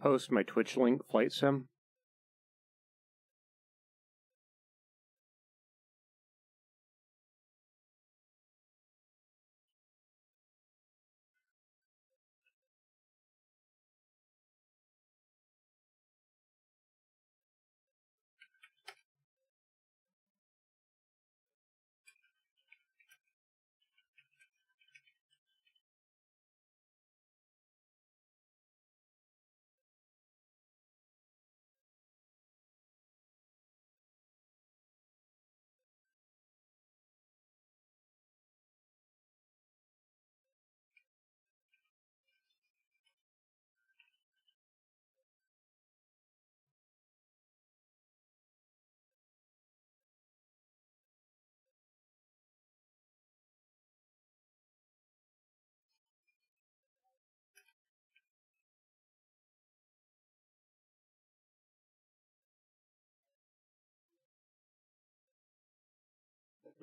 post my Twitch link, Flight Sim.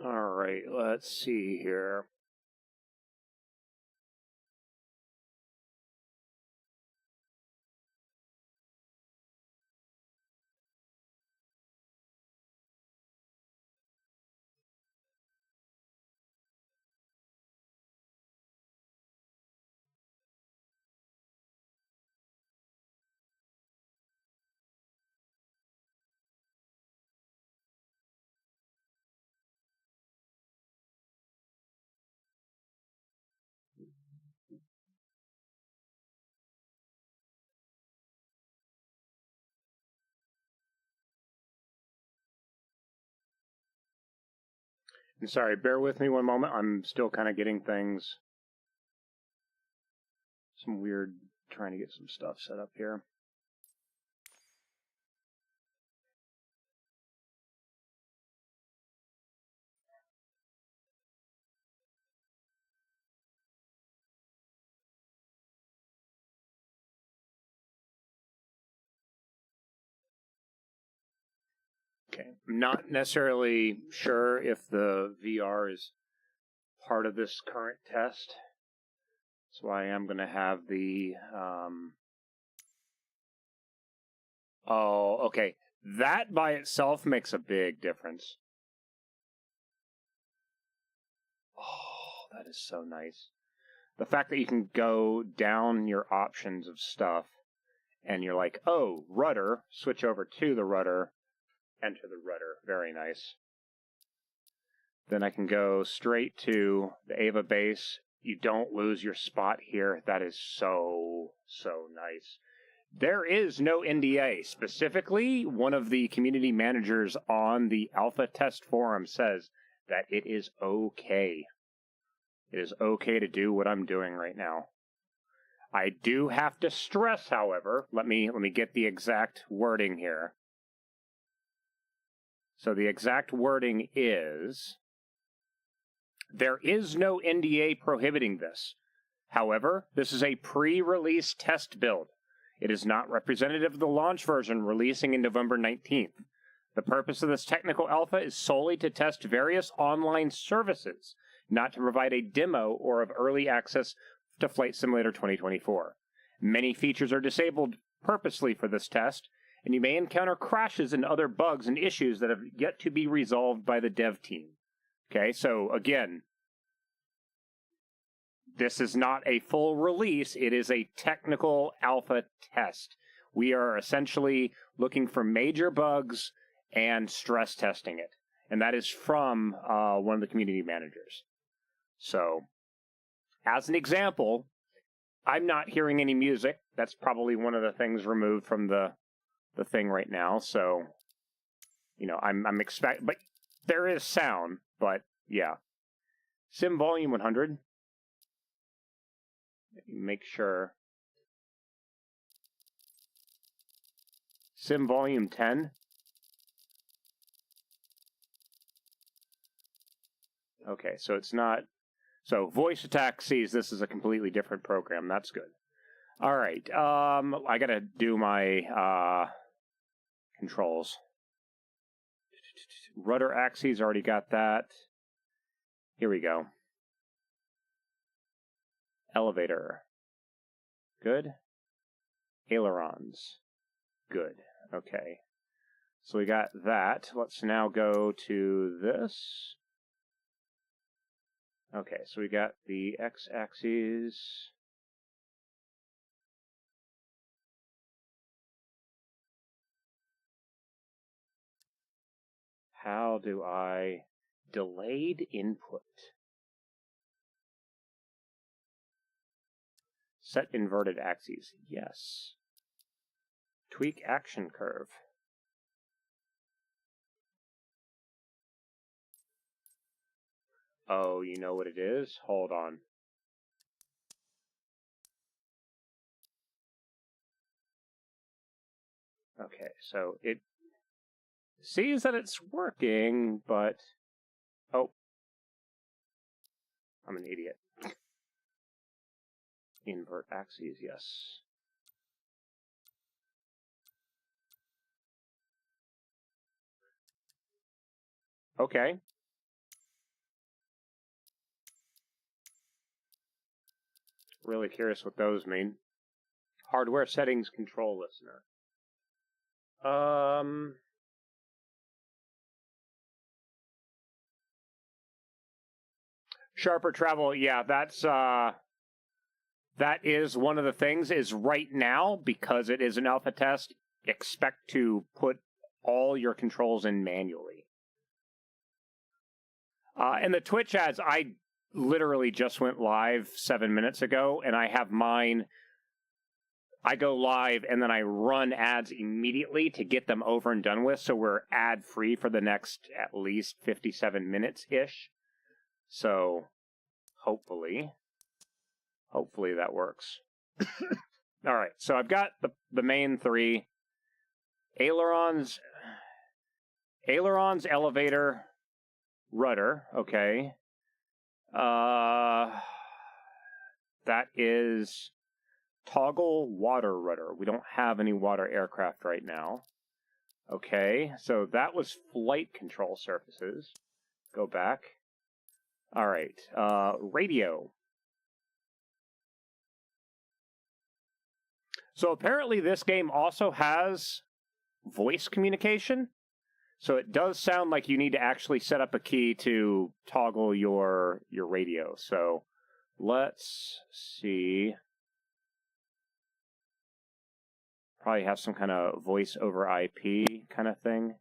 All right, let's see here. And sorry, bear with me one moment. I'm still kind of getting things. Some weird, trying to get some stuff set up here. Okay, I'm not necessarily sure if the VR is part of this current test. That's why I'm going to have the... Oh, okay. That by itself makes a big difference. Oh, that is so nice. The fact that you can go down your options of stuff, and you're like, oh, rudder, switch over to the rudder, enter the rudder. Very nice. Then I can go straight to the Ava base. You don't lose your spot here. That is so, so nice. There is no NDA. Specifically, one of the community managers on the alpha test forum says that it is okay. It is okay to do what I'm doing right now. I do have to stress, however, let me get the exact wording here. So the exact wording is, there is no NDA prohibiting this. However, this is a pre-release test build. It is not representative of the launch version releasing in November 19th. The purpose of this technical alpha is solely to test various online services, not to provide a demo or of early access to Flight Simulator 2024. Many features are disabled purposely for this test, and you may encounter crashes and other bugs and issues that have yet to be resolved by the dev team. Okay, so again, this is not a full release. It is a technical alpha test. We are essentially looking for major bugs and stress testing it. And that is from one of the community managers. So, as an example, I'm not hearing any music. That's probably one of the things removed from the thing right now. So, you know, I'm expecting, but there is sound, but yeah. Sim volume 100. Make sure. Sim volume 10. Okay, so it's not. So Voice Attack sees this as a completely different program. That's good. All right. I gotta do my controls. Rudder axes, already got that. Here we go. Elevator. Good. Ailerons. Good. Okay. So we got that. Let's now go to this. Okay, so we got the x-axis. How do I delayed input? Set inverted axes. Yes. Tweak action curve. Oh, you know what it is? Hold on. Okay, so it sees that it's working, but... Oh. I'm an idiot. Invert axes, yes. Okay. Really curious what those mean. Hardware settings control listener. Sharper travel, yeah, that is one of the things, is right now, because it is an alpha test, expect to put all your controls in manually. And the Twitch ads, I literally just went live 7 minutes ago, and I have mine. I go live, and then I run ads immediately to get them over and done with, so we're ad-free for the next at least 57 minutes-ish. So, hopefully that works. All right, so I've got the main three. Ailerons, elevator, rudder, okay. That is toggle water rudder. We don't have any water aircraft right now. Okay, so that was flight control surfaces. Go back. All right, radio. So apparently this game also has voice communication. So it does sound like you need to actually set up a key to toggle your radio. So let's see. Probably have some kind of voice over IP kind of thing.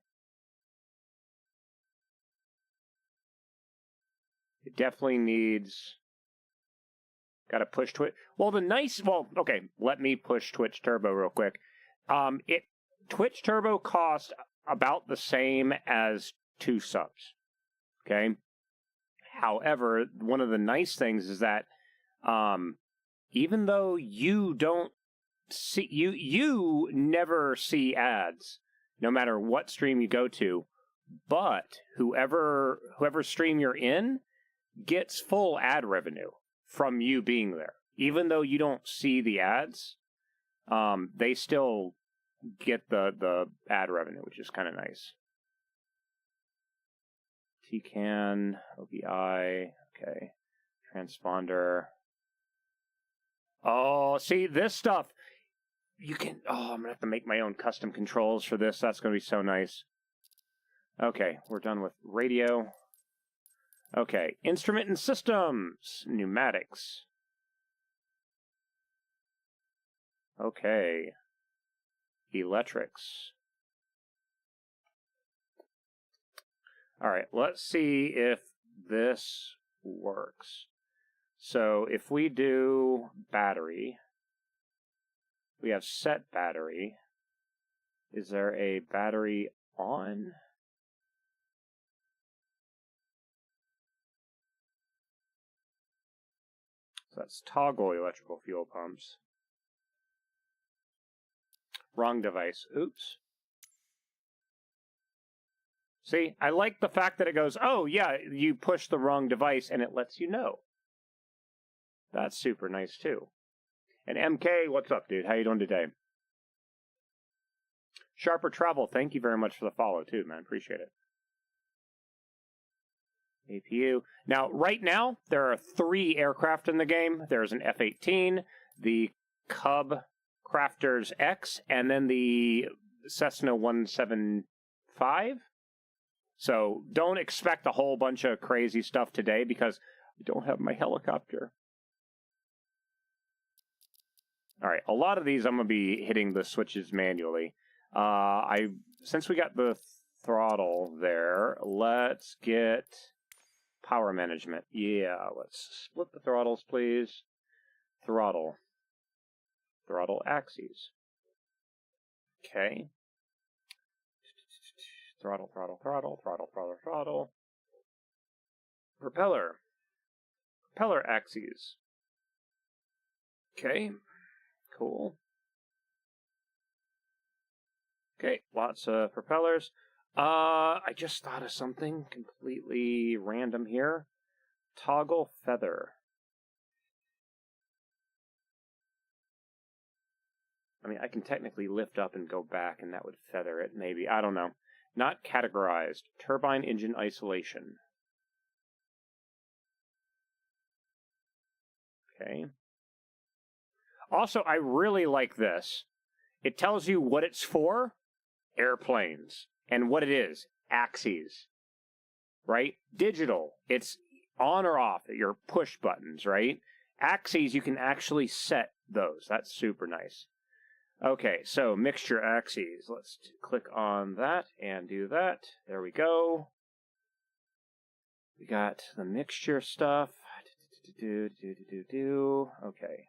It definitely needs... Got to push Twitch. Well, okay, let me push Twitch Turbo real quick. Twitch Turbo costs about the same as 2 subs. Okay? However, one of the nice things is that even though you don't see, you never see ads, no matter what stream you go to, but whoever stream you're in gets full ad revenue from you being there. Even though you don't see the ads, they still get the ad revenue, which is kind of nice. TCAN, OBI, okay. Transponder. Oh, see, this stuff, you can... Oh, I'm going to have to make my own custom controls for this. That's going to be so nice. Okay, we're done with radio. Okay, instrument and systems, pneumatics. Okay, electrics. All right, let's see if this works. So if we do battery, we have set battery. Is there a battery on? So that's toggle electrical fuel pumps. Wrong device. Oops. See, I like the fact that it goes, oh, yeah, you push the wrong device, and it lets you know. That's super nice, too. And MK, what's up, dude? How you doing today? Sharper Travel, thank you very much for the follow, too, man. Appreciate it. APU. Now, right now, there are 3 aircraft in the game. There's an F-18, the Cub Crafter's X, and then the Cessna 175. So don't expect a whole bunch of crazy stuff today because I don't have my helicopter. All right, a lot of these I'm going to be hitting the switches manually. Since we got the throttle there, let's get power management. Yeah, let's split the throttles, please. Throttle axes. Okay. Throttle. Propeller axes. Okay, cool. Okay, lots of propellers. I just thought of something completely random here. Toggle feather. I mean, I can technically lift up and go back, and that would feather it, maybe. I don't know. Not categorized. Turbine engine isolation. Okay. Also, I really like this. It tells you what it's for, airplanes, and what it is, axes, right? Digital, it's on or off, your push buttons, right? Axes, you can actually set those. That's super nice. Okay, so mixture axes. Let's click on that and do that. There we go. We got the mixture stuff. Okay.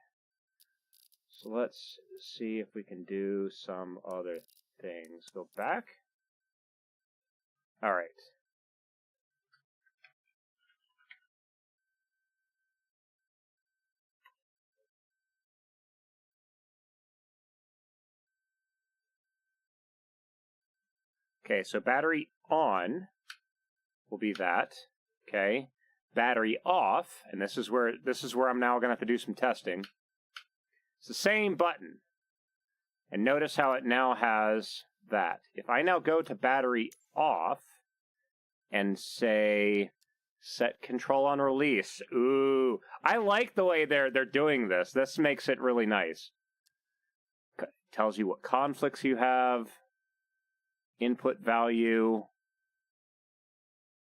So let's see if we can do some other things. Go back. All right. Okay, so battery on will be that. Okay. Battery off, and this is where I'm now going to have to do some testing. It's the same button. And notice how it now has that. If I now go to battery off and say set control on release. Ooh, I like the way they're doing this. This makes it really nice. Tells you what conflicts you have. Input value.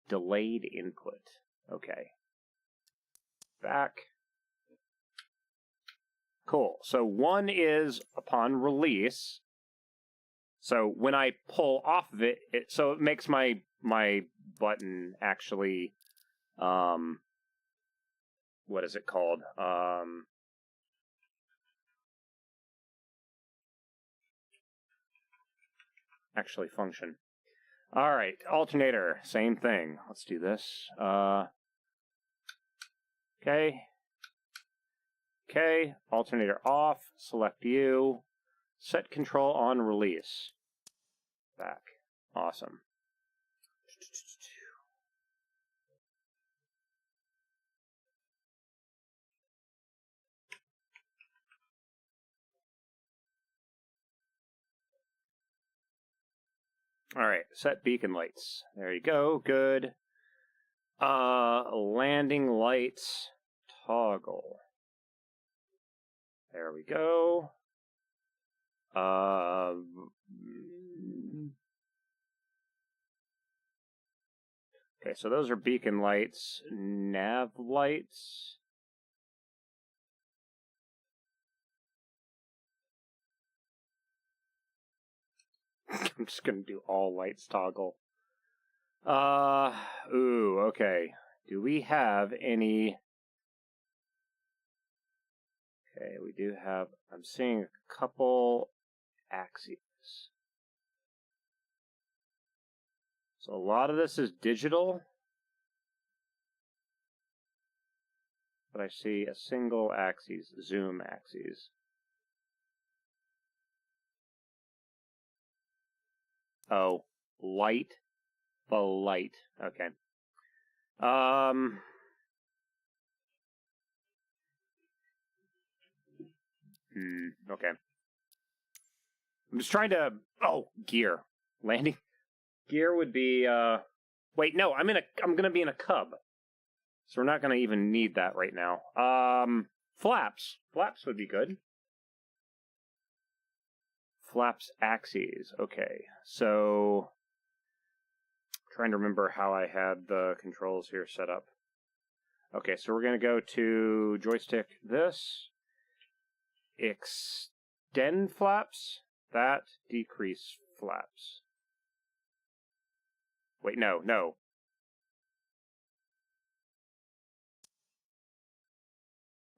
Delayed input. Okay. Back. Cool. So one is upon release. So when I pull off of it, so it makes my button actually, what is it called? Actually function. All right, alternator, same thing. Let's do this. Okay. Okay, alternator off, select you, set control on release. Back. Awesome. All right, set beacon lights. There you go, good. Landing lights toggle. There we go. Okay, so those are beacon lights. Nav lights. I'm just gonna do all lights toggle. Ooh, okay. Do we have any... Okay, we do have... I'm seeing a couple axes. So a lot of this is digital. But I see a single axis, zoom axis. Oh, light. The light. Okay. Okay. I'm just trying to... Oh, gear. Landing. Gear would be, Wait, no, I'm gonna be in a cub. So we're not gonna even need that right now. Flaps. Flaps would be good. Flaps axes. Okay, so trying to remember how I had the controls here set up. Okay, so we're going to go to joystick this, extend flaps, that, decrease flaps. Wait, no.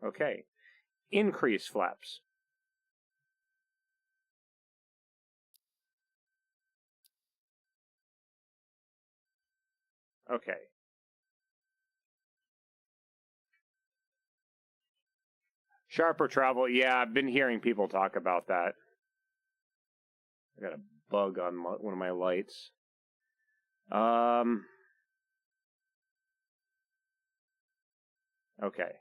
Okay, increase flaps. Okay. Sharper travel. Yeah, I've been hearing people talk about that. I got a bug on one of my lights. Okay.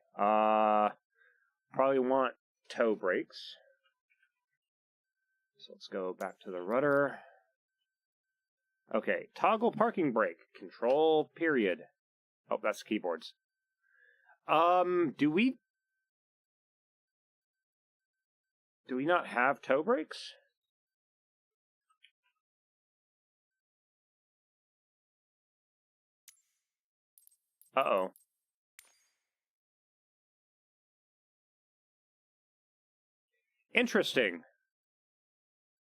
Probably want toe brakes. So let's go back to the rudder. Okay, toggle parking brake. Control period. Oh, that's keyboards. Do we not have toe brakes? Uh-oh. Interesting.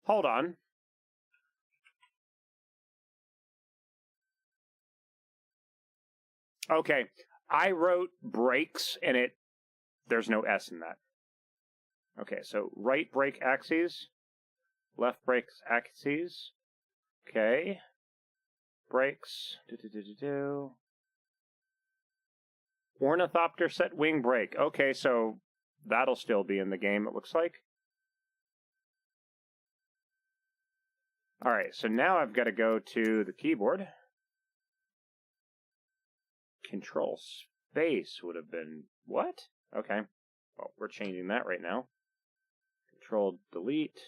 Hold on. Okay, I wrote brakes and there's no S in that. Okay, so right brake axes, left brake axes. Okay. Brakes. Ornithopter set wing brake. Okay, so that'll still be in the game, it looks like. Alright, so now I've got to go to the keyboard. Control space would have been... What? Okay. Well, we're changing that right now. Control delete.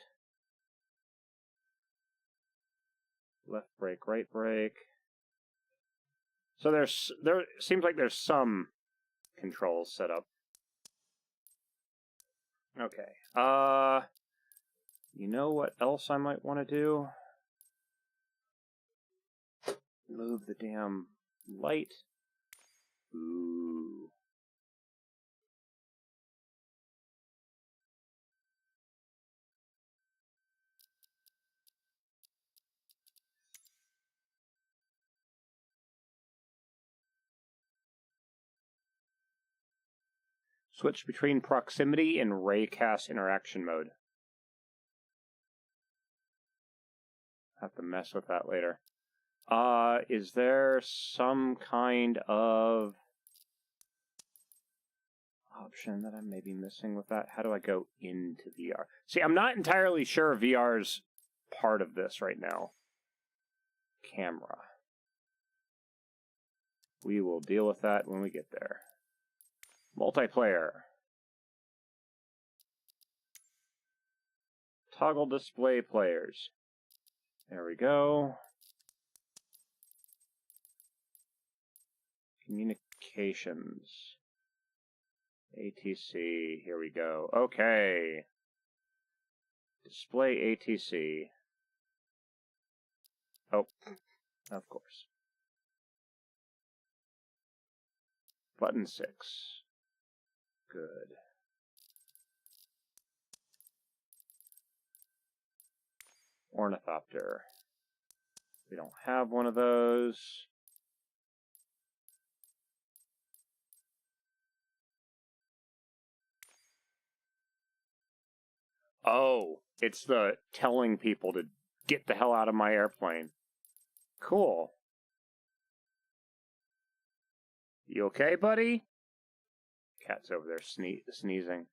Left brake, right brake. So there seems like there's some controls set up. Okay. You know what else I might want to do? Move the damn light. Ooh. Switch between proximity and raycast interaction mode. Have to mess with that later. Is there some kind of option that I may be missing with that? How do I go into VR? See, I'm not entirely sure VR's part of this right now. Camera. We will deal with that when we get there. Multiplayer. Toggle display players. There we go. Communications. ATC. Here we go. Okay. Display ATC. Oh, of course. Button 6. Good. Ornithopter. We don't have one of those. Oh, it's the telling people to get the hell out of my airplane. Cool. You okay, buddy? Cat's over there sneezing.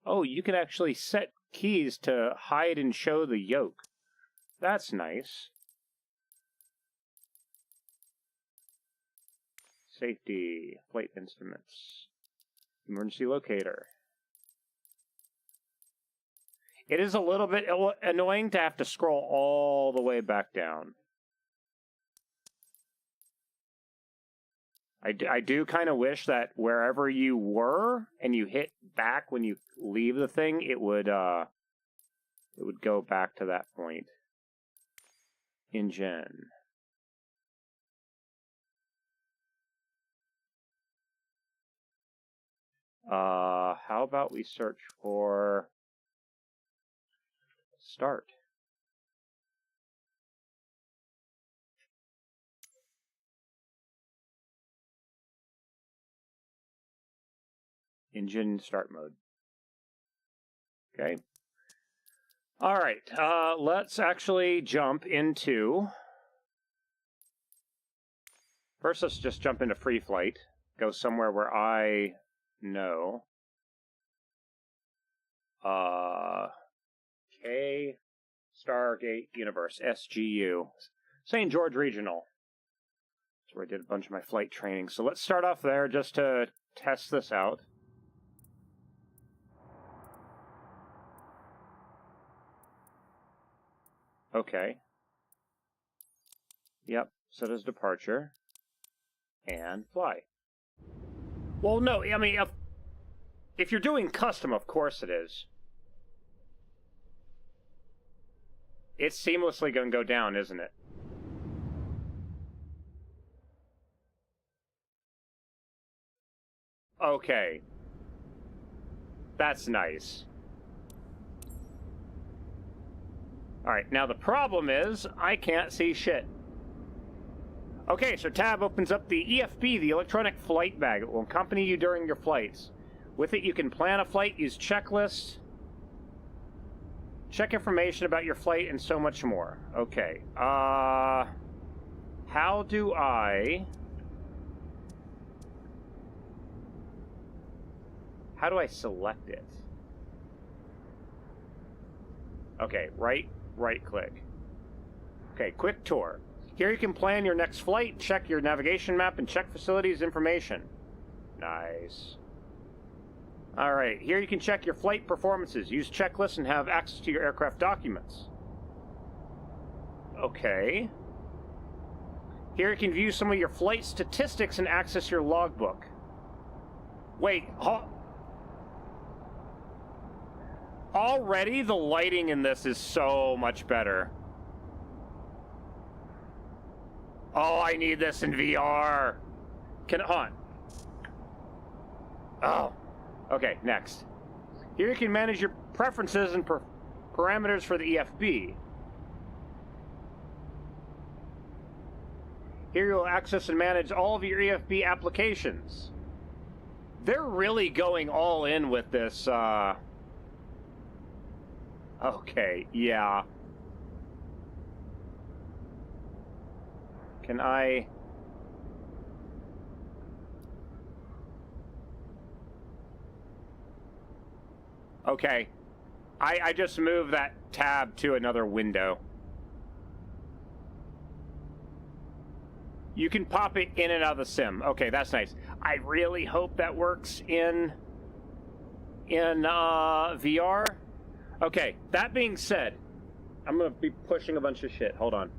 Oh, you can actually set keys to hide and show the yoke. That's nice. Safety, flight instruments, emergency locator. It is a little bit annoying to have to scroll all the way back down. I do kind of wish that wherever you were and you hit back when you leave the thing, it would go back to that point. Engine. How about we search for start? Engine start mode. Okay. All right. Let's actually jump into. First, let's just jump into free flight. Go somewhere where I know. K Stargate Universe, SGU. St. George Regional. That's where I did a bunch of my flight training. So let's start off there just to test this out. Okay. Yep, set as departure. And fly. Well, no, I mean, if you're doing custom, of course it is. It's seamlessly going to go down, isn't it? Okay. That's nice. Alright, now the problem is, I can't see shit. Okay, so tab opens up the EFB, the electronic flight bag. It will accompany you during your flights. With it, you can plan a flight, use checklists, check information about your flight, and so much more. Okay, how do I select it? Okay, right click. Okay, quick tour. Here you can plan your next flight, check your navigation map, and check facilities information. Nice. Alright, here you can check your flight performances, use checklists, and have access to your aircraft documents. Okay. Here you can view some of your flight statistics and access your logbook. Wait, already the lighting in this is so much better. Oh, I need this in VR. Oh. Okay, next. Here you can manage your preferences and parameters for the EFB. Here you'll access and manage all of your EFB applications. They're really going all in with this, Okay, yeah. Can I... Okay. I just moved that tab to another window. You can pop it in and out of the sim. Okay, that's nice. I really hope that works in VR. Okay, that being said, I'm going to be pushing a bunch of shit. Hold on.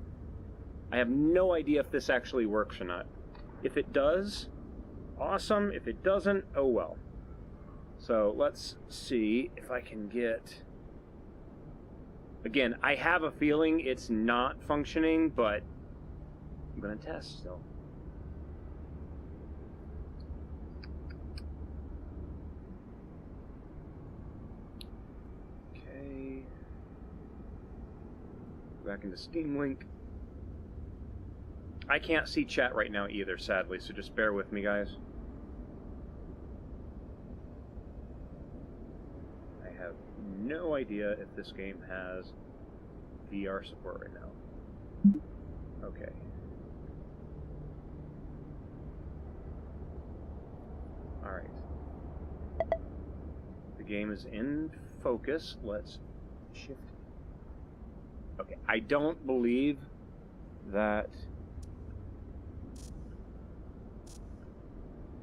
I have no idea if this actually works or not. If it does, awesome. If it doesn't, oh well. So let's see if I can get... Again, I have a feeling it's not functioning, but I'm going to test still. Okay. Back into Steam Link. I can't see chat right now either, sadly, so just bear with me, guys. I have no idea if this game has VR support right now. Okay. Alright. The game is in focus. Let's shift. Okay, I don't believe that...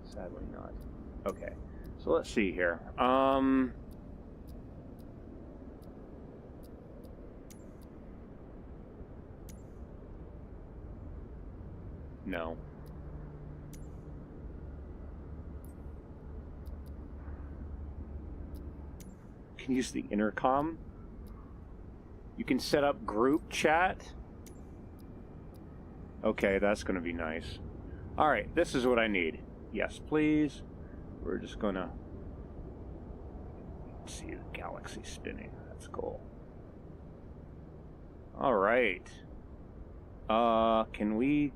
Sadly not. Okay, so let's see here. No. can use the intercom. You can set up group chat. Okay, that's going to be nice. Alright, this is what I need. Yes, please. We're just going to see the galaxy spinning. That's cool. Alright. Can we...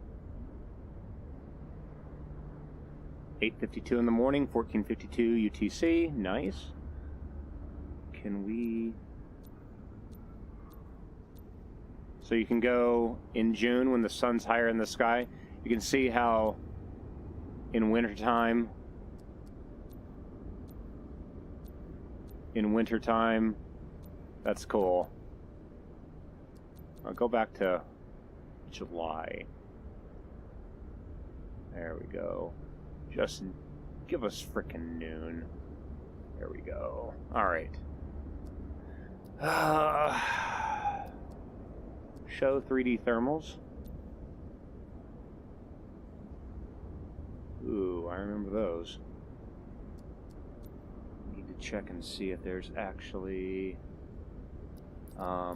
8:52 in the morning, 14:52 UTC. Nice. Can we... So you can go in June when the sun's higher in the sky. You can see how in wintertime, that's cool. I'll go back to July. There we go. Just give us frickin' noon. There we go. Alright. Show 3D thermals. Ooh, I remember those. Need to check and see if there's actually a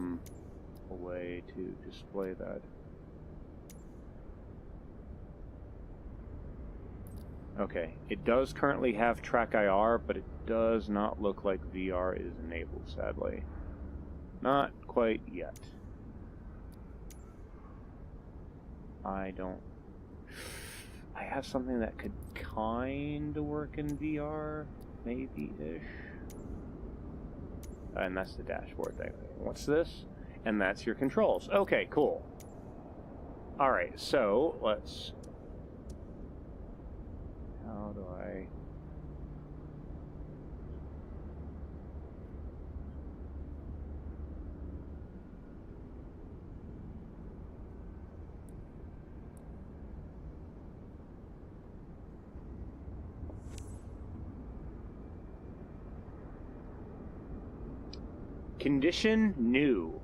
way to display that. Okay, it does currently have track IR, but it does not look like VR is enabled, sadly. Not quite yet. I have something that could kind of work in VR, maybe-ish. And that's the dashboard thing. What's this? And that's your controls. Okay, cool. Alright, so let's... How do I... Condition new.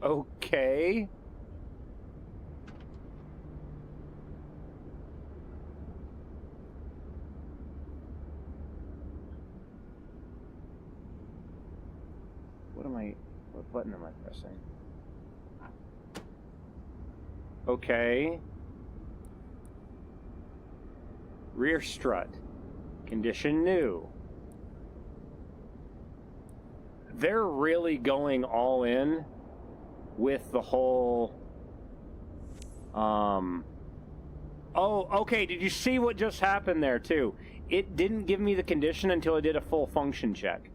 Okay. What button am I pressing? Okay. Rear strut. Condition new. They're really going all in with the whole... Oh, okay, did you see what just happened there, too? It didn't give me the condition until I did a full function check.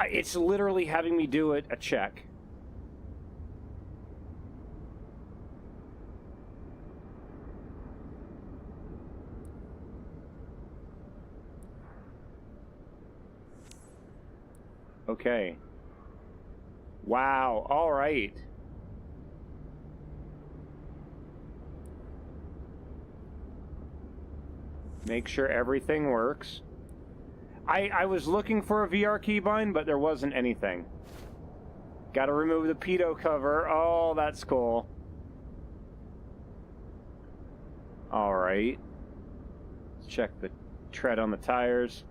It's literally having me do a check. Okay. Wow, all right. Make sure everything works. I was looking for a VR keybind, but there wasn't anything. Gotta remove the pedo cover. Oh, that's cool. Alright. Let's check the tread on the tires.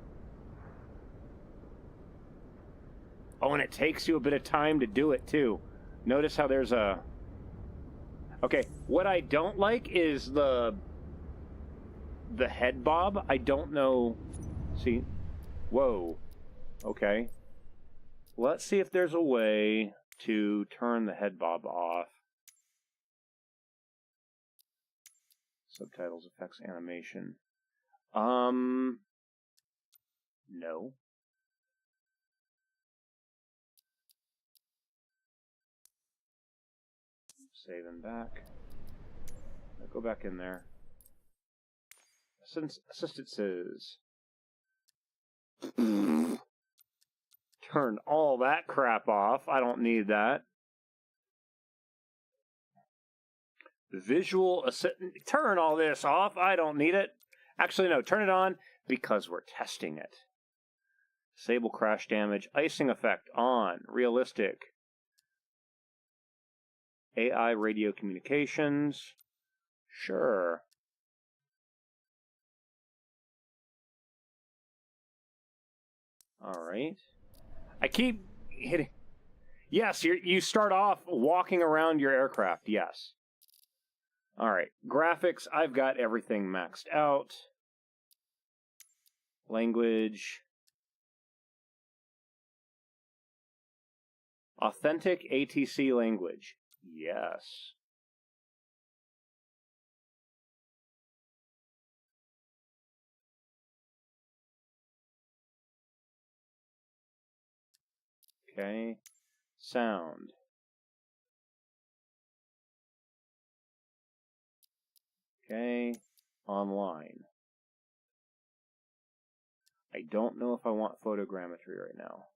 Oh, and it takes you a bit of time to do it, too. Notice how there's a... Okay, what I don't like is the head bob. I don't know... See... Whoa. Okay. Let's see if there's a way to turn the head bob off. Subtitles, effects, animation. No. Save and back. Now go back in there. Assistant says... Turn all that crap off. I don't need that. Visual assistant. Turn all this off. I don't need it. Actually, no. Turn it on because we're testing it. Disable crash damage. Icing effect on. Realistic. AI radio communications. Sure. All right. I keep hitting. Yes, you start off walking around your aircraft. Yes. All right. Graphics, I've got everything maxed out. Language. Authentic ATC language. Yes. Okay. Sound. Okay. Online. I don't know if I want photogrammetry right now.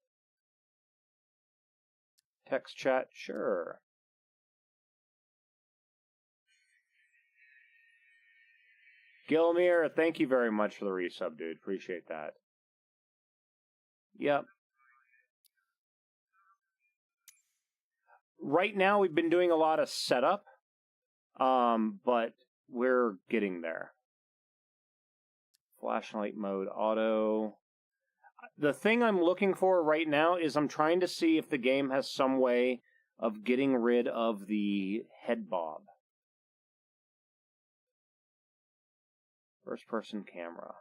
Text chat, sure. Gilmere, thank you very much for the resub, dude. Appreciate that. Yep. Right now, we've been doing a lot of setup, but we're getting there. Flashlight mode, auto. The thing I'm looking for right now is I'm trying to see if the game has some way of getting rid of the head bob. First person camera.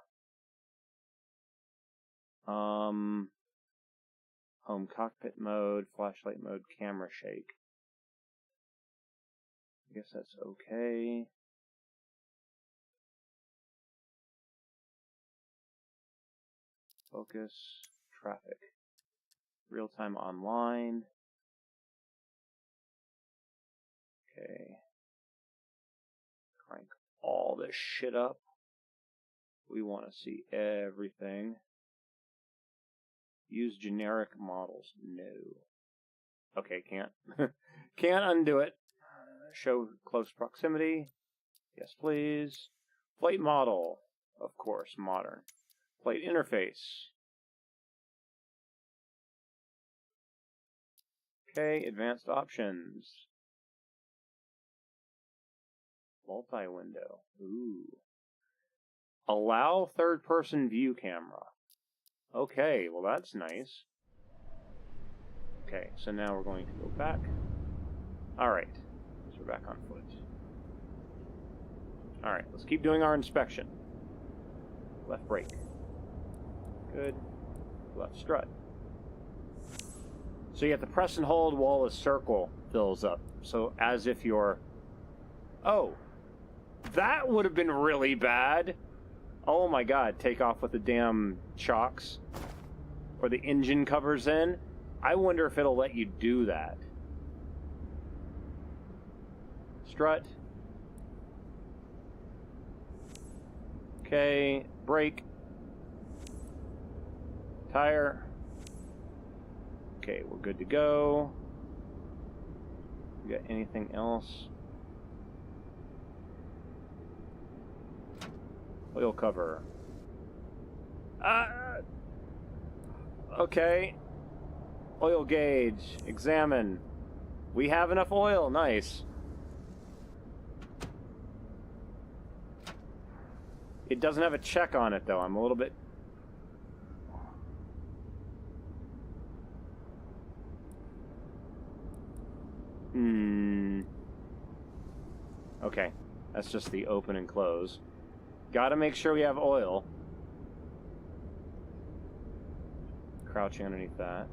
Home cockpit mode, flashlight mode, camera shake. I guess that's okay. Focus, traffic. Real-time online. Okay. Crank all this shit up. We want to see everything. Use generic models. No. Okay, can't. Can't undo it. Show close proximity. Yes, please. Flight model. Of course, modern. Flight interface. Okay, advanced options. Multi-window. Ooh. Allow third-person view camera. Okay, well that's nice. Okay, so now we're going to go back. Alright, so we're back on foot. Alright, let's keep doing our inspection. Left brake. Good. Left strut. So you have to press and hold while the circle fills up. So as if you're... Oh! That would have been really bad! Oh my god, take off with the damn chocks. Or the engine covers in. I wonder if it'll let you do that. Strut. Okay, brake. Tire. Okay, we're good to go. We got anything else? Oil cover. Okay. Oil gauge. Examine. We have enough oil. Nice. It doesn't have a check on it, though. I'm a little bit... Okay. That's just the open and close. Gotta make sure we have oil. Crouching underneath that.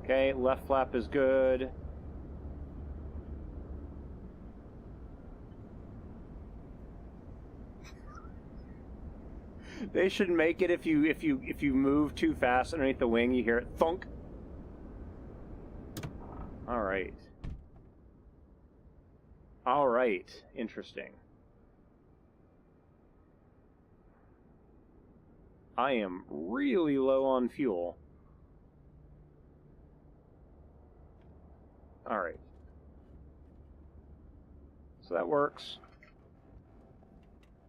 Okay, left flap is good. They should make it if you move too fast underneath the wing, you hear it thunk. All right. All right. Interesting. I am really low on fuel. All right. So that works.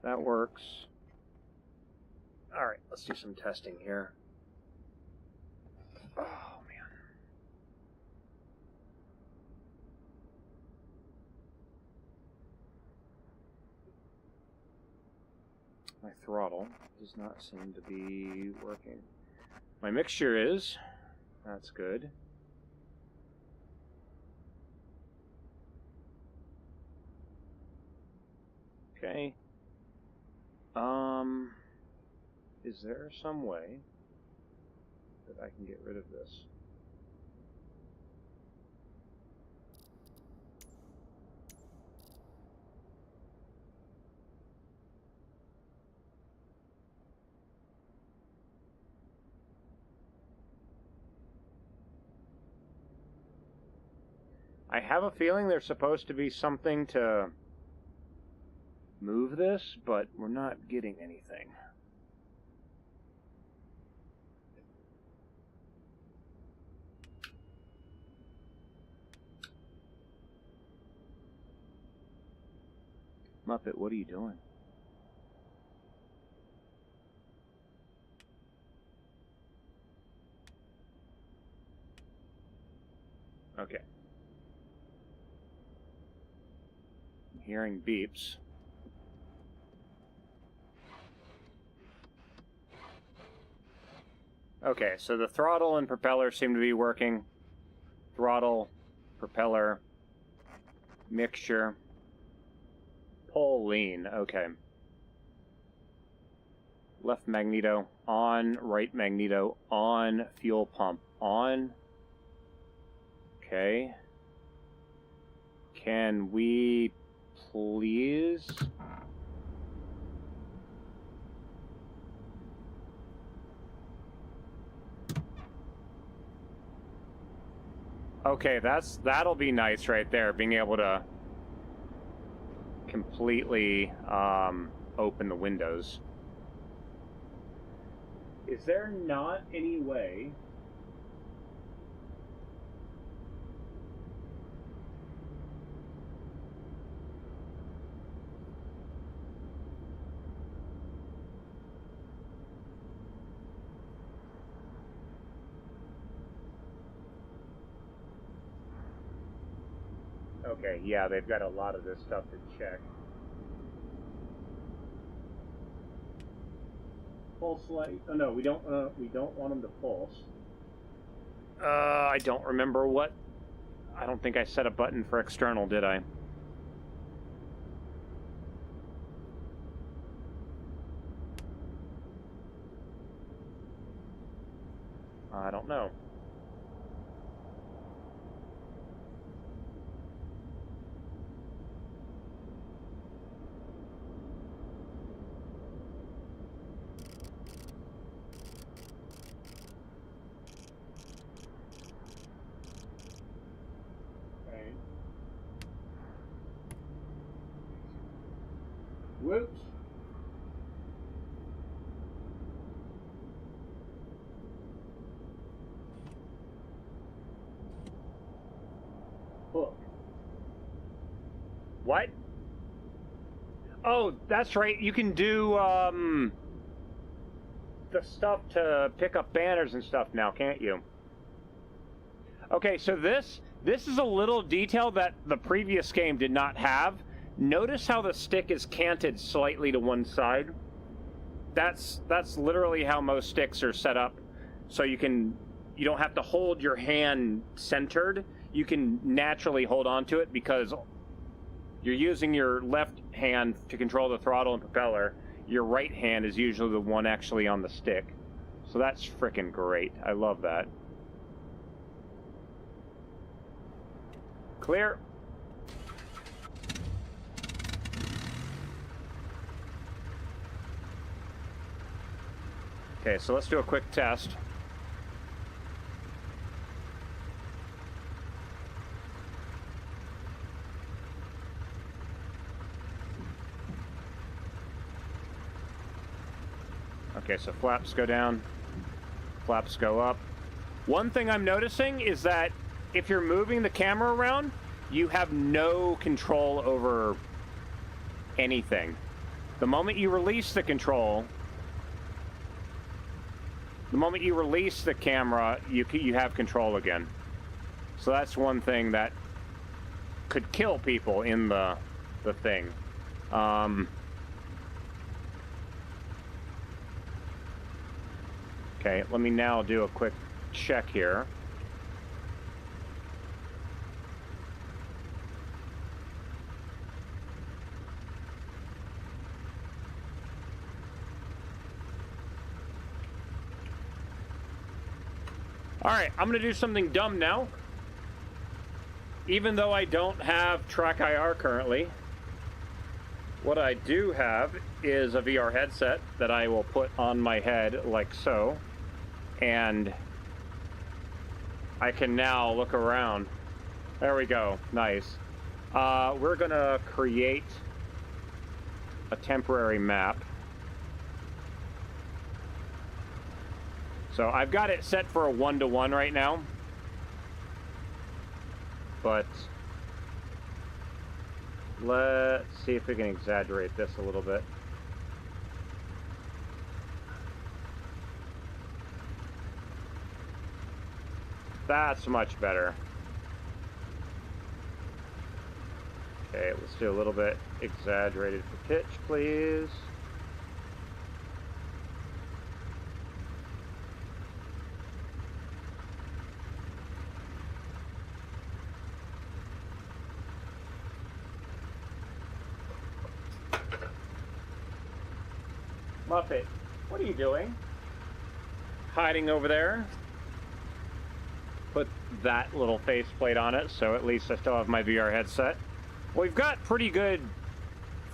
That works. All right, let's do some testing here. Oh, man. My throttle does not seem to be working. My mixture is. That's good. Okay. Is there some way that I can get rid of this? I have a feeling there's supposed to be something to move this, but we're not getting anything. Muppet, what are you doing? Okay. I'm hearing beeps. Okay, so the throttle and propeller seem to be working. Throttle, propeller, mixture, pull, lean. Okay. Left magneto on, right magneto on, fuel pump on. Okay. Can we please? Okay, that'll be nice right there, being able to completely open the windows. Is there not any way Okay, yeah, they've got a lot of this stuff to check. Pulse light. Oh no, we don't want them to pulse. I don't remember what. I don't think I set a button for external, did I? I don't know. Whoops. Hook. What? Oh, that's right. You can do the stuff to pick up banners and stuff now, can't you? Okay, so this is a little detail that the previous game did not have. Notice how the stick is canted slightly to one side. That's literally how most sticks are set up. So you don't have to hold your hand centered. You can naturally hold on to it because you're using your left hand to control the throttle and propeller. Your right hand is usually the one actually on the stick. So that's frickin' great. I love that. Clear. Okay, so let's do a quick test. Okay, so flaps go down, flaps go up. One thing I'm noticing is that if you're moving the camera around, you have no control over anything. The moment you release the control, the moment you release the camera, you have control again. So that's one thing that could kill people in the thing. Okay, let me now do a quick check here. Alright, I'm going to do something dumb now. Even though I don't have track IR currently, what I do have is a VR headset that I will put on my head like so. And I can now look around. There we go. Nice. We're going to create a temporary map. So I've got it set for a 1-to-1 right now. But let's see if we can exaggerate this a little bit. That's much better. Okay, let's do a little bit exaggerated for pitch, please. Muppet, what are you doing? Hiding over there? Put that little faceplate on it, so at least I still have my VR headset. Well, we've got pretty good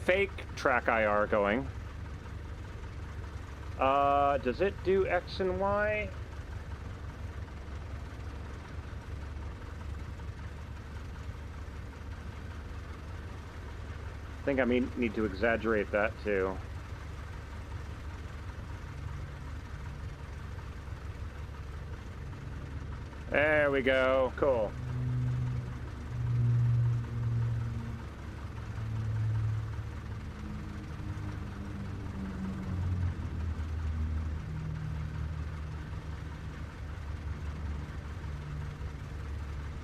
fake track IR going. Does it do X and Y? I think I need to exaggerate that too. There we go. Cool.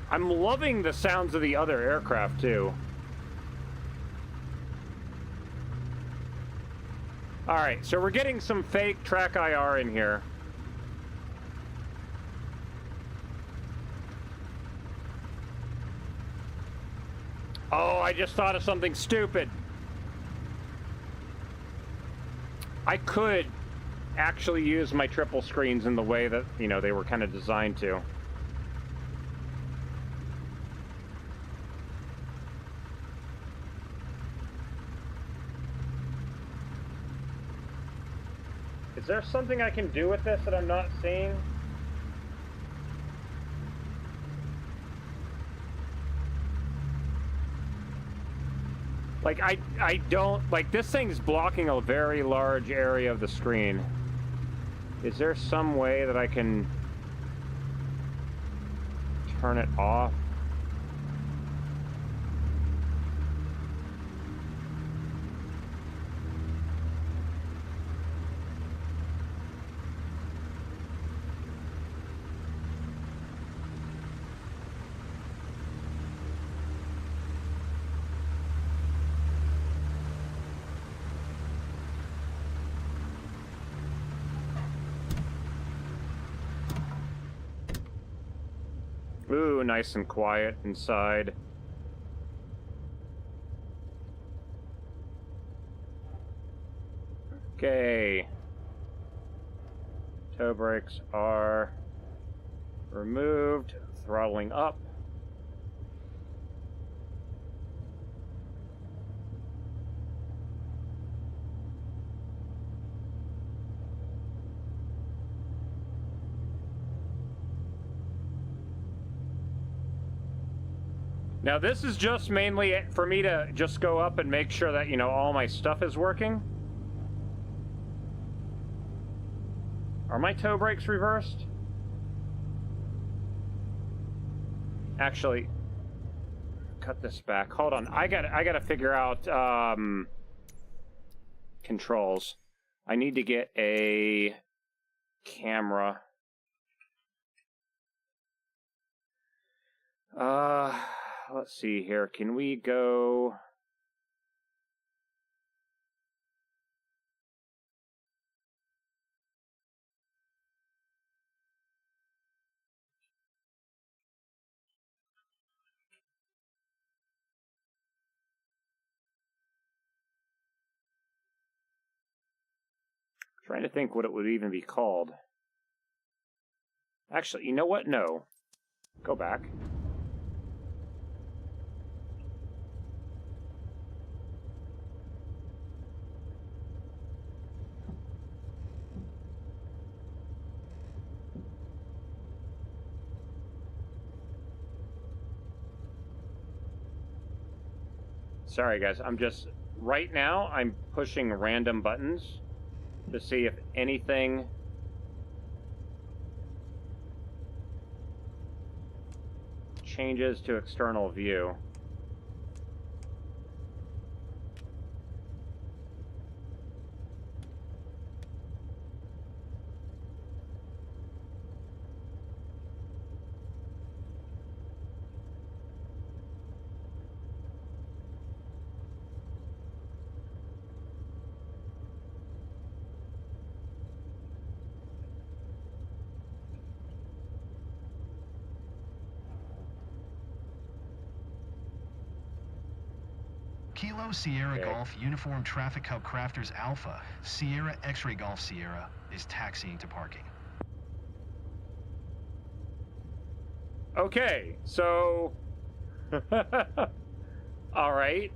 I'm loving the sounds of the other aircraft too. Alright, so we're getting some fake track IR in here. Oh, I just thought of something stupid. I could actually use my triple screens in the way that, you know, they were kind of designed to. Is there something I can do with this that I'm not seeing? Like, I don't... Like, this thing's blocking a very large area of the screen. Is there some way that I can turn it off? Ooh, nice and quiet inside. Okay. Toe brakes are removed. Throttling up. Now this is just mainly for me to just go up and make sure that, you know, all my stuff is working. Are my toe brakes reversed? Actually, cut this back. Hold on. I gotta figure out controls. I need to get a camera. Let's see here. Can we go... Trying to think what it would even be called. Actually, you know what? No. Go back. Sorry, guys. I'm just... Right now, I'm pushing random buttons to see if anything... changes to external view. Kilo Sierra Golf Uniform Traffic Cup Crafters Alpha Sierra X-Ray Golf Sierra is taxiing to parking. Okay, so... Alright.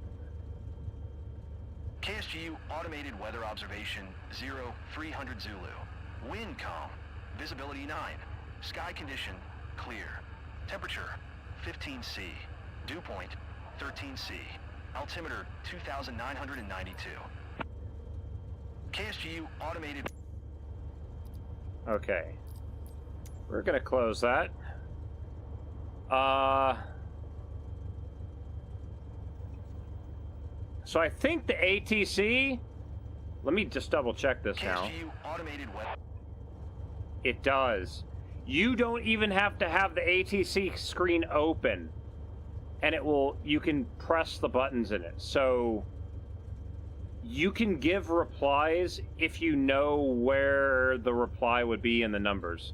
KSGU Automated Weather Observation 0300 Zulu. Wind calm. Visibility 9. Sky condition clear. Temperature 15°C. Dew point 13°C. Altimeter 2,992. KSGU Automated... Okay. We're gonna close that. So I think the ATC... Let me just double check this now. KSGU Automated Weather... It does. You don't even have to have the ATC screen open. And it will, you can press the buttons in it. So you can give replies if you know where the reply would be in the numbers.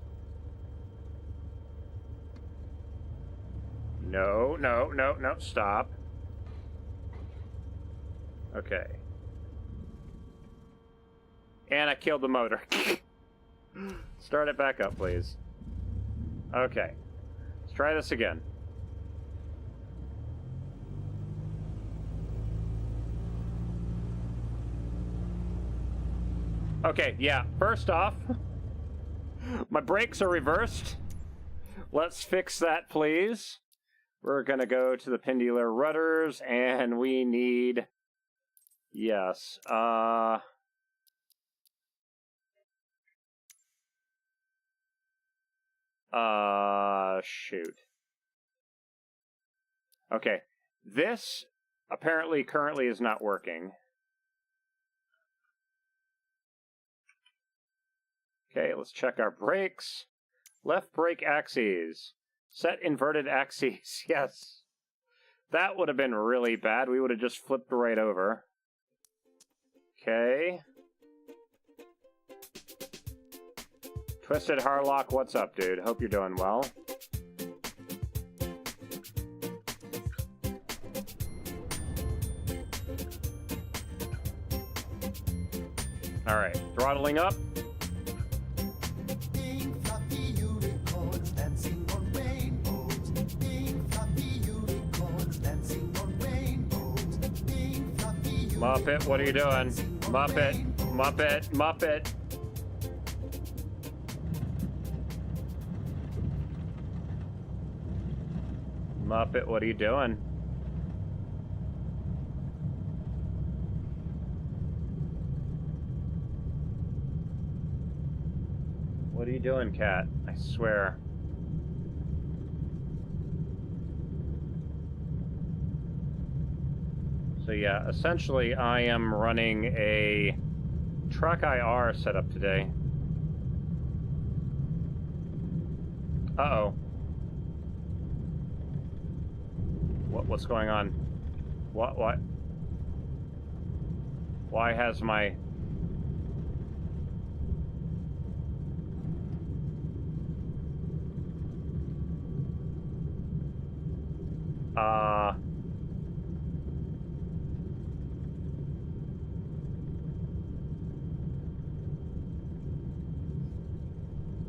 No, no, no, no, stop. Okay. And I killed the motor. Start it back up, please. Okay. Let's try this again. Okay, yeah, first off, my brakes are reversed. Let's fix that, please. We're gonna go to the pendular rudders, and we need... Yes, shoot. Okay, this apparently currently is not working. Okay, let's check our brakes. Left brake axes. Set inverted axes. Yes. That would have been really bad. We would have just flipped right over. Okay. Twisted Harlock, what's up, dude? Hope you're doing well. Alright, throttling up. Muppet, what are you doing? Muppet, Muppet, Muppet. Muppet, what are you doing? What are you doing, cat? I swear. So yeah, essentially I am running a truck IR setup today. Uh-oh. What's going on? What? Why has my...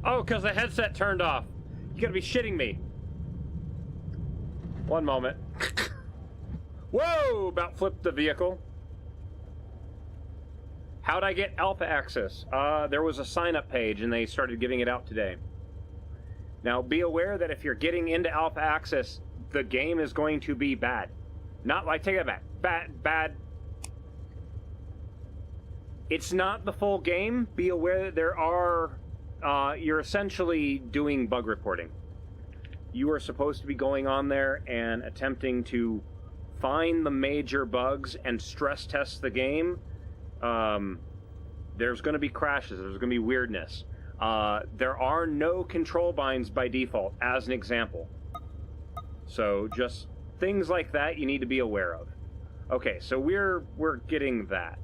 Oh, because the headset turned off. You gotta be shitting me. One moment. Whoa! About flipped the vehicle. How'd I get alpha access? There was a sign-up page, and they started giving it out today. Now, be aware that if you're getting into alpha access, the game is going to be bad. Not like, take that back. Bad. It's not the full game. Be aware that there are... you're essentially doing bug reporting. You are supposed to be going on there and attempting to find the major bugs and stress test the game. There's going to be crashes. There's going to be weirdness. There are no control binds by default, as an example. So just things like that you need to be aware of. Okay, so we're getting that.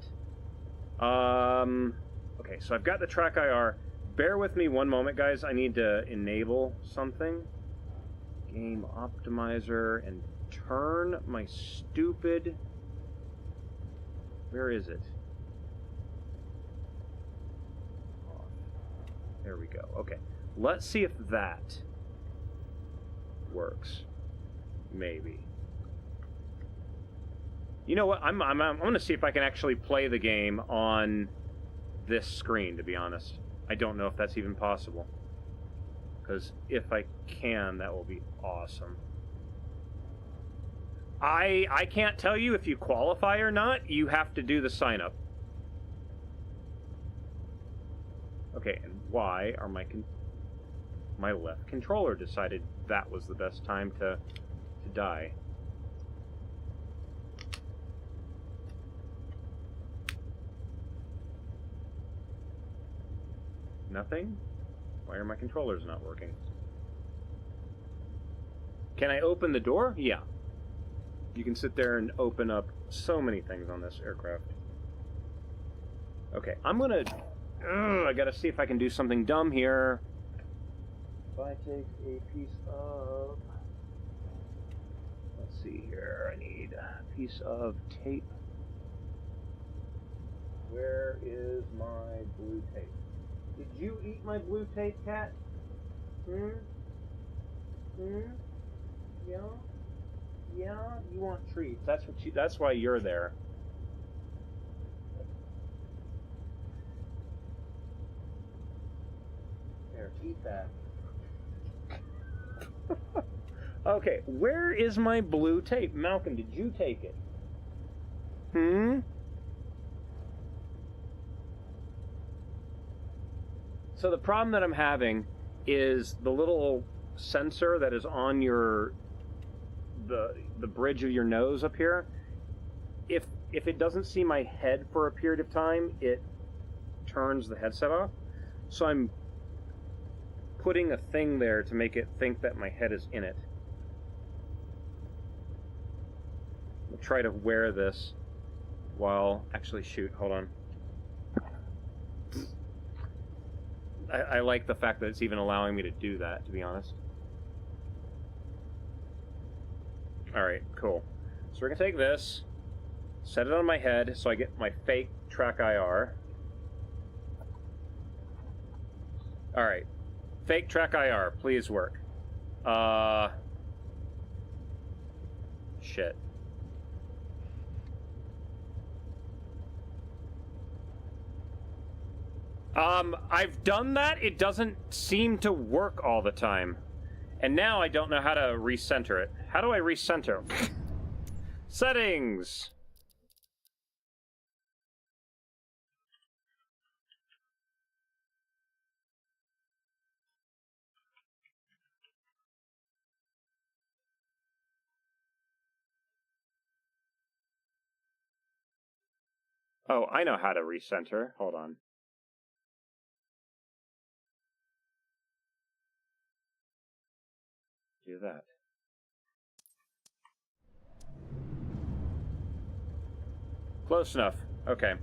Okay, so I've got the track IR. Bear with me one moment, guys. I need to enable something. Game optimizer and turn my stupid... Where is it? There we go. Okay. Let's see if that works. Maybe. You know what? I'm going to see if I can actually play the game on this screen, to be honest. I don't know if that's even possible. Because if I can, that will be awesome. I can't tell you if you qualify or not. You have to do the sign-up. Okay, and why are my left controller decided that was the best time to die? Nothing? Why are my controllers not working? Can I open the door? Yeah. You can sit there and open up so many things on this aircraft. Okay, I'm gonna... I gotta see if I can do something dumb here. If I take a piece of... Let's see here, I need a piece of tape. Where is my blue tape? Did you eat my blue tape, cat? Hmm? Yeah? Yeah? You want treats. That's why you're there. There, eat that. Okay, where is my blue tape? Malcolm, did you take it? Hmm? So the problem that I'm having is the little sensor that is on the bridge of your nose up here. If it doesn't see my head for a period of time, it turns the headset off. So I'm putting a thing there to make it think that my head is in it. I'll try to wear this while... Actually, shoot, hold on. I like the fact that it's even allowing me to do that, to be honest. Alright, cool. So we're going to take this, set it on my head so I get my fake track IR. Alright. Fake track IR, please work. Shit. I've done that. It doesn't seem to work all the time. And now I don't know how to recenter it. How do I recenter? Settings! Oh, I know how to recenter. Hold on. Do that. Close enough. Okay.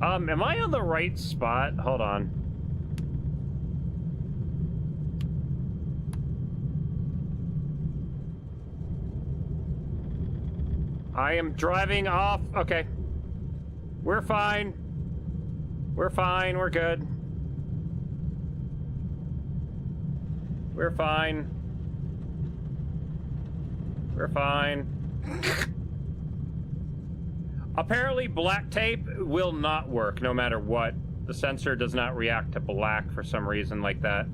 Am I on the right spot? Hold on. I am driving off. Okay. We're fine. We're fine. We're good. We're fine. We're fine. Apparently, black tape will not work no matter what. The sensor does not react to black for some reason like that.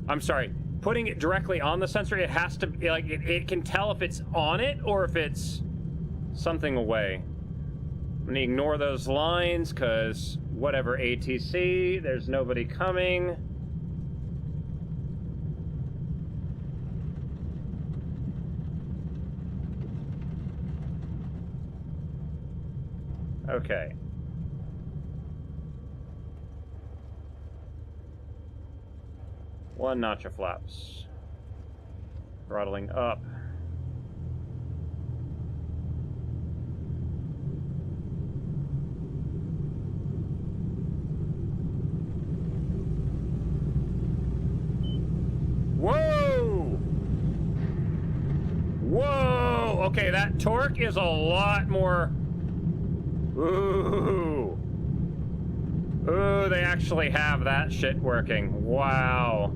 I'm sorry. Putting it directly on the sensor, it has to, like, it can tell if it's on it or if it's something away. I'm gonna ignore those lines because whatever, ATC, there's nobody coming. Okay. One notch of flaps. Throttling up. Whoa! Whoa! Okay, that torque is a lot more... Ooh. Ooh, they actually have that shit working. Wow.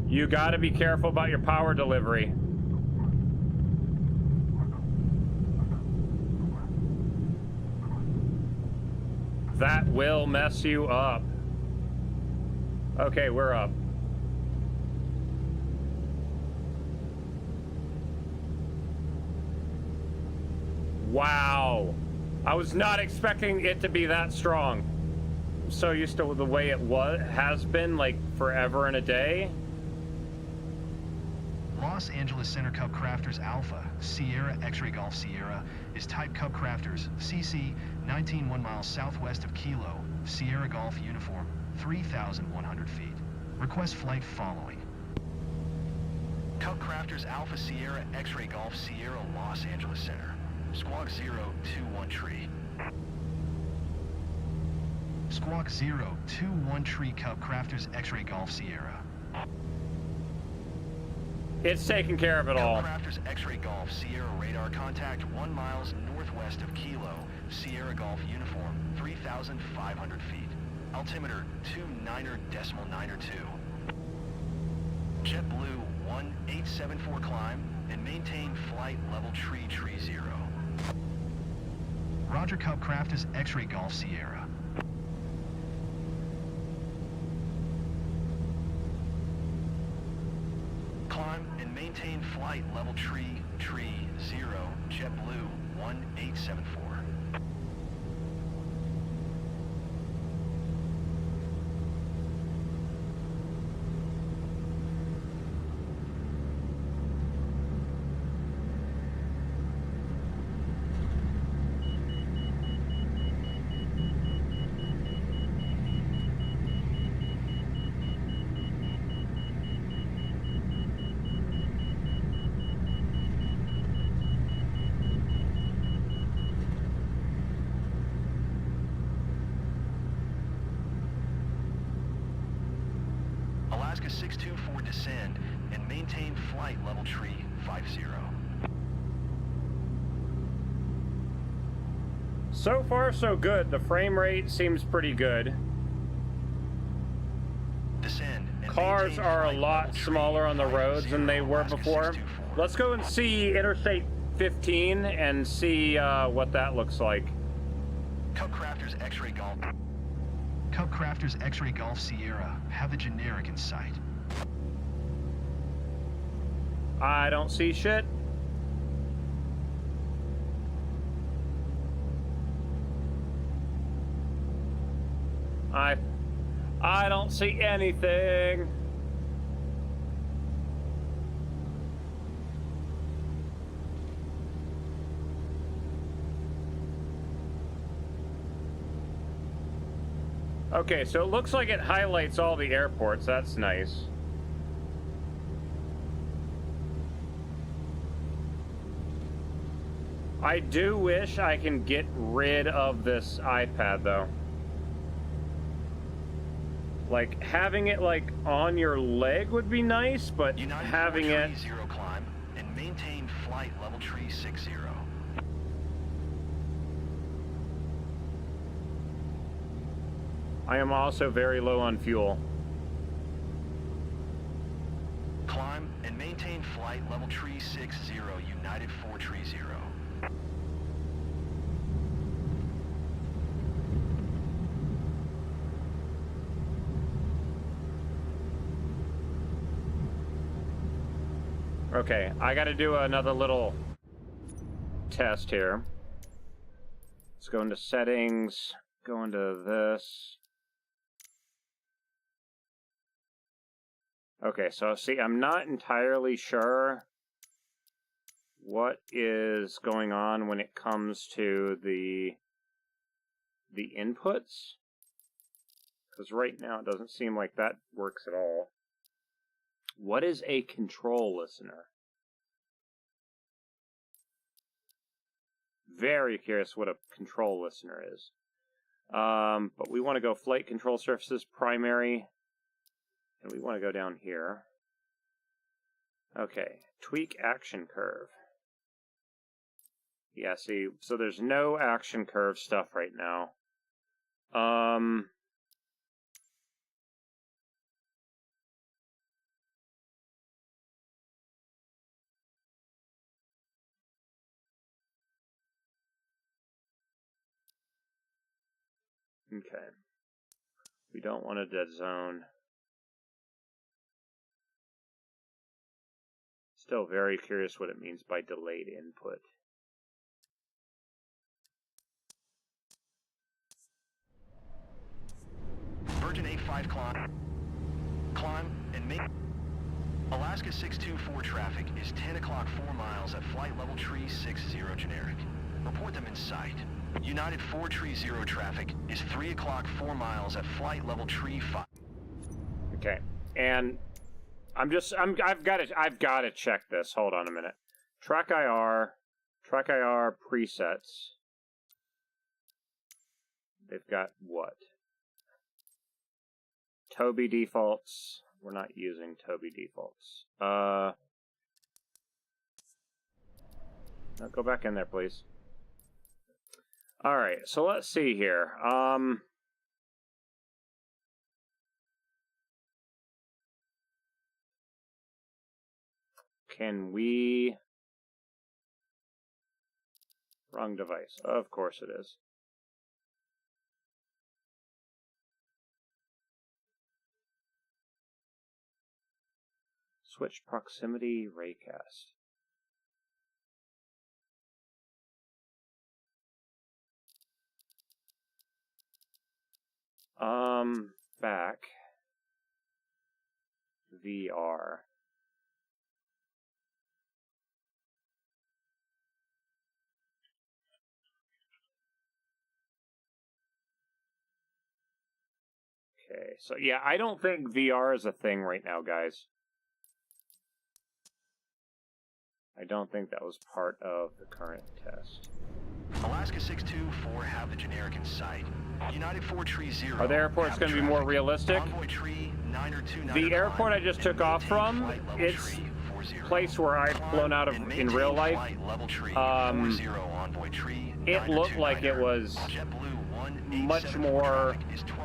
You gotta be careful about your power delivery. That will mess you up. Okay, we're up. Wow. I was not expecting it to be that strong. I'm so used to the way it has been, like, forever and a day. Los Angeles Center Cub Crafters Alpha, Sierra X-Ray Golf Sierra, is type Cub Crafters, CC, 19 1 miles southwest of Kilo, Sierra Golf Uniform, 3,100 feet. Request flight following. Cub Crafters Alpha Sierra X-Ray Golf Sierra, Los Angeles Center. Squawk 021 tree. Squawk 021 tree Cub Crafters X-Ray Golf Sierra. It's taking care of it all. Cub Crafters X-Ray Golf Sierra radar contact 1 miles northwest of Kilo, Sierra Golf Uniform, 3,500 feet. Altimeter 29.92. JetBlue 1874 climb and maintain flight level tree 0. Roger. Cub Crafters X-Ray Golf Sierra. Climb and maintain flight level tree 0, JetBlue 1874. Alaska 624 descend and maintain flight level tree 50. So far, so good. The frame rate seems pretty good. Descend and Cars are a lot smaller on the roads than they were before. Let's go and see Interstate 15 and see what that looks like. Cub Crafters X-Ray Golf. Cub Crafters X-Ray Golf Sierra. Have the generic in sight. I don't see shit. I don't see anything. Okay, so it looks like it highlights all the airports. That's nice. I do wish I can get rid of this iPad, though. Like, having it, like, on your leg would be nice, but United having it... 430 climb and maintain flight level tree 60. I am also very low on fuel. Climb and maintain flight level tree 60, United 430. Okay, I gotta do another little test here. Let's go into settings, go into this. Okay, so see, I'm not entirely sure what is going on when it comes to the inputs. Because right now it doesn't seem like that works at all. What is a control listener? Very curious what a control listener is. But we want to go flight control surfaces, primary. And we want to go down here. Okay, tweak action curve. Yeah, see, so there's no action curve stuff right now. Okay. We don't want a dead zone. Still very curious what it means by delayed input. Virgin 85 climb. Climb and make... Alaska 624 traffic is 10 o'clock 4 miles at flight level tree 60 generic. Report them in sight. United 430 traffic is 3 o'clock 4 miles at flight level tree 5. Okay, and I've got to check this. Hold on a minute. Track IR presets. They've got what? Toby defaults. We're not using Toby defaults. No, go back in there, please. All right, so let's see here. Can we... Wrong device. Of course it is. Switch proximity raycast. Back. VR. Okay, so yeah, I don't think VR is a thing right now, guys. I don't think that was part of the current test. Alaska 624 have the generic in sight. United 430. Are the airports going to be more realistic? The airport I just took off from, it's a place where I've flown out of in real life. It looked like it was much more...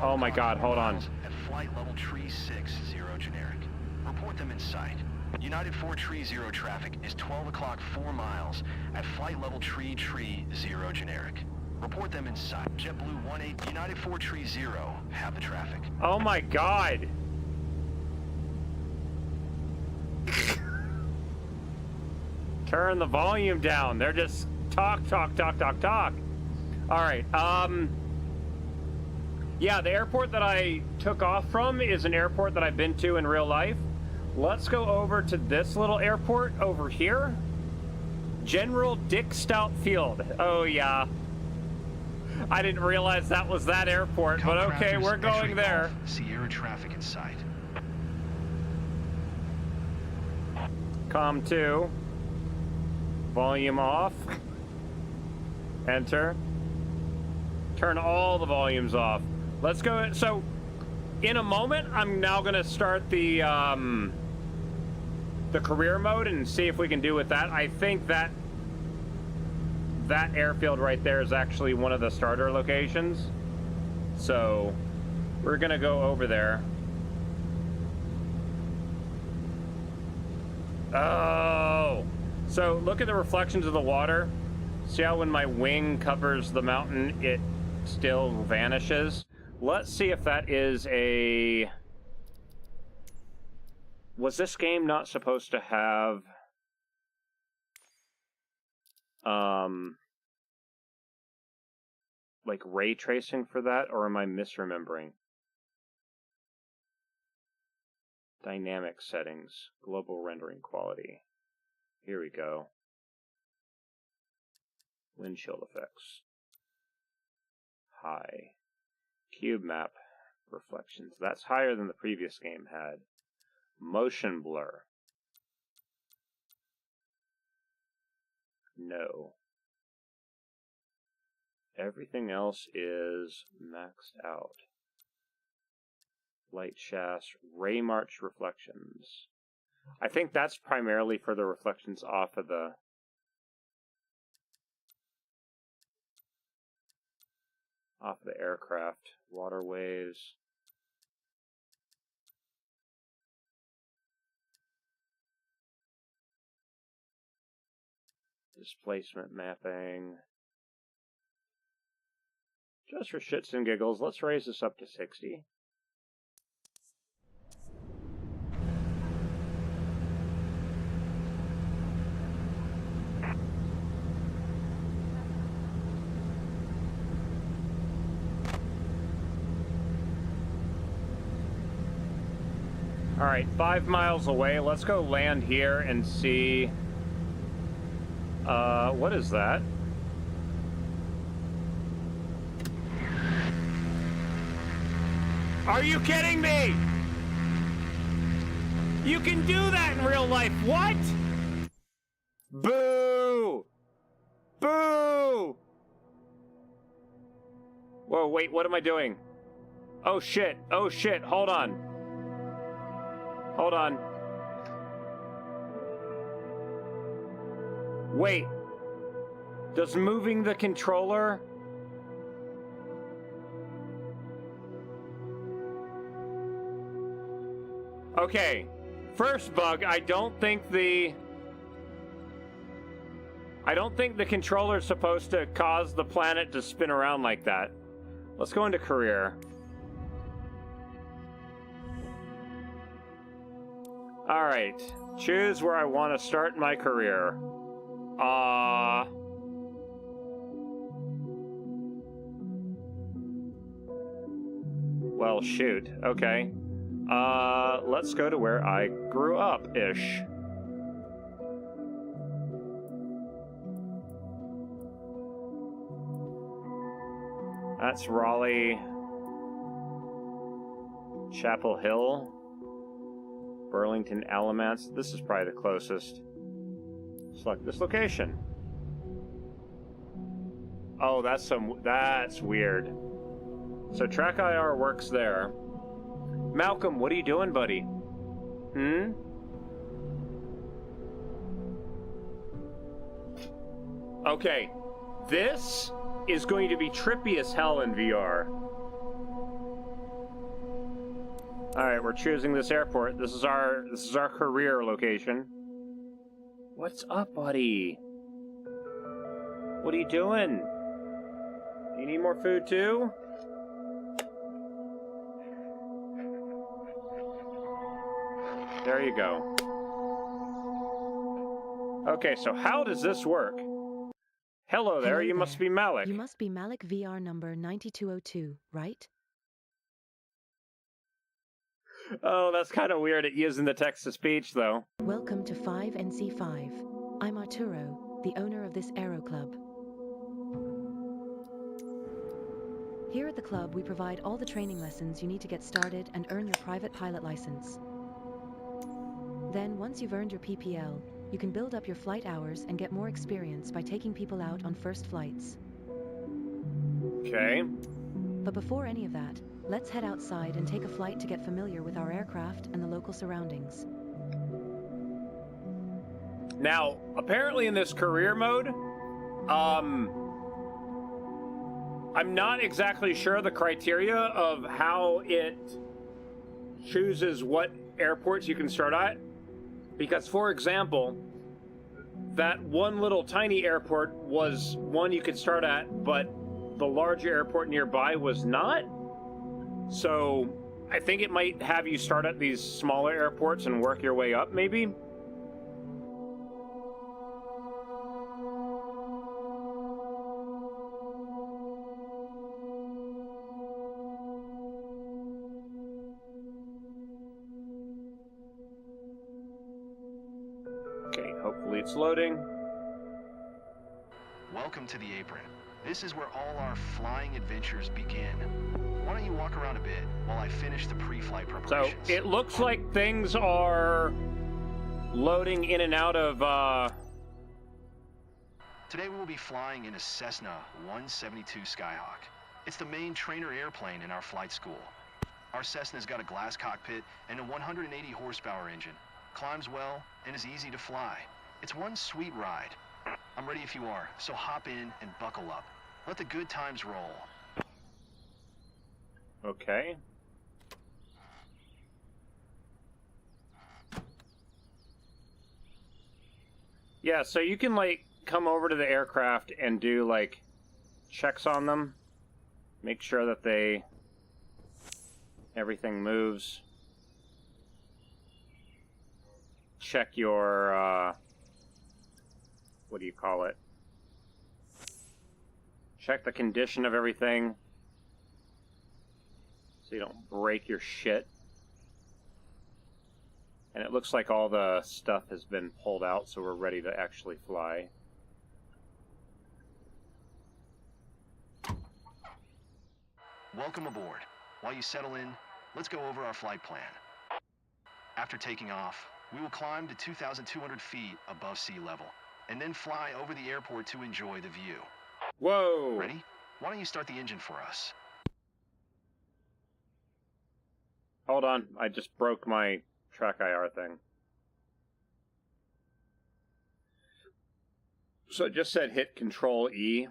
Oh my god, hold on. At flight level tree 60 generic. Report them in sight. United 430 traffic is 12 o'clock 4 miles at flight level tree 0 generic. Report them in sight. JetBlue 18 United 430 have the traffic. Oh my god. Turn the volume down. They're just talk. All right. Yeah, the airport that I took off from is an airport that I've been to in real life. Let's go over to this little airport over here. General Dick Stout Field. Oh, yeah. I didn't realize that was that airport, but okay, we're going there. Sierra traffic in sight. COM 2. Volume off. Enter. Turn all the volumes off. Let's go. So, in a moment, I'm now going to start the career mode and see if we can do with that. I think that airfield right there is actually one of the starter locations. So, we're going to go over there. Oh! So, look at the reflections of the water. See how when my wing covers the mountain, it still vanishes? Let's see if that is a... Was this game not supposed to have... like ray tracing for that, or am I misremembering? Dynamic settings, global rendering quality. Here we go. Windshield effects. High. Cube map reflections. That's higher than the previous game had. Motion blur. No. Everything else is maxed out. Light shafts, ray march reflections. I think that's primarily for the reflections off of the aircraft. Waterways. Displacement mapping. Just for shits and giggles, let's raise this up to 60. All right, 5 miles away. Let's go land here and see. What is that? Are you kidding me? You can do that in real life. What? Boo! Boo! Whoa, wait, what am I doing? Oh shit, hold on. Hold on. Wait. Does moving the controller... Okay. First bug, I don't think the controller's supposed to cause the planet to spin around like that. Let's go into career. Alright. Choose where I want to start my career. Well, shoot. Okay. Let's go to where I grew up-ish. That's Raleigh, Chapel Hill, Burlington, Alamance. This is probably the closest. Select this location. Oh, that's weird. So Track IR works there. Malcolm, what are you doing, buddy? Okay, this is going to be trippy as hell in VR. Alright, we're choosing this airport. This is our career location. What's up, buddy? What are you doing? Do you need more food too? There you go. Okay, so how does this work? Hello there, you must be Malic. You must be Malic VR number 9202, right? Oh, that's kind of weird at using the text-to-speech, though. Welcome to 5NC5. I'm Arturo, the owner of this aero club. Here at the club, we provide all the training lessons you need to get started and earn your private pilot license. Then, once you've earned your PPL, you can build up your flight hours and get more experience by taking people out on first flights. Okay. But before any of that, let's head outside and take a flight to get familiar with our aircraft and the local surroundings. Now, apparently in this career mode, I'm not exactly sure the criteria of how it chooses what airports you can start at. Because, for example, that one little tiny airport was one you could start at, but the larger airport nearby was not. So I think it might have you start at these smaller airports and work your way up, maybe. Okay, hopefully it's loading. Welcome to the apron. This is where all our flying adventures begin. Why don't you walk around a bit while I finish the pre-flight So preparations? it looks like things are loading in and out of, Today we will be flying in a Cessna 172 Skyhawk. It's the main trainer airplane in our flight school. Our Cessna's got a glass cockpit and a 180 horsepower engine. Climbs well and is easy to fly. It's one sweet ride. I'm ready if you are, so hop in and buckle up. Let the good times roll. Okay. Yeah, so you can, like, come over to the aircraft and do, like, checks on them. Make sure that everything moves. Check your, what do you call it? Check the condition of everything, so you don't break your shit. And it looks like all the stuff has been pulled out, so we're ready to actually fly. Welcome aboard. While you settle in, let's go over our flight plan. After taking off, we will climb to 2,200 feet above sea level, and then fly over the airport to enjoy the view. Whoa! Ready? Why don't you start the engine for us? Hold on, I just broke my track IR thing. So it just said hit Control E.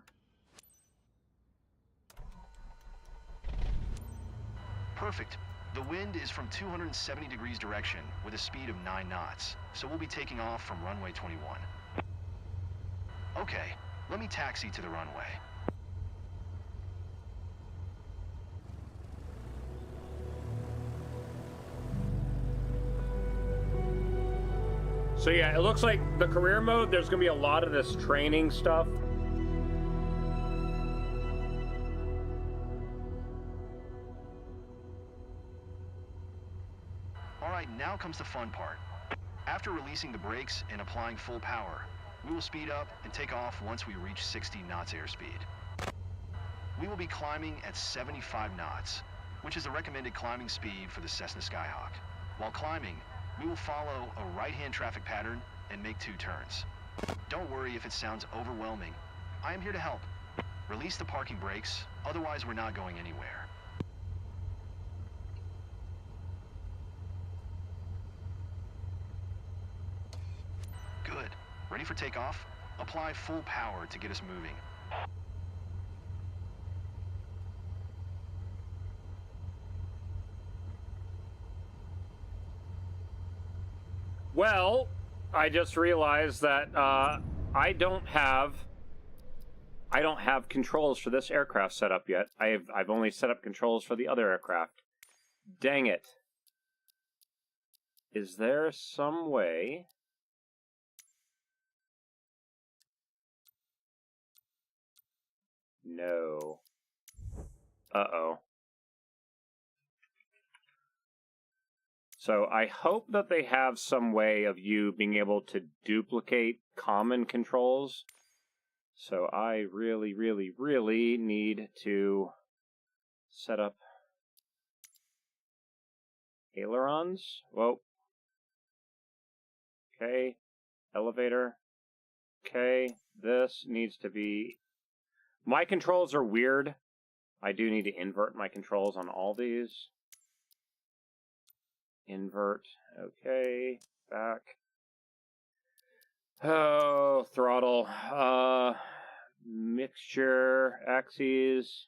Perfect. The wind is from 270 degrees direction with a speed of 9 knots, so we'll be taking off from runway 21. Okay, let me taxi to the runway. So yeah, it looks like the career mode, there's going to be a lot of this training stuff. Alright, now comes the fun part. After releasing the brakes and applying full power, we will speed up and take off once we reach 60 knots airspeed. We will be climbing at 75 knots, which is the recommended climbing speed for the Cessna Skyhawk. While climbing, we will follow a right-hand traffic pattern and make 2 turns. Don't worry if it sounds overwhelming. I am here to help. Release the parking brakes, otherwise we're not going anywhere. Good. Ready for takeoff? Apply full power to get us moving. Well, I just realized that I don't have controls for this aircraft set up yet. I've only set up controls for the other aircraft. Dang it. Is there some way? No. Uh-oh. So I hope that they have some way of you being able to duplicate common controls. So I really, really, really need to set up ailerons. Whoa. Okay. Elevator. Okay. This needs to be... My controls are weird. I do need to invert my controls on all these. Invert. Okay. Back. Oh, throttle. Mixture. Axes.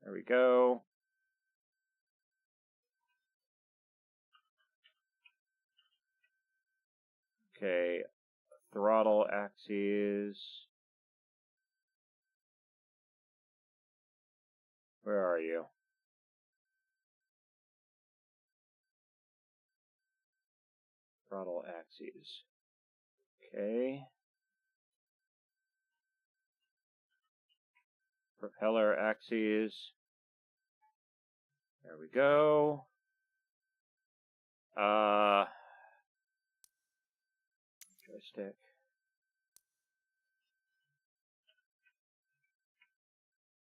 There we go. Okay. Throttle axes. Where are you? Throttle axes. Okay. Propeller axes. There we go. Joystick.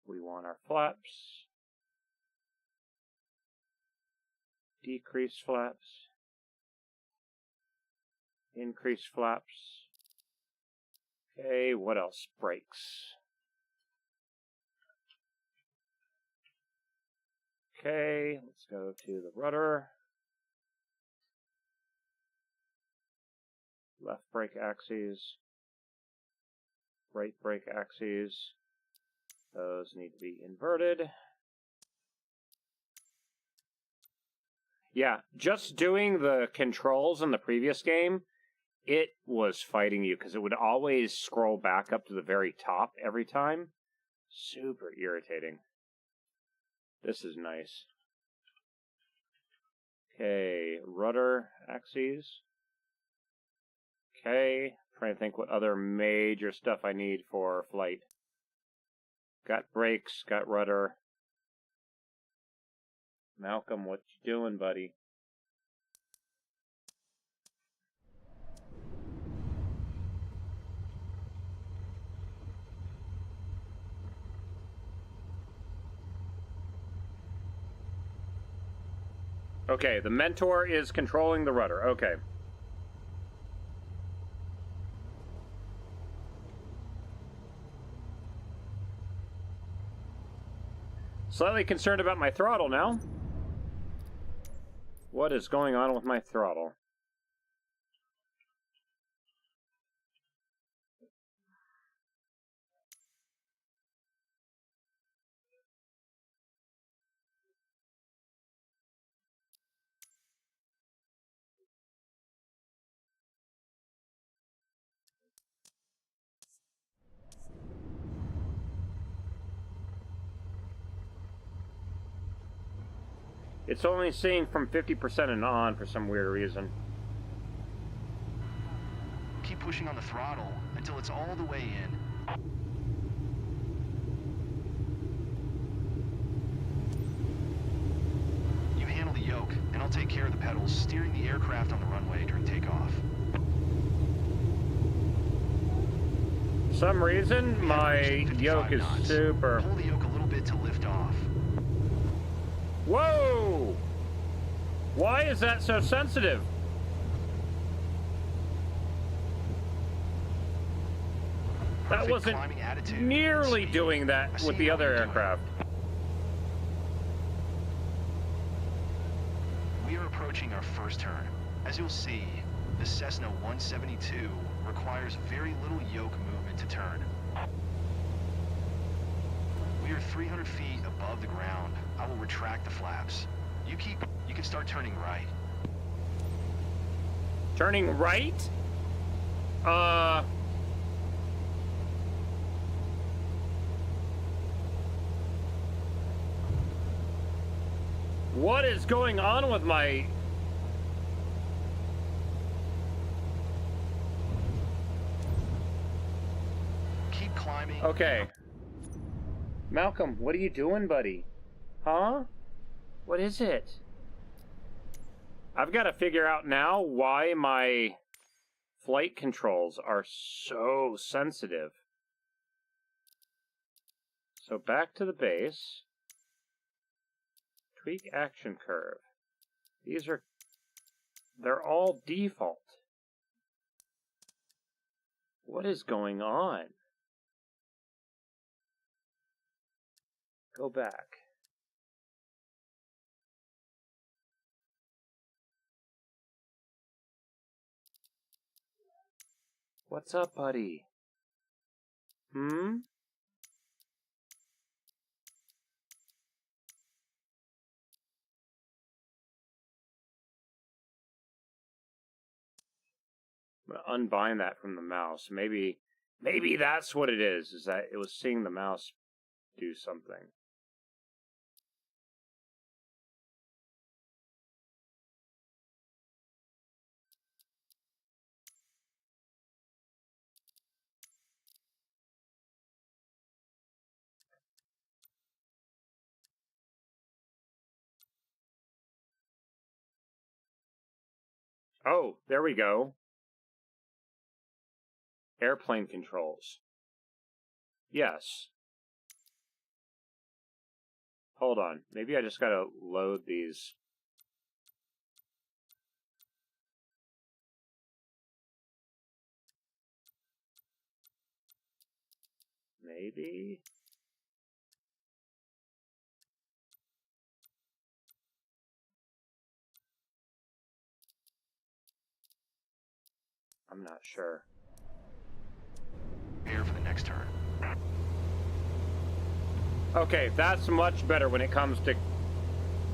We want our flaps. Decrease flaps. Increase flaps. Okay, what else? Brakes. Okay, let's go to the rudder. Left brake axes. Right brake axes. Those need to be inverted. Yeah, just doing the controls in the previous game, it was fighting you because it would always scroll back up to the very top every time. Super irritating. This is nice. Okay, rudder axes. Okay, trying to think what other major stuff I need for flight. Got brakes, got rudder. Malcolm, what you doing, buddy? Okay, the mentor is controlling the rudder. Okay. Slightly concerned about my throttle now. What is going on with my throttle? It's only seeing from 50% and on for some weird reason. Keep pushing on the throttle until it's all the way in. You handle the yoke, and I'll take care of the pedals, steering the aircraft on the runway during takeoff. For some reason, my yoke is knots. super... Pull the yoke a little bit to lift off. Whoa! Why is that so sensitive? That Perfect wasn't climbing attitude. nearly Speed. doing I that see with the how other you're doing. aircraft. We are approaching our first turn. As you'll see, the Cessna 172 requires very little yoke movement to turn. We are 300 feet above the ground. I will retract the flaps. You can start turning right. Turning right? What is going on with my... Keep climbing. Okay. Malcolm, what are you doing, buddy? Huh? What is it? I've got to figure out now why my flight controls are so sensitive. So back to the base. Tweak action curve. They're all default. What is going on? Go back. What's up, buddy? Hmm? I'm gonna unbind that from the mouse. Maybe that's what it is that it was seeing the mouse do something. Oh, there we go. Airplane controls. Yes. Hold on. Maybe I just gotta load these. Maybe? I'm not sure. Prepare for the next turn. Okay, that's much better when it comes to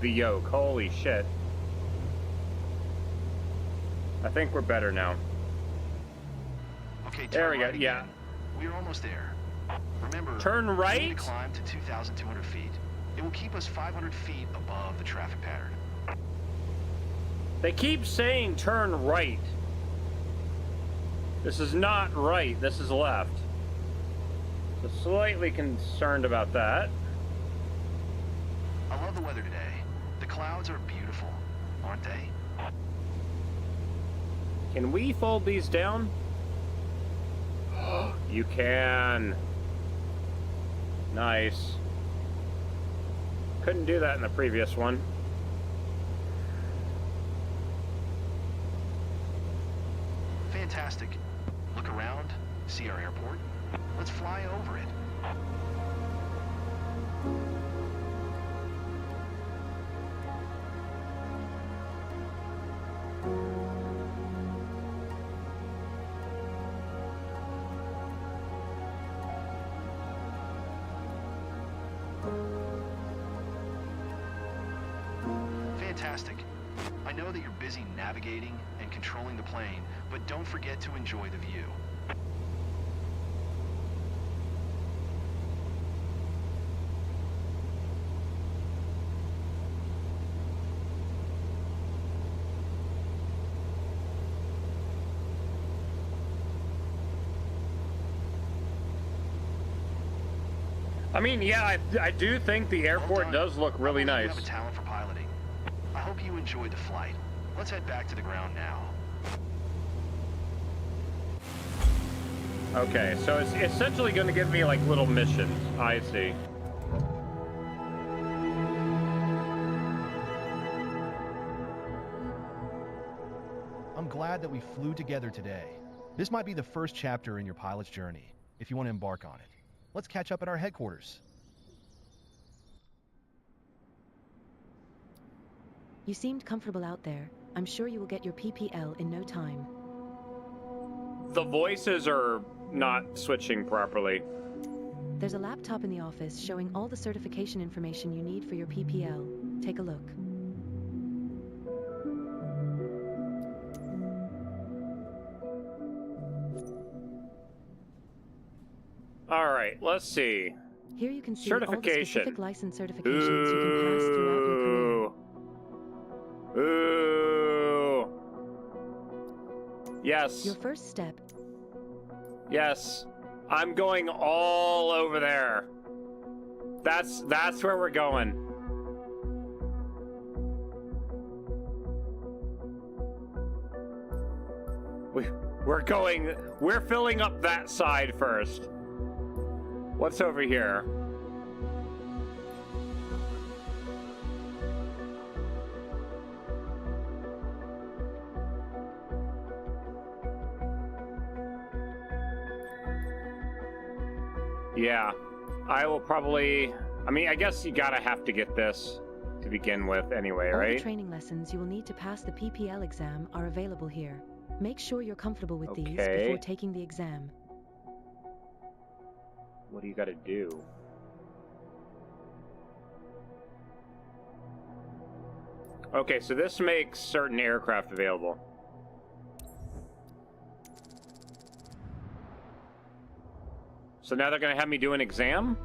the yoke. Holy shit. I think we're better now. Okay, There we go, right yeah. again. We're almost there. Remember, Turn we need right? to climb to 2,200 feet. It will keep us 500 feet above the traffic pattern. They keep saying turn right. This is not right, this is left. So slightly concerned about that. I love the weather today. The clouds are beautiful, aren't they? Can we fold these down? You can. Nice. Couldn't do that in the previous one. Fantastic. Look around, see our airport. Let's fly over it. Fantastic. I know that you're busy navigating and controlling the plane, but don't forget to enjoy the view. I mean, yeah, I do think the airport does look really nice. You have a talent for piloting. I hope you enjoyed the flight. Let's head back to the ground now. Okay, so it's essentially going to give me like little missions. I see. I'm glad that we flew together today. This might be the first chapter in your pilot's journey, if you want to embark on it. Let's catch up at our headquarters. You seemed comfortable out there. I'm sure you will get your PPL in no time. The voices are not switching properly. There's a laptop in the office showing all the certification information you need for your PPL. Take a look. All right, let's see. Here you can see all the Certification. specific license certifications you can pass throughout your career. Ooh. Yes. Your first step. Yes. I'm going all over there. That's where we're going. We're filling up that side first. What's over here? Yeah, I will probably I mean, I guess you gotta have to get this to begin with anyway, All right? the training lessons you will need to pass the PPL exam are available here. Make sure you're comfortable with these before taking the exam. What do you gotta do? Okay, so this makes certain aircraft available. So now they're gonna have me do an exam?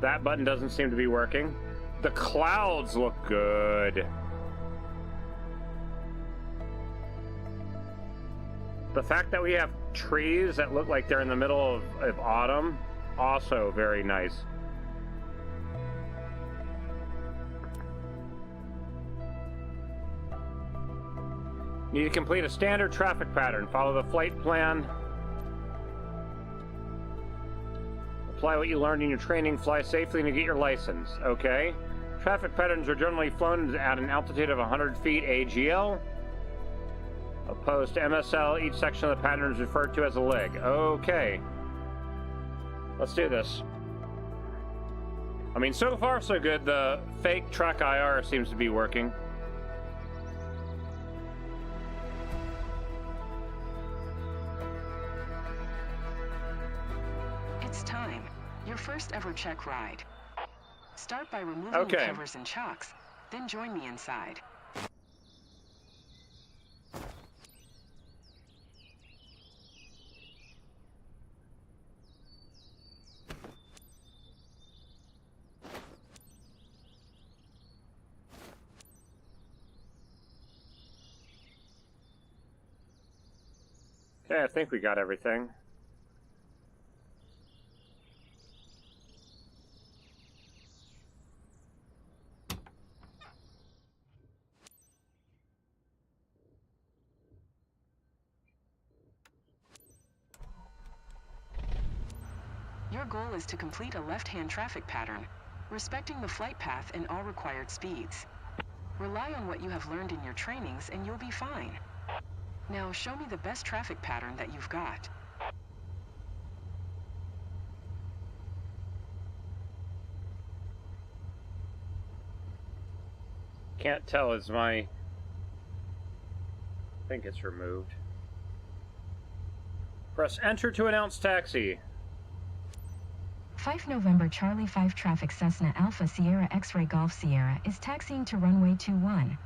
That button doesn't seem to be working. The clouds look good. The fact that we have trees that look like they're in the middle of autumn, also very nice. Need to complete a standard traffic pattern. Follow the flight plan. Apply what you learned in your training. Fly safely and get your license. Okay. Traffic patterns are generally flown at an altitude of 100 feet AGL. Opposed to MSL, each section of the pattern is referred to as a leg. Okay. Let's do this. I mean, so far so good. The fake track IR seems to be working. It's time. Your first ever check ride. Start by removing the covers and chocks, then join me inside. Okay, I think we got everything. Your goal is to complete a left-hand traffic pattern, respecting the flight path and all required speeds. Rely on what you have learned in your trainings and you'll be fine. Now show me the best traffic pattern that you've got. Can't tell, is my... I think it's removed. Press enter to announce taxi. 5 November Charlie 5 traffic Cessna Alpha Sierra X-Ray Golf Sierra is taxiing to runway 21.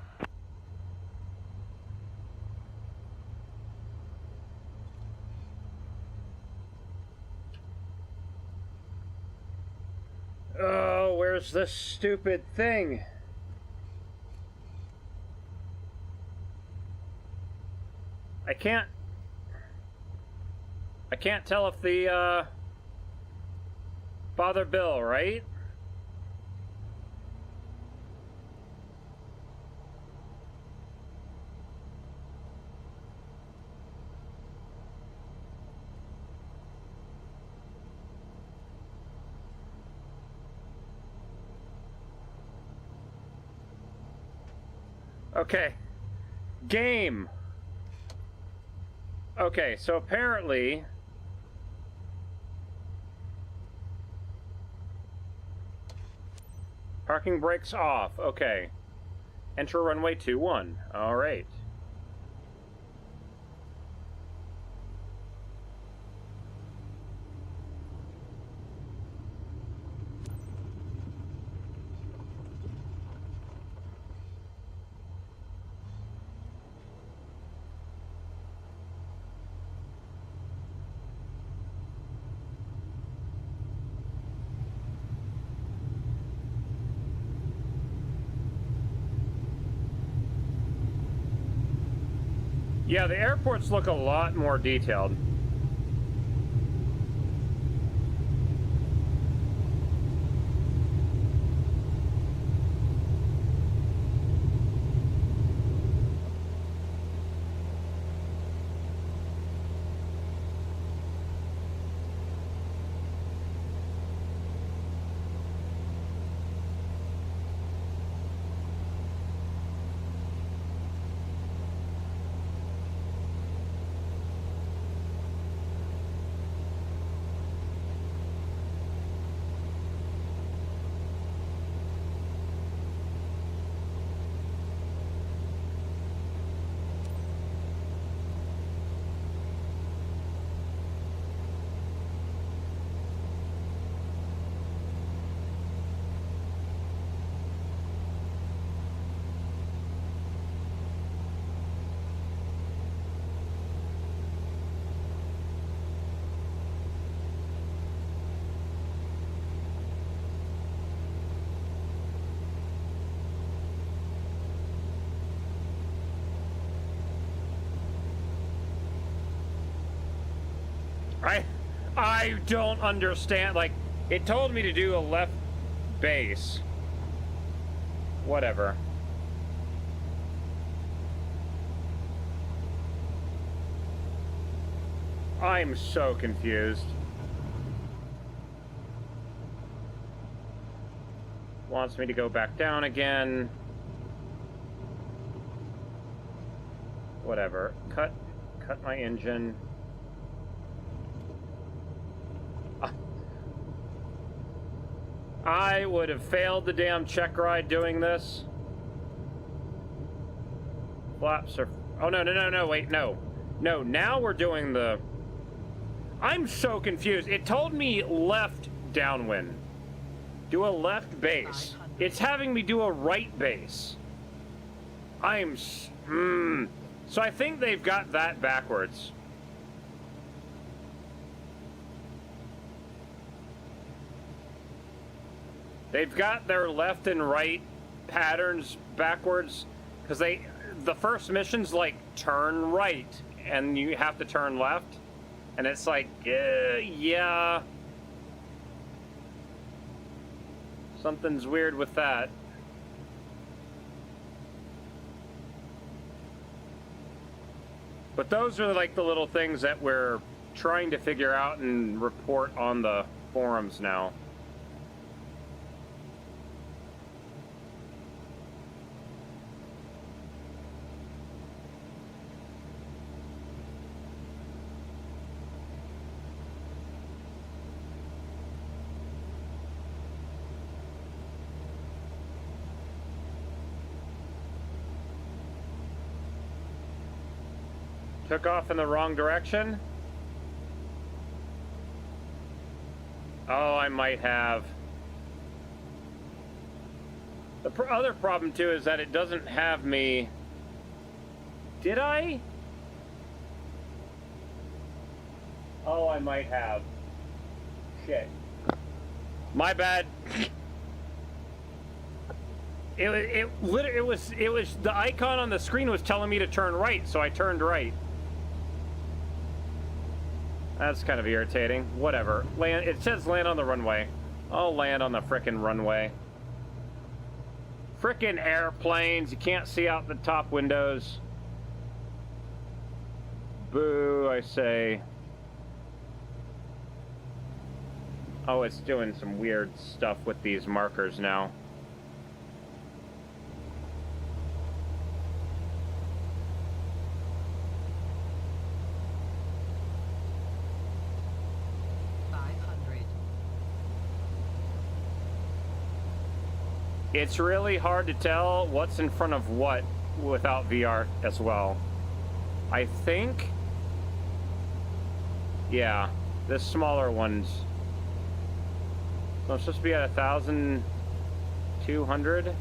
Oh, where's this stupid thing? I can't tell if the, bother Bill, right? Okay. Game. Okay, so apparently... Parking brakes off. Okay. Enter runway 21. All right. Yeah, the airports look a lot more detailed. I don't understand. Like, it told me to do a left base. Whatever. I'm so confused. Wants me to go back down again. Whatever. Cut my engine. I would have failed the damn check ride doing this. Flaps are... Oh, no, wait, no. No, now we're doing the... I'm so confused. It told me left downwind. Do a left base. It's having me do a right base. So I think they've got that backwards. They've got their left and right patterns backwards, because the first mission's like turn right and you have to turn left, and it's like yeah, something's weird with that. But those are like the little things that we're trying to figure out and report on the forums now. Took off in the wrong direction? Oh, I might have. The other problem, too, is that it doesn't have me... Did I? Oh, I might have. Shit. My bad. It was the icon on the screen was telling me to turn right, so I turned right. That's kind of irritating. Whatever. Land. It says land on the runway. I'll land on the frickin' runway. Frickin' airplanes. You can't see out the top windows. Boo, I say. Oh, it's doing some weird stuff with these markers now. It's really hard to tell what's in front of what without VR as well. I think... Yeah, this smaller one's... So I'm supposed to be at 1,200?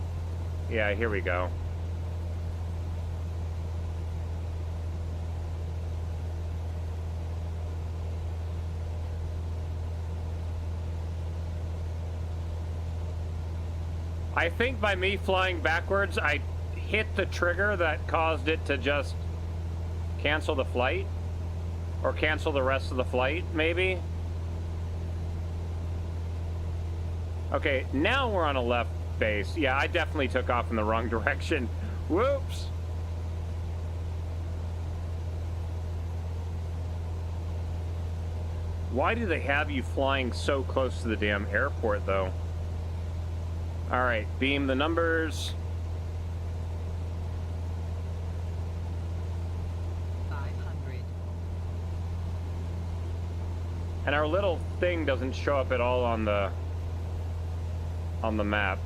Yeah, here we go. I think by me flying backwards, I hit the trigger that caused it to just cancel the flight. Or cancel the rest of the flight, maybe? Okay, now we're on a left base. Yeah, I definitely took off in the wrong direction. Whoops! Why do they have you flying so close to the damn airport, though? Alright, beam the numbers. 500. And our little thing doesn't show up at all on the map.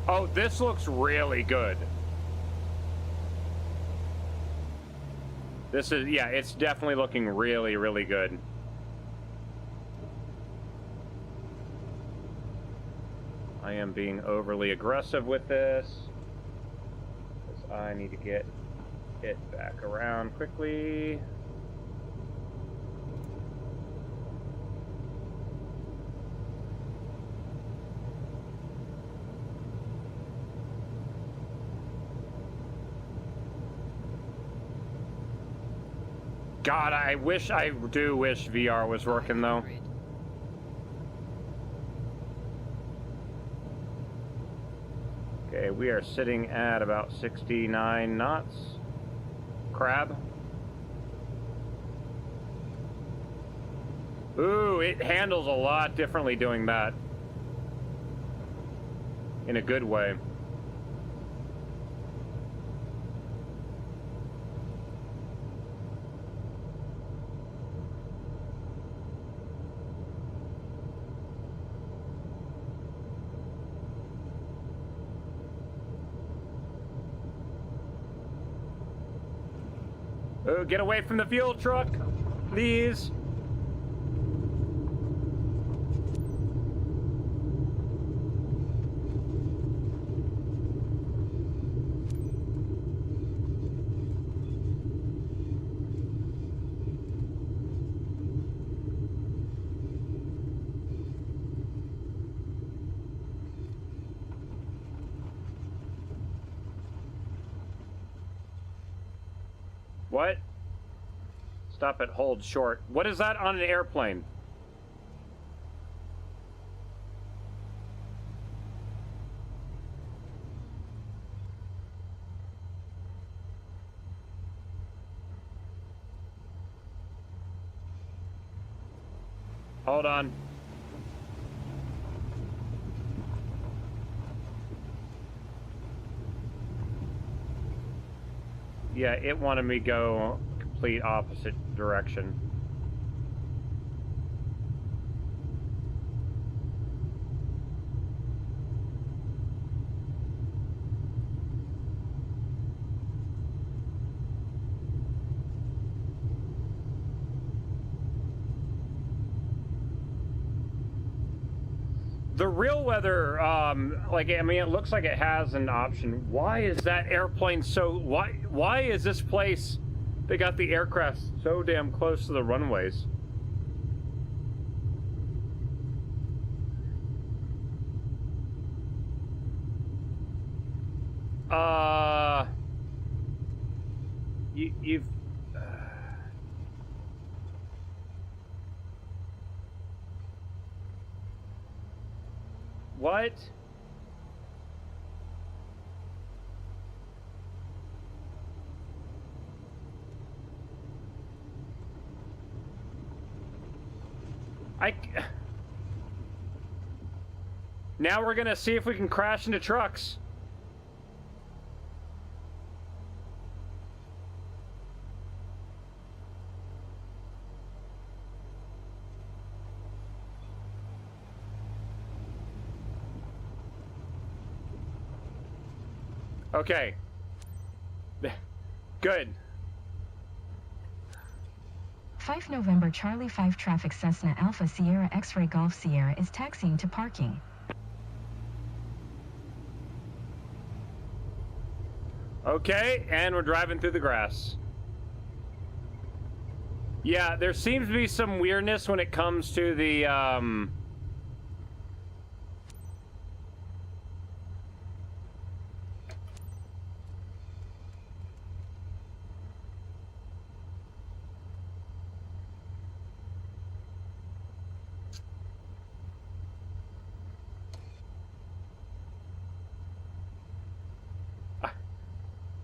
Oh, this looks really good. This is, yeah, it's definitely looking really, really good. I am being overly aggressive with this, because I need to get it back around quickly. God, I do wish VR was working though. 500. Okay, we are sitting at about 69 knots. Crab. Ooh, it handles a lot differently doing that. In a good way. Oh, get away from the fuel truck, please. What? Stop at hold short. What is that on an airplane? Hold on. Yeah, it wanted me to go complete opposite direction. The real weather, like, I mean, it looks like it has an option. Why is that airplane so, why is this place, they got the aircraft so damn close to the runways? You've, what? Now we're gonna see if we can crash into trucks. Okay. Good. 5 November Charlie 5 traffic Cessna Alpha Sierra X-Ray Golf Sierra is taxiing to parking. Okay, and we're driving through the grass. Yeah, there seems to be some weirdness when it comes to the,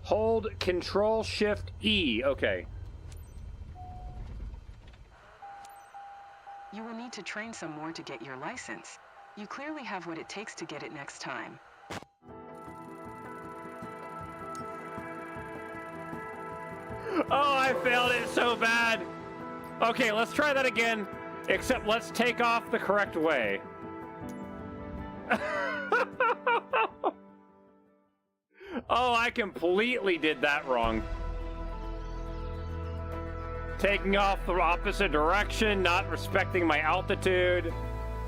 hold Control Shift E. Okay. You will need to train some more to get your license. You clearly have what it takes to get it next time. Oh, I failed it so bad. Okay, let's try that again. Except let's take off the correct way. Oh, I completely did that wrong. Taking off the opposite direction, not respecting my altitude,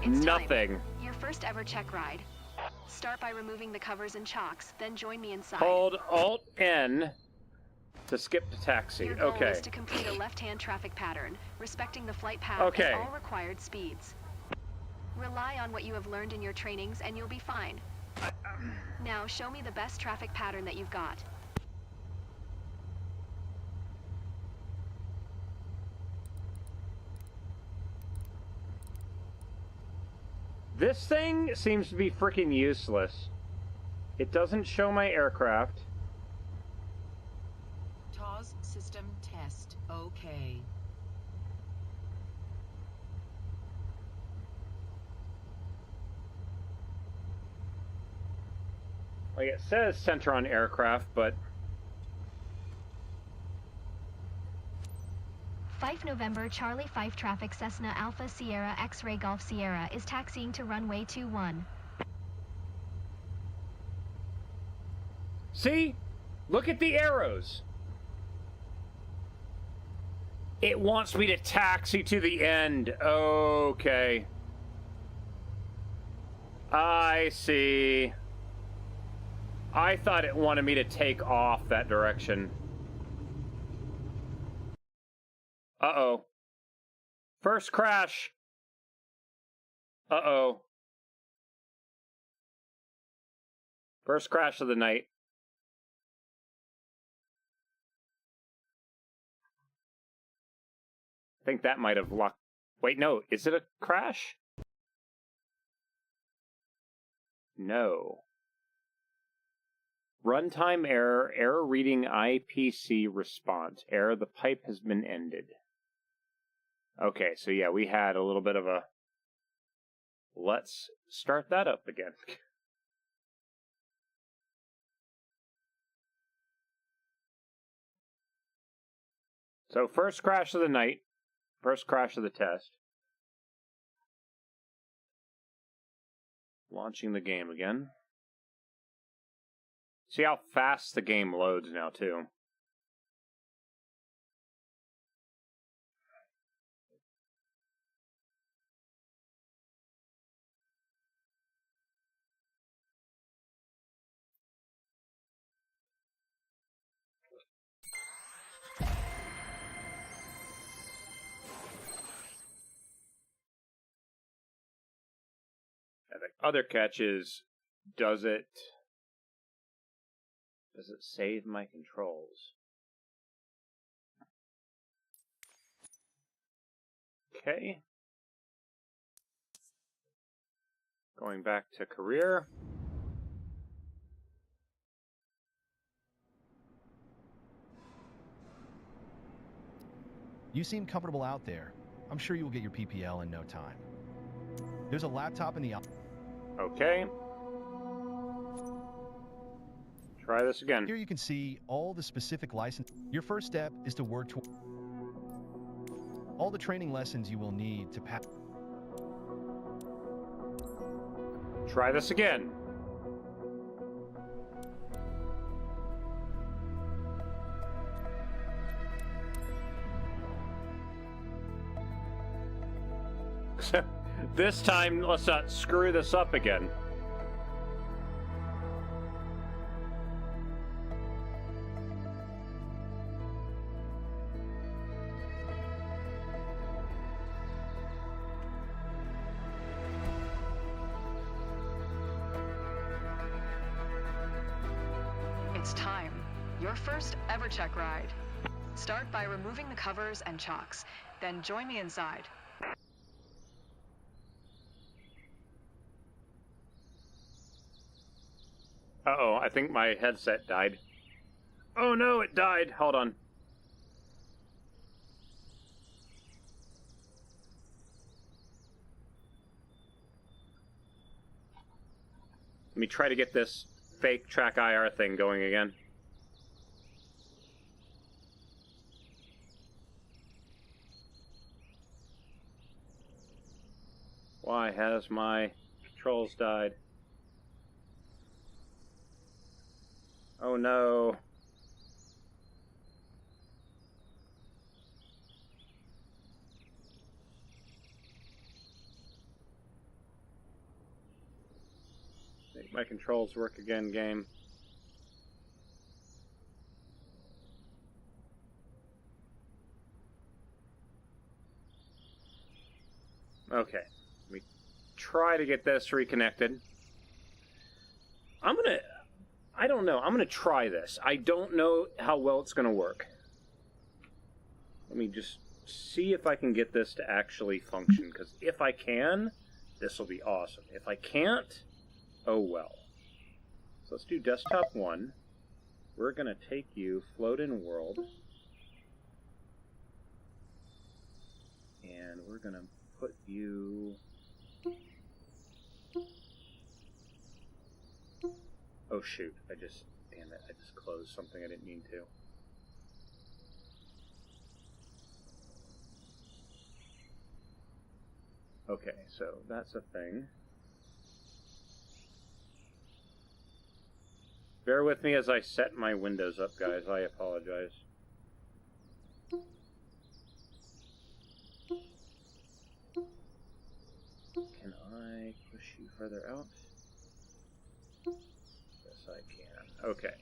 It's nothing. time. Your first ever check ride. Start by removing the covers and chocks, then join me inside. Hold Alt-N to skip to taxi. Your goal Okay. is to complete a left-hand traffic pattern, respecting the flight path Okay. and all required speeds. Rely on what you have learned in your trainings and you'll be fine. Now show me the best traffic pattern that you've got. This thing seems to be freaking useless. It doesn't show my aircraft. TOS system test. Okay. Like it says center on aircraft, but 5 November Charlie 5 traffic Cessna Alpha Sierra X-Ray Golf Sierra is taxiing to runway 21. see? Look at the arrows. It wants me to taxi to the end. Okay. I see. I thought it wanted me to take off that direction. Uh-oh. First crash. Uh-oh. First crash of the night. I think that might have locked... Wait, no. Is it a crash? No. Runtime error. Error reading IPC response. Error, the pipe has been ended. Okay, so yeah, we had a little bit of a... Let's start that up again. So first crash of the night. First crash of the test. Launching the game again. See how fast the game loads now, too. And the other catch is, does it save my controls? Okay. Going back to career. You seem comfortable out there. I'm sure you will get your PPL in no time. There's a laptop in the... Okay. Try this again. Here you can see all the specific license. Your first step is to work toward all the training lessons you will need to pass. Try this again. This time, let's not screw this up again. It's time. Your first ever check ride. Start by removing the covers and chocks. Then join me inside. Uh-oh, I think my headset died. Oh no, it died. Hold on. Let me try to get this fake track IR thing going again. Why has my controls died? Oh no. Make my controls work again, game. Okay. Let me try to get this reconnected. I don't know. I'm going to try this. I don't know how well it's going to work. Let me just see if I can get this to actually function. Because if I can, this will be awesome. If I can't, oh well. So let's do desktop 1. We're going to take you float in world. And we're going to put you... Oh shoot, damn it, I just closed something I didn't mean to. Okay, so that's a thing. Bear with me as I set my windows up, guys. I apologize. Can I push you further out? Yes, I can. Okay.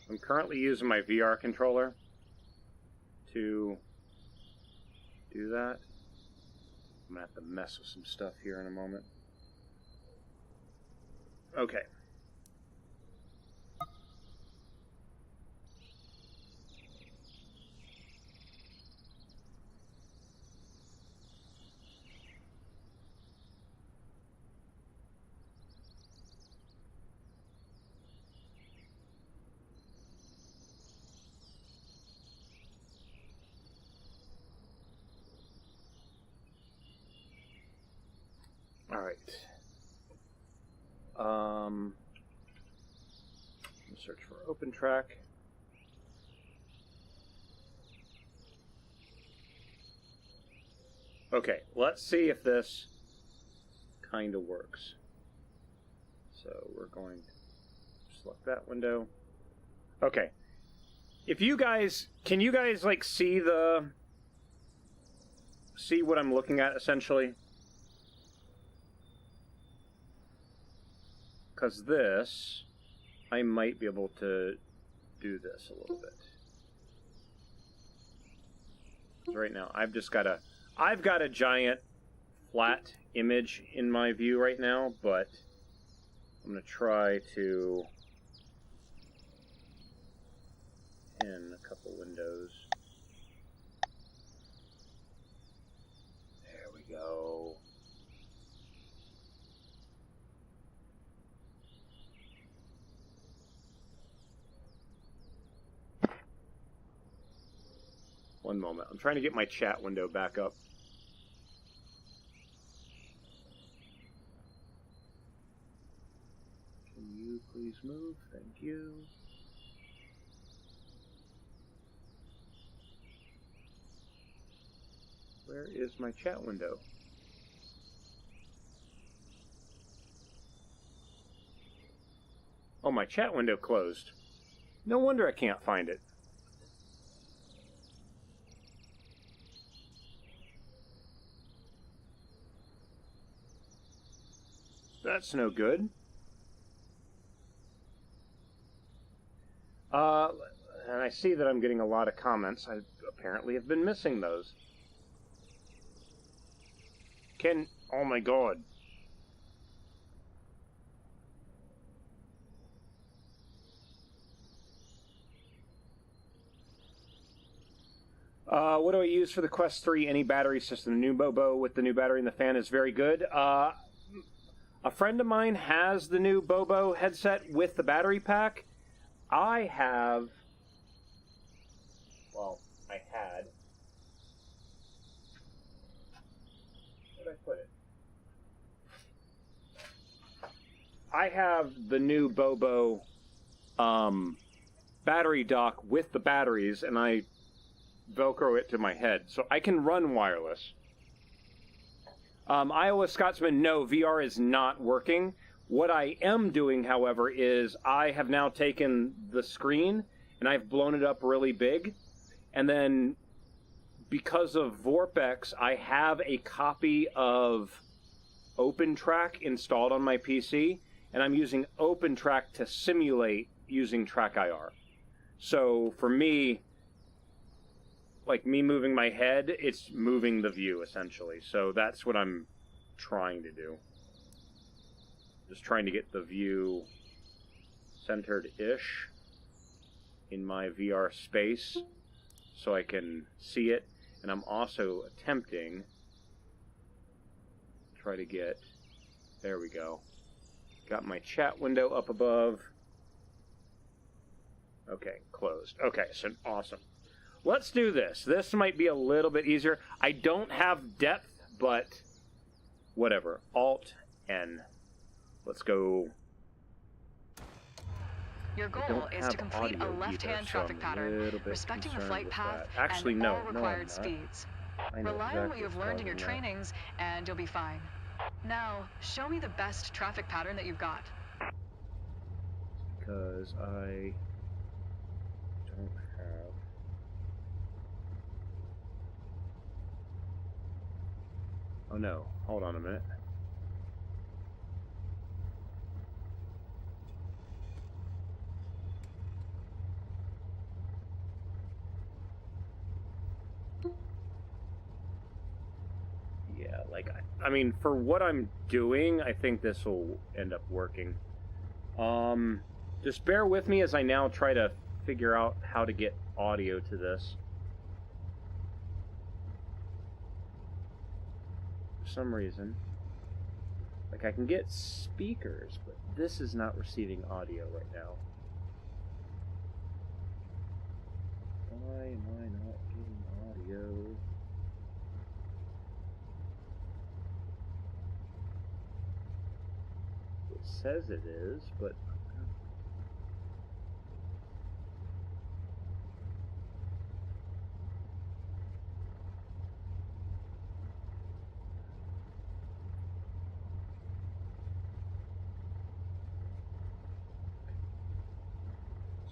I'm currently using my VR controller to do that. I'm going to have to mess with some stuff here in a moment. Okay. Alright. Search for OpenTrack. Okay, let's see if this kind of works. So we're going to select that window. Okay. If you guys, can you guys like see what I'm looking at essentially? Because this, I might be able to do this a little bit. Right now, I've got a giant flat image in my view right now, but I'm going to try to pin a couple windows. There we go. One moment. I'm trying to get my chat window back up. Can you please move? Thank you. Where is my chat window? Oh, my chat window closed. No wonder I can't find it. That's no good. And I see that I'm getting a lot of comments. I apparently have been missing those. Oh my god. What do I use for the Quest 3? Any battery system. The new Bobo with the new battery in the fan is very good. A friend of mine has the new Bobo headset with the battery pack. I have... Well, I had... Where did I put it? I have the new Bobo battery dock with the batteries, and I Velcro it to my head. So I can run wireless. Iowa Scotsman, no, VR is not working. What I am doing, however, is I have now taken the screen and I've blown it up really big. And then, because of Vorpex, I have a copy of OpenTrack installed on my PC, and I'm using OpenTrack to simulate using TrackIR. So for me, like me moving my head, it's moving the view, essentially. So that's what I'm trying to do. Just trying to get the view centered-ish in my VR space. so I can see it. And I'm also attempting to try to get, there we go. Got my chat window up above. Okay, closed. Okay, so awesome. Let's do this. This might be a little bit easier. I don't have depth, but whatever. Alt-N. Let's go. Your goal is to complete a left-hand traffic pattern, respecting the flight path and all required speeds. Rely on what you've learned in your trainings, and you'll be fine. Now, show me the best traffic pattern that you've got. Because I don't have... Oh no, hold on a minute. Yeah, like, I mean, for what I'm doing, I think this will end up working. Just bear with me as I now try to figure out how to get audio to this. For some reason. Like, I can get speakers, but this is not receiving audio right now. Why am I not getting audio? It says it is, but...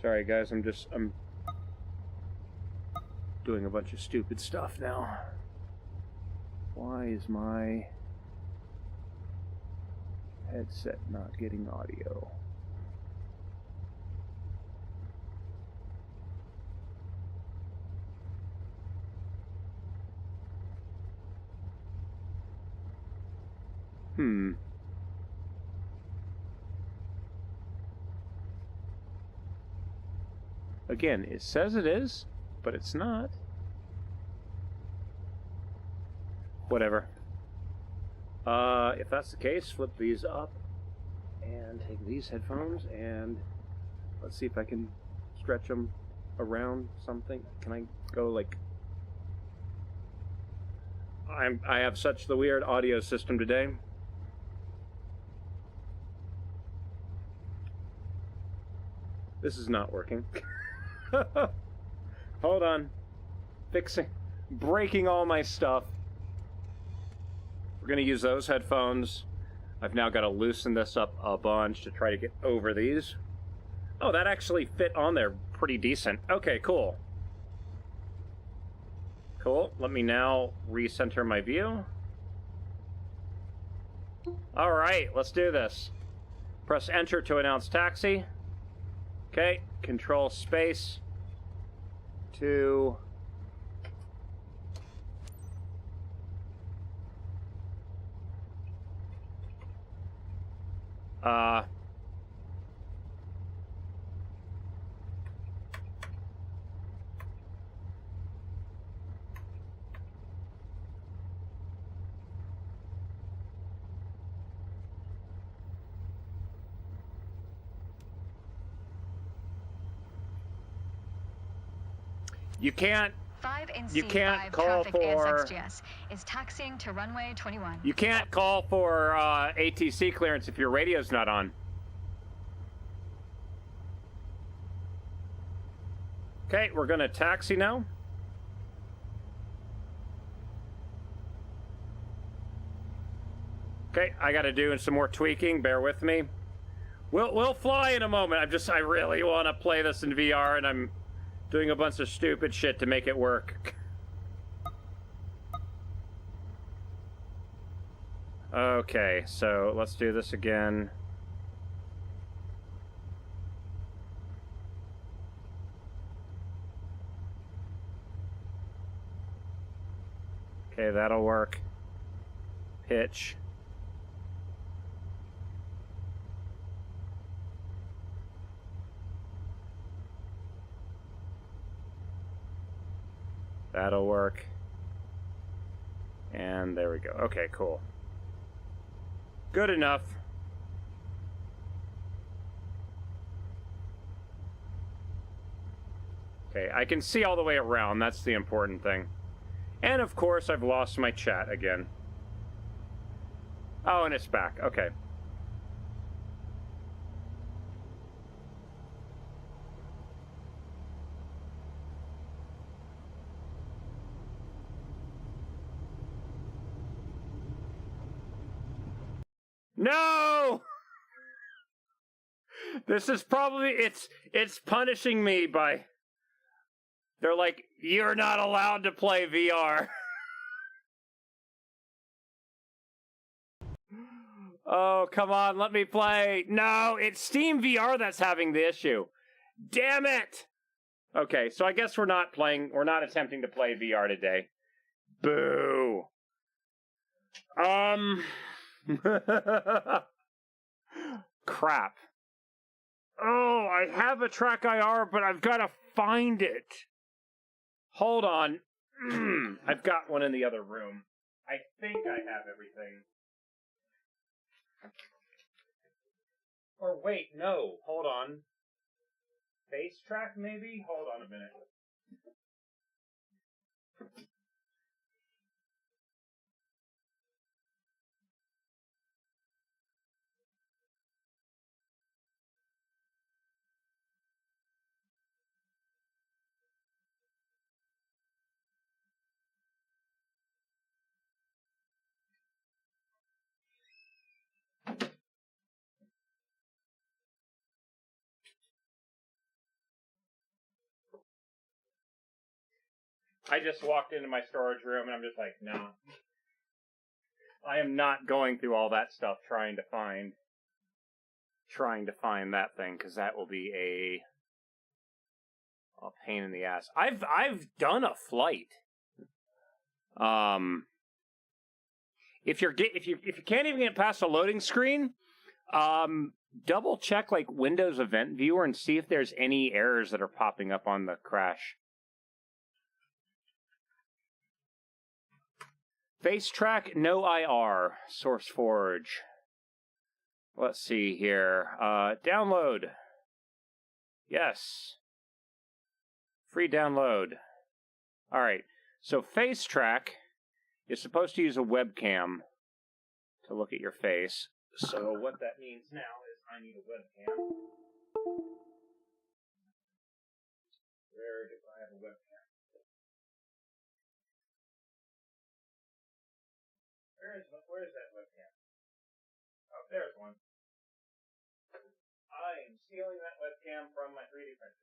Sorry guys, I'm doing a bunch of stupid stuff now. Why is my headset not getting audio? Again, it says it is, but it's not. Whatever. If that's the case, flip these up and take these headphones and let's see if I can stretch them around something. Can I go like... I have such the weird audio system today. This is not working. Hold on. Breaking all my stuff. We're going to use those headphones. I've now got to loosen this up a bunch to try to get over these. Oh, that actually fit on there pretty decent. Okay, cool. Cool. Let me now recenter my view. All right, let's do this. Press enter to announce taxi. Okay, control space to... You can't call for ASXGS is taxiing to runway 21. You can't call for ATC clearance if your radio's not on. Okay, we're gonna taxi now. Okay, I gotta do some more tweaking, bear with me. We'll fly in a moment. I really wanna play this in VR and I'm doing a bunch of stupid shit to make it work. Okay, so let's do this again. Okay, that'll work. Pitch. That'll work. And there we go. Okay, cool. Good enough. Okay, I can see all the way around. That's the important thing. And of course, I've lost my chat again. Oh, and it's back. Okay. No! This is probably, it's punishing me by, they're like, you're not allowed to play VR. Oh, come on, let me play. No, it's Steam VR that's having the issue. Damn it! Okay, so I guess we're not attempting to play VR today. Boo. Crap. Oh, I have a track IR, but I've got to find it. Hold on. I've got one in the other room. I think I have everything. Or wait, no. Hold on. Face track, maybe? Hold on a minute. I just walked into my storage room and I'm just like, no. I am not going through all that stuff trying to find that thing, because that will be a pain in the ass. I've done a flight. If you can't even get past a loading screen, double check like Windows Event Viewer and see if there's any errors that are popping up on the crash. Face track, no IR. SourceForge. Let's see here. Download. Yes. Free download. Alright, so face track is supposed to use a webcam to look at your face. So what that means now is I need a webcam. Where do I have a webcam? Where is that webcam? Oh, there's one. I am stealing that webcam from my 3D printer.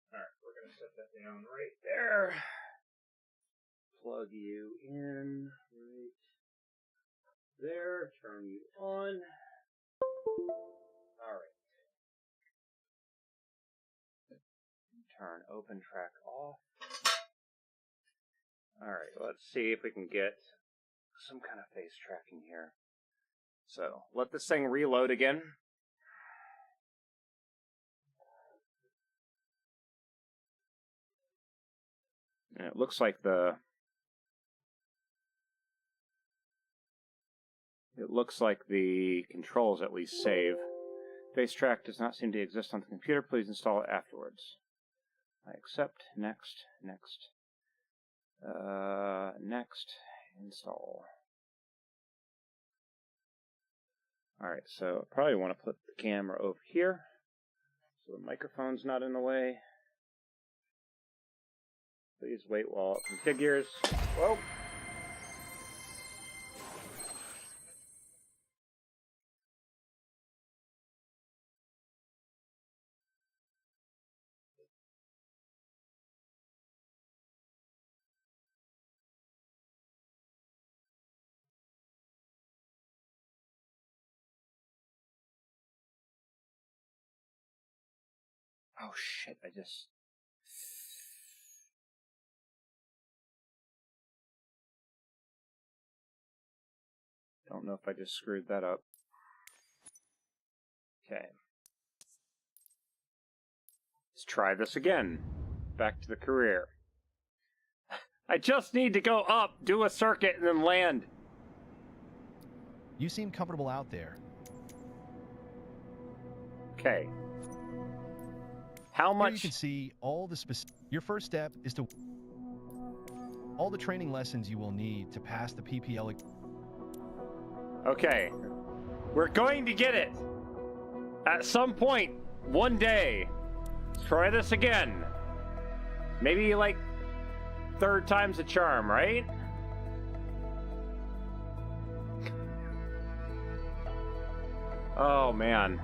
Alright, we're going to set that down right there. Plug you in right there. Turn you on. Alright. Turn open track off. Alright, let's see if we can get some kind of face tracking here. So, let this thing reload again. And it looks like the controls at least save. Face track does not seem to exist on the computer. Please install it afterwards. I accept. Next. Next. Next. Install. Alright, so I probably want to put the camera over here so the microphone's not in the way. Please wait while it configures. Whoa! Oh shit, I just... don't know if I just screwed that up. Okay. Let's try this again. Back to the career. I just need to go up, do a circuit, and then land. You seem comfortable out there. Okay. How much? Here you can see all the Your first step is to all the training lessons you will need to pass the PPL. Okay. We're going to get it. At some point, one day. Let's try this again. Maybe like third time's a charm, right? Oh, man.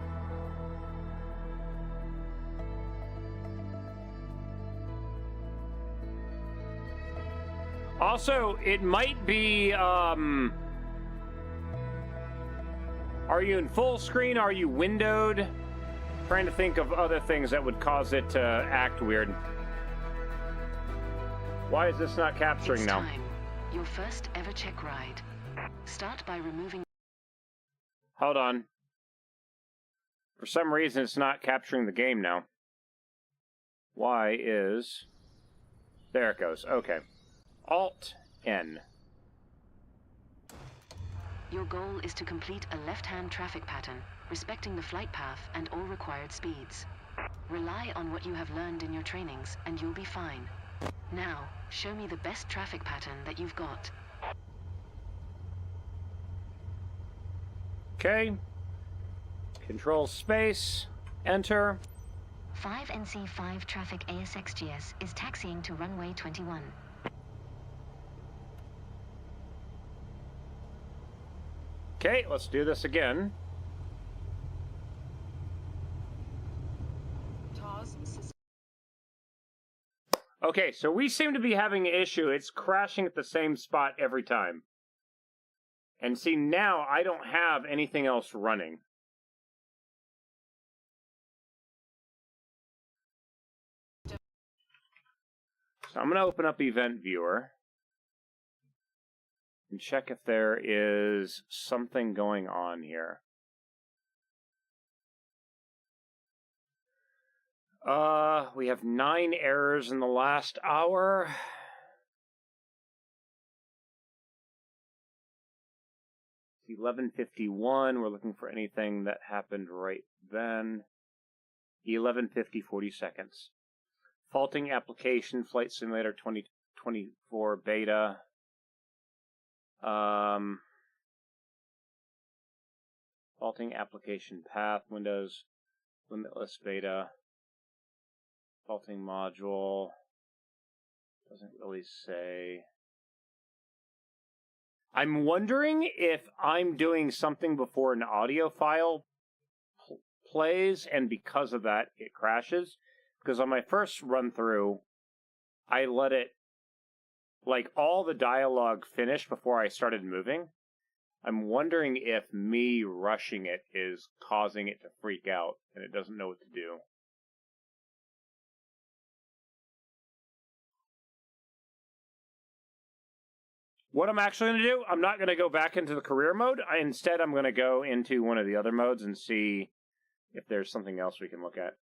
Also, it might be, are you in full screen? Are you windowed? Trying to think of other things that would cause it to act weird. Why is this not capturing It's now? time. Your first ever check ride. Start by removing... Hold on. For some reason, it's not capturing the game now. Why is... There it goes. Okay. Alt-N. Your goal is to complete a left-hand traffic pattern, respecting the flight path and all required speeds. Rely on what you have learned in your trainings, and you'll be fine. Now, show me the best traffic pattern that you've got. Okay. Control space. Enter. 5NC5 traffic ASXGS is taxiing to runway 21. Okay, let's do this again. Okay, so we seem to be having an issue. It's crashing at the same spot every time. And see, now I don't have anything else running. So I'm going to open up Event Viewer and check if there is something going on here. We have 9 errors in the last hour. It's 11:51. We're looking for anything that happened right then. 11:50, 40 seconds. Faulting application, Flight Simulator 2024 beta. Faulting application path, Windows Limitless beta. Faulting module. Doesn't really say. I'm wondering if I'm doing something before an audio file plays, and because of that, it crashes. Because on my first run through, I let it, like, all the dialogue finish before I started moving. I'm wondering if me rushing it is causing it to freak out, and it doesn't know what to do. What I'm actually going to do, I'm not going to go back into the career mode. Instead, I'm going to go into one of the other modes and see if there's something else we can look at.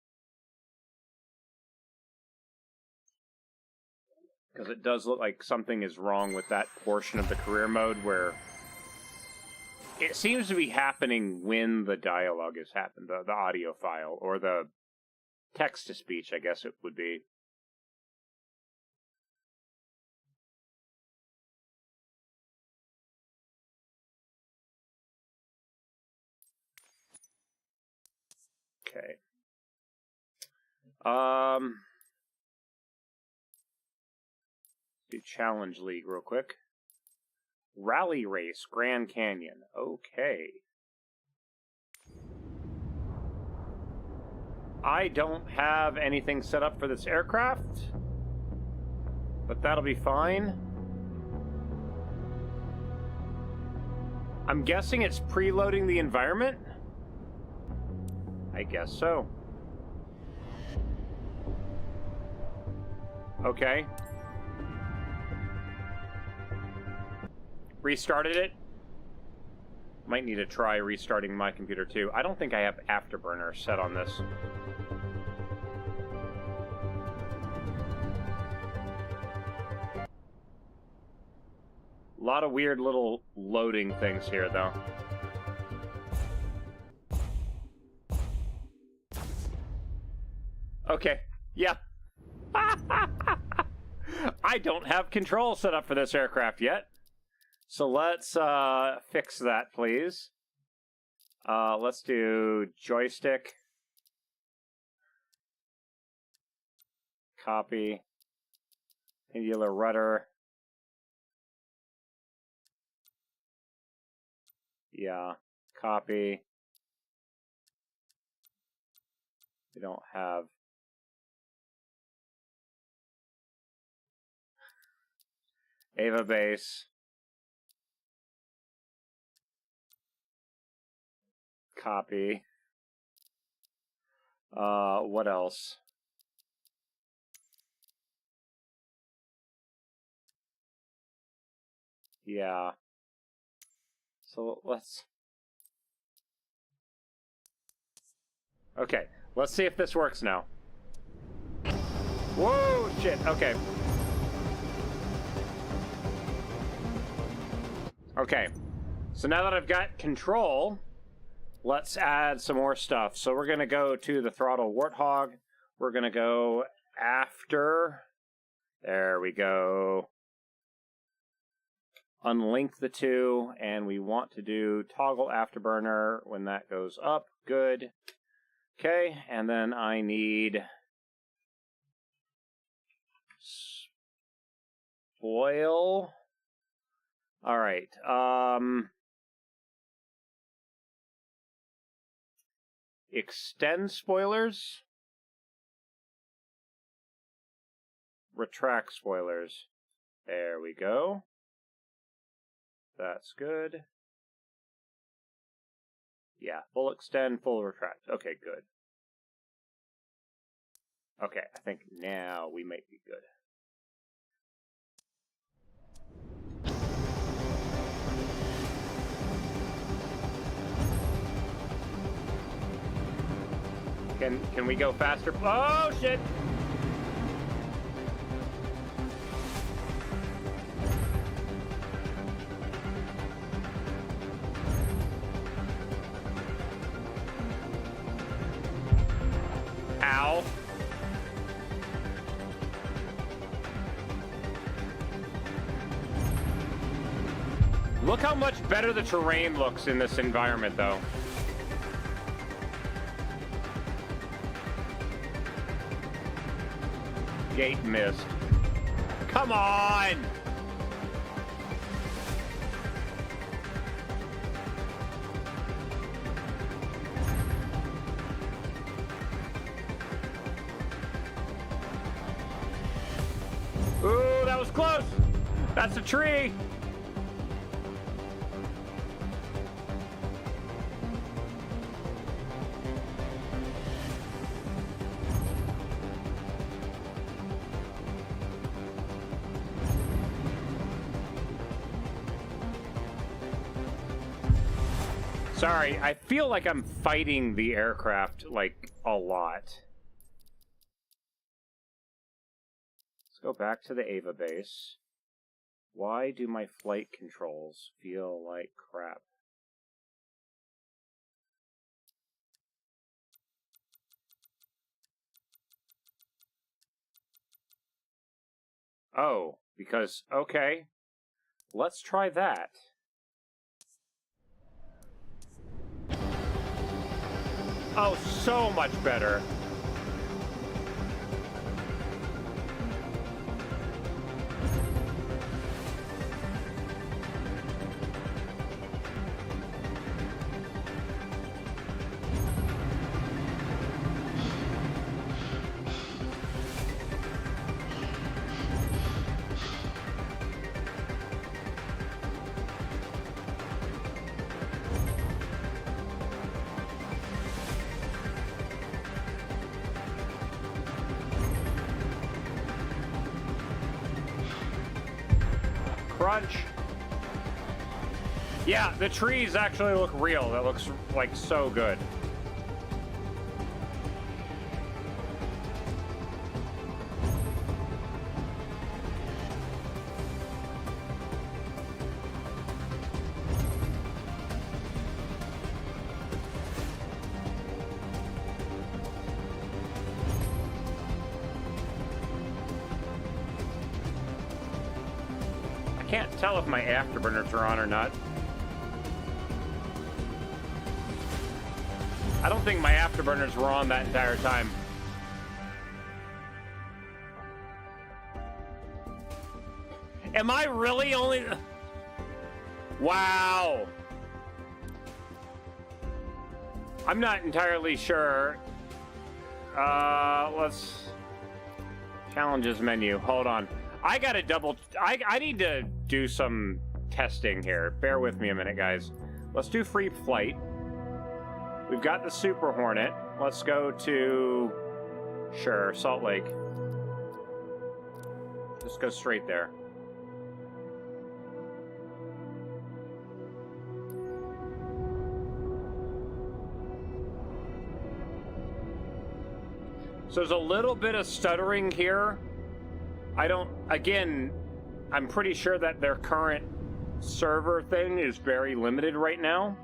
Because it does look like something is wrong with that portion of the career mode where it seems to be happening when the dialogue is happening, the audio file, or the text-to-speech, I guess it would be. Okay. Do Challenge League real quick. Rally Race, Grand Canyon. Okay. I don't have anything set up for this aircraft, but that'll be fine. I'm guessing it's preloading the environment? I guess so. Okay. Restarted it. Might need to try restarting my computer too. I don't think I have Afterburner set on this. A lot of weird little loading things here, though. Okay, yeah. I don't have control set up for this aircraft yet. So let's fix that, please. Let's do joystick. Copy. Angular rudder. Yeah, copy. We don't have... Ava base. Copy. What else? Yeah. So let's... Okay, let's see if this works now. Whoa, shit, okay. Okay, so now that I've got control, let's add some more stuff. So we're gonna go to the throttle warthog. We're gonna go after. There we go. Unlink the two, and we want to do toggle afterburner when that goes up. Good. Okay, and then I need spoil. All right. Extend spoilers. Retract spoilers. There we go. That's good. Yeah, full extend, full retract. Okay, good. Okay, I think now we might be good. Can we go faster? Oh, shit! Ow. Look how much better the terrain looks in this environment, though. Gate missed. Come on! Ooh, that was close! That's a tree! Sorry, I feel like I'm fighting the aircraft, like, a lot. Let's go back to the Ava base. Why do my flight controls feel like crap? Oh, because, okay. Let's try that. Oh, so much better. Crunch. Yeah, the trees actually look real. That looks like so good. I can't tell if my afterburners are on or not. I don't think my afterburners were on that entire time. Am I really only... Wow. I'm not entirely sure. Let's... Challenges menu. Hold on. I gotta double... I need to do some testing here. Bear with me a minute, guys. Let's do free flight. We've got the Super Hornet. Let's go to... Sure, Salt Lake. Just go straight there. So there's a little bit of stuttering here. I don't... Again, I'm pretty sure that their current server thing is very limited right now.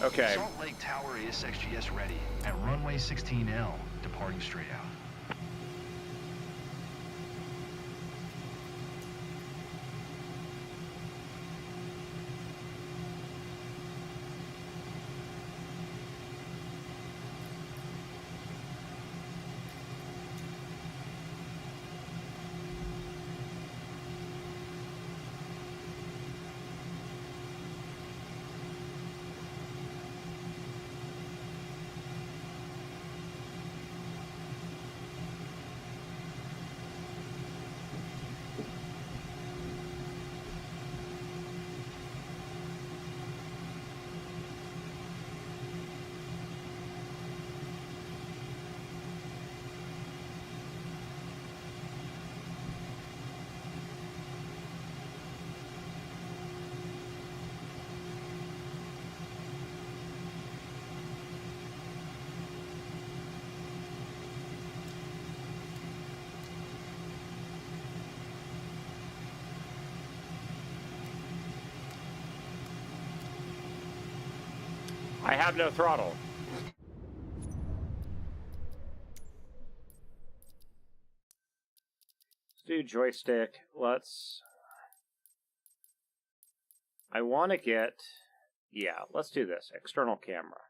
Okay. Salt Lake Tower is XGS ready at runway 16L, departing straight out. I have no throttle. Let's do joystick. Let's... I want to get... Yeah, let's do this. External camera.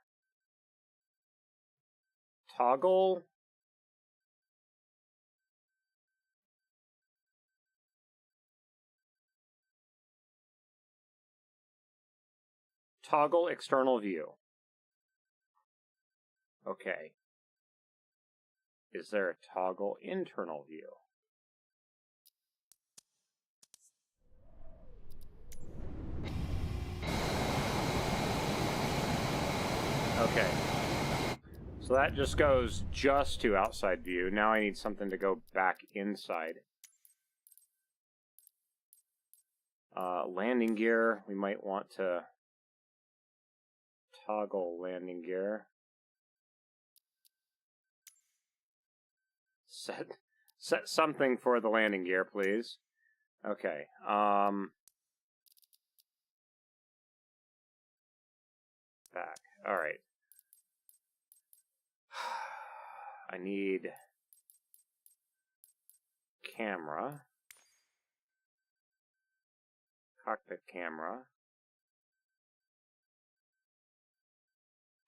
Toggle. Toggle external view. Okay. Is there a toggle internal view? Okay. So that just goes just to outside view. Now I need something to go back inside. Landing gear. We might want to toggle landing gear. Set something for the landing gear, please. Okay. Back. All right. I need camera. Cockpit camera.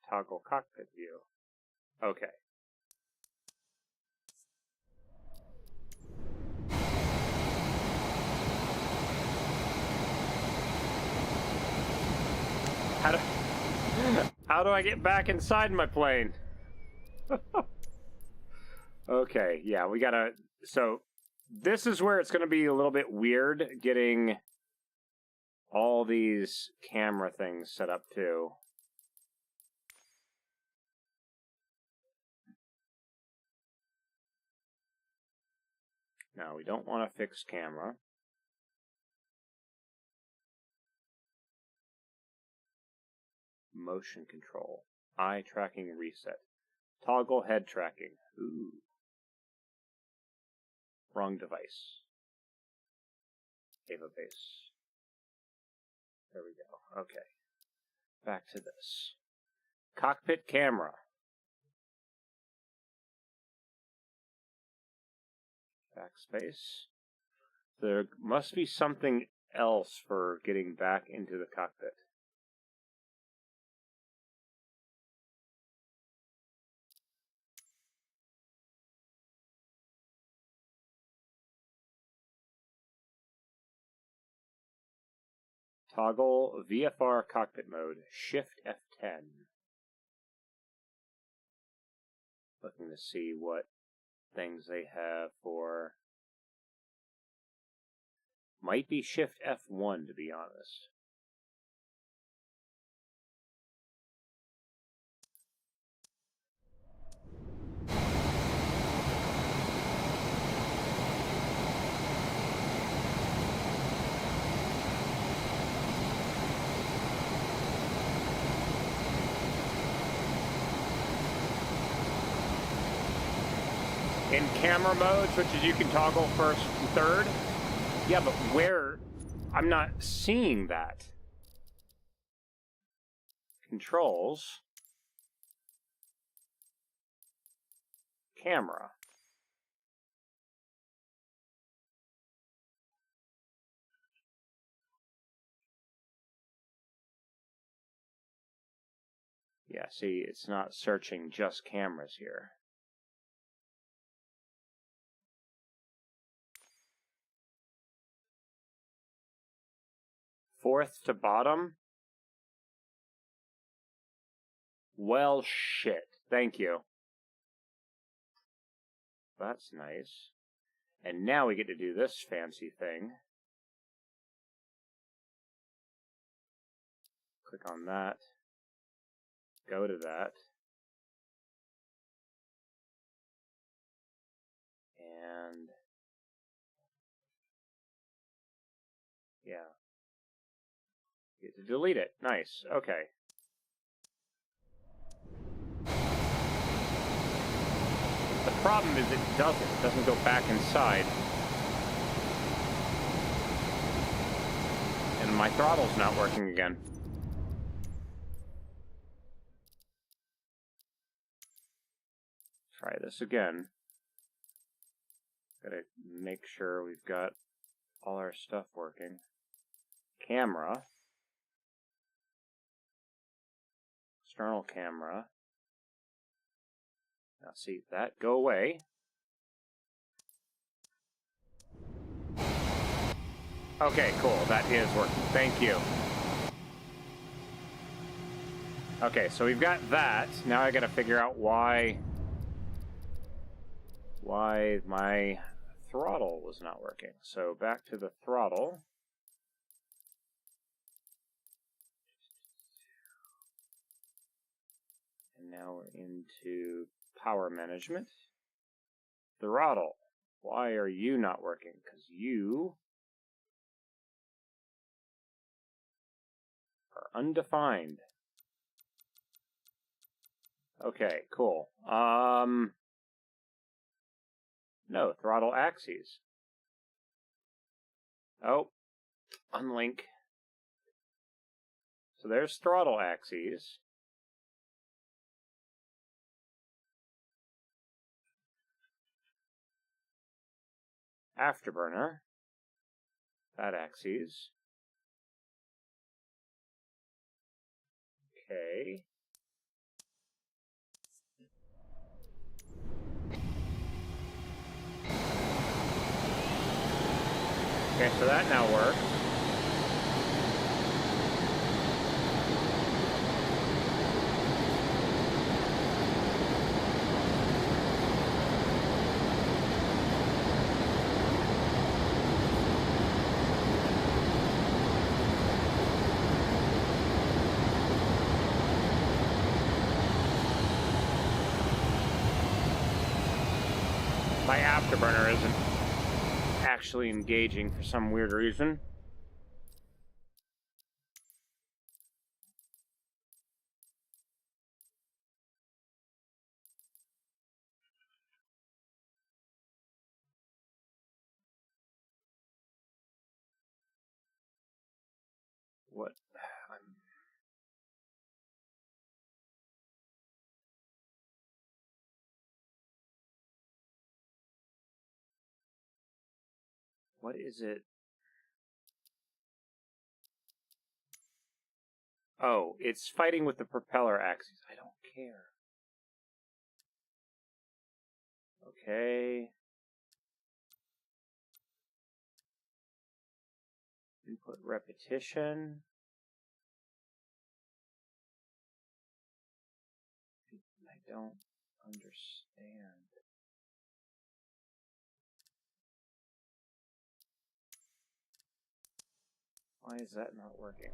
Toggle cockpit view. Okay. How do I get back inside my plane? Okay, yeah, we gotta... So, this is where it's gonna be a little bit weird getting all these camera things set up too. No, we don't want a fixed camera. Motion control. Eye tracking reset. Toggle head tracking. Ooh. Wrong device. Ava base. There we go. Okay. Back to this. Cockpit camera. Backspace. There must be something else for getting back into the cockpit. Toggle VFR cockpit mode. Shift F10. Looking to see what things they have for... Might be Shift F1, to be honest. In camera mode, switches you can toggle first and third. Yeah, but where? I'm not seeing that. Controls. Camera. Yeah, see, it's not searching just cameras here. Fourth to bottom? Well, shit. Thank you. That's nice. And now we get to do this fancy thing. Click on that. Go to that. And... yeah. Get to delete it. Nice. Okay. The problem is it doesn't go back inside. And my throttle's not working again. Try this again. Gotta make sure we've got all our stuff working. Camera. External camera. Now see that go away. Okay, cool. That is working. Thank you. Okay, so we've got that. Now I gotta figure out why my throttle was not working. So back to the throttle. And now we're into power management. Throttle. Why are you not working? Because you are undefined. Okay, cool. No, throttle axes. Oh, unlink. So there's throttle axes. Afterburner. That axes. Okay. Okay, so that now works. My afterburner isn't actually engaging for some weird reason. What? What is it? Oh, it's fighting with the propeller axis. I don't care. Okay. Input repetition. I don't understand. Why is that not working?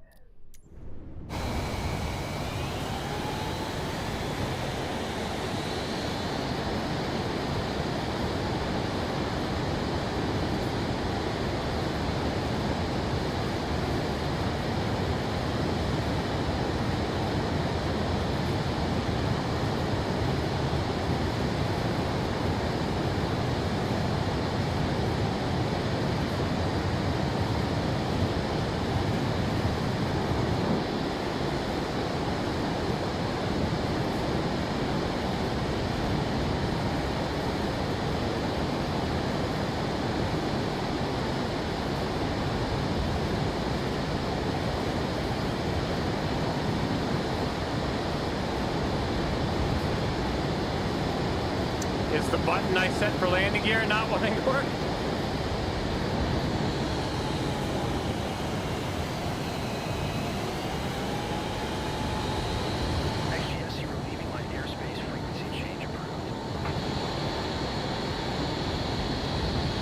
Is the button I set for landing gear not wanting to work? XGS, you are leaving line airspace. Frequency change approved.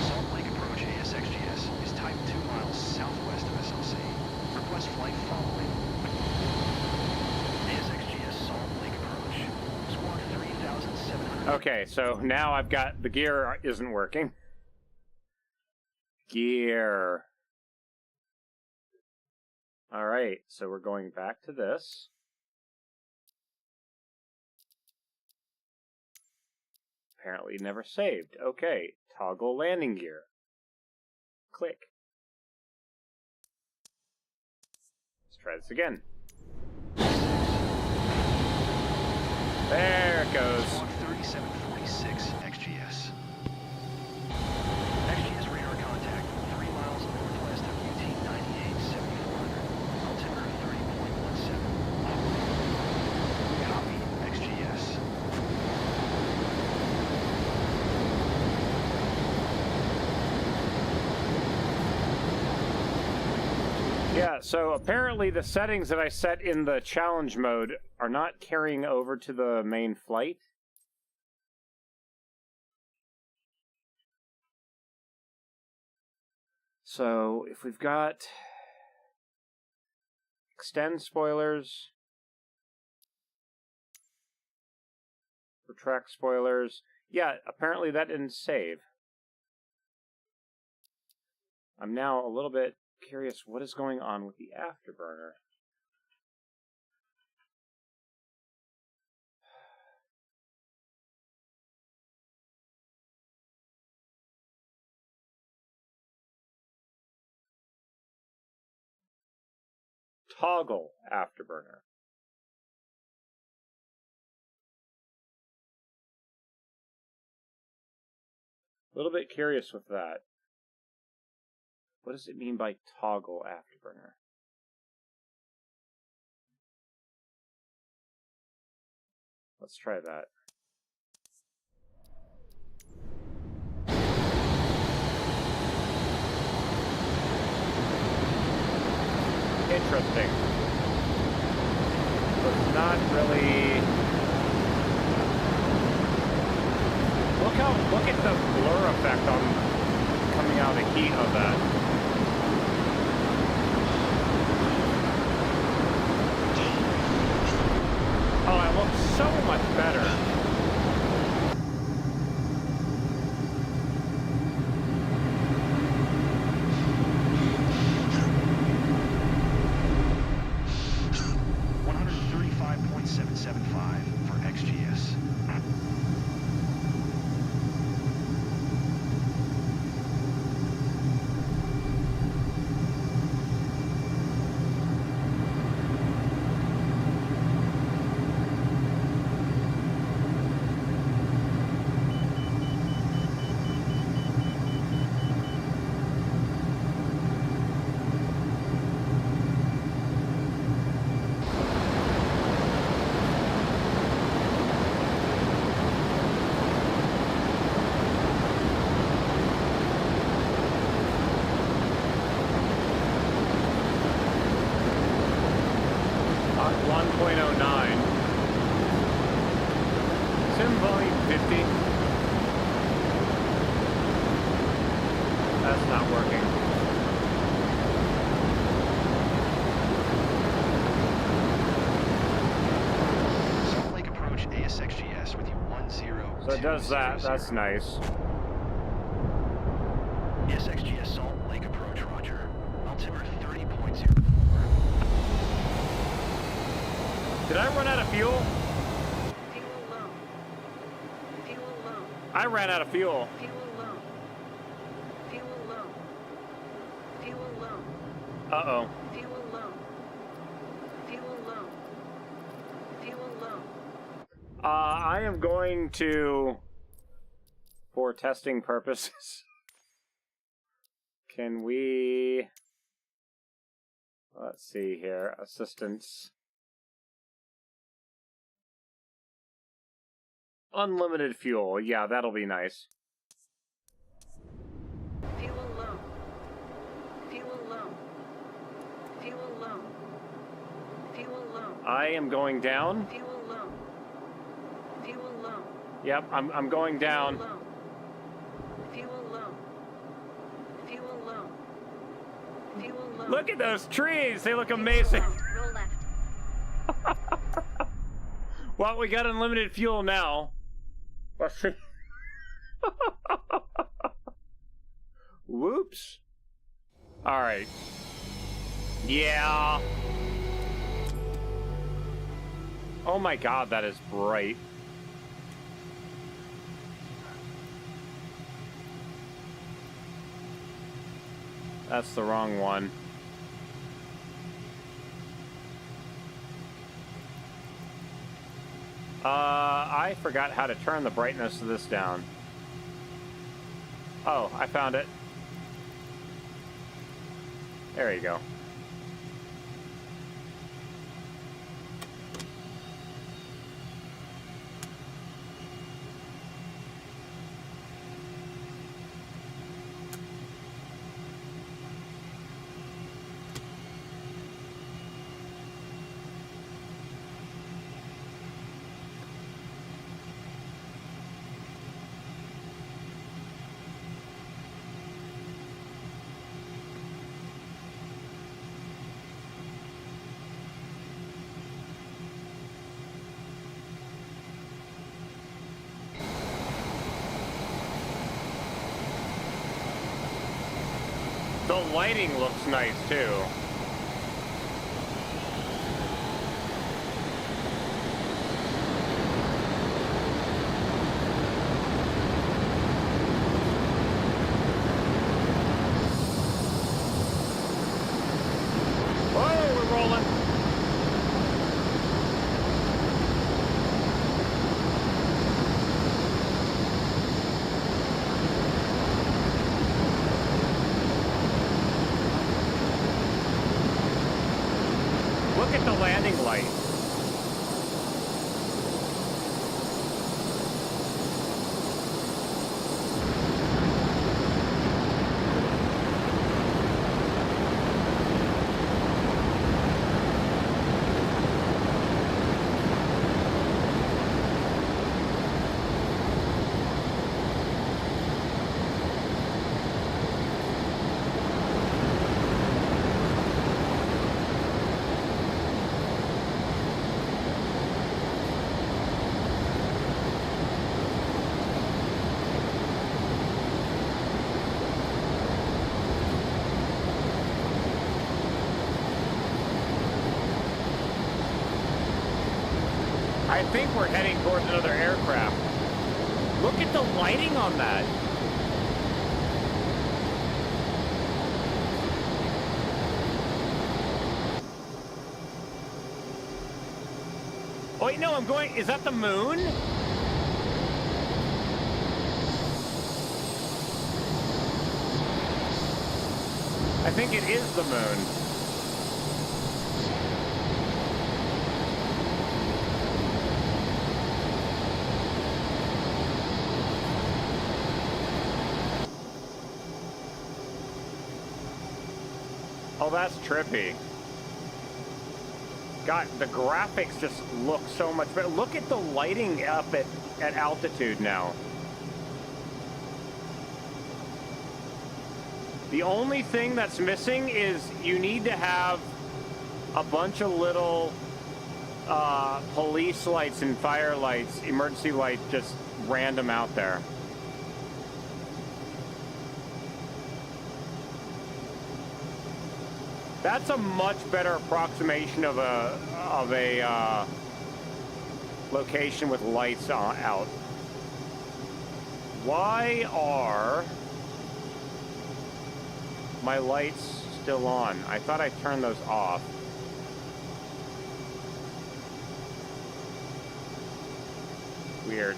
Salt Lake approach ASXGS is type 2 miles southwest of SLC. Request flight following. ASXGS Salt Lake approach. Squawk 3,700. Okay, so now I've got the gear isn't working. Gear. All right, so we're going back to this. Apparently never saved. Okay, toggle landing gear. Click. Let's try this again. There it goes. Squawk 3746 XGS. XGS radar contact 3 miles northwest of UT 98 7400. Altimeter 30.17. Copy XGS. Yeah, so apparently the settings that I set in the challenge mode are not carrying over to the main flight. So if we've got extend spoilers, retract spoilers, yeah, apparently that didn't save. I'm now a little bit curious what is going on with the afterburner. Toggle afterburner. A little bit curious with that. What does it mean by toggle afterburner? Let's try that. Interesting. But not really. Look at the blur effect on coming out of the heat of that. Oh, it looks so much better. for XGS. 1.09. Sim volume 50. That's not working. Salt Lake approach ASXGS with you 10. So it does that. That's nice. ASXGS Salt Lake approach, roger. Altimeter 30.0. Did I run out of fuel? Fuel low. Fuel low. I ran out of fuel. Fuel low. Fuel low. Fuel low. Uh-oh. Fuel low. Fuel low. Fuel low. I am going to, for testing purposes, can we, let's see here, assistance. Unlimited fuel, yeah, that'll be nice. Fuel low. Fuel low. Fuel low. Fuel low. I am going down. Fuel low. Fuel low. Yep, I'm going down. Fuel low. Fuel low. Fuel low. Fuel low. Look at those trees, they look amazing. Roll left. Well, we got unlimited fuel now. Let's see. Whoops. All right. Yeah. Oh my God, that is bright. That's the wrong one. I forgot how to turn the brightness of this down. Oh, I found it. There you go. The lighting looks nice too. Oh, we're rolling. Look at the landing light. I think we're heading towards another aircraft. Look at the lighting on that. Oh, wait, no, I'm going... Is that the moon? I think it is the moon. Oh, that's trippy. God, the graphics just look so much better. Look at the lighting up at altitude now. The only thing that's missing is you need to have a bunch of little police lights and fire lights, emergency lights, just random out there. That's a much better approximation of a location with lights out. Why are my lights still on? I thought I turned those off. Weird.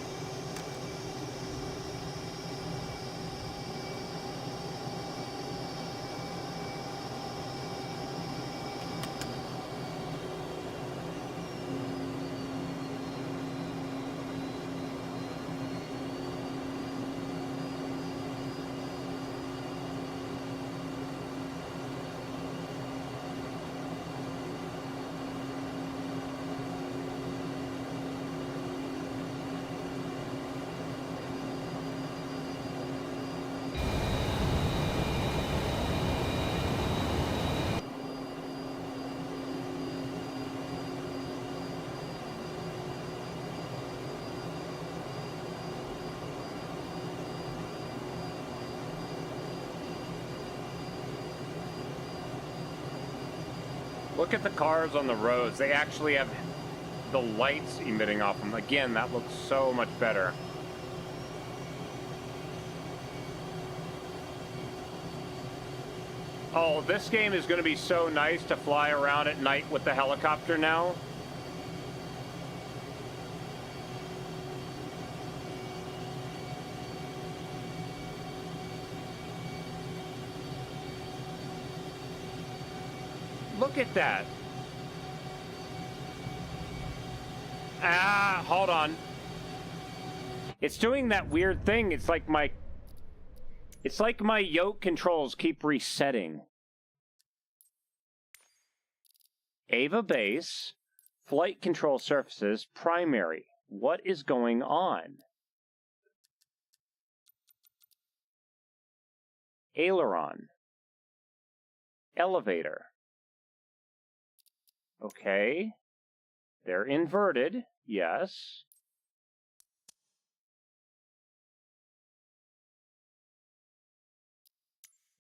Look at the cars on the roads. They actually have the lights emitting off them. Again, that looks so much better. Oh, this game is going to be so nice to fly around at night with the helicopter now. Look at that. Ah, hold on. It's doing that weird thing. It's like my yoke controls keep resetting. Ava base, flight control surfaces, primary. What is going on? Aileron. Elevator. Okay. They're inverted, yes.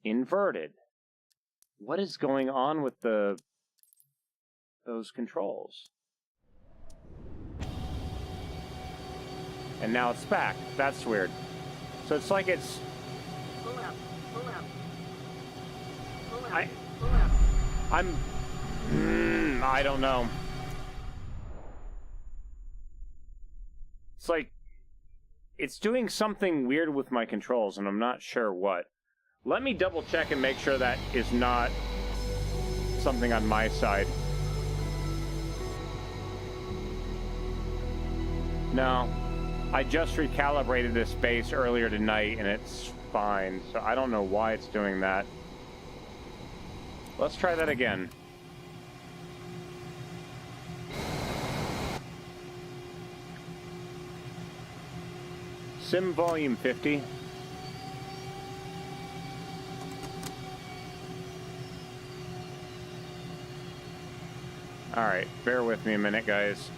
Inverted. What is going on with those controls? And now it's back. That's weird. So it's like it's... Pull up, pull up. Pull up, I don't know. It's like, it's doing something weird with my controls, and I'm not sure what. Let me double check and make sure that is not something on my side. No. I just recalibrated this base earlier tonight, and it's fine. So I don't know why it's doing that. Let's try that again. Sim volume 50. Alright, bear with me a minute, guys.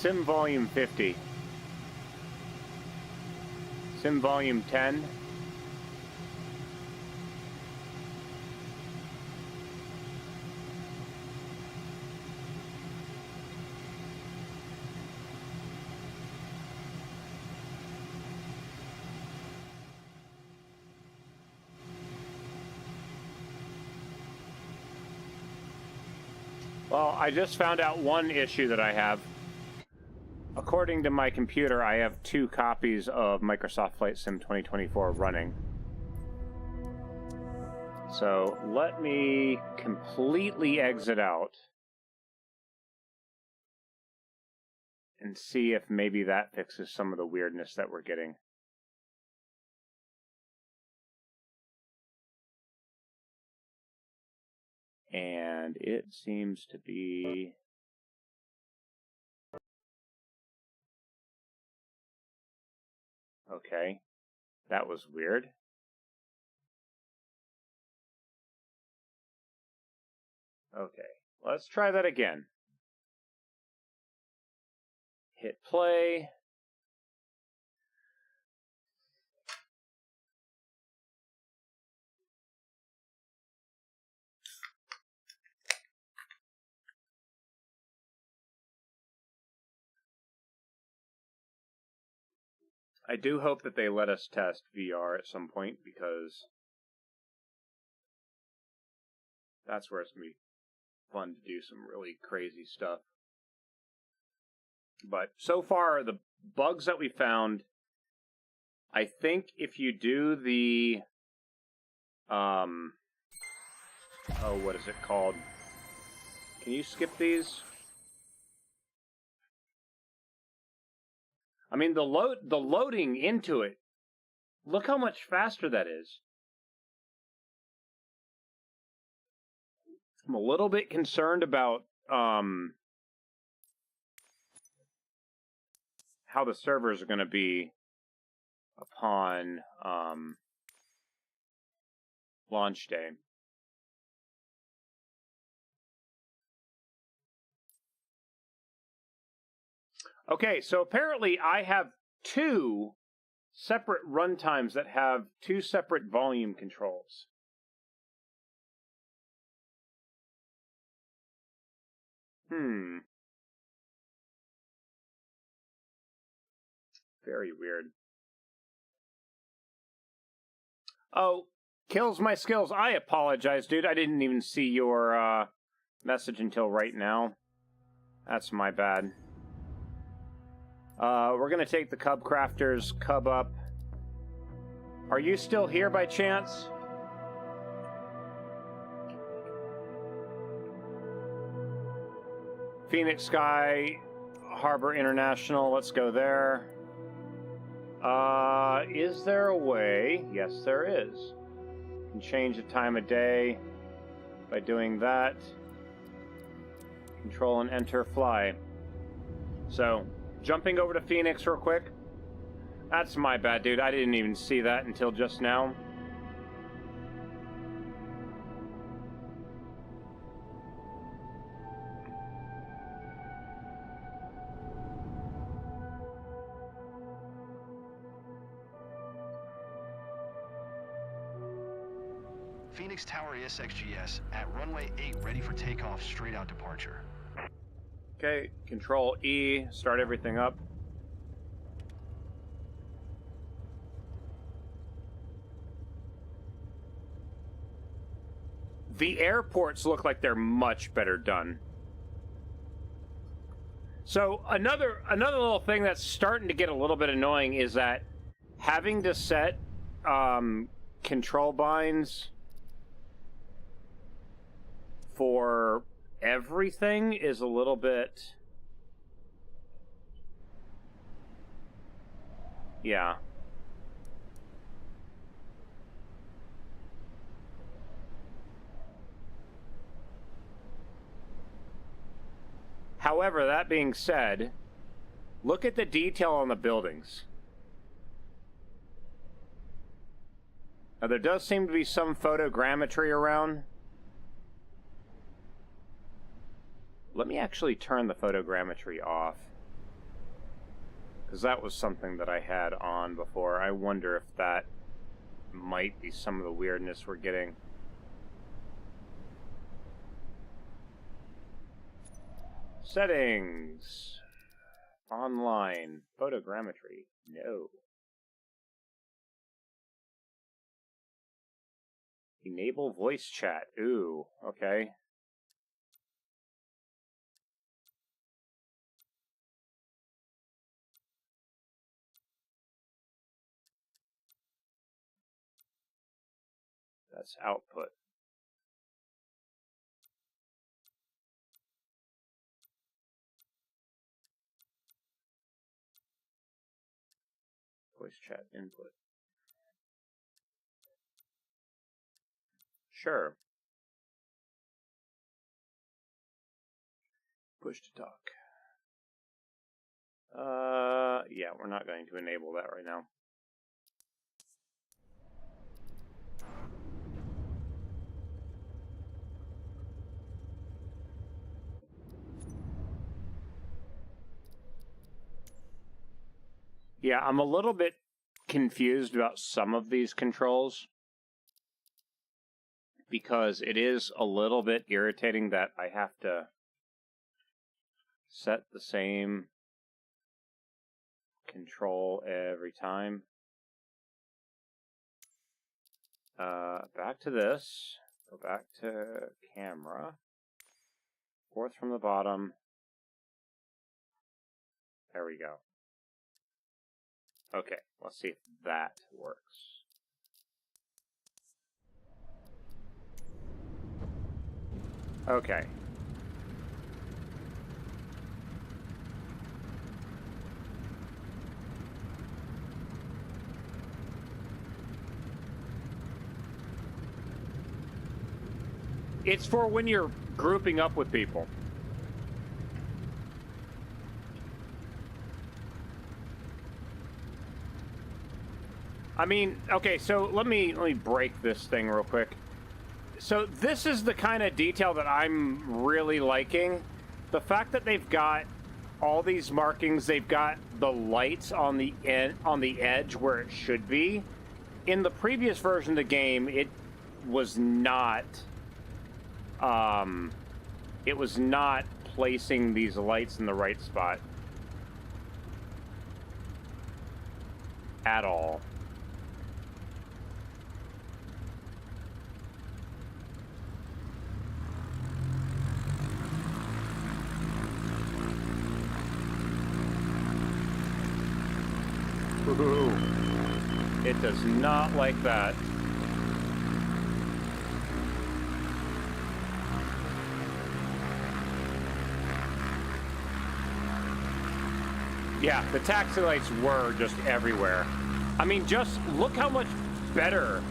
Sim volume 50. Sim volume 10. Well, I just found out one issue that I have. According to my computer, I have 2 copies of Microsoft Flight Sim 2024 running. So let me completely exit out and see if maybe that fixes some of the weirdness that we're getting. And it seems to be... Okay, that was weird. Okay, let's try that again. Hit play. I do hope that they let us test VR at some point, because that's where it's going to be fun to do some really crazy stuff. But so far, the bugs that we found, I think if you do the, what is it called? Can you skip these? I mean, the loading into it, look how much faster that is. I'm a little bit concerned about how the servers are going to be upon launch day. Okay, so apparently I have 2 separate runtimes that have 2 separate volume controls. Very weird. Oh, kills my skills. I apologize, dude. I didn't even see your message until right now. That's my bad. We're going to take the Cub Crafters Cub up. Are you still here by chance? Phoenix Sky Harbor International. Let's go there. Is there a way? Yes, there is. You can change the time of day by doing that. Control and enter fly. So, jumping over to Phoenix real quick. That's my bad, dude. I didn't even see that until just now. Phoenix Tower ESXGS at runway 8, ready for takeoff, straight out departure. Okay, Control E, start everything up. The airports look like they're much better done. So another little thing that's starting to get a little bit annoying is that having to set control binds for everything is a little bit... Yeah. However, that being said, look at the detail on the buildings. Now, there does seem to be some photogrammetry around. Let me actually turn the photogrammetry off, because that was something that I had on before. I wonder if that might be some of the weirdness we're getting. Settings. Online. Photogrammetry. No. Enable voice chat. Ooh, okay. That's output. Voice chat input. Sure. Push to talk. Yeah, we're not going to enable that right now. Yeah, I'm a little bit confused about some of these controls because it is a little bit irritating that I have to set the same control every time. Back to this. Go back to camera. Fourth from the bottom. There we go. Okay, let's see if that works. Okay. It's for when you're grouping up with people. I mean, okay, so let me break this thing real quick. So this is the kind of detail that I'm really liking. The fact that they've got all these markings, they've got the lights on the edge where it should be. In the previous version of the game, it was not placing these lights in the right spot at all. Ooh, it does not like that. Yeah, the taxi lights were just everywhere. I mean, just look how much better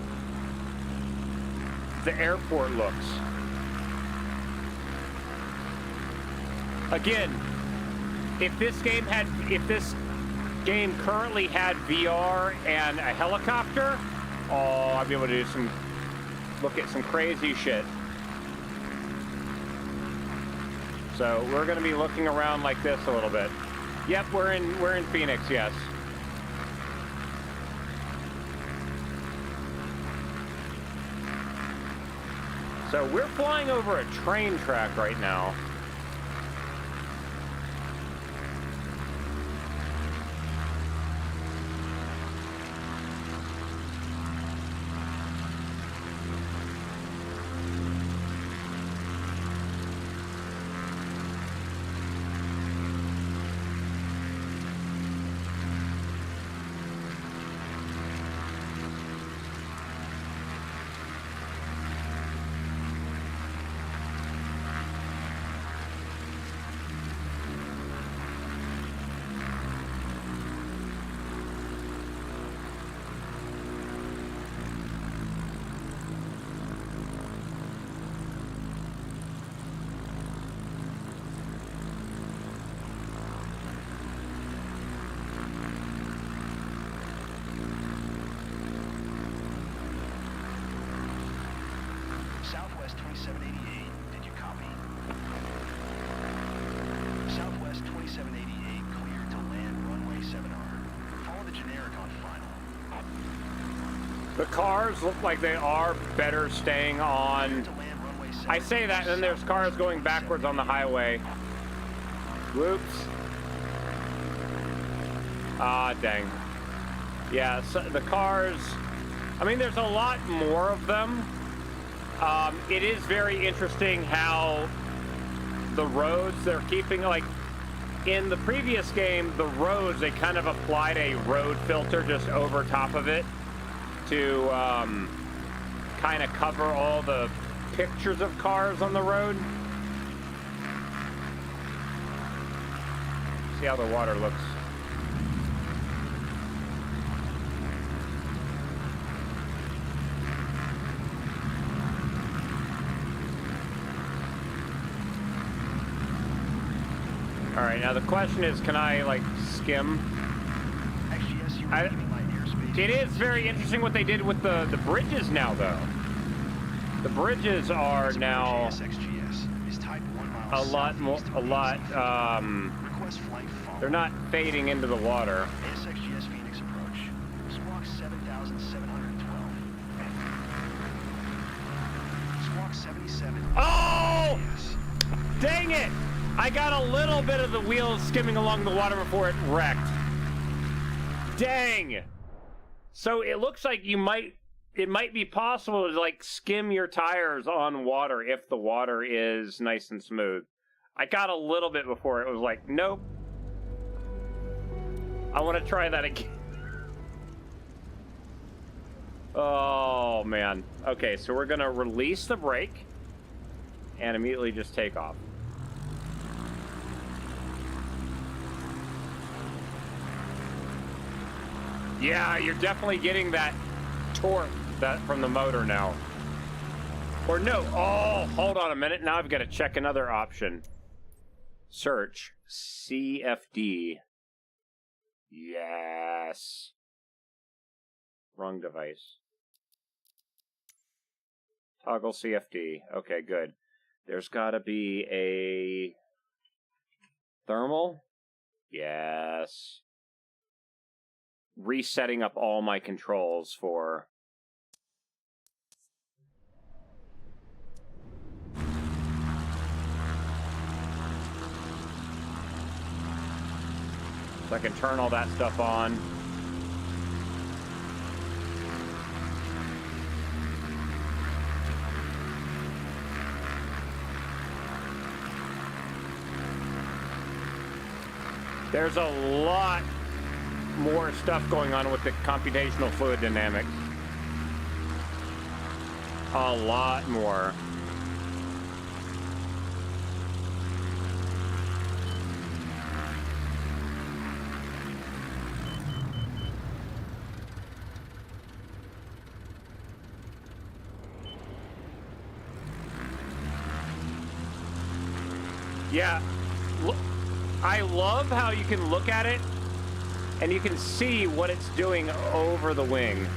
the airport looks. Again, if this game currently had VR and a helicopter, oh, I'd be able to do look at some crazy shit. So we're going to be looking around like this a little bit. Yep, we're in Phoenix, yes. So we're flying over a train track right now. Southwest 2788, did you copy? Southwest 2788, cleared to land runway 7R. Follow the generic on final. The cars look like they are better staying on. I say that, and then there's cars going backwards on the highway. Whoops. Ah, dang. Yeah, so the cars, I mean, there's a lot more of them. It is very interesting how the roads they're keeping, like in the previous game, the roads, they kind of applied a road filter just over top of it to kind of cover all the pictures of cars on the road. See how the water looks. All right, now the question is, can I like skim? It is very interesting what they did with the bridges now, though. The bridges are now a lot more, they're not fading into the water. ASXGS Phoenix approach. Squawk 7712. Squawk 77. Oh! Dang it! I got a little bit of the wheels skimming along the water before it wrecked. Dang! So it looks like it might be possible to like skim your tires on water if the water is nice and smooth. I got a little bit before it was like, nope. I want to try that again. Oh man. Okay, so we're gonna release the brake and immediately just take off. Yeah, you're definitely getting that torque from the motor now. Or no, oh, hold on a minute. Now I've got to check another option. Search CFD. Yes. Wrong device. Toggle CFD. Okay, good. There's got to be a thermal. Yes. Resetting up all my controls for... So I can turn all that stuff on. There's a lot more stuff going on with the computational fluid dynamics. A lot more. Yeah, I love how you can look at it and you can see what it's doing over the wing.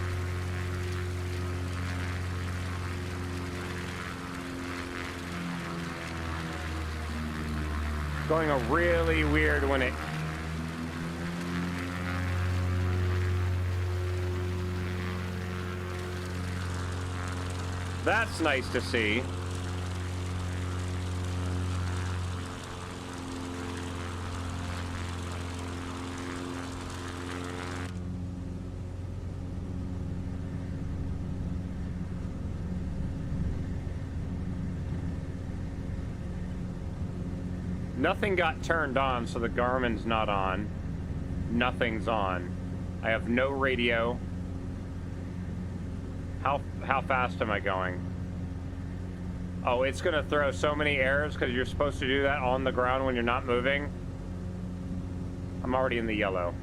Going a really weird when it... That's nice to see. Nothing got turned on, so the Garmin's not on. Nothing's on. I have no radio. How fast am I going? Oh, it's gonna throw so many errors because you're supposed to do that on the ground when you're not moving. I'm already in the yellow.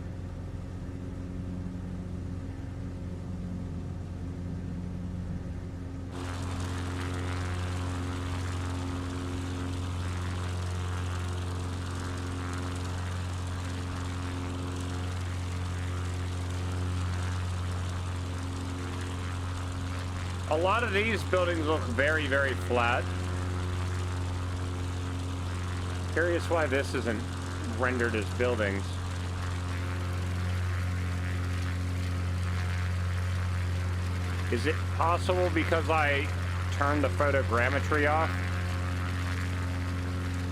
A lot of these buildings look very, very flat. Curious why this isn't rendered as buildings. Is it possible because I turned the photogrammetry off?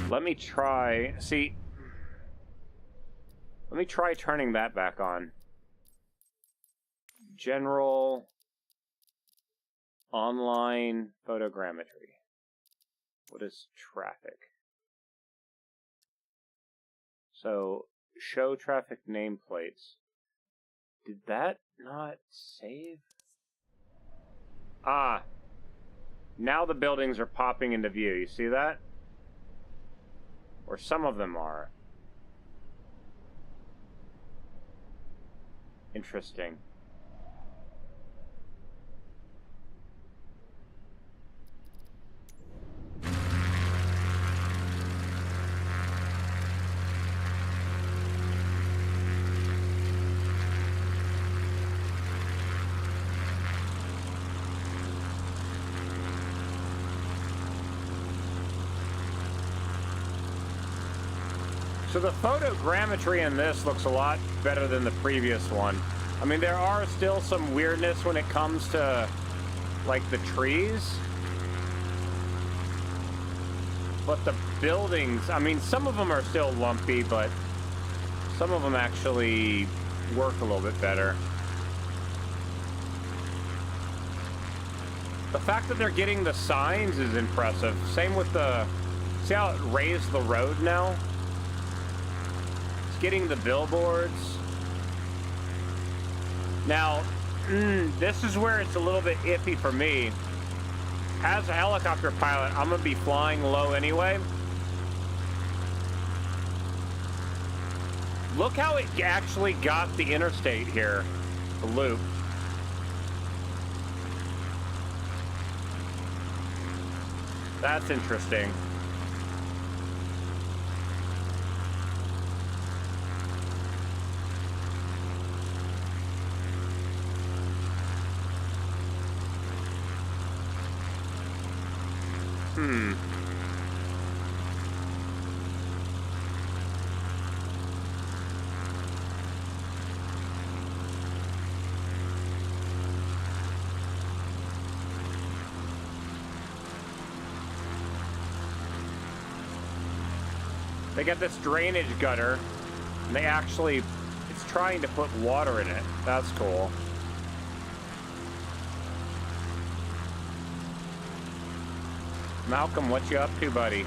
Let me try, see, let me try turning that back on. General online photogrammetry. What is traffic? So, show traffic nameplates. Did that not save? Ah, Now the buildings are popping into view. You see that? Or some of them are. Interesting. So the photogrammetry in this looks a lot better than the previous one. I mean, there are still some weirdness when it comes to, like, the trees. But the buildings, I mean, some of them are still lumpy, but some of them actually work a little bit better. The fact that they're getting the signs is impressive. Same with the, see how it raised the road now? Getting the billboards. Now, this is where it's a little bit iffy for me. As a helicopter pilot, I'm gonna be flying low anyway. Look how it actually got the interstate here, the loop. That's interesting. They got this drainage gutter, and they actually, it's trying to put water in it. That's cool. Malcolm, what you up to, buddy?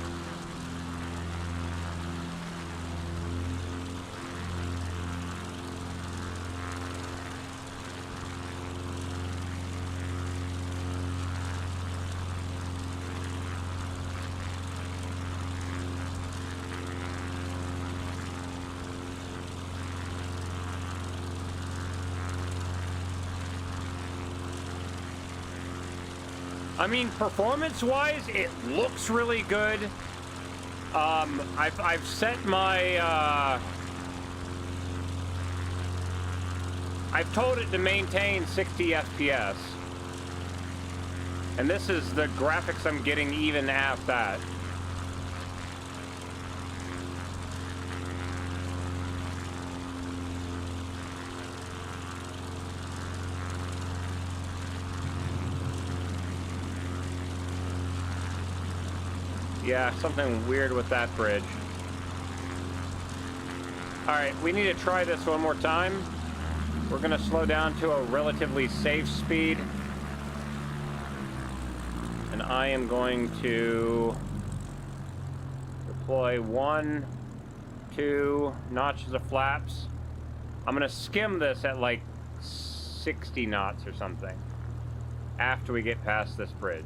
I mean, performance-wise, it looks really good. I've set my, I've told it to maintain 60 FPS. And this is the graphics I'm getting even at that. Yeah, something weird with that bridge. Alright, we need to try this one more time. We're going to slow down to a relatively safe speed. And I am going to deploy 1, 2 notches of flaps. I'm going to skim this at like 60 knots or something after we get past this bridge.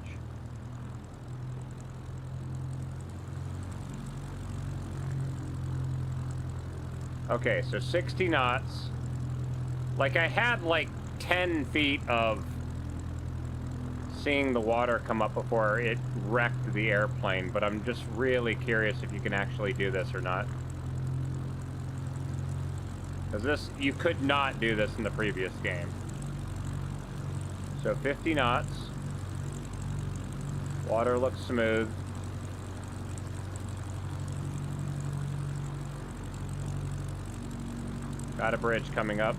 Okay, so 60 knots. Like, I had like 10 feet of seeing the water come up before it wrecked the airplane, but I'm just really curious if you can actually do this or not. Because this, you could not do this in the previous game. So 50 knots. Water looks smooth. Got a bridge coming up.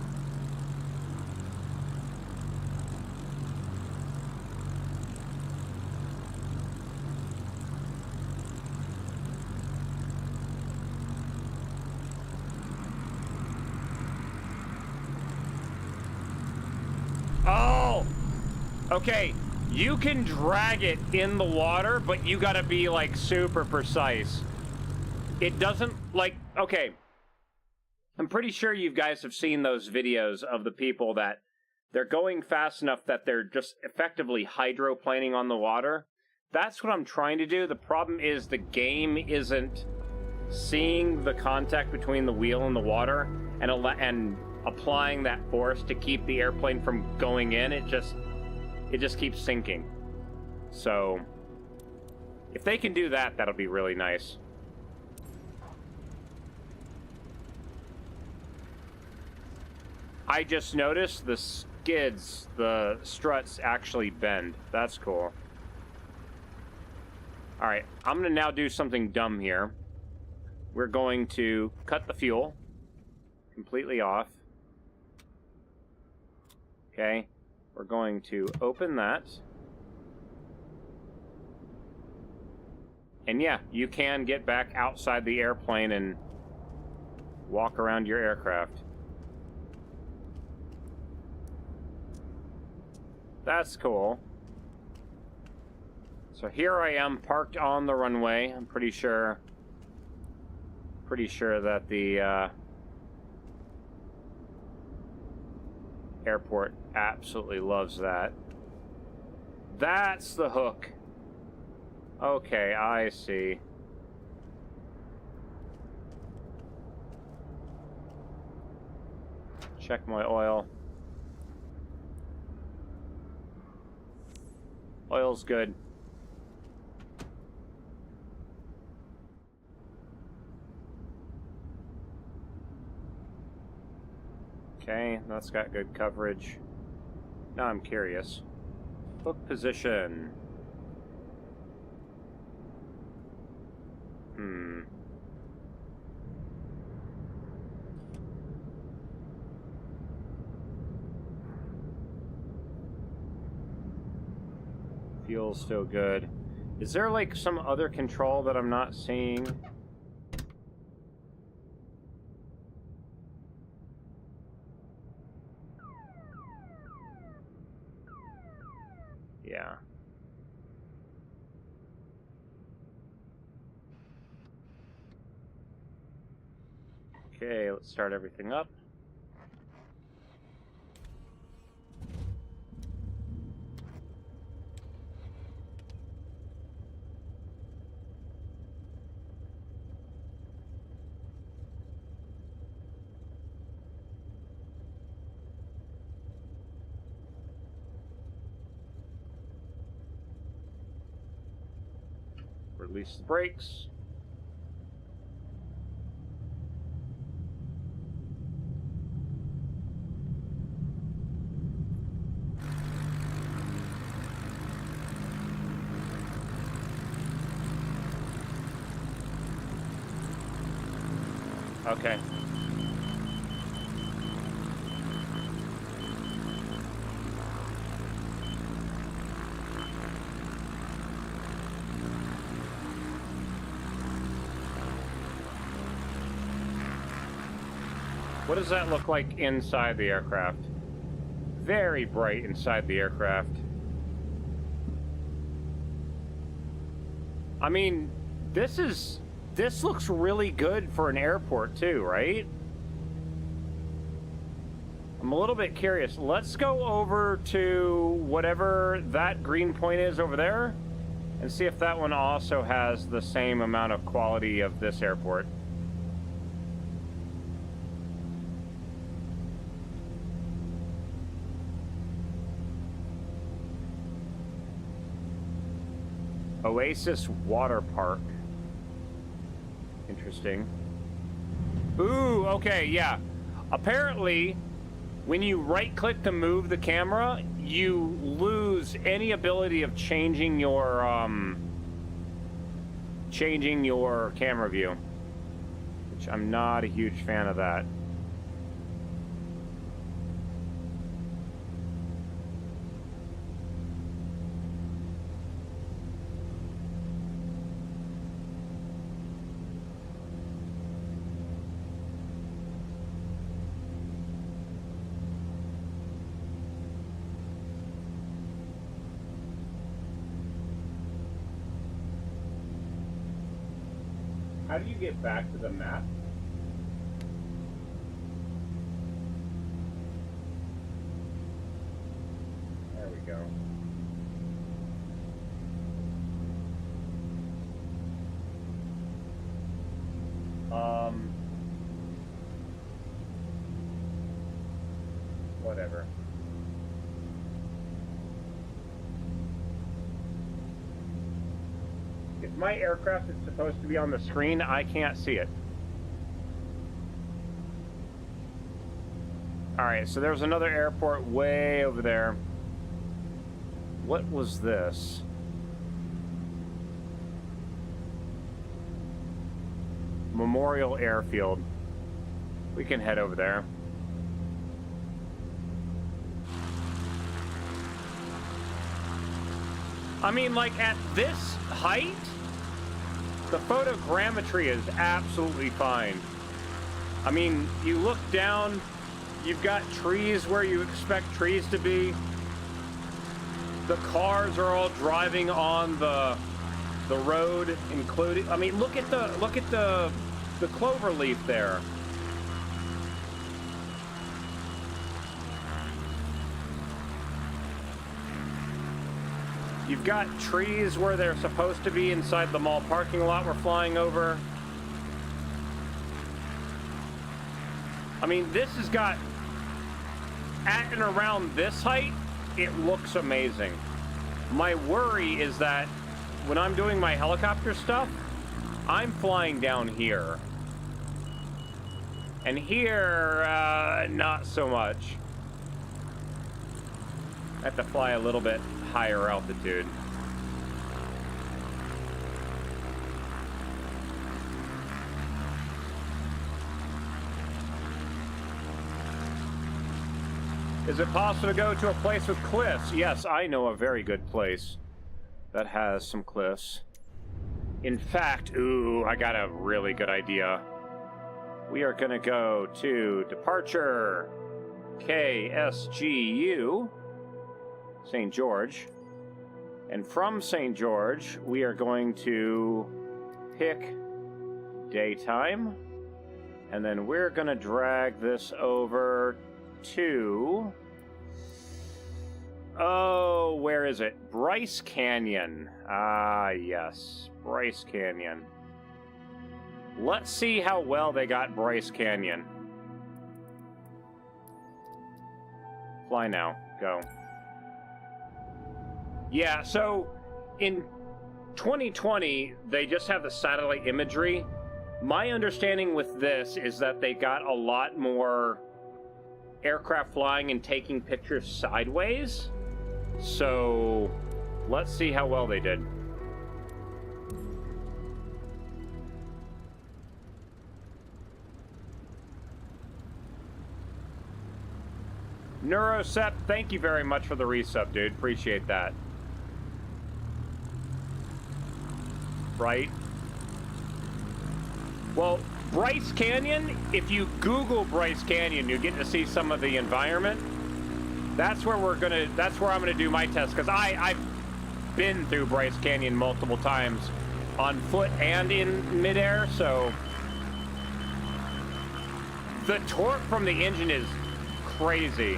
Oh! Okay, you can drag it in the water, but you gotta be like super precise. It doesn't like, okay. I'm pretty sure you guys have seen those videos of the people that they're going fast enough that they're just effectively hydroplaning on the water. That's what I'm trying to do. The problem is the game isn't seeing the contact between the wheel and the water and applying that force to keep the airplane from going in. It just keeps sinking. So if they can do that, that'll be really nice. I just noticed the skids, the struts actually bend. That's cool. All right, I'm gonna now do something dumb here. We're going to cut the fuel completely off. Okay, we're going to open that. And yeah, you can get back outside the airplane and walk around your aircraft. That's cool. So here I am parked on the runway. I'm pretty sure that the airport absolutely loves that. That's the hook. Okay, I see. Check my oil. Oil's good. Okay, that's got good coverage. Now I'm curious. Hook position. Fuel's still good. Is there like some other control that I'm not seeing? Yeah. Okay, let's start everything up. Release the brakes. Okay. What does that look like inside the aircraft? Very bright inside the aircraft. I mean, this looks really good for an airport too, right? I'm a little bit curious. Let's go over to whatever that green point is over there and see if that one also has the same amount of quality of this airport. Oasis Water Park. Interesting. Ooh, okay, yeah. Apparently, when you right-click to move the camera, you lose any ability of changing your camera view, which I'm not a huge fan of that. How do you get back to the map? There we go. whatever. If my aircraft is supposed to be on the screen, I can't see it. Alright, so there's another airport way over there. What was this? Memorial Airfield. We can head over there. I mean, like, at this height, the photogrammetry is absolutely fine. I mean, you look down, you've got trees where you expect trees to be. The cars are all driving on the road, including. I mean, look at the clover leaf there. You've got trees where they're supposed to be inside the mall parking lot we're flying over. I mean, this has got, at and around this height, it looks amazing. My worry is that when I'm doing my helicopter stuff, I'm flying down here. And here, not so much. I have to fly a little bit higher altitude. Is it possible to go to a place with cliffs? Yes, I know a very good place that has some cliffs. In fact, ooh, I got a really good idea. We are gonna go to departure KSGU, St. George. And from St. George, we are going to pick daytime. And then we're gonna drag this over to... oh, where is it? Bryce Canyon. Ah, yes. Bryce Canyon. Let's see how well they got Bryce Canyon. Fly now. Go. Yeah, so in 2020, they just have the satellite imagery. My understanding with this is that they got a lot more aircraft flying and taking pictures sideways. So let's see how well they did. Neurocept, thank you very much for the resub, dude. Appreciate that. Right? Well, Bryce Canyon, if you Google Bryce Canyon, you get to see some of the environment. That's where I'm gonna do my test, because I've been through Bryce Canyon multiple times on foot and in midair, so the torque from the engine is crazy.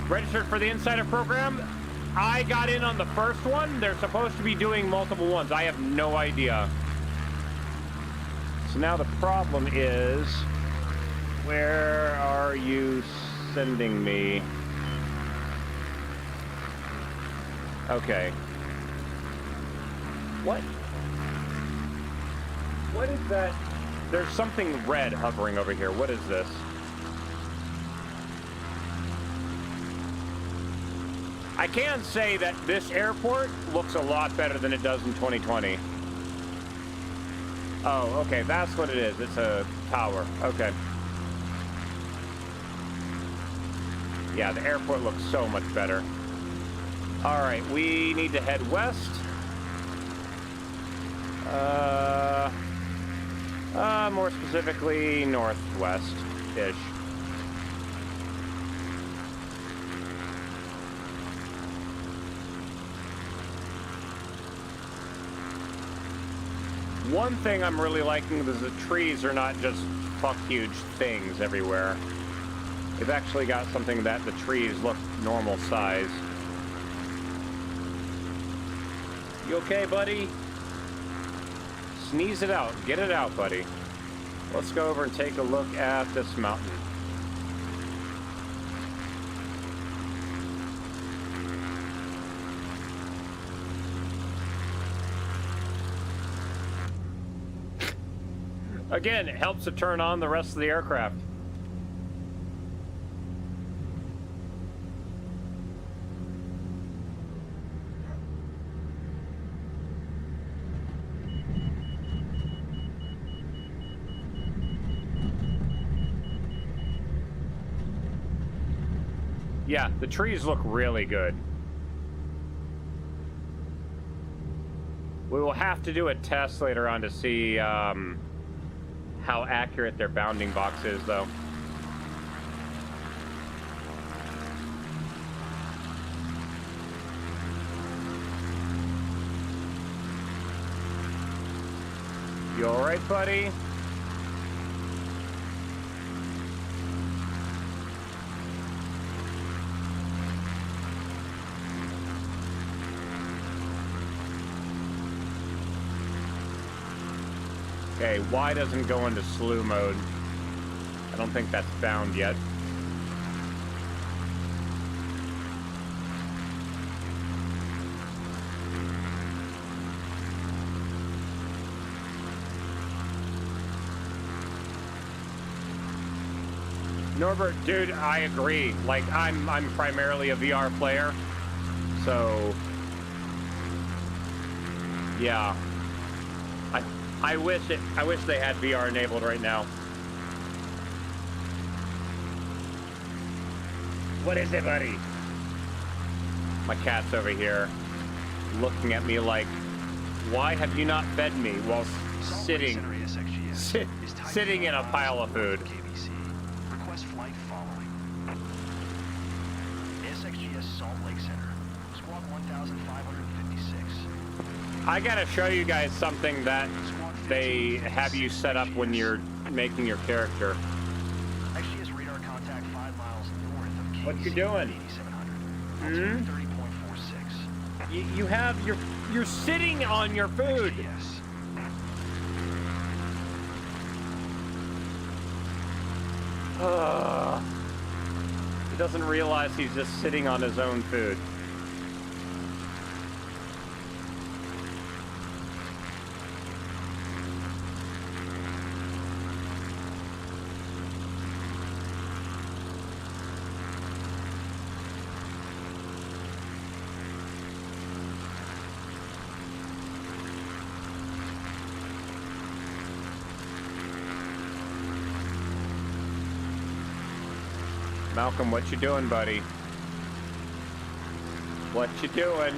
Registered for the Insider program? I got in on the first one. They're supposed to be doing multiple ones. I have no idea. So now the problem is, where are you sending me? Okay. What? What is that? There's something red hovering over here. What is this? I can say that this airport looks a lot better than it does in 2020. Oh, okay, that's what it is. It's a tower. Okay. Yeah, the airport looks so much better. All right, we need to head west. More specifically, northwest-ish. One thing I'm really liking is the trees are not just fuck huge things everywhere. They've actually got something that the trees look normal size. You okay, buddy? Sneeze it out. Get it out, buddy. Let's go over and take a look at this mountain. Again, it helps to turn on the rest of the aircraft. Yeah, the trees look really good. We will have to do a test later on to see how accurate their bounding box is, though. You all right, buddy? Okay, Y doesn't go into slew mode. I don't think that's bound yet. Norbert, dude, I agree. Like, I'm primarily a VR player, so yeah. I wish they had VR enabled right now. What is it, buddy? My cat's over here looking at me like, why have you not fed me while sitting in a pile of food? KBC. Request flight following. SXGS Salt Lake Center. Squawk 1556. I gotta show you guys something that they have you set up when you're making your character. XGS radar contact 5 miles north of KBC. What you doing? 8700. Hmm? 30.46. You have you're sitting on your food. Yes. He doesn't realize he's just sitting on his own food. Malcolm, what you doing, buddy? What you doing?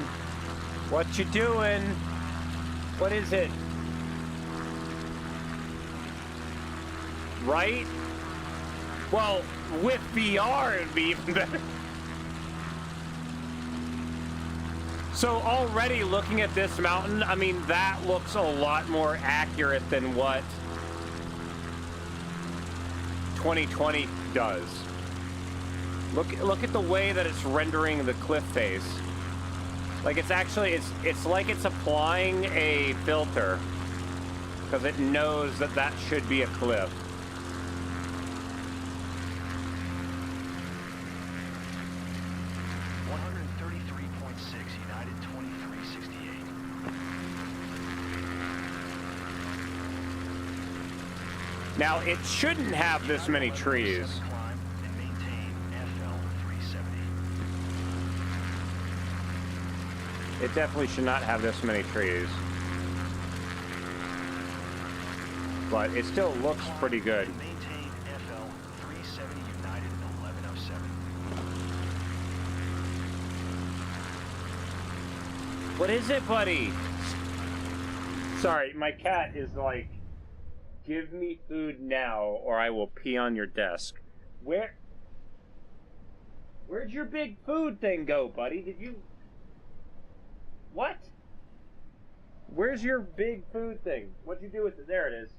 What you doing? What is it? Right? Well, with VR, it'd be even better. So already looking at this mountain, I mean, that looks a lot more accurate than what 2020 does. Look at the way that it's rendering the cliff face. Like it's actually, it's like it's applying a filter because it knows that that should be a cliff. United 2368. Now it shouldn't have this many trees. It definitely should not have this many trees. But it still looks pretty good. Maintain FL 370 United 1107. What is it, buddy? Sorry, my cat is like, give me food now or I will pee on your desk. Where'd your big food thing go, buddy? Did you... What? Where's your big food thing? What'd you do with it? There it is.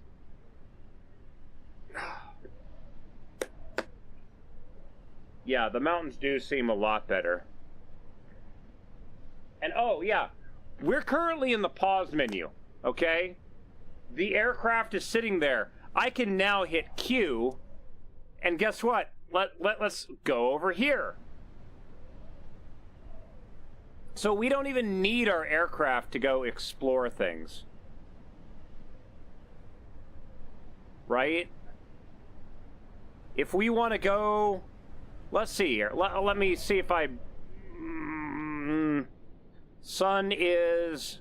Yeah, the mountains do seem a lot better. And oh, yeah. We're currently in the pause menu, okay? The aircraft is sitting there. I can now hit Q, and guess what? Let's go over here. So we don't even need our aircraft to go explore things. right? If we want to go... Let's see here. Let me see if I... sun is...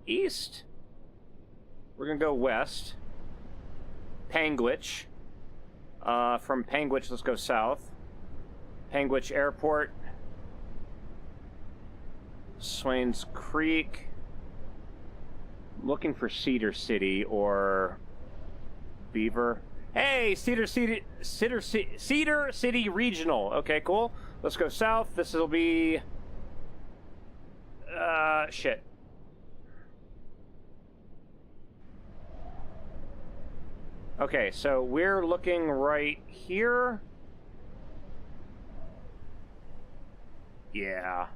east. We're going to go west. Panguitch. From Panguitch, let's go south. Panguitch Airport. Swains Creek. I'm looking for Cedar City or Beaver. Hey, Cedar City Regional. Okay, cool. Let's go south. This will be... shit. Okay, so we're looking right here. Yeah.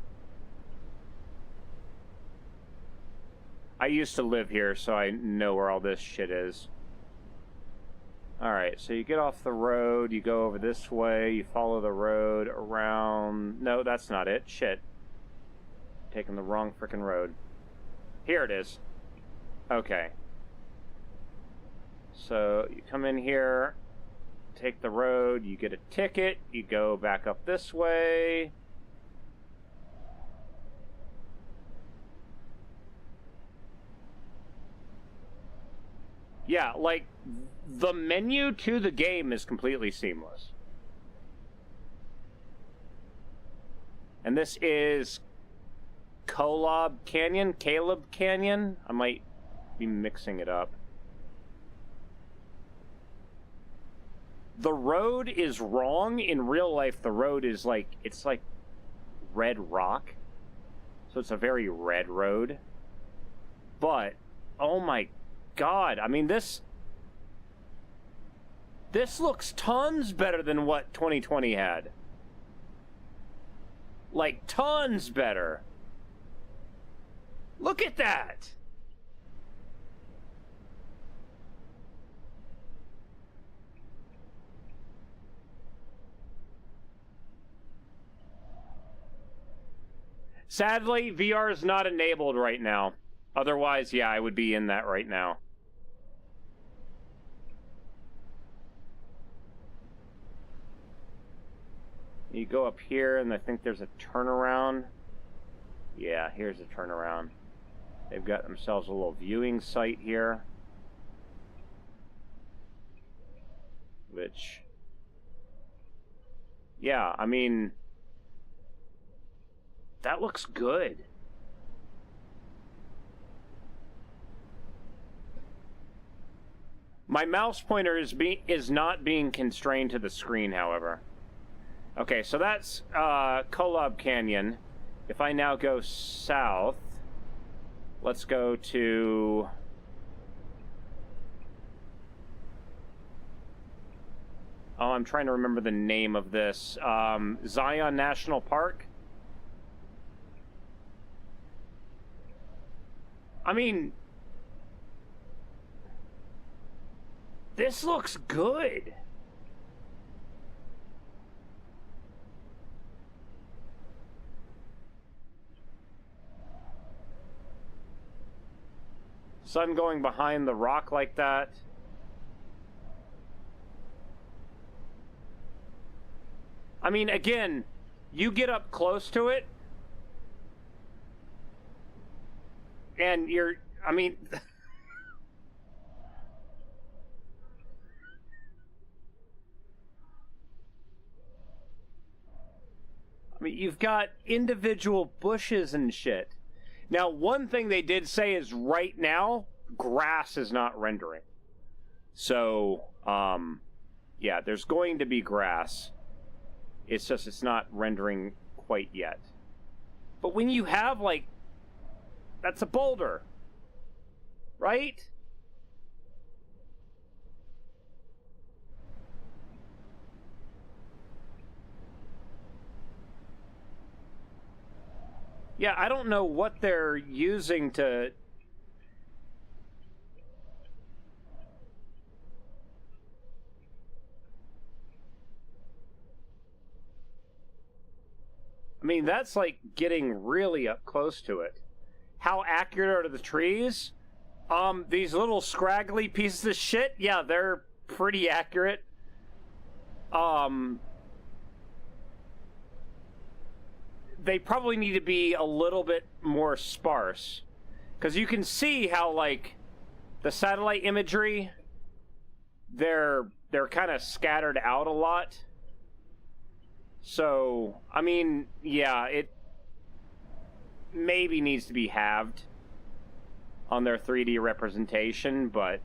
I used to live here, so I know where all this shit is. Alright, so you get off the road, you go over this way, you follow the road around... No, that's not it. Shit. Taking the wrong frickin' road. Here it is. Okay. So, you come in here, take the road, you get a ticket, you go back up this way. Yeah, like, the menu to the game is completely seamless. And this is Caleb Canyon? I might be mixing it up. The road is wrong. In real life, the road is like, it's like red rock. So it's a very red road. But, oh my God, I mean, this looks tons better than what 2020 had. Like, tons better. Look at that. Sadly, VR is not enabled right now. Otherwise, yeah, I would be in that right now. You go up here, and I think there's a turnaround. Yeah, here's a turnaround. They've got themselves a little viewing site here. Which... yeah, I mean... that looks good. My mouse pointer is not being constrained to the screen, however. Okay, so that's Caleb Canyon. If I now go south, let's go to... oh, I'm trying to remember the name of this. Zion National Park? I mean... this looks good. Sun going behind the rock like that. I mean, again, you get up close to it, and you're, I mean... I mean, you've got individual bushes and shit. Now, one thing they did say is right now, grass is not rendering. So, yeah, there's going to be grass. It's just, it's not rendering quite yet. But when you have, like, that's a boulder, right? Yeah, I don't know what they're using to... I mean, that's like getting really up close to it. How accurate are the trees? These little scraggly pieces of shit, yeah, they're pretty accurate. They probably need to be a little bit more sparse. Because you can see how, like, the satellite imagery, they're kind of scattered out a lot. So, I mean, yeah, it maybe needs to be halved on their 3D representation, but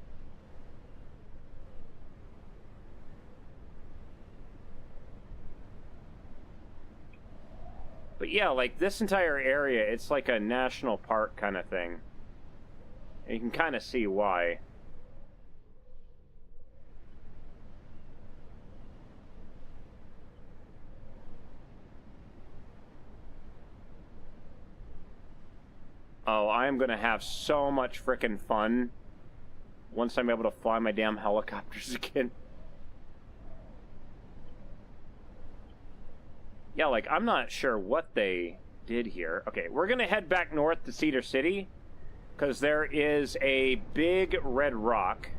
yeah, like this entire area, it's like a national park kind of thing. And you can kind of see why. Oh, I'm gonna have so much frickin' fun once I'm able to fly my damn helicopters again. Yeah, like, I'm not sure what they did here. Okay, we're gonna head back north to Cedar City, because there is a big red rock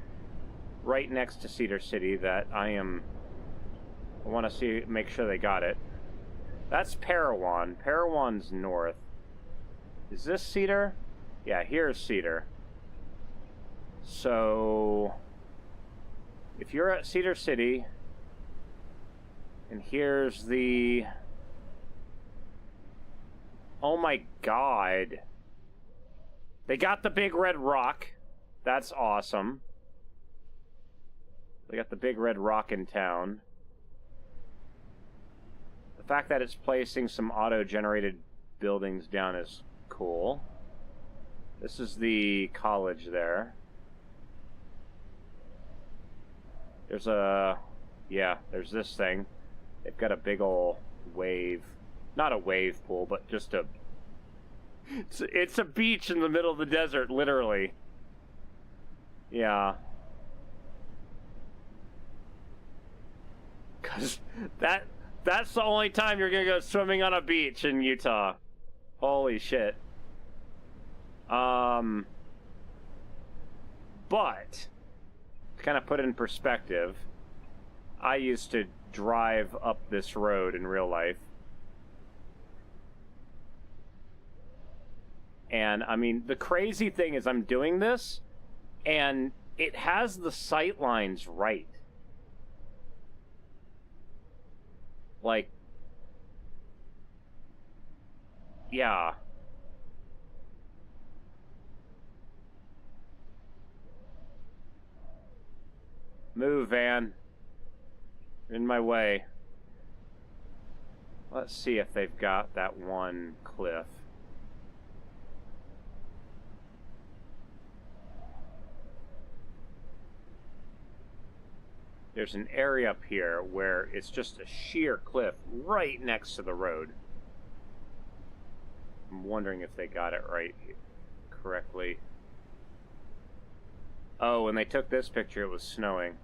right next to Cedar City that I want to make sure they got it. That's Parowan. Parowan's north. Is this Cedar? Yeah, here's Cedar. So, if you're at Cedar City, and here's the... Oh my god. They got the big red rock. That's awesome. They got the big red rock in town. The fact that it's placing some auto-generated buildings down is cool. This is the college there. There's a... Yeah, there's this thing. They've got a big ol' wave. Not a wave pool, but just a... It's a beach in the middle of the desert, literally. Yeah. Because that's the only time you're going to go swimming on a beach in Utah. Holy shit. But, to kind of put it in perspective, I used to drive up this road in real life. And, I mean, the crazy thing is I'm doing this, and it has the sight lines right. Like, yeah. Move, van. You're in my way. Let's see if they've got that one cliff. There's an area up here where it's just a sheer cliff right next to the road. I'm wondering if they got it right correctly. Oh, when they took this picture, it was snowing.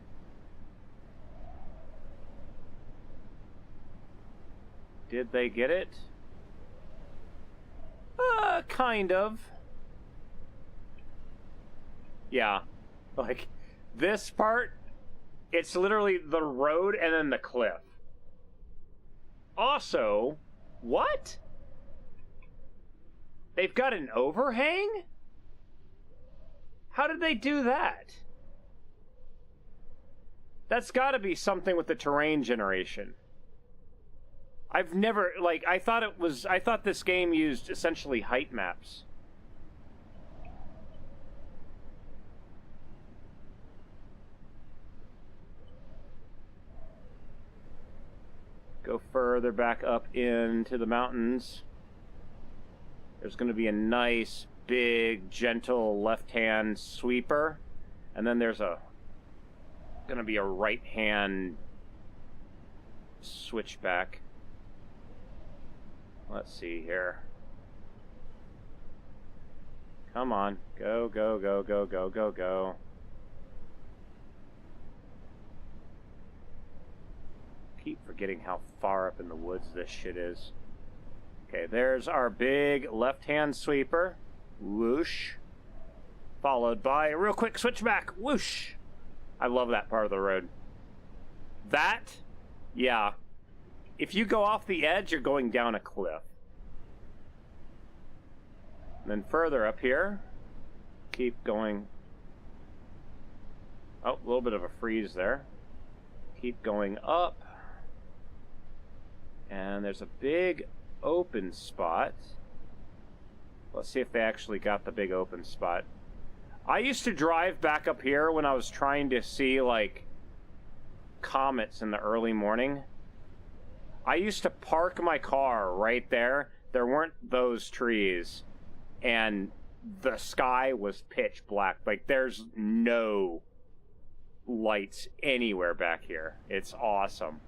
Did they get it? Kind of. Yeah. Like, this part, it's literally the road and then the cliff. Also, what? They've got an overhang? How did they do that? That's gotta be something with the terrain generation. I've never, like, I thought this game used essentially height maps. Go further back up into the mountains. There's going to be a nice, big, gentle left-hand sweeper. And then there's going to be a right-hand switchback. Let's see here. Come on. Go, go, go, go, go, go, go. Keep forgetting how far up in the woods this shit is. Okay, there's our big left-hand sweeper. Whoosh. followed by a real quick switchback. Whoosh! I love that part of the road. That, yeah. If you go off the edge, you're going down a cliff. And then further up here, keep going. Oh, a little bit of a freeze there. Keep going up. And there's a big open spot. Let's see if they actually got the big open spot. I used to drive back up here when I was trying to see, like, comets in the early morning. I used to park my car right there. There weren't those trees. And the sky was pitch black. Like, there's no lights anywhere back here. It's awesome.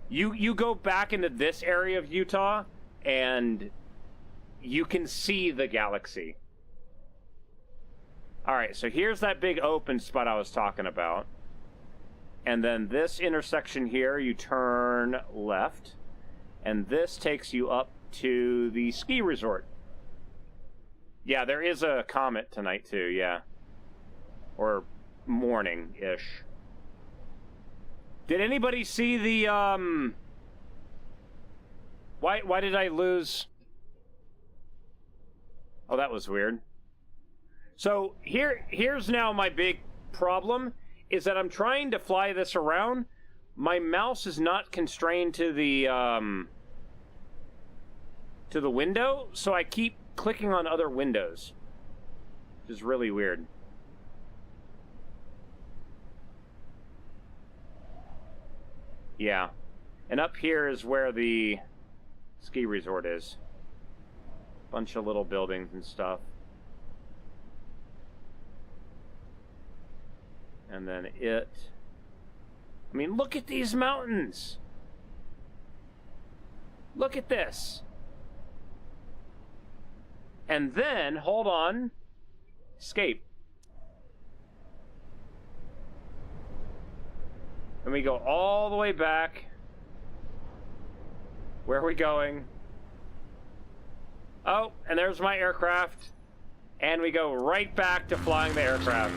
You go back into this area of Utah, and you can see the galaxy. Alright, so here's that big open spot I was talking about. And then this intersection here, you turn left. And this takes you up to the ski resort. Yeah, there is a comet tonight too, yeah. Or morning-ish. Did anybody see the, Why did I lose... Oh, that was weird. So, here's now my big problem, is that I'm trying to fly this around. My mouse is not constrained to the window, so I keep clicking on other windows. Which is really weird. Yeah. And up here is where the ski resort is. Bunch of little buildings and stuff. And then it... I mean, look at these mountains! Look at this! And then, hold on, escape. And we go all the way back. Where are we going? Oh, and there's my aircraft. And we go right back to flying the aircraft.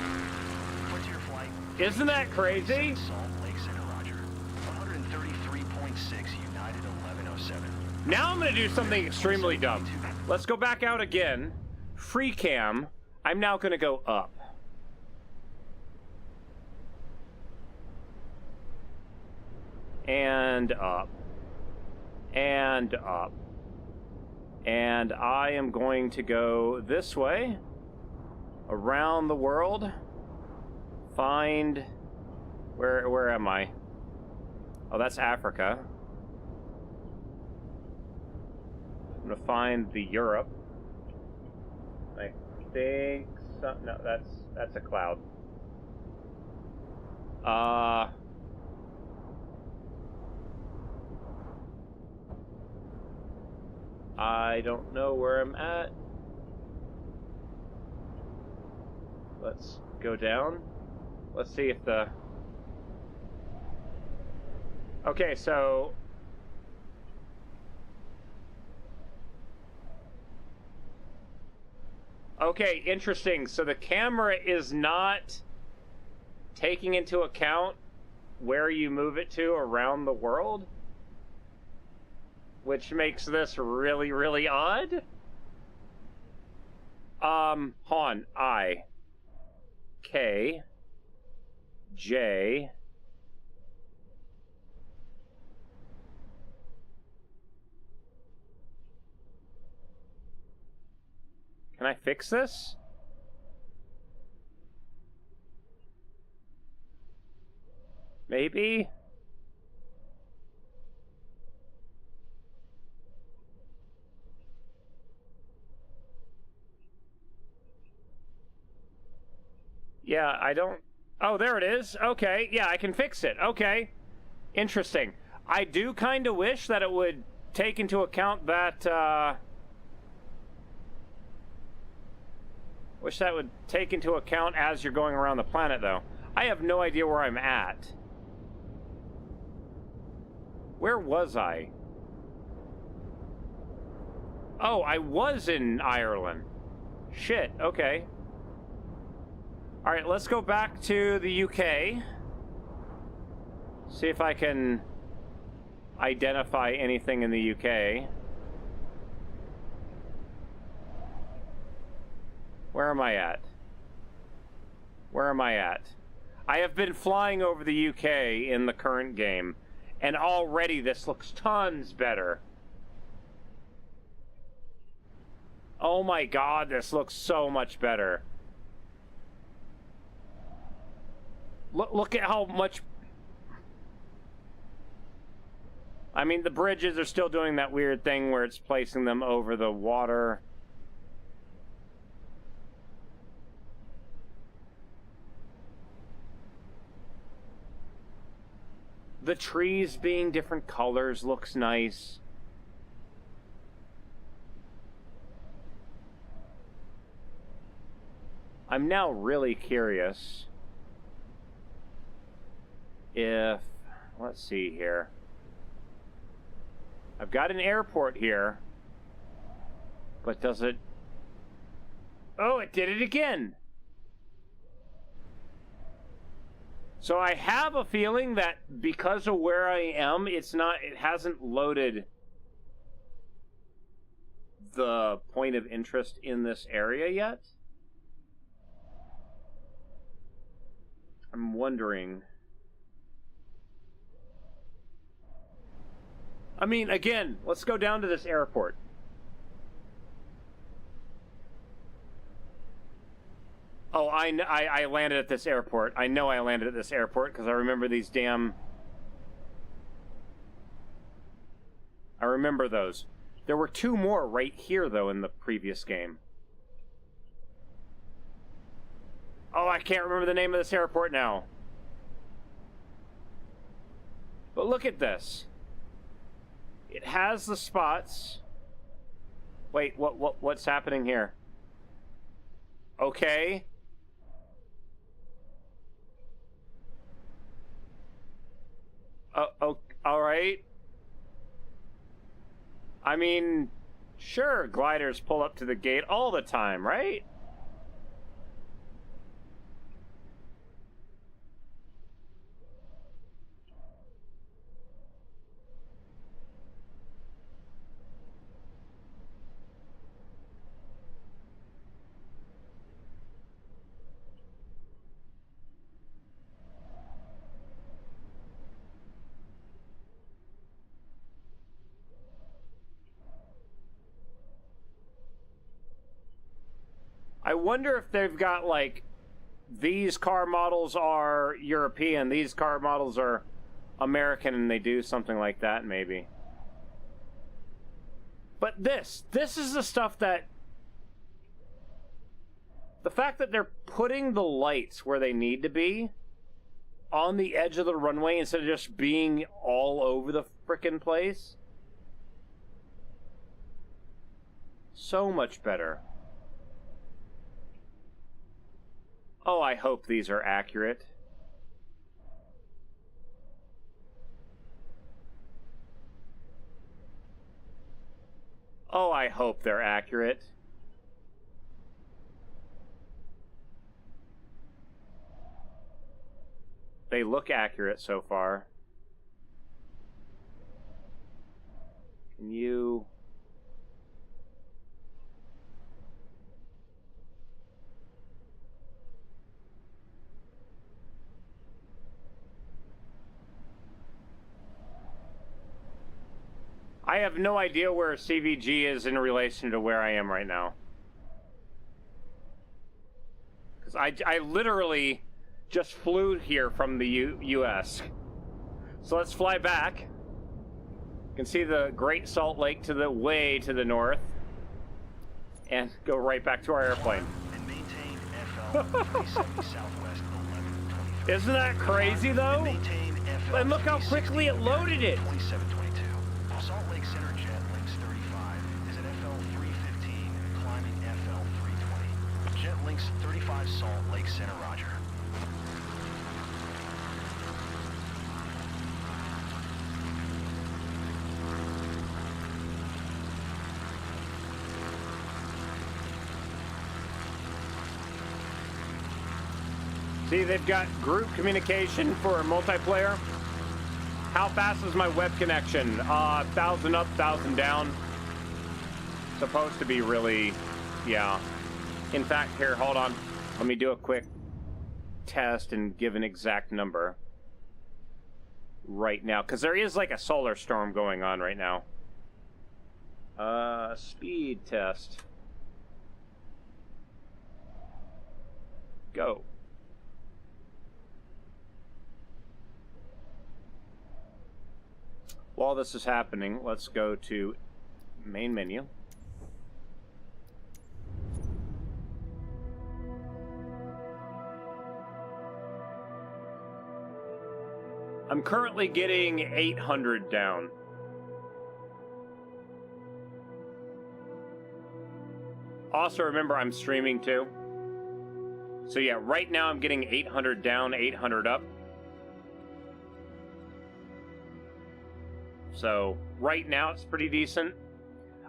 What's your flight? Isn't that crazy? Salt Lake Center, Roger. 133.6 United 1107. Now I'm going to do something extremely dumb. Let's go back out again. Free cam. I'm now going to go up. And up. And up. And I am going to go this way. Around the world. Find... Where am I? Oh, that's Africa. I'm gonna find the Europe. I think no, that's a cloud. I don't know where I'm at. Let's go down. Let's see if the... Okay, so... Okay, interesting. So the camera is not taking into account where you move it to around the world, which makes this really, really odd. Han, I, K, J, can I fix this? Maybe? Yeah, I don't... Oh, there it is. Okay, yeah, I can fix it. Okay. Interesting. I do kind of wish that it would take into account that, Wish that would take into account as you're going around the planet, though. I have no idea where I'm at. Where was I? Oh, I was in Ireland. Shit, okay. All right, let's go back to the UK. See if I can identify anything in the UK. Where am I at? Where am I at? I have been flying over the UK in the current game, and already this looks tons better. Oh my god, this looks so much better. Look at how much... I mean, the bridges are still doing that weird thing where it's placing them over the water. The trees being different colors looks nice. I'm now really curious if... Let's see here. I've got an airport here, but does it... Oh, it did it again! So I have a feeling that because of where I am, it hasn't loaded the point of interest in this area yet. I'm wondering... I mean, again, let's go down to this airport. Oh, I landed at this airport. I know I landed at this airport because I remember these damn... I remember those. There were two more right here, though, in the previous game. Oh, I can't remember the name of this airport now. But look at this. It has the spots. Wait, what's happening here? Okay. Oh, all right. I mean, sure, gliders pull up to the gate all the time, right? I wonder if they've got, like, these car models are European, these car models are American, and they do something like that, maybe. But this is the stuff that... The fact that they're putting the lights where they need to be, on the edge of the runway, instead of just being all over the frickin' place. So much better. Oh, I hope these are accurate. Oh, I hope they're accurate. They look accurate so far. Can you... I have no idea where CVG is in relation to where I am right now. Because I literally just flew here from the US. So let's fly back. You can see the Great Salt Lake to the way to the north. And go right back to our airplane. And maintain FL 370 Southwest 1123. Isn't that crazy though? Maintain FL And look how quickly it loaded it. 2722. Salt Lake Center Jet Links 35 is at FL 315, climbing FL 320. Jet Links 35 Salt Lake Center, roger. See, they've got group communication for multiplayer. How fast is my web connection? 1,000 up, 1,000 down. Supposed to be really, yeah. In fact, here, hold on. Let me do a quick test and give an exact number right now, because there is like a solar storm going on right now. Speed test. Go. While this is happening, let's go to main menu. I'm currently getting 800 down. Also, remember, I'm streaming too. So yeah, right now I'm getting 800 down, 800 up. So right now it's pretty decent.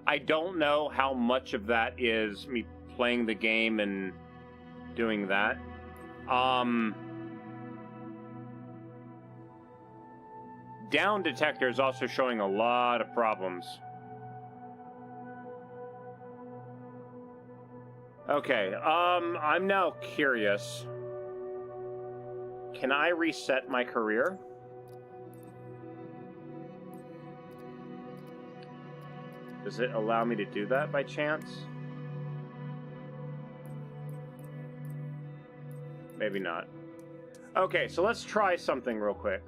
I don't know how much of that is me playing the game and doing that. Down detector is also showing a lot of problems. Okay, I'm now curious. Can I reset my career? Does it allow me to do that by chance? Maybe not. Okay, so let's try something real quick.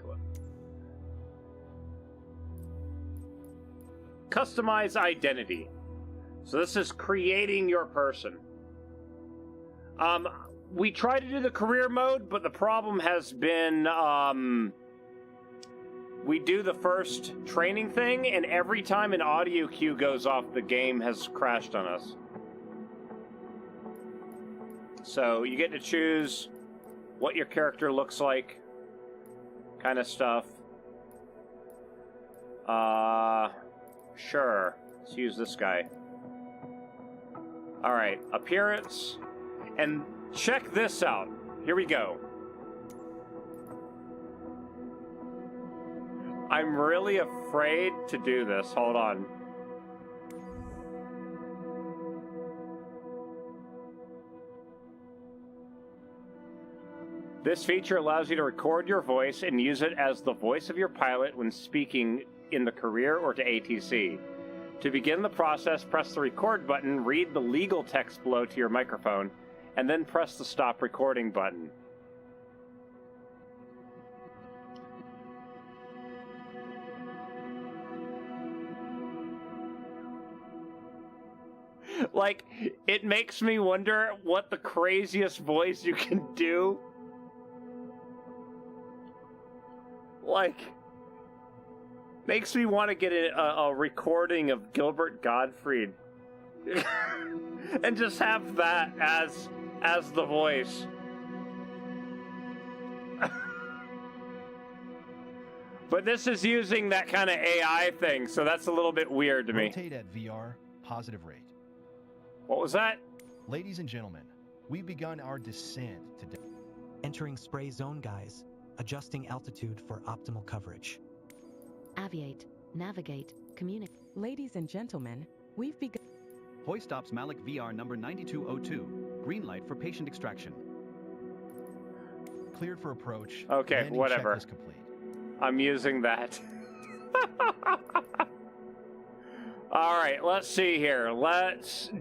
Customize identity. So this is creating your person. We try to do the career mode, but the problem has been, we do the first training thing, and every time an audio cue goes off, the game has crashed on us. So you get to choose what your character looks like, kind of stuff. Sure. Let's use this guy. Alright, appearance. And check this out. Here we go. I'm really afraid to do this. Hold on. This feature allows you to record your voice and use it as the voice of your pilot when speaking in the career or to ATC. To begin the process, press the record button, read the legal text below to your microphone, and then press the stop recording button. Like, it makes me wonder what the craziest voice you can do. Like, makes me want to get a recording of Gilbert Gottfried and just have that as the voice. But this is using that kind of AI thing, so that's a little bit weird to me. Rotate at VR, positive rate. What was that? Ladies and gentlemen, we've begun our descent to... Entering spray zone, guys. Adjusting altitude for optimal coverage. Aviate, navigate, communicate. Ladies and gentlemen, we've begun... Hoist ops Malic VR number 9202. Green light for patient extraction. Cleared for approach. Okay, Landing whatever. checklist complete. I'm using that. All right, let's see here. Let's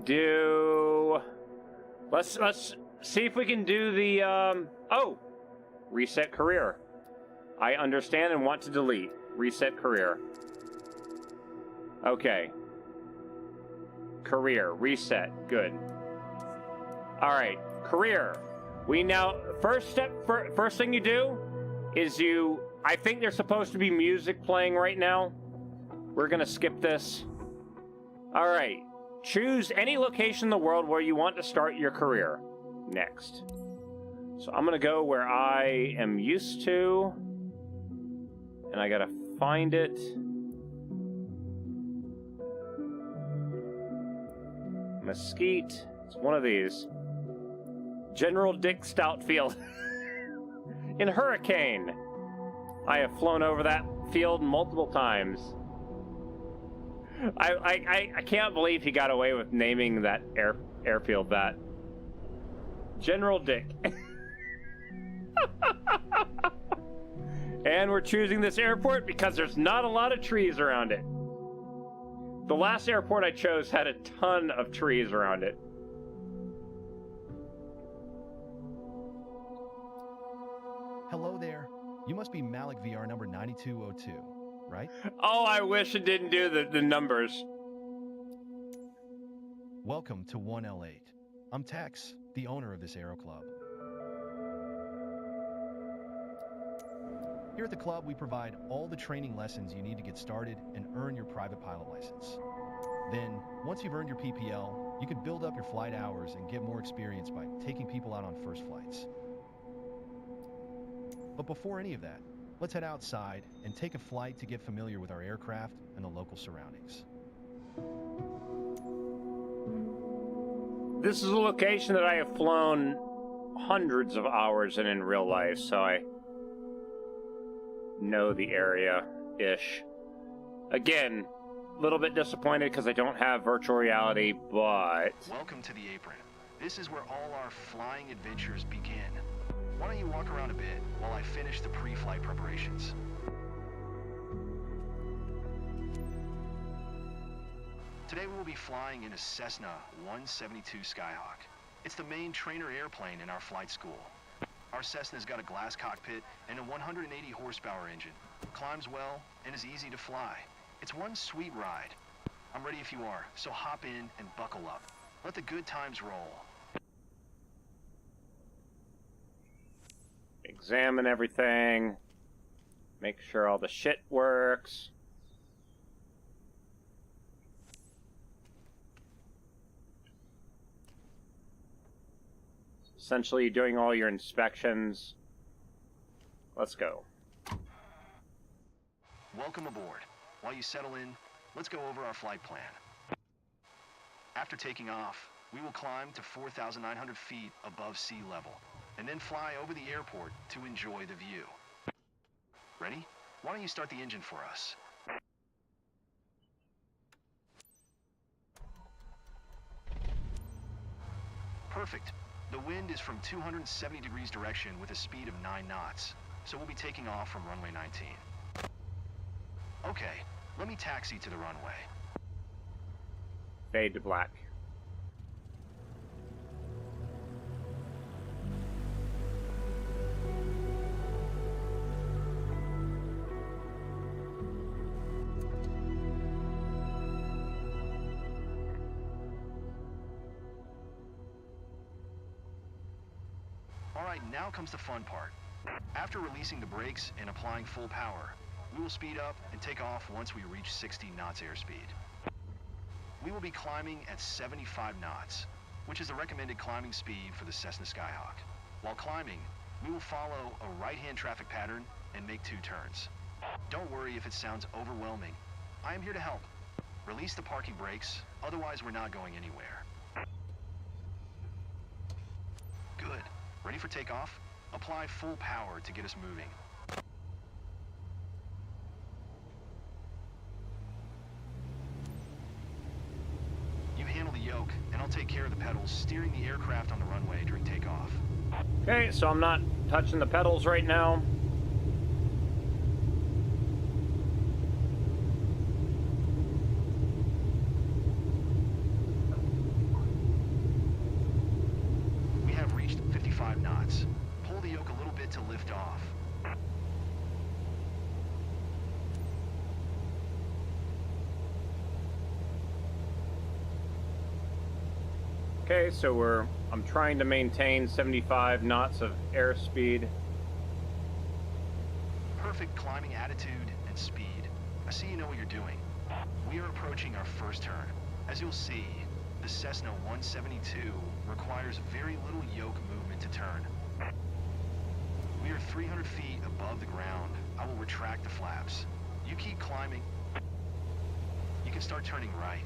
see if we can do the reset career. I understand and want to delete. Reset career. Okay. Career, reset, good. All right, career. We now, first thing you do is I think there's supposed to be music playing right now. We're gonna skip this. All right, choose any location in the world where you want to start your career. Next. So I'm gonna go where I am used to, and I gotta find it. Mesquite, it's one of these. General Dick Stoutfield. in Hurricane. I have flown over that field multiple times. I can't believe he got away with naming that airfield that. General Dick. And we're choosing this airport because there's not a lot of trees around it. The last airport I chose had a ton of trees around it. Hello there. You must be Malic VR number 9202, right? Oh, I wish it didn't do the numbers. Welcome to 1L8. I'm Tex, the owner of this aero club. Here at the club, we provide all the training lessons you need to get started and earn your private pilot license. Then, once you've earned your PPL, you can build up your flight hours and get more experience by taking people out on first flights. But before any of that, let's head outside and take a flight to get familiar with our aircraft and the local surroundings. This is a location that I have flown hundreds of hours in real life, so I know the area-ish. Again, a little bit disappointed because I don't have virtual reality, but... Welcome to the apron. This is where all our flying adventures begin. Why don't you walk around a bit while I finish the pre-flight preparations? Today we will be flying in a Cessna 172 Skyhawk. It's the main trainer airplane in our flight school. Our Cessna's got a glass cockpit and a 180 horsepower engine. Climbs well and is easy to fly. It's one sweet ride. I'm ready if you are, so hop in and buckle up. Let the good times roll. Examine everything. Make sure all the shit works. Essentially doing all your inspections. Let's go. Welcome aboard. While you settle in, let's go over our flight plan. After taking off, we will climb to 4,900 feet above sea level, and then fly over the airport to enjoy the view. Ready? Why don't you start the engine for us? Perfect. The wind is from 270 degrees direction with a speed of 9 knots, so we'll be taking off from runway 19. Okay, let me taxi to the runway. Fade to black. Alright, now comes the fun part. After releasing the brakes and applying full power, we will speed up and take off once we reach 60 knots airspeed. We will be climbing at 75 knots, which is the recommended climbing speed for the Cessna Skyhawk. While climbing, we will follow a right-hand traffic pattern and make 2 turns. Don't worry if it sounds overwhelming. I am here to help. Release the parking brakes, otherwise we're not going anywhere. Good. Ready for takeoff? Apply full power to get us moving. You handle the yoke, and I'll take care of the pedals, steering the aircraft on the runway during takeoff. Okay, so I'm not touching the pedals right now. We have reached 55 knots. Pull the yoke a little bit to lift off. Okay, so I'm trying to maintain 75 knots of airspeed. Perfect climbing attitude and speed. I see you know what you're doing. We are approaching our first turn. As you'll see, the Cessna 172 requires very little yoke movement to turn. We are 300 feet above the ground. I will retract the flaps. You keep climbing. You can start turning right.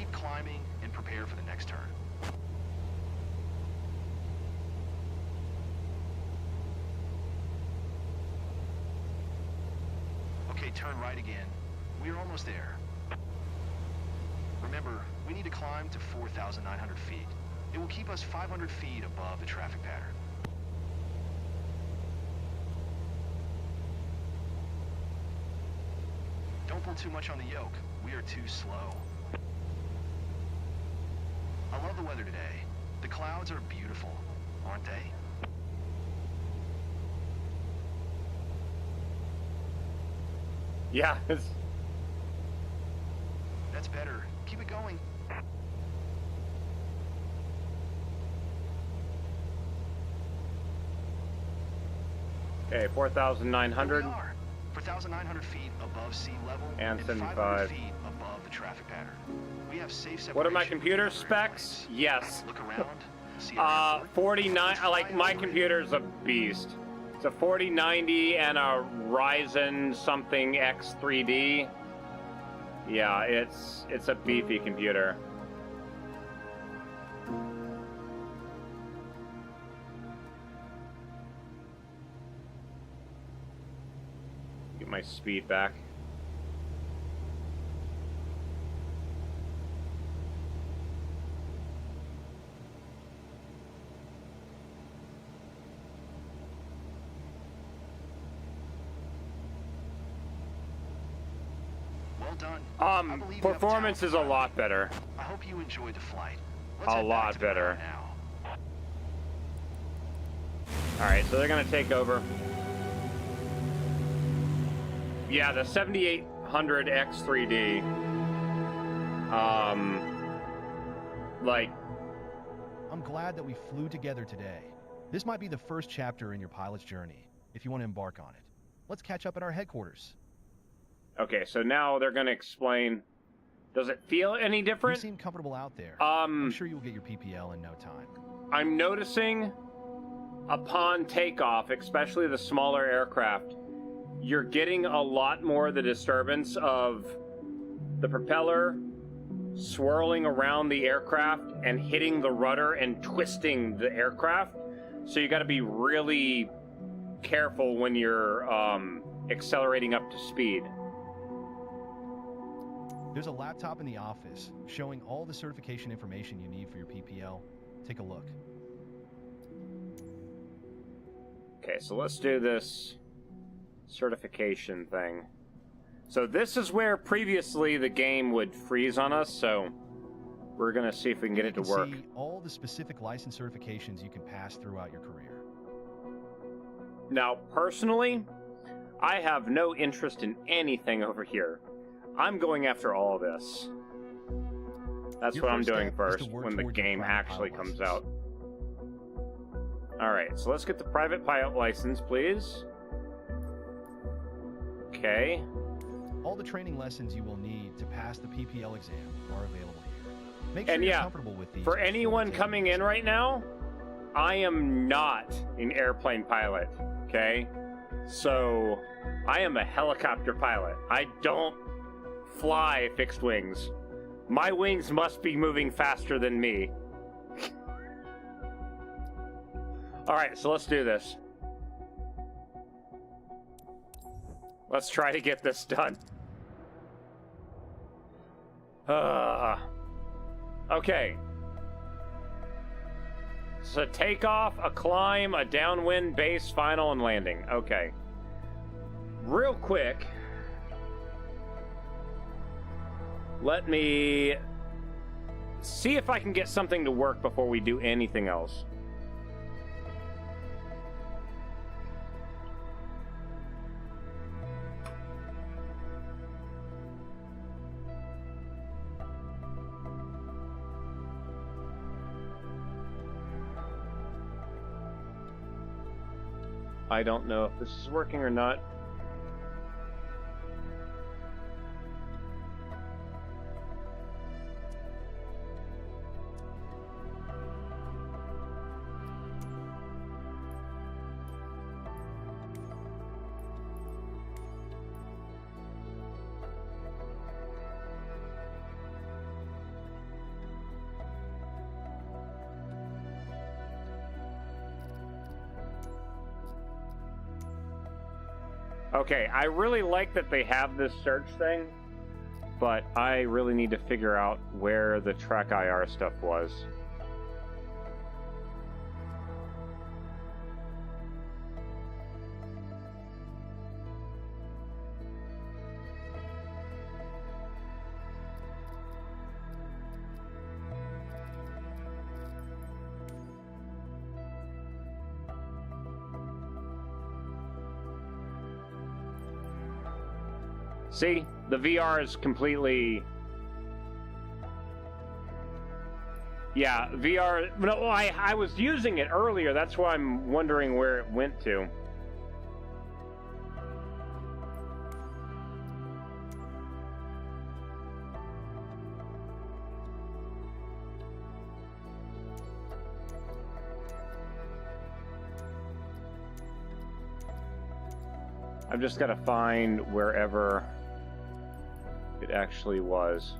Keep climbing and prepare for the next turn. Okay, turn right again. We're almost there. Remember, we need to climb to 4,900 feet. It will keep us 500 feet above the traffic pattern. Don't pull too much on the yoke. We are too slow. I love the weather today. The clouds are beautiful, aren't they? Yeah, That's better. Keep it going. Okay, 4,900. 4,900 feet above sea level And 500 75. feet above the traffic pattern. We have safe separation. What are my computer from other specs? airplanes. Yes. Look around. See our airport. 49. Like my computer's a beast. It's a 4090 and a Ryzen something X3D. Yeah, it's a beefy computer. Get my speed back. Well done. I believe you have a Performance is a talented lot better. pilot. I hope you enjoyed the flight. Let's A head back lot to the better. ground now. Alright, so they're gonna take over. Yeah, the 7800 X3D. Like, I'm glad that we flew together today. This might be the first chapter in your pilot's journey, if you want to embark on it. Let's catch up at our headquarters. okay, so now they're gonna explain. Does it feel any You different? seem comfortable out there. I'm sure you'll get your PPL in no time. I'm noticing upon takeoff, especially the smaller aircraft, you're getting a lot more of the disturbance of the propeller swirling around the aircraft and hitting the rudder and twisting the aircraft. So you got to be really careful when you're accelerating up to speed. There's a laptop in the office showing all the certification information you need for your PPL. Take a look. Okay, so let's do this certification thing. So this is where previously the game would freeze on us, so we're going to see if we can get it to work. You can see all the specific license certifications you can pass throughout your career. Now, personally, I have no interest in anything over here. I'm going after all this. That's Your what I'm first doing step is first to work when the toward your game private actually pilot comes license. out. Alright, so let's get the private pilot license, please. Okay. All the training lessons you will need to pass the PPL exam are available here. Make sure And you're yeah, comfortable with these. for before anyone taking coming the in right now, I am not an airplane pilot, okay? So, I am a helicopter pilot. I don't fly fixed wings. My wings must be moving faster than me. Alright, so let's do this. Let's try to get this done. Okay. It's a takeoff, a climb, a downwind, base, final, and landing. Okay. Real quick, let me see if I can get something to work before we do anything else. I don't know if this is working or not. Okay, I really like that they have this search thing, but I really need to figure out where the track IR stuff was. See, the VR is completely... Yeah, VR... No, I was using it earlier. That's why I'm wondering where it went to. I've just got to find wherever it actually was.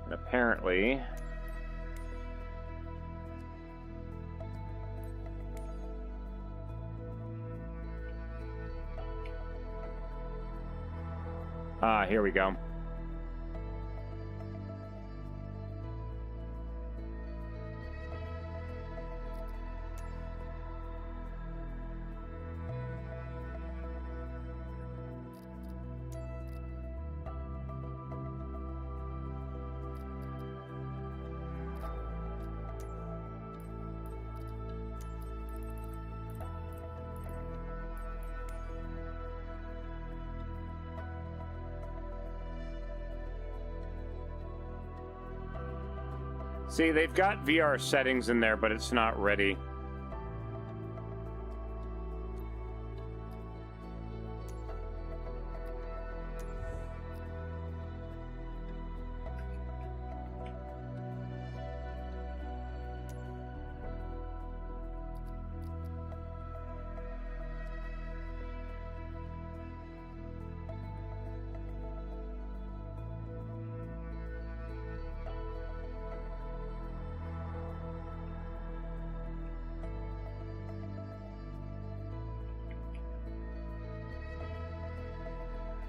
And apparently... here we go. See, they've got VR settings in there, but it's not ready.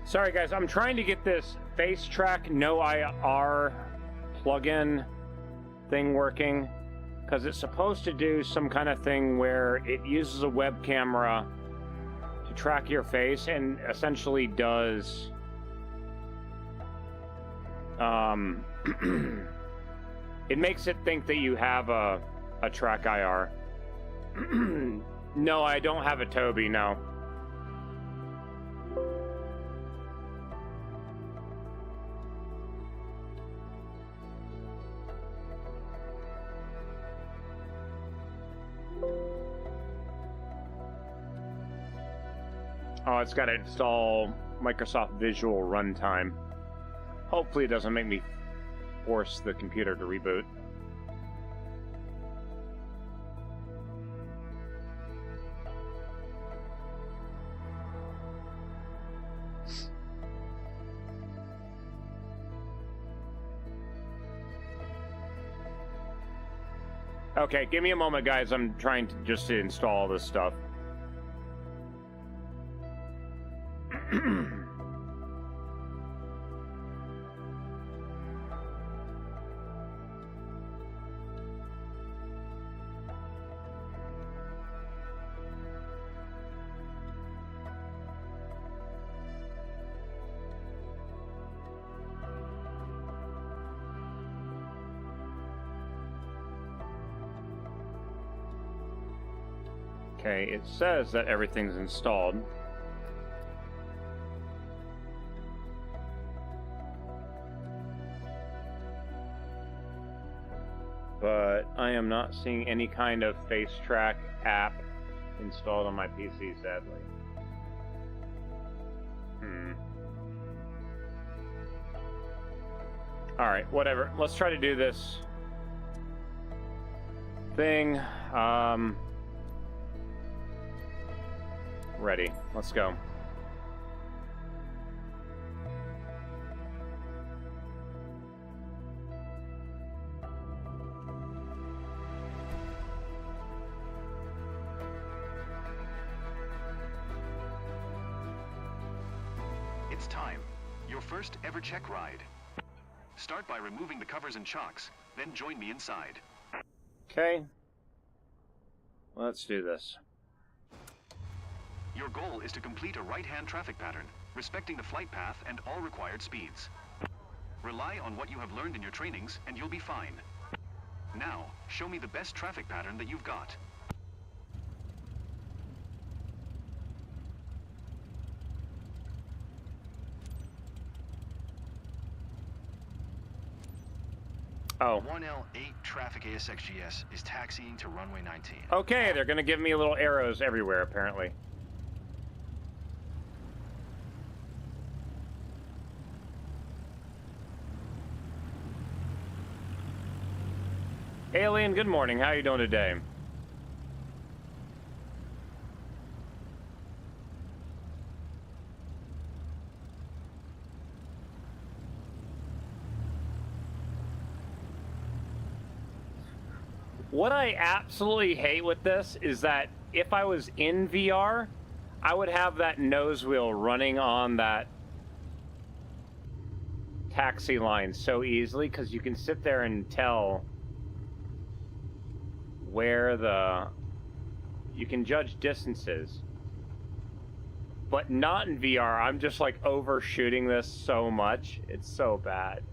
Sorry guys, I'm trying to get this face track no IR plugin thing working, because it's supposed to do some kind of thing where it uses a web camera to track your face and essentially does it makes it think that you have a track IR. No, I don't have a Toby, no. Oh, it's got to install Microsoft Visual Runtime. Hopefully it doesn't make me force the computer to reboot. Okay, give me a moment, guys. I'm trying to just install this stuff. Okay, it says that everything's installed. But I am not seeing any kind of face track app installed on my PC, sadly. Alright, whatever. Let's try to do this thing. Ready. Let's go. It's time. Your first ever check ride. Start by removing the covers and chocks, then join me inside. Okay. Let's do this. Your goal is to complete a right-hand traffic pattern, respecting the flight path and all required speeds. Rely on what you have learned in your trainings, and you'll be fine. Now, show me the best traffic pattern that you've got. Oh. 1L8 traffic ASXGS is taxiing to runway 19. Okay, they're going to give me little arrows everywhere, apparently. Alien, good morning. How are you doing today? What I absolutely hate with this is that if I was in VR, I would have that nose wheel running on that taxi line so easily, because you can sit there and tell where you can judge distances. But not in VR. I'm just like overshooting this so much. It's so bad.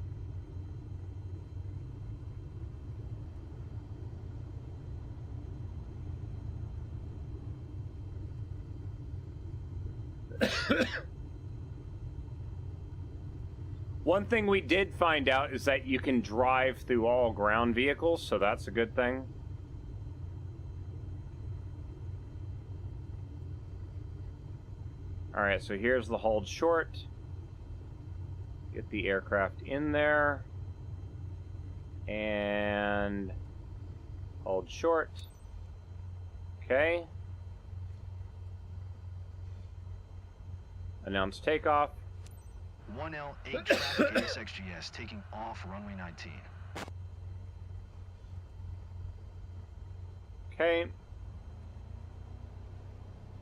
One thing we did find out is that you can drive through all ground vehicles, so that's a good thing. Alright, so here's the hold short. Get the aircraft in there. And hold short. Okay. Announce takeoff. 1L8 traffic ASXGS taking off runway 19. Okay.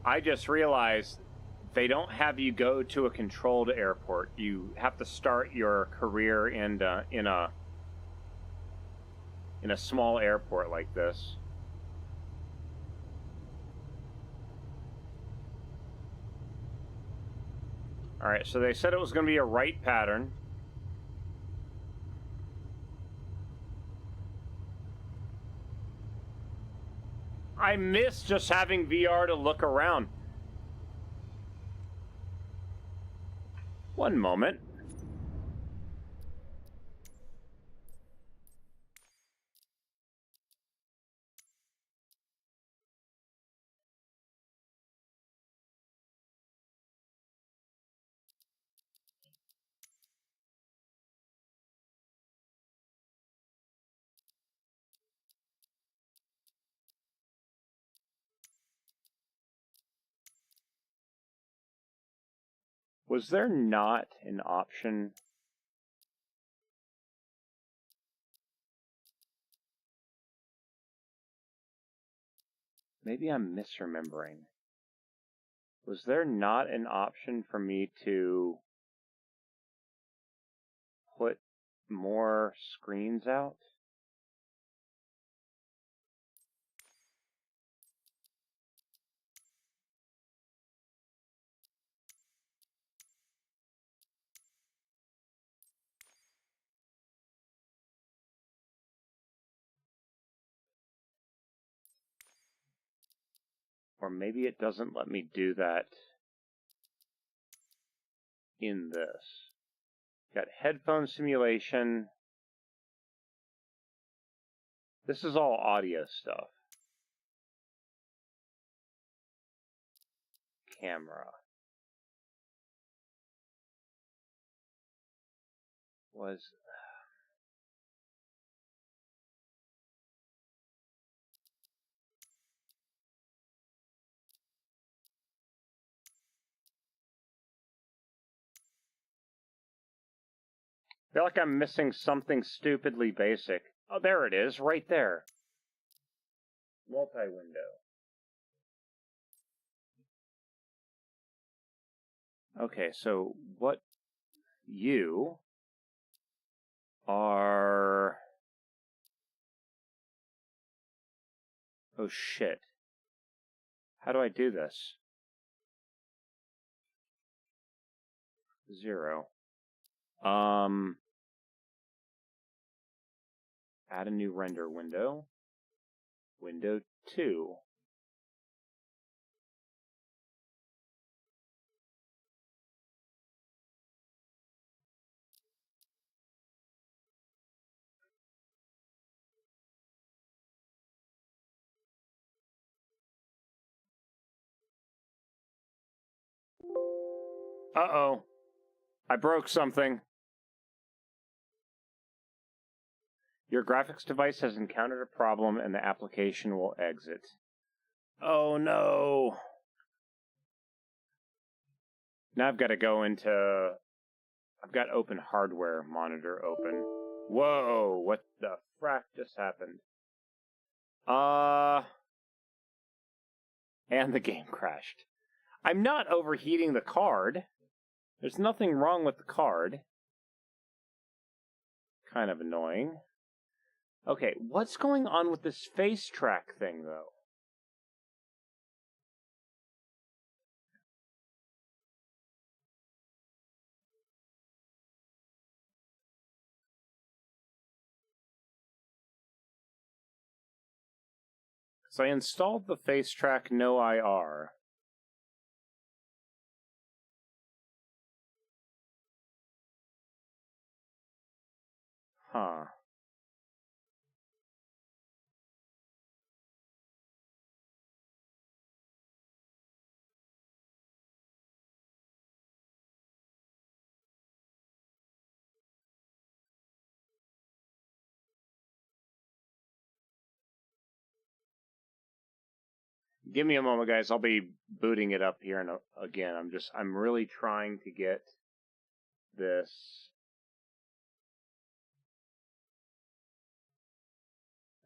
I just realized they don't have you go to a controlled airport. You have to start your career in a small airport like this. Alright, so they said it was going to be a right pattern. I miss just having VR to look around. One moment. Was there not an option? Maybe I'm misremembering. Was there not an option for me to put more screens out? Or maybe it doesn't let me do that in this. Got headphone simulation. This is all audio stuff. Camera. Was... I feel like I'm missing something stupidly basic. Oh, there it is, right there. Multi-window. Okay, so what you are... Oh shit. How do I do this? 0. Add a new render window. Window 2. Uh-oh. I broke something. Your graphics device has encountered a problem and the application will exit. Oh no. Now I've got to go into... I've got open hardware monitor open. Whoa, what the frack just happened? And the game crashed. I'm not overheating the card. There's nothing wrong with the card. Kind of annoying. Okay, what's going on with this face track thing, though? So I installed the face track no IR. Huh. Give me a moment, guys. I'll be booting it up here again. I'm really trying to get this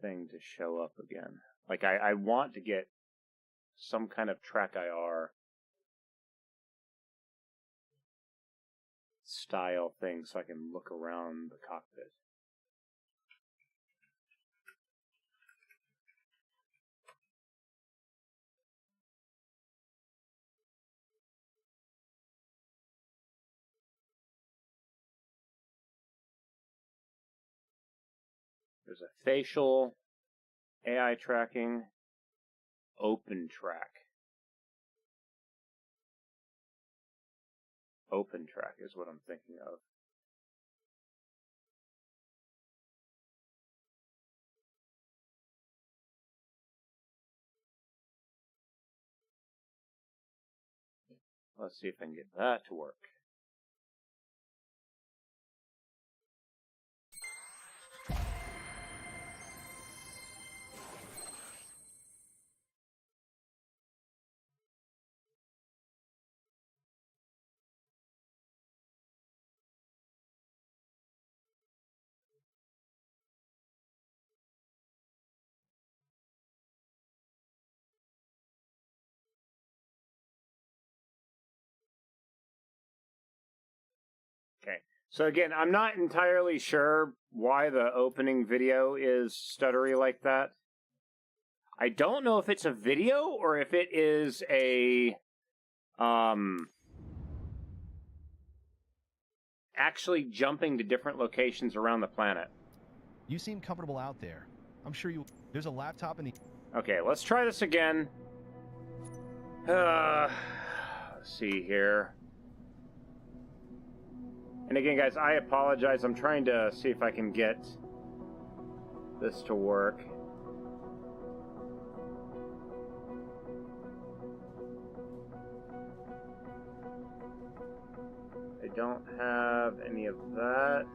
thing to show up again. Like, I want to get some kind of track IR style thing so I can look around the cockpit. There's a facial, AI tracking, open track. Open track is what I'm thinking of. Let's see if I can get that to work. Okay, so again, I'm not entirely sure why the opening video is stuttery like that. I don't know if it's a video or if it is a actually jumping to different locations around the planet. You seem comfortable out there. I'm sure you... There's a laptop in the... Okay, let's try this again. Let's see here. And again, guys, I apologize. I'm trying to see if I can get this to work. I don't have any of that.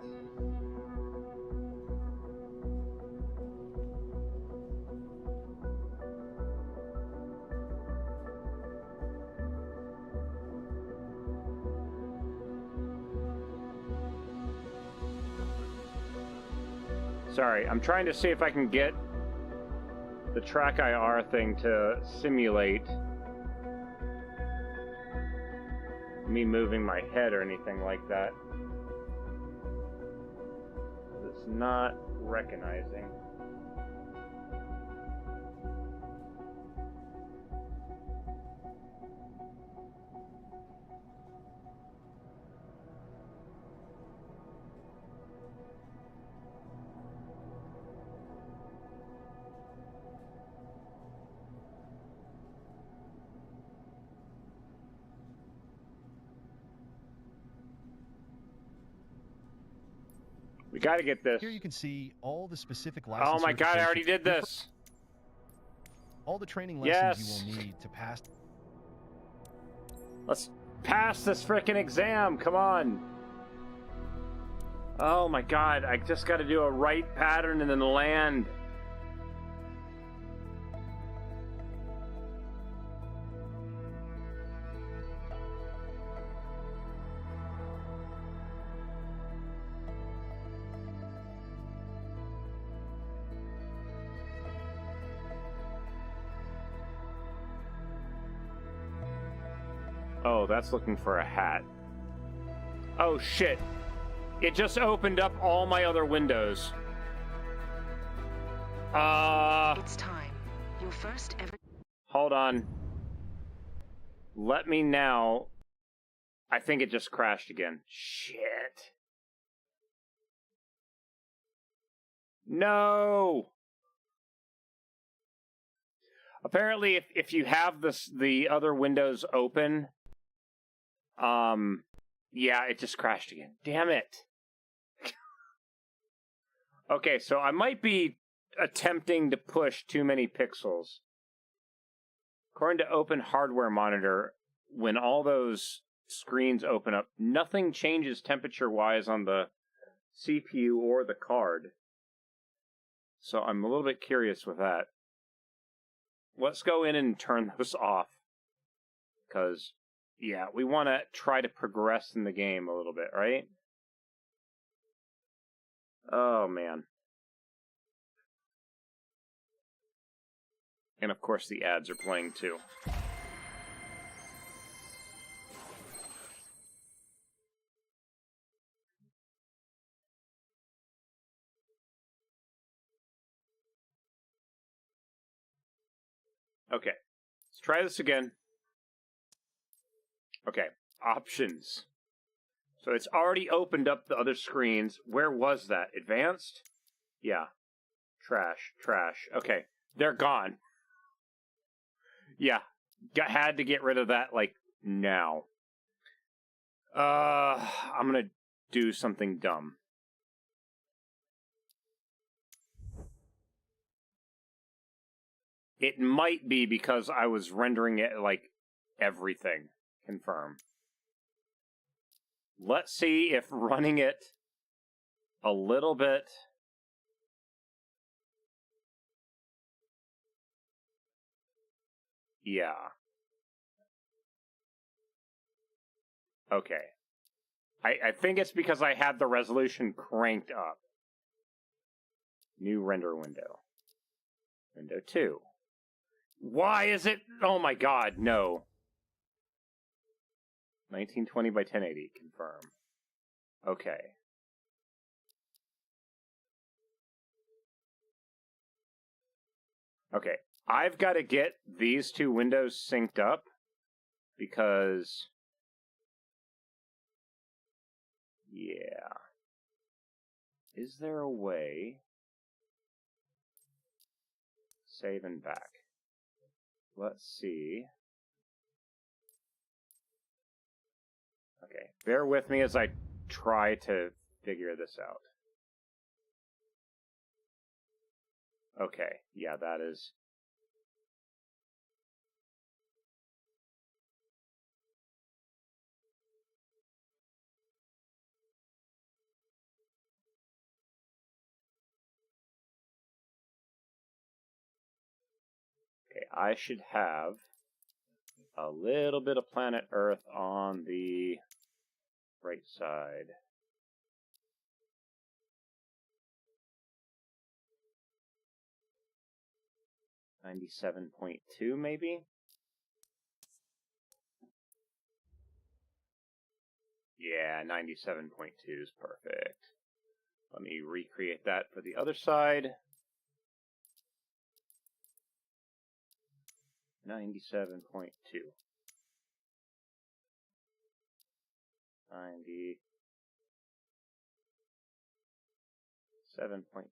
Sorry, I'm trying to see if I can get the track IR thing to simulate me moving my head or anything like that. It's not recognizing. We gotta get this. Here you can see all the specific license. Oh my god, I already did this. All the training lessons you will need to pass. Let's pass this frickin' exam, come on. Oh my god, I just gotta do a right pattern and then land. Oh, that's looking for a hat. Oh shit. It just opened up all my other windows. It's time. Your first ever... Hold on. Let me now... I think it just crashed again. Shit. No! Apparently, if you have the other windows open... yeah, it just crashed again. Damn it. Okay, so I might be attempting to push too many pixels. According to Open Hardware Monitor, when all those screens open up, nothing changes temperature-wise on the CPU or the card. So I'm a little bit curious with that. Let's go in and turn those off. Because, yeah, we want to try to progress in the game a little bit, right? Oh, man. And, of course, the ads are playing, too. Okay. Let's try this again. Okay. Options. So it's already opened up the other screens. Where was that? Advanced? Yeah. Trash. Trash. Okay. They're gone. Yeah. Had to get rid of that, like, now. I'm gonna do something dumb. It might be because I was rendering it, like, everything. Confirm. Let's see if running it a little bit... Yeah. Okay. I think it's because I had the resolution cranked up. New render window. Window 2. Why is it... Oh my god, no. 1920 by 1080, confirm. Okay. Okay, I've got to get these two windows synced up because... Yeah. Is there a way... Save and back. Let's see. Okay, bear with me as I try to figure this out. Okay, yeah, that is... Okay, I should have a little bit of planet Earth on the right side. .2 maybe? Yeah, 97.2 is perfect. Let me recreate that for the other side. 97.2. 97.2.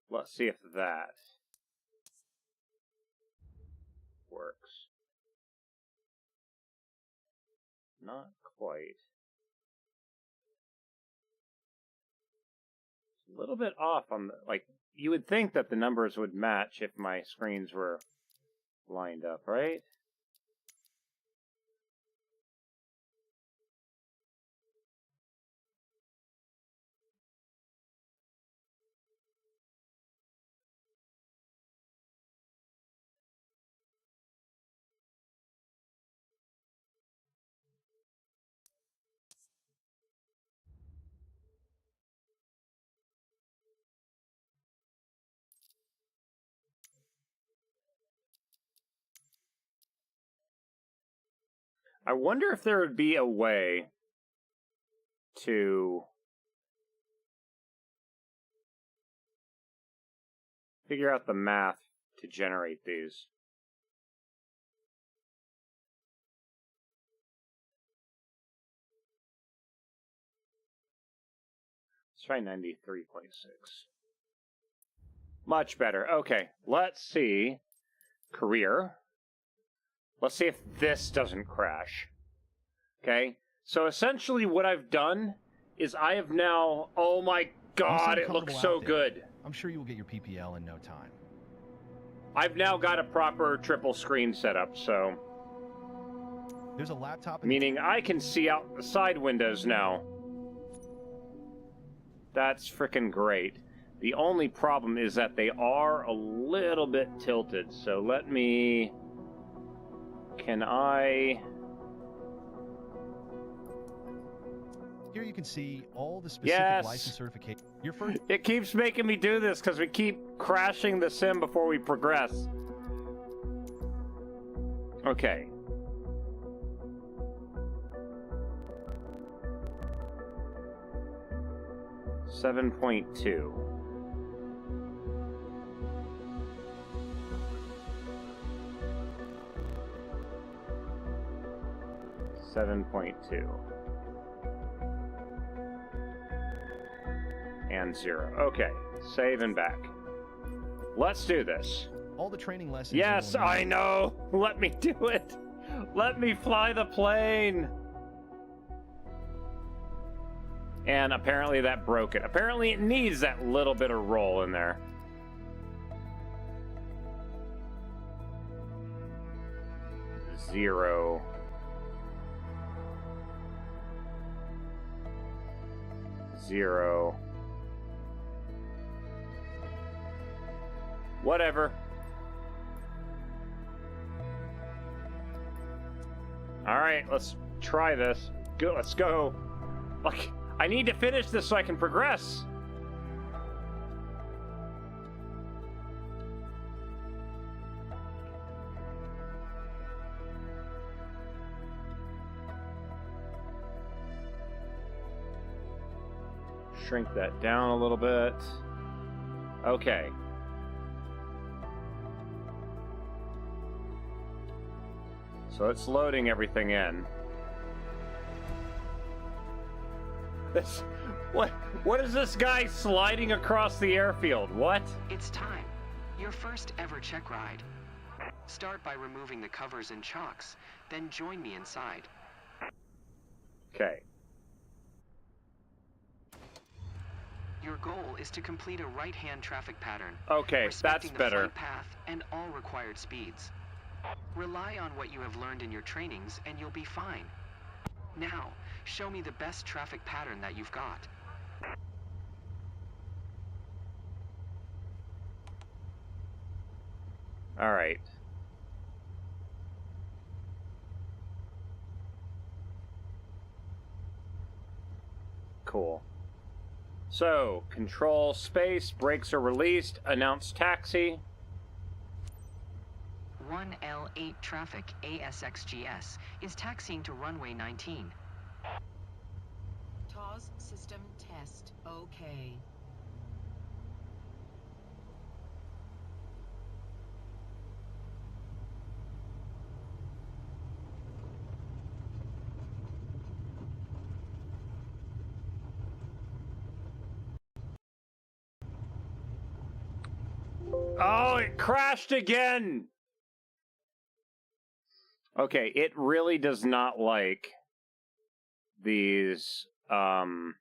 Let's see if that works. Not quite. It's a little bit off on the, like, you would think that the numbers would match if my screens were lined up, right? I wonder if there would be a way to figure out the math to generate these. Let's try 93.6. Much better. Okay, let's see. Career. Let's see if this doesn't crash. Okay, so essentially what I've done is I have now... Oh my god, it looks so good. I'm sure you will get your PPL in no time. I've now got a proper triple screen setup, so... There's a laptop... Meaning I can see out the side windows now. That's frickin' great. The only problem is that they are a little bit tilted, so let me... Can I... Here you can see all the specific license certification. Your first... It keeps making me do this because we keep crashing the sim before we progress. Okay. $7.2. $7.2. And 0. Okay, save and back. Let's do this. All the training lessons. Yes, I know. Let me do it. Let me fly the plane. And apparently that broke it. Apparently it needs that little bit of roll in there. Zero. Zero. Whatever. All right, let's try this. Go, let's go. Like, I need to finish this so I can progress. Shrink that down a little bit. Okay. So it's loading everything in. This, what is this guy sliding across the airfield? What? It's time. Your first ever check ride. Start by removing the covers and chocks, then join me inside. Okay. Your goal is to complete a right-hand traffic pattern. Okay, that's the better. flight path and all required speeds. Rely on what you have learned in your trainings and you'll be fine. Now, show me the best traffic pattern that you've got. All right. Cool. So, control space, brakes are released, announce taxi. 1L8 traffic ASXGS is taxiing to runway 19. TOS system test. Okay. Oh, it crashed again! Okay, it really does not like these, oh,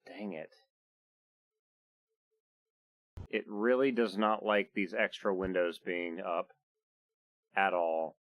dang it. It really does not like these extra windows being up at all.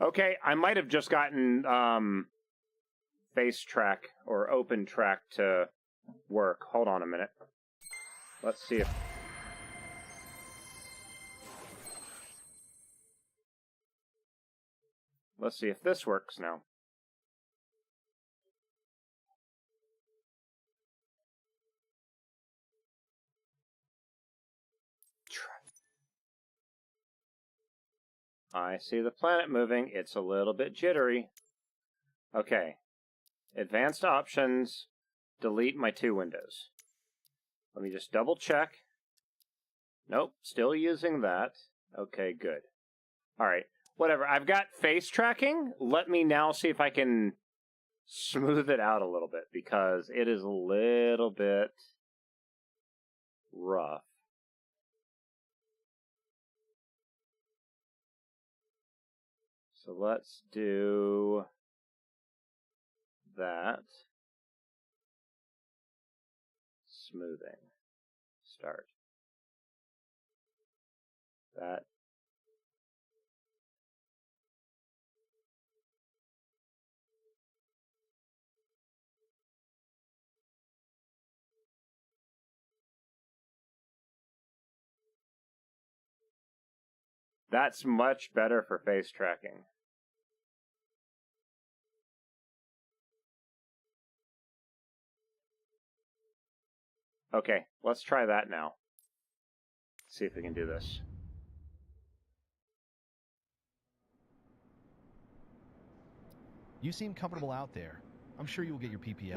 Okay, I might have just gotten face track or open track to work. Hold on a minute. Let's see if this works now. I see the planet moving. It's a little bit jittery. Okay. Advanced options. Delete my 2 windows. Let me just double check. Nope, still using that. Okay, good. Alright, whatever. I've got face tracking. Let me now see if I can smooth it out a little bit, because it is a little bit rough. So let's do that. Smoothing. Start. That. That's much better for face tracking. Okay, let's try that now. See if we can do this. You seem comfortable out there. I'm sure you'll get your PPL.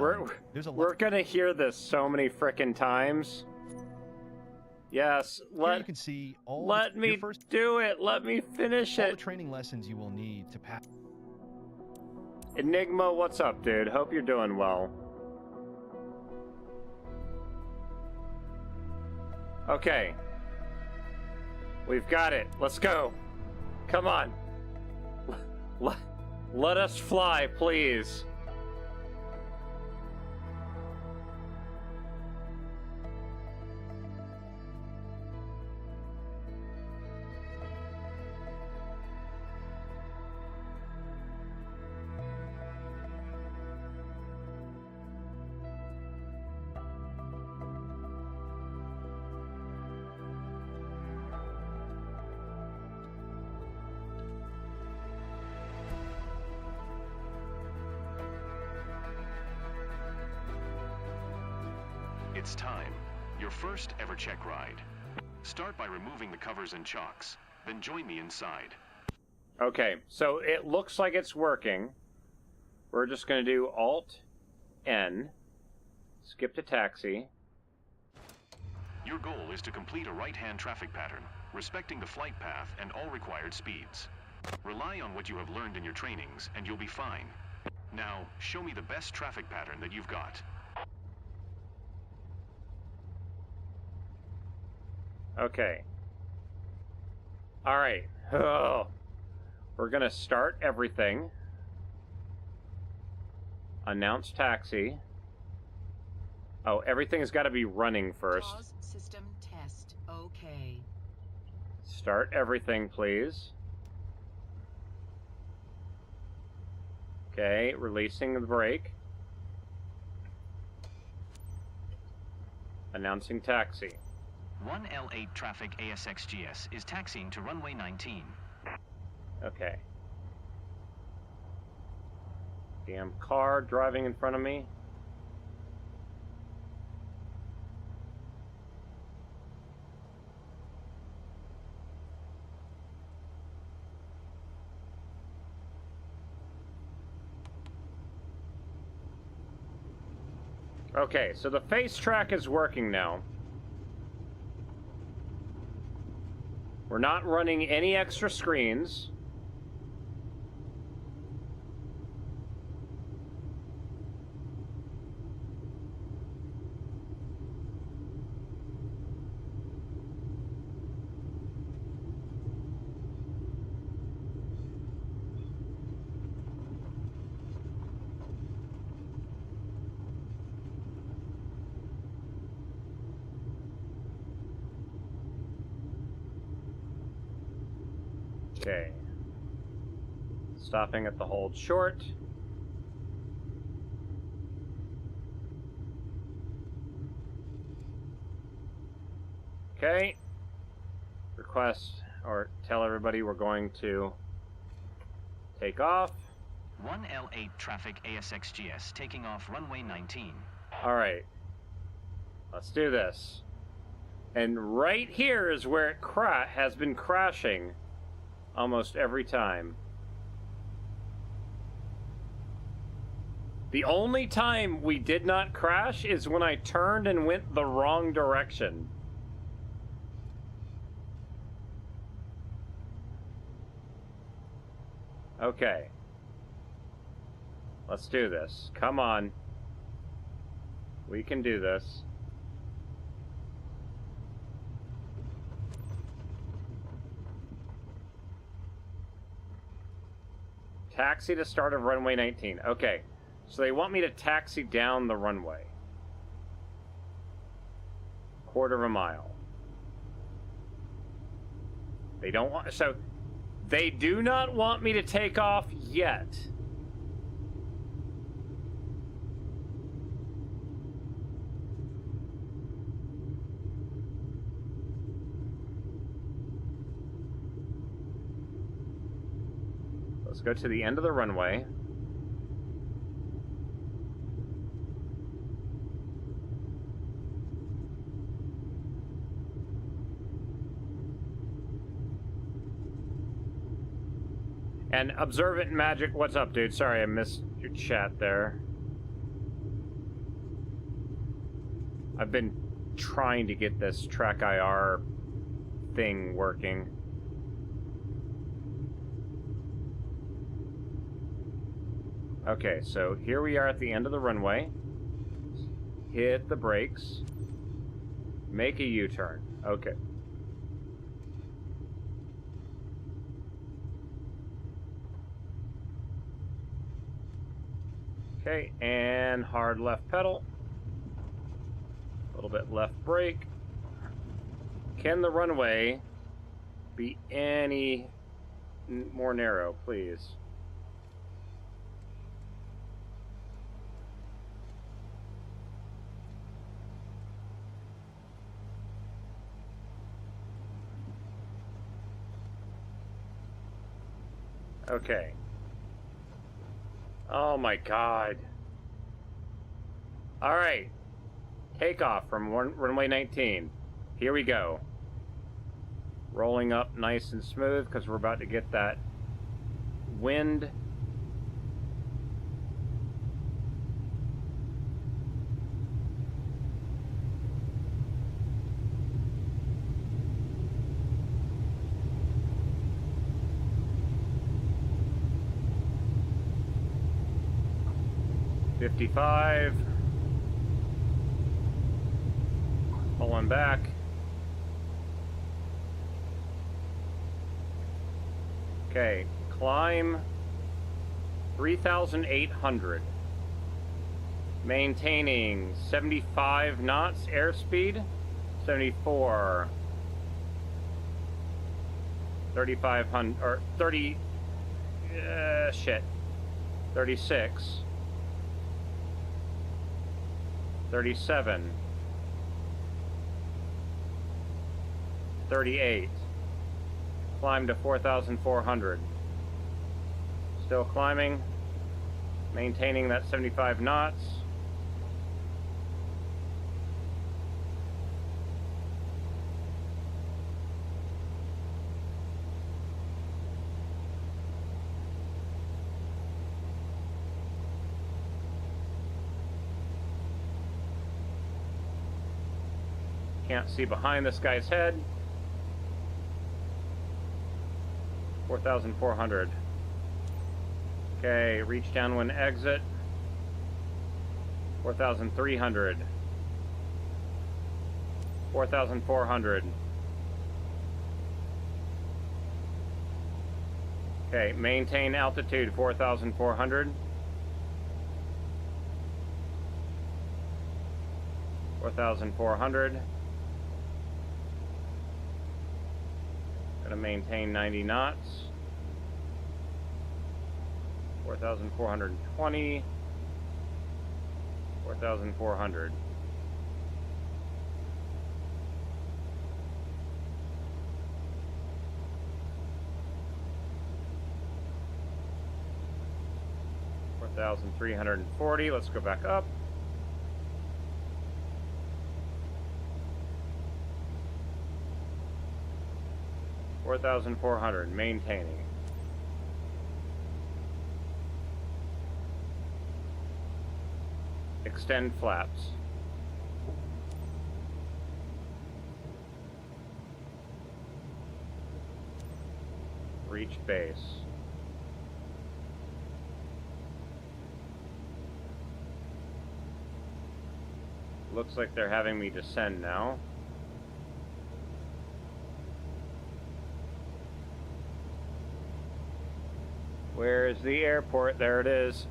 We're gonna hear this so many frickin' times. Yes, you can see all let me do it. Let me finish it. All the training lessons you will need to pass. Enigma, what's up, dude? Hope you're doing well. Okay. We've got it. Let's go. Come on. Let us fly, please. It's time. Your first ever check ride. Start by removing the covers and chocks, then join me inside. Okay, so it looks like it's working. We're just going to do Alt-N, skip to taxi. Your goal is to complete a right-hand traffic pattern, respecting the flight path and all required speeds. Rely on what you have learned in your trainings, and you'll be fine. Now, show me the best traffic pattern that you've got. Okay. Alright. Oh. We're gonna start everything. Announce taxi. Oh, everything's got to be running first. Pause system test. Okay. Start everything, please. Okay, releasing the brake. Announcing taxi. 1L8 traffic ASXGS is taxiing to runway 19. Okay. Damn car driving in front of me. Okay, so the face track is working now. We're not running any extra screens. Okay. Stopping at the hold short. Okay. Request or tell everybody we're going to take off. 1L8 traffic ASXGS taking off runway 19. Alright. Let's do this. And right here is where it has been crashing almost every time. The only time we did not crash is when I turned and went the wrong direction. Okay. Let's do this. Come on. We can do this. Taxi to start of runway 19. Okay. So they want me to taxi down the runway. Quarter of a mile. They don't want... So, they do not want me to take off yet. Let's go to the end of the runway. And Observant Magic, what's up, dude? Sorry, I missed your chat there. I've been trying to get this Track IR thing working. Okay, so here we are at the end of the runway. Hit the brakes. Make a U-turn. Okay. Okay, and hard left pedal. A little bit left brake. Can the runway be any more narrow, please? Okay. Oh my god. Alright. Takeoff from runway 19. Here we go. Rolling up nice and smooth because we're about to get that wind. .55. Pulling back. Okay, climb 3,800. Maintaining 75 knots airspeed. 74. 3,500 or 30. Shit. 36. 37. 38. Climb to 4,400. Still climbing. Maintaining that 75 knots. Can't see behind this guy's head. 4,400. Okay, reach downwind exit. 4,300. 4,400. Okay, maintain altitude 4,400. 4,400. Gonna maintain 90 knots. 4,420. 4,400. $4,340. Let's go back up. $4,400. Maintaining. Extend flaps. Reach base. Looks like they're having me descend now. Where's the airport? There it is.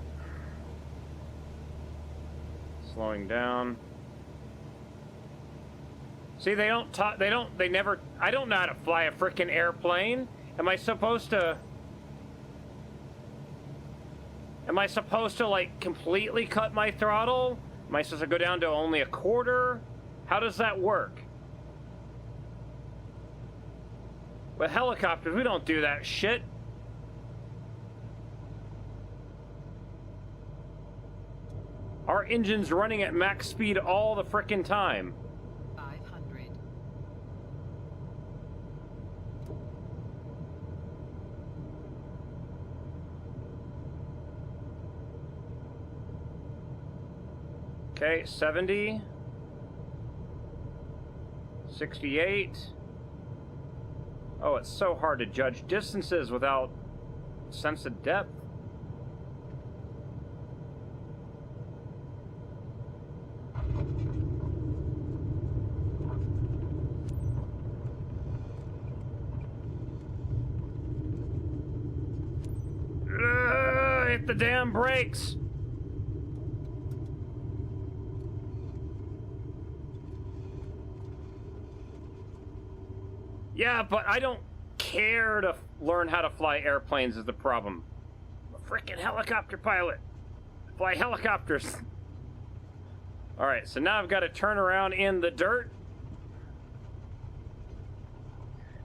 Slowing down. See, they never, I don't know how to fly a frickin' airplane. Am I supposed to like completely cut my throttle? Am I supposed to go down to only a quarter? How does that work? With helicopters, we don't do that shit. Our engine's running at max speed all the frickin' time. 500. Okay, 70. 68. Oh, it's so hard to judge distances without sense of depth. Hit the damn brakes. Yeah, but I don't care to learn how to fly airplanes is the problem. I'm a freaking helicopter pilot. I fly helicopters. Alright, so now I've got to turn around in the dirt.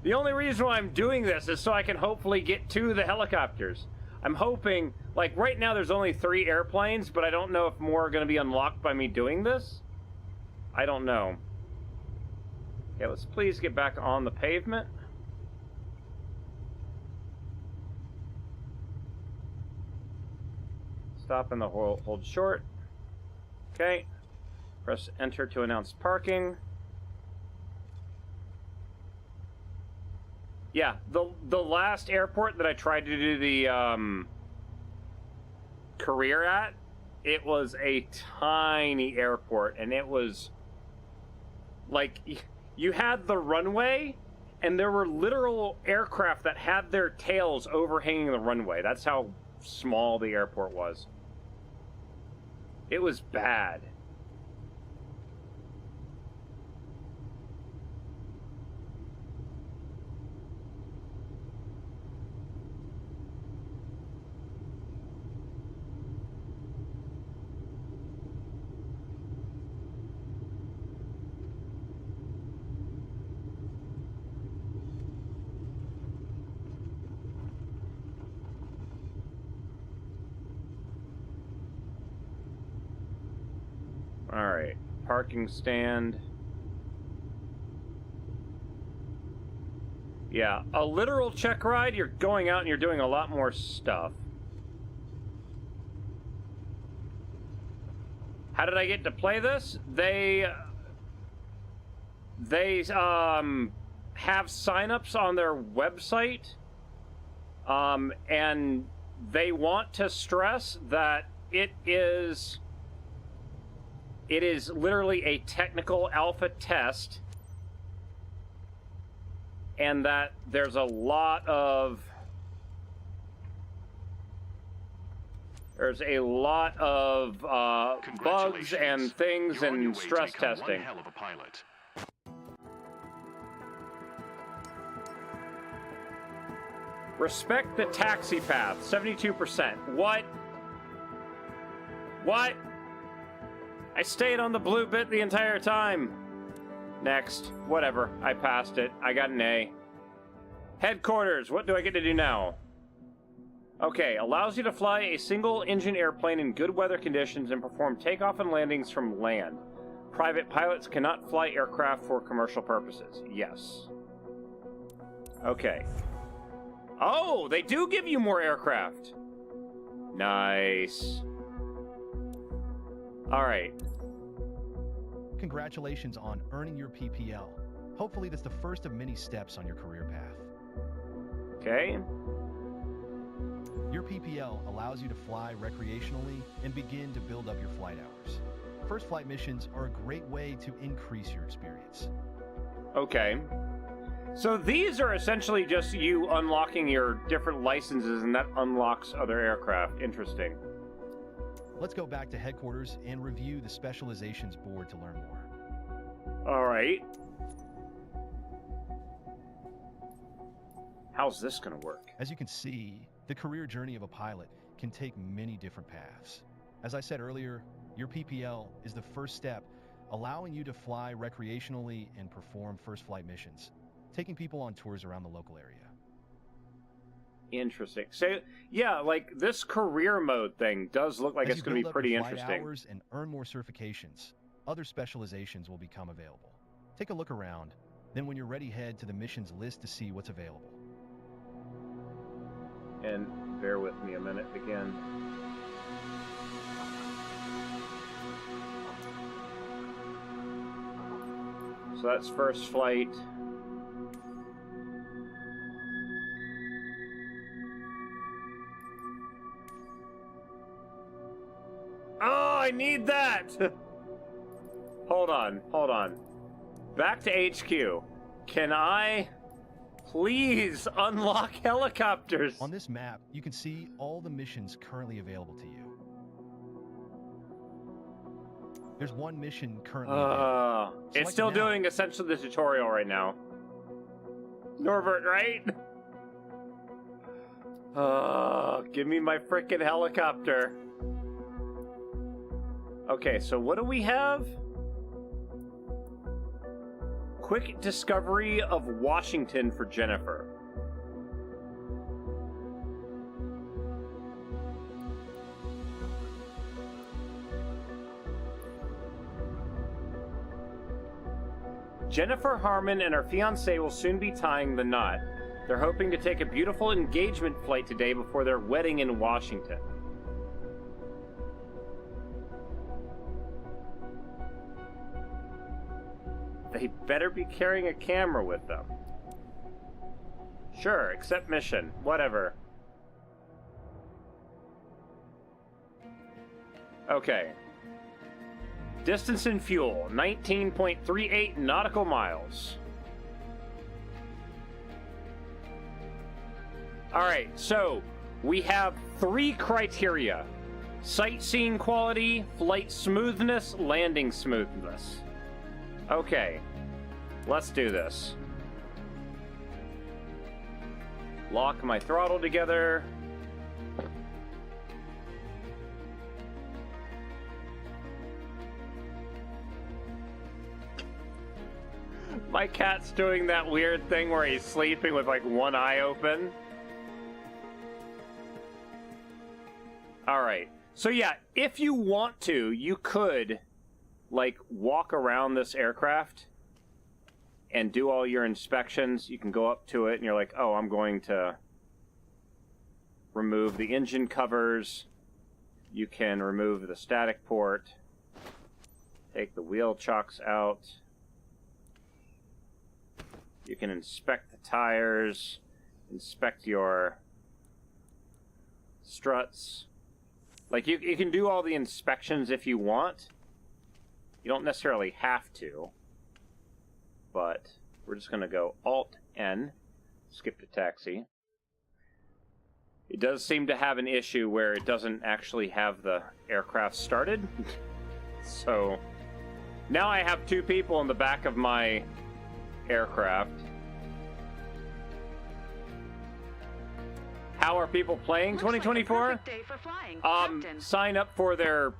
The only reason why I'm doing this is so I can hopefully get to the helicopters. I'm hoping, like right now there's only 3 airplanes, but I don't know if more are going to be unlocked by me doing this. I don't know. Okay, let's please get back on the pavement. Stop in the hold short. Okay. Press enter to announce parking. Yeah, the last airport that I tried to do the career at, it was a tiny airport, and it was like you had the runway, and there were literal aircraft that had their tails overhanging the runway. That's how small the airport was. It was bad. Alright. Parking stand. Yeah, a literal check ride, you're going out and you're doing a lot more stuff. How did I get to play this? They have signups on their website, and they want to stress that it is literally a technical alpha test, and that there's a lot of bugs and things and stress testing. One hell of a pilot. Respect the taxi path, 72%. What? What? I stayed on the blue bit the entire time. Next. Whatever. I passed it. I got an A. Headquarters. What do I get to do now? Okay. Allows you to fly a single-engine airplane in good weather conditions and perform takeoff and landings from land. Private pilots cannot fly aircraft for commercial purposes. Yes. Okay. Oh, they do give you more aircraft. Nice. All right. Congratulations on earning your PPL. Hopefully that's the first of many steps on your career path. Okay. Your PPL allows you to fly recreationally and begin to build up your flight hours. First flight missions are a great way to increase your experience. Okay. So these are essentially just you unlocking your different licenses, and that unlocks other aircraft. Interesting. Let's go back to headquarters and review the specializations board to learn more. All right. How's this going to work? As you can see, the career journey of a pilot can take many different paths. As I said earlier, your PPL is the first step, allowing you to fly recreationally and perform first flight missions, taking people on tours around the local area. Interesting. So, yeah, like this career mode thing does look like it's going to be pretty interesting. As you build up your flight hours and earn more certifications, other specializations will become available. Take a look around, then when you're ready, head to the missions list to see what's available. And bear with me a minute again. So that's first flight. Oh, I need that! Hold on. Back to HQ. Can I please unlock helicopters? On this map, you can see all the missions currently available to you. There's one mission currently available. It's still doing essentially the tutorial right now. Norbert, right? Give me my frickin' helicopter. Okay, so what do we have? Quick discovery of Washington for Jennifer. Jennifer Harmon and her fiancé will soon be tying the knot. They're hoping to take a beautiful engagement flight today before their wedding in Washington. They better be carrying a camera with them. Sure, accept mission. Whatever. Okay. Distance and fuel, 19.38 nautical miles. Alright, so we have 3 criteria. Sightseeing quality, flight smoothness, landing smoothness. Okay, let's do this. Lock my throttle together. My cat's doing that weird thing where he's sleeping with like one eye open. Alright, so yeah, if you want to, you could like, walk around this aircraft and do all your inspections. You can go up to it and you're like, oh, I'm going to remove the engine covers. You can remove the static port. Take the wheel chocks out. You can inspect the tires. Inspect your struts. Like, you can do all the inspections if you want. You don't necessarily have to. But we're just going to go Alt-N. Skip to taxi. It does seem to have an issue where it doesn't actually have the aircraft started. So now I have 2 people in the back of my aircraft. How are people playing 2024? Like day for flying. Captain. Sign up for their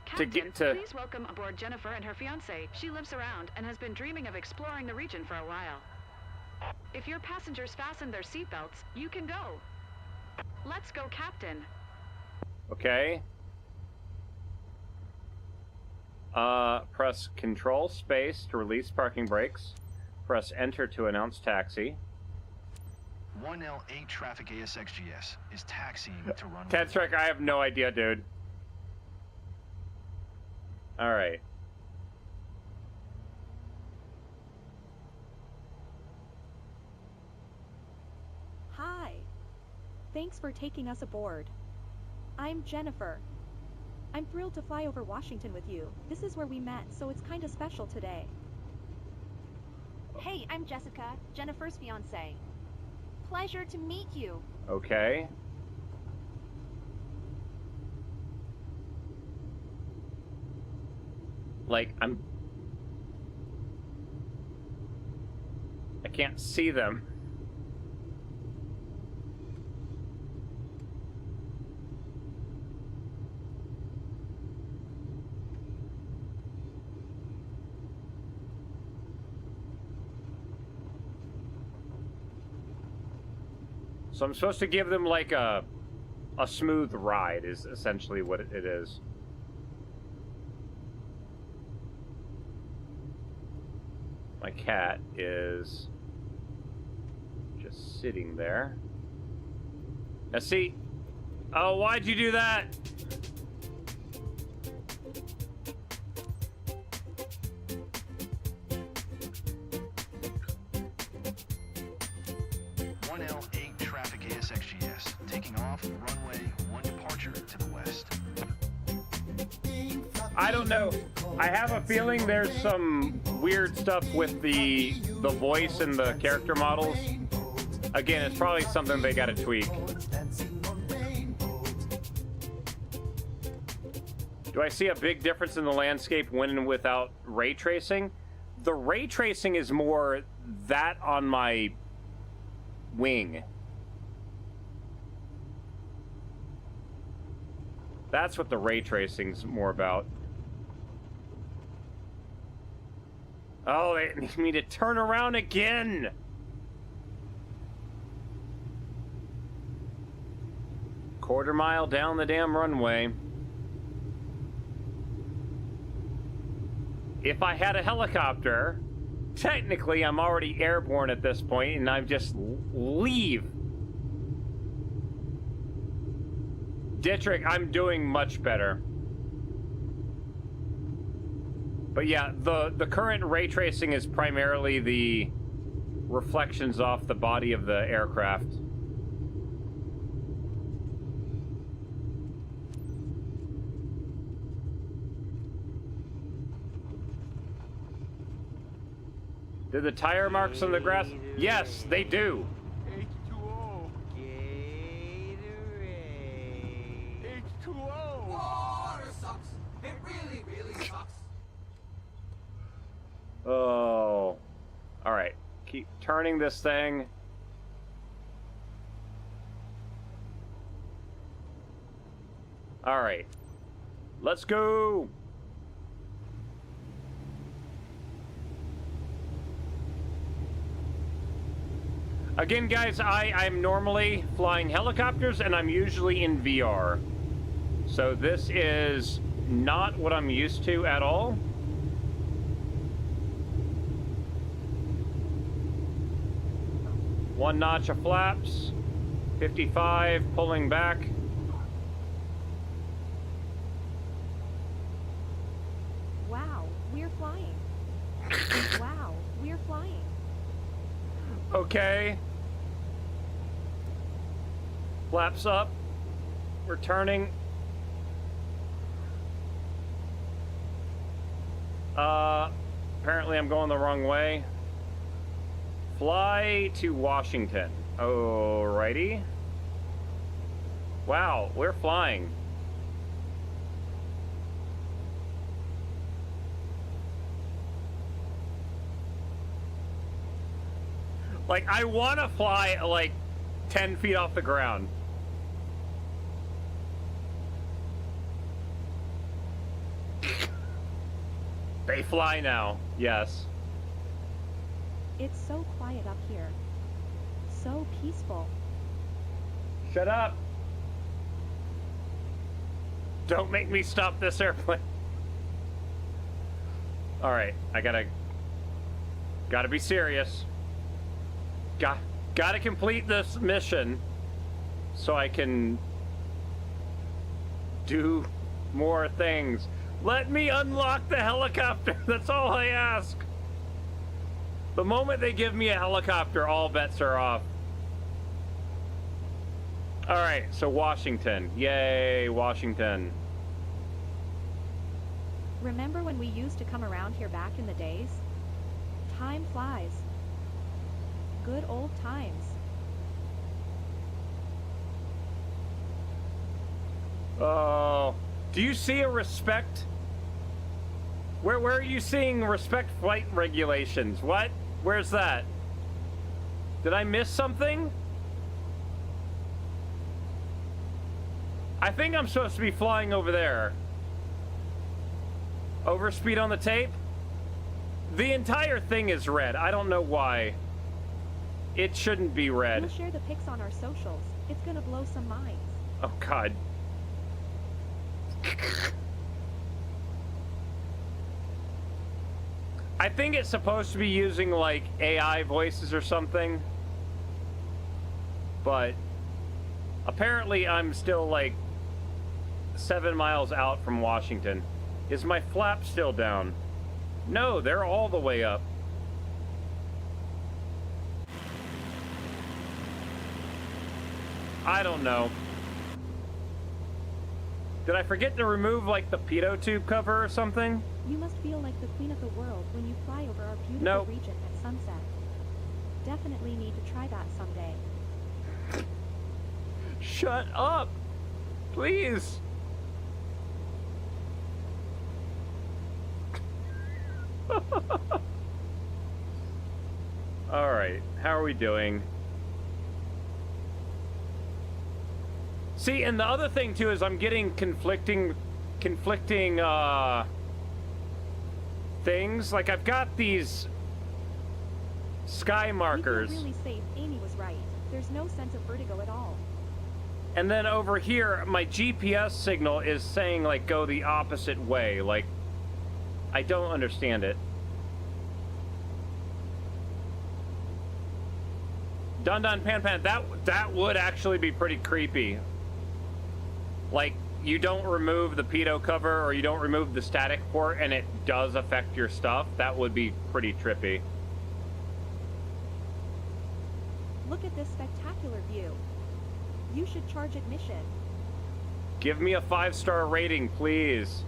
Captain, please welcome aboard Jennifer and her fiancé. She lives around and has been dreaming of exploring the region for a while. If your passengers fasten their seatbelts, you can go. Let's go, Captain. Okay. Press Control Space to release parking brakes. Press Enter to announce taxi. 1L8 traffic ASXGS is taxiing to runway. Tenstrike, I have no idea, dude. Alright. Hi. Thanks for taking us aboard. I'm Jennifer. I'm thrilled to fly over Washington with you. This is where we met, so it's kinda special today. Hey, I'm Jessica, Jennifer's fiancé. Pleasure to meet you. Okay. Like, I can't see them. So I'm supposed to give them like a smooth ride is essentially what it is. My cat is just sitting there. Now see, oh, why'd you do that? I don't know. I have a feeling there's some weird stuff with the voice and the character models. Again, it's probably something they gotta tweak. Do I see a big difference in the landscape when and without ray tracing? The ray tracing is more that on my wing. That's what the ray tracing's more about. Oh, they need me to turn around again! Quarter mile down the damn runway. If I had a helicopter, technically I'm already airborne at this point, and I just leave. Dietrich, I'm doing much better. But yeah, the current ray tracing is primarily the reflections off the body of the aircraft. Do the tire marks on the grass? Yes, they do. H2O. Gatorade. H2O. Water sucks. It really, really sucks. Oh. Alright. Keep turning this thing. Alright. Let's go! Again, guys, I'm normally flying helicopters, and I'm usually in VR. So this is not what I'm used to at all. 1 notch of flaps. 55, pulling back. Wow, we're flying. Wow, we're flying. Okay. Flaps up. We're turning. Apparently I'm going the wrong way. Fly to Washington. Alrighty. Wow, we're flying. Like, I want to fly, like, 10 feet off the ground. They fly now, yes. It's so quiet up here. So peaceful. Shut up. Don't make me stop this airplane. Alright, I gotta be serious. Gotta complete this mission so I can do more things. Let me unlock the helicopter. That's all I ask. The moment they give me a helicopter, all bets are off. All right, so Washington. Yay, Washington. Remember when we used to come around here back in the days? Time flies. Good old times. Oh, do you see a respect? Where are you seeing respect flight regulations? What? Where's that? Did I miss something? I think I'm supposed to be flying over there. Overspeed on the tape? The entire thing is red. I don't know why. It shouldn't be red. We'll share the pics on our socials. It's gonna blow some minds. Oh, God. I think it's supposed to be using, like, AI voices or something. But apparently I'm still, like, 7 miles out from Washington. Is my flap still down? No, they're all the way up. I don't know. Did I forget to remove, like, the pitot tube cover or something? You must feel like the queen of the world when you fly over our beautiful Nope. region at sunset. Definitely need to try that someday. Shut up! Please! Alright, how are we doing? See, and the other thing too is I'm getting conflicting things. Like, I've got these sky markers. We feel really safe. Amy was right. There's no sense of vertigo at all. And then over here, my GPS signal is saying, like, go the opposite way. Like, I don't understand it. Dun Dun Pan Pan, that would actually be pretty creepy. Like, you don't remove the pitot cover or you don't remove the static port and it does affect your stuff. That would be pretty trippy. Look at this spectacular view. You should charge admission. Give me a 5-star rating, please.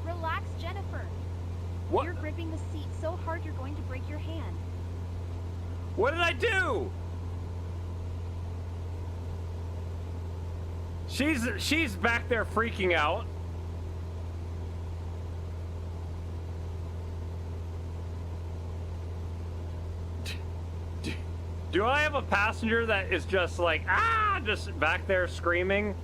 Relax, Jennifer. What? You're gripping the seat so hard you're going to break your hand. What did I do? She's back there freaking out. Do I have a passenger that is just like, ah, just back there screaming?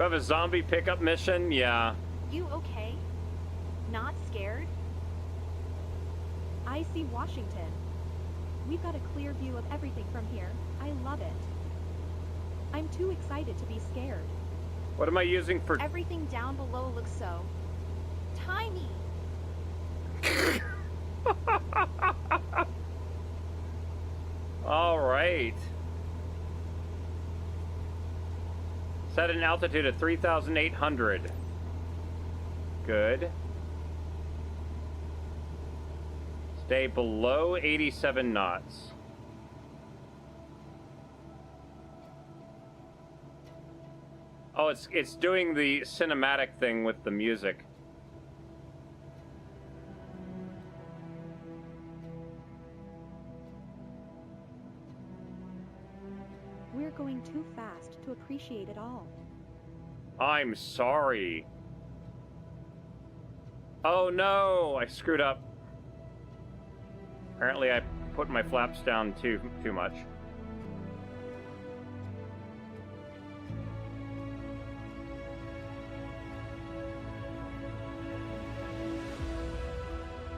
We have a zombie pickup mission? Yeah. You okay? Not scared? I see Washington. We've got a clear view of everything from here. I love it. I'm too excited to be scared. What am I using for... Everything down below looks so... tiny. All right. Set an altitude of 3,800. Good. Stay below 87 knots. Oh, it's doing the cinematic thing with the music. We're going too fast to appreciate it all. I'm sorry. Oh no, I screwed up. Apparently I put my flaps down too much.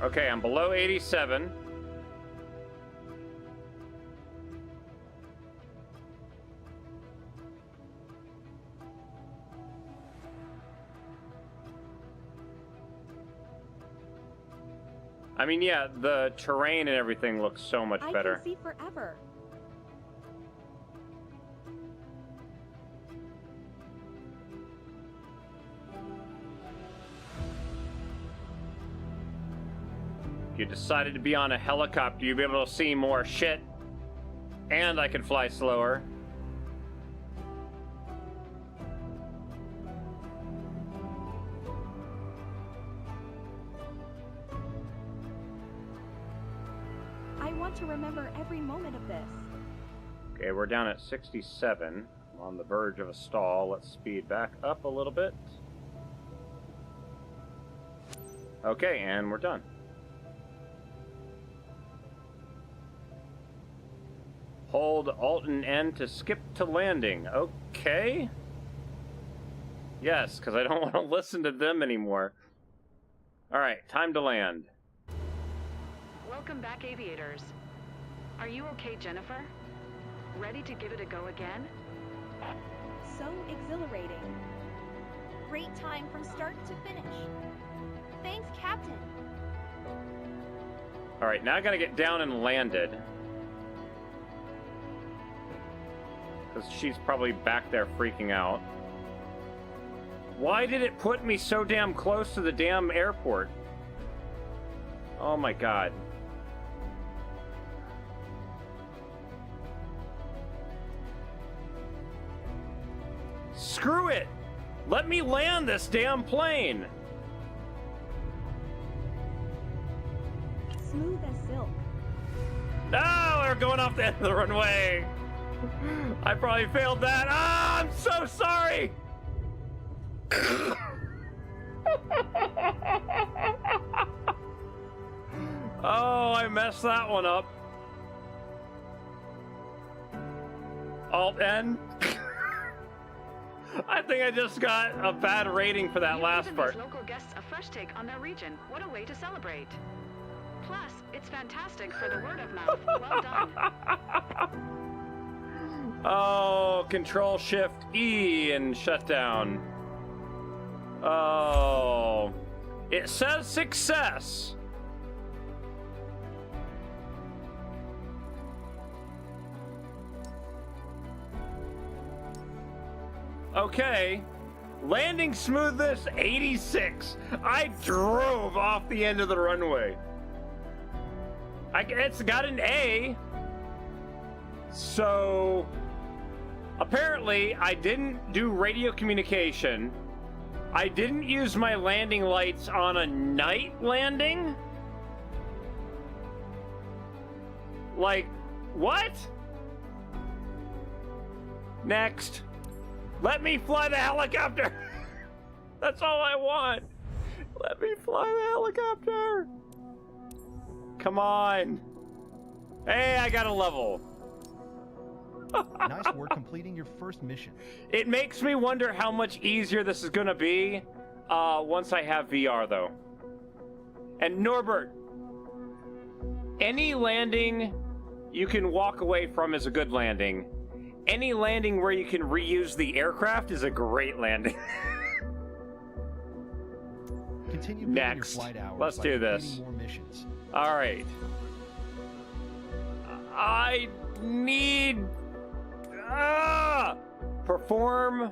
Okay, I'm below 87. I mean, yeah, the terrain and everything looks so much better. I can see forever. If you decided to be on a helicopter, you'd be able to see more shit. And I could fly slower. I want to remember every moment of this. Okay, we're down at 67. I'm on the verge of a stall. Let's speed back up a little bit. Okay, and we're done. Hold Alt and N to skip to landing. Okay. Yes, because I don't want to listen to them anymore. Alright, time to land. Welcome back, aviators. Are you okay, Jennifer? Ready to give it a go again? So exhilarating. Great time from start to finish. Thanks, Captain. Alright, now I gotta get down and landed. Because she's probably back there freaking out. Why did it put me so damn close to the damn airport? Oh my god. Screw it! Let me land this damn plane! Smooth as silk. No, we're going off the end of the runway! I probably failed that. Ah, I'm so sorry! Oh, I messed that one up. Alt N. I think I just got a bad rating for that last part. Local guests a fresh take on their region. What a way to celebrate. Plus, it's fantastic for the word of mouth. Well done. Oh, Control Shift E and shut down. Oh, it says success. Okay, landing smoothness 86. I drove off the end of the runway. It's got an A. So apparently I didn't do radio communication. I didn't use my landing lights on a night landing. Like, what? Next. Let me fly the helicopter. That's all I want. Let me fly the helicopter. Come on. Hey, I got a level. Nice work completing your first mission. It makes me wonder how much easier this is going to be once I have VR, though. And Norbert, any landing you can walk away from is a good landing. Any landing where you can reuse the aircraft is a great landing. Continue Next. your flight hours. Let's do this. More missions. All right. I need... perform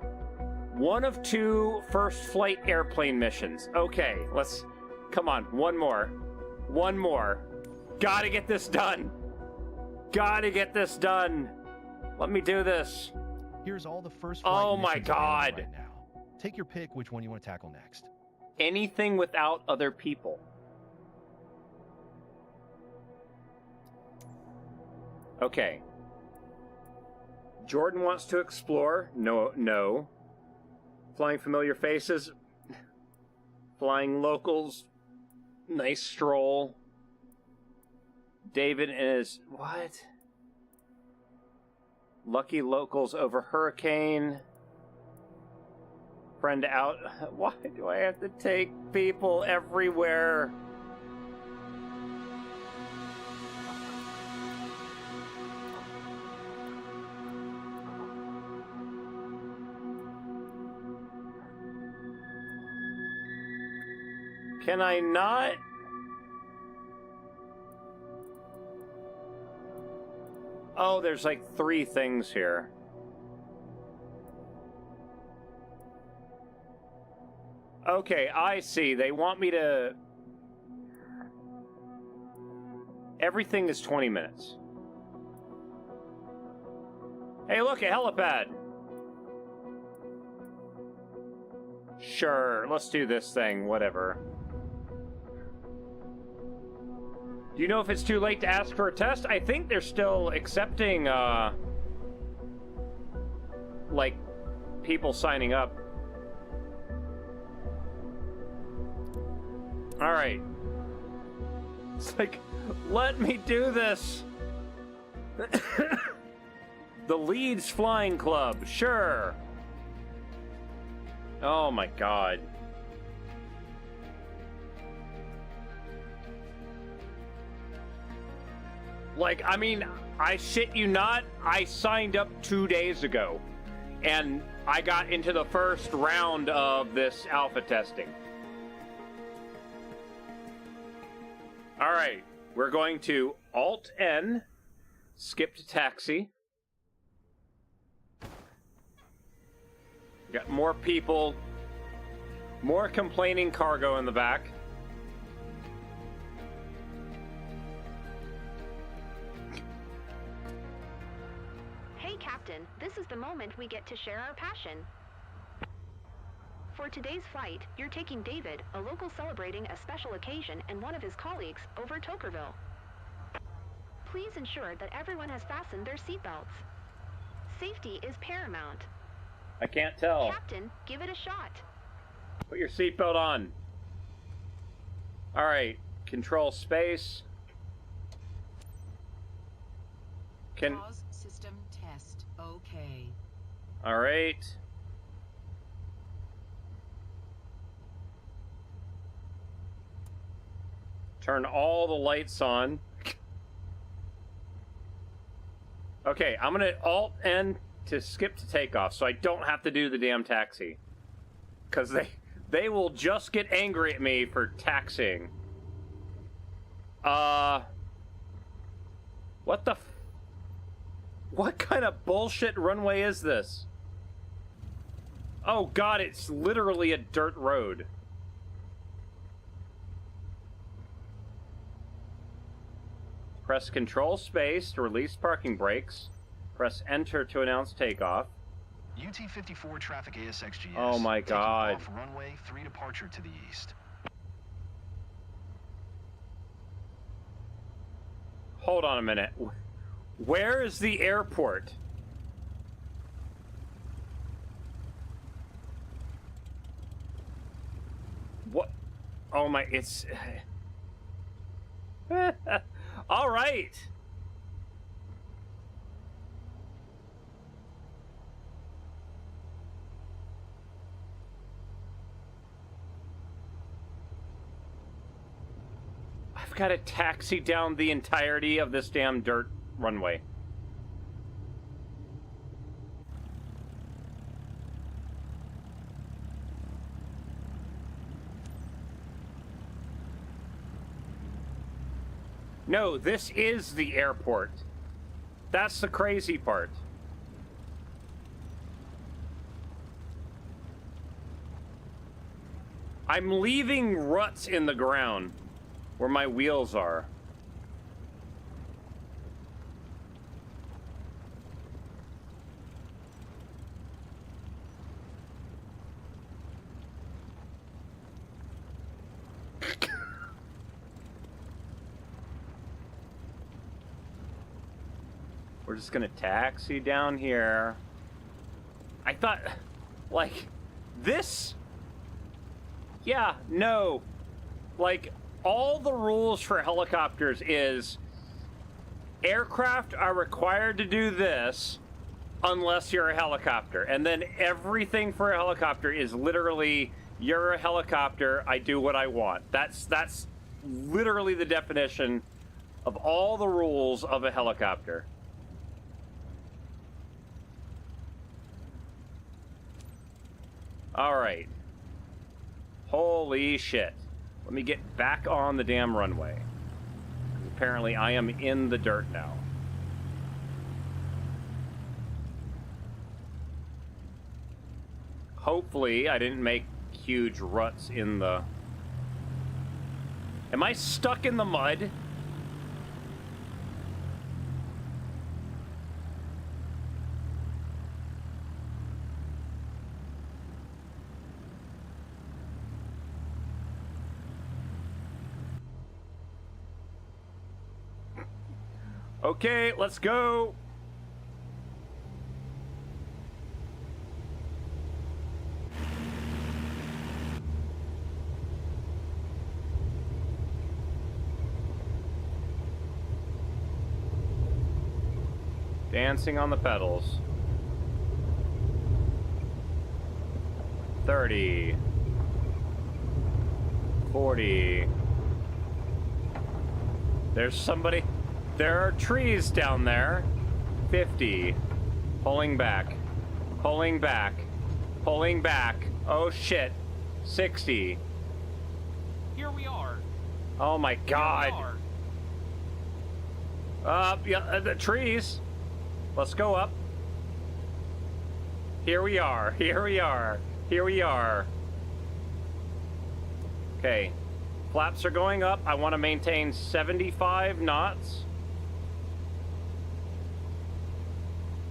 one of 2 first flight airplane missions. Okay, let's... Come on, one more. One more. Gotta get this done. Gotta get this done. Let me do this. Here's all the first flight Oh my missions available God. right now. Take your pick which one you want to tackle next. Anything without other people. Okay. Jordan wants to explore. No. Flying familiar faces. Flying locals. Nice stroll. David is... What? Lucky locals over hurricane. Friend out. Why do I have to take people everywhere? Can I not? Oh, there's like 3 things here. Okay, I see. They want me to... Everything is 20 minutes. Hey, look, a helipad. Sure, let's do this thing, whatever. Do you know if it's too late to ask for a test? I think they're still accepting, like, people signing up. Alright. It's like, let me do this! The Leeds Flying Club, sure! Oh my god. Like, I mean, I shit you not, I signed up 2 days ago. And I got into the first round of this alpha testing. Alright, we're going to Alt-N, skip to taxi. Got more people, more complaining cargo in the back. Hey, Captain, this is the moment we get to share our passion. For today's flight, you're taking David, a local celebrating a special occasion, and one of his colleagues over Tokerville. Please ensure that everyone has fastened their seatbelts. Safety is paramount. I can't tell. Captain, give it a shot. Put your seatbelt on. Alright, control space. Pause system test. Okay. Alright. Turn all the lights on. Okay, I'm gonna Alt-N to skip to takeoff, so I don't have to do the damn taxi. Because they will just get angry at me for taxiing. What the what kind of bullshit runway is this? Oh god, it's literally a dirt road. Press Control Space to release parking brakes. Press Enter to announce takeoff. UT-54 traffic ASXGS. Oh my god. Off runway 3 departure to the east. Hold on a minute. Where is the airport? What? Oh my, it's... All right. I've got to taxi down the entirety of this damn dirt runway. No, this is the airport. That's the crazy part. I'm leaving ruts in the ground where my wheels are. We're just gonna taxi down here. I thought, like, this? Yeah, no. Like, all the rules for helicopters is aircraft are required to do this unless you're a helicopter. And then everything for a helicopter is literally, you're a helicopter, I do what I want. That's literally the definition of all the rules of a helicopter. All right. Holy shit. Let me get back on the damn runway. Apparently I am in the dirt now. Hopefully I didn't make huge ruts in the... Am I stuck in the mud? Okay, let's go. Dancing on the pedals. 30. 40. There's somebody. There are trees down there. 50. Pulling back. Pulling back. Pulling back. Oh shit. 60. Here we are. Oh my god. Yeah, the trees. Let's go up. Here we are. Here we are. Here we are. Okay. Flaps are going up. I want to maintain 75 knots.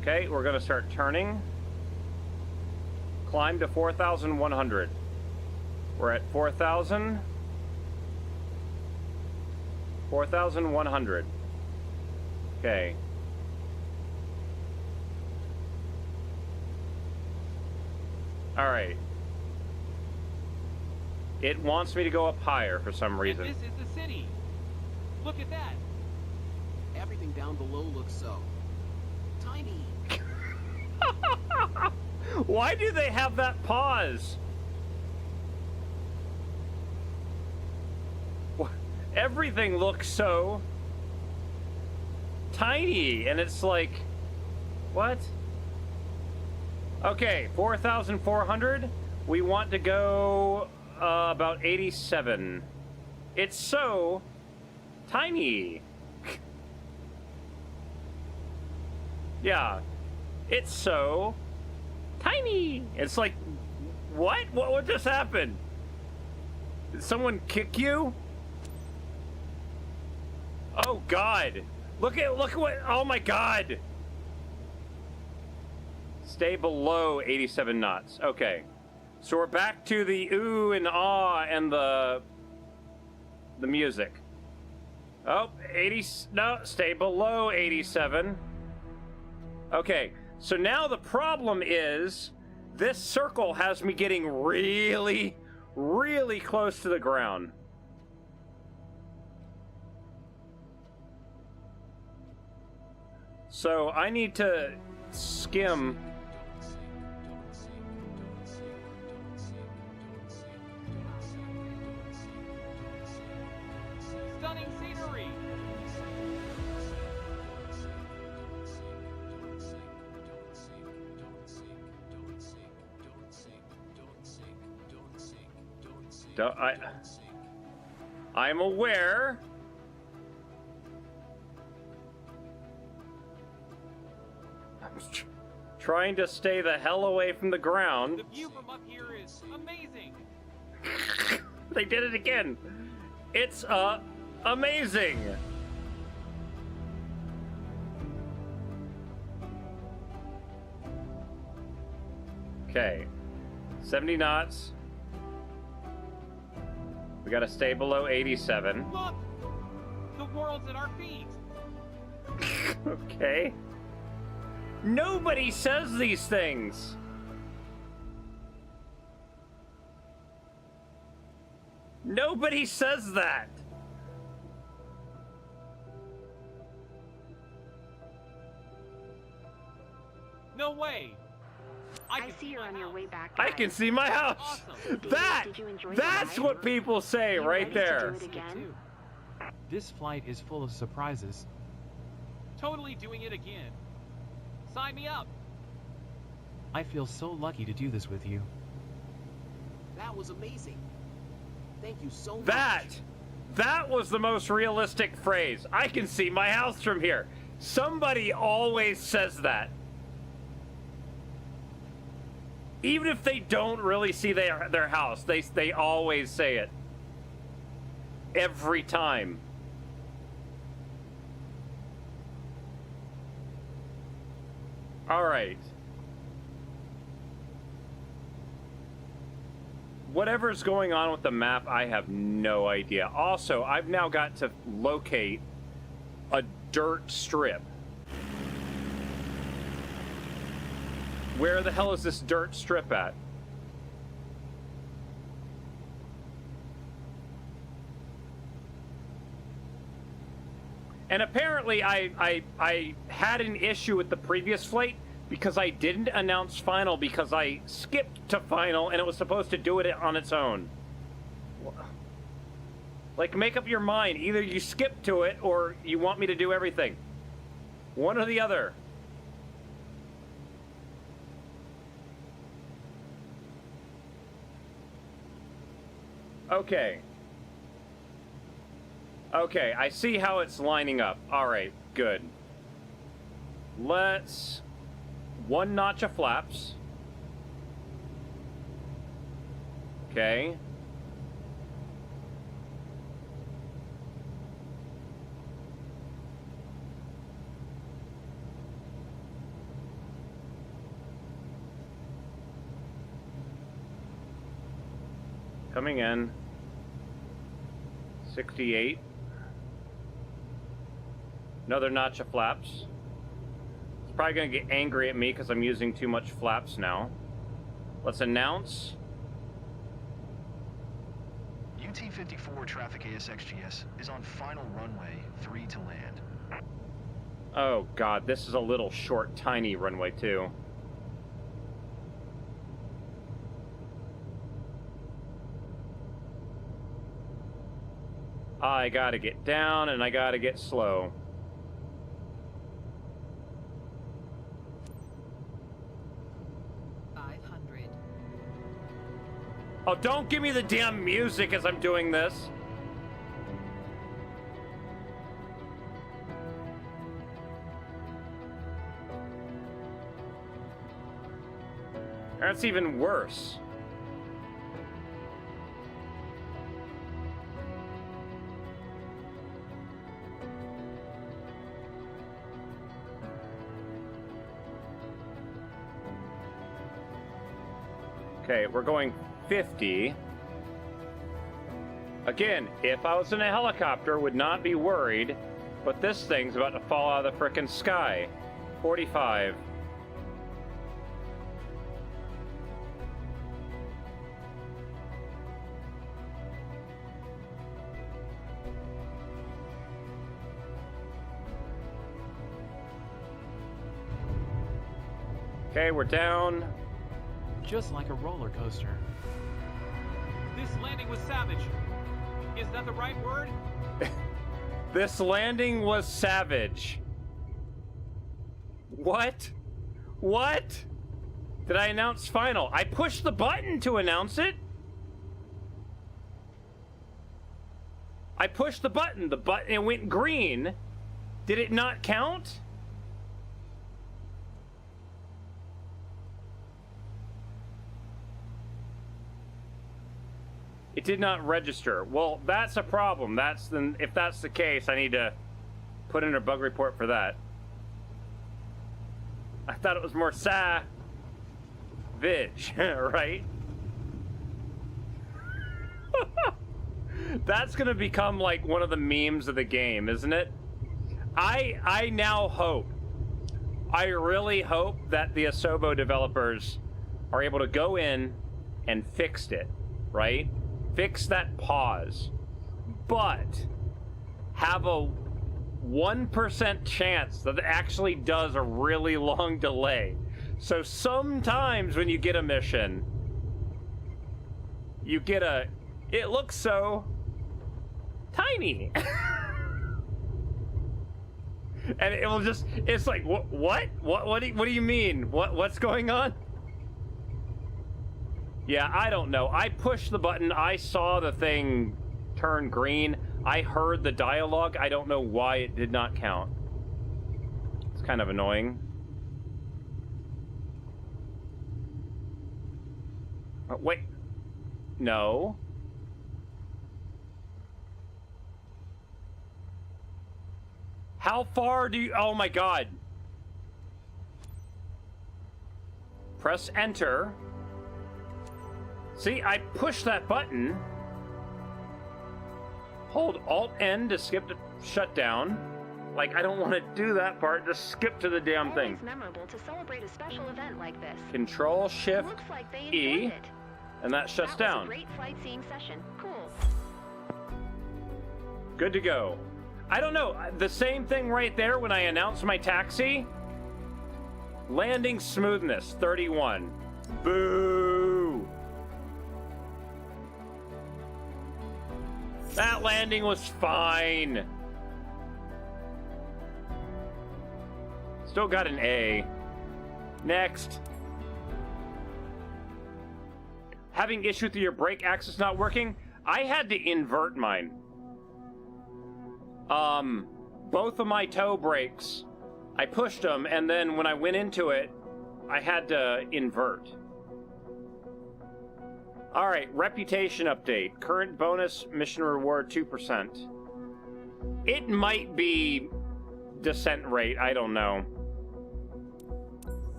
Okay, we're going to start turning. Climb to 4,100. We're at 4,000. 4,100. Okay. All right. It wants me to go up higher for some reason. And this is the city. Look at that. Everything down below looks so tiny. Why do they have that pause? Everything looks so tiny, and it's like, what? Okay, 4,400. We want to go about 87. It's so tiny. Yeah, it's so tiny. It's like, what? What just happened? Did someone kick you? Oh God! Look at what! Oh my God! Stay below 87 knots. Okay, so we're back to the ooh and ah and the music. Oh, 80. No, stay below 87. Okay, so now the problem is this circle has me getting really, really close to the ground. So I need to skim. stunning scenery. I'm aware. I'm trying to stay the hell away from the ground. The view from up here is amazing. They did it again. It's amazing. Okay. 70 knots. We gotta stay below 87. Look! The world's at our feet. Okay. Nobody says these things. Nobody says that. No way. I see you're on your way back. I can see my house. Awesome. That's what people say right there. This flight is full of surprises. Totally doing it again. Sign me up. I feel so lucky to do this with you. That was amazing. Thank you so much. That was the most realistic phrase. I can see my house from here. Somebody always says that. Even if they don't really see their house, they always say it. Every time. All right. Whatever's going on with the map, I have no idea. Also, I've now got to locate a dirt strip. Where the hell is this dirt strip at? And apparently I had an issue with the previous flight because I didn't announce final because I skipped to final and it was supposed to do it on its own. Like, make up your mind. Either you skip to it or you want me to do everything. One or the other. Okay. Okay, I see how it's lining up. Alright, good. Let's... 1 notch of flaps. Okay. Coming in. 68. Another notch of flaps. It's probably going to get angry at me because I'm using too much flaps now. Let's announce. UT-54 traffic ASXGS is on final runway 3 to land. Oh god, this is a little short, tiny runway too. I gotta get down and I gotta get slow. Oh, don't give me the damn music as I'm doing this. That's even worse. Okay, we're going 50. Again, if I was in a helicopter, would not be worried, but this thing's about to fall out of the frickin' sky. 45. Okay, we're down. Just like a roller coaster. This landing was savage. Is that the right word? This landing was savage. What? What? Did I announce final? I pushed the button to announce it. I pushed the button. The button went green. Did it not count? It did not register. Well, that's a problem. If that's the case, I need to put in a bug report for that. I thought it was more savage, right? That's gonna become like one of the memes of the game, isn't it? I now hope, I really hope that the Asobo developers are able to go in and fix it, right? Fix that pause, but have a 1% chance that it actually does a really long delay. So sometimes when you get a mission, you get it looks so tiny. And it will just, it's like, what do you mean? What's going on? Yeah, I don't know. I pushed the button. I saw the thing turn green. I heard the dialogue. I don't know why it did not count. It's kind of annoying. Wait. No. How far do you... Oh my god. Press enter. See, I pushed that button. Hold Alt-N to skip to shutdown. Like, I don't want to do that part. Just skip to the damn thing. It's memorable to celebrate a special event like this. Control Shift Looks like they E, enjoyed it. and that shuts down. That was a great flight seeing session. Cool. Good to go. I don't know. The same thing right there when I announced my taxi. Landing smoothness 31. Boo. That landing was fine. Still got an A. Next. Having issue with your brake axis not working? I had to invert mine. Both of my toe brakes, I pushed them, and then when I went into it, I had to invert. Alright, reputation update. Current bonus mission reward 2%. It might be descent rate, I don't know.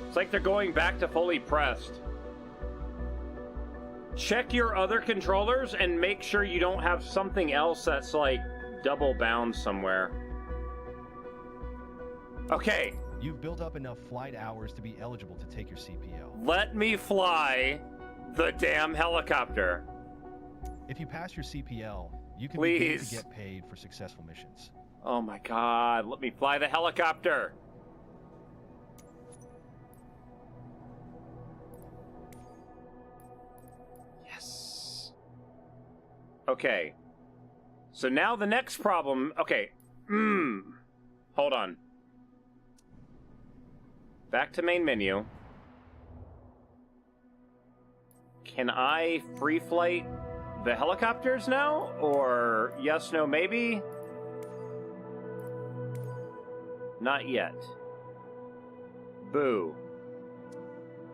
It's like they're going back to fully pressed. Check your other controllers and make sure you don't have something else that's like double bound somewhere. Okay. You've built up enough flight hours to be eligible to take your CPL. Let me fly the damn helicopter. If you pass your CPL, you can Please. begin to get paid for successful missions. Oh my god, let me fly the helicopter. Yes. Okay. So now the next problem, okay. Hold on. Back to main menu. Can I free flight the helicopters now? Or yes, no, maybe? Not yet. Boo.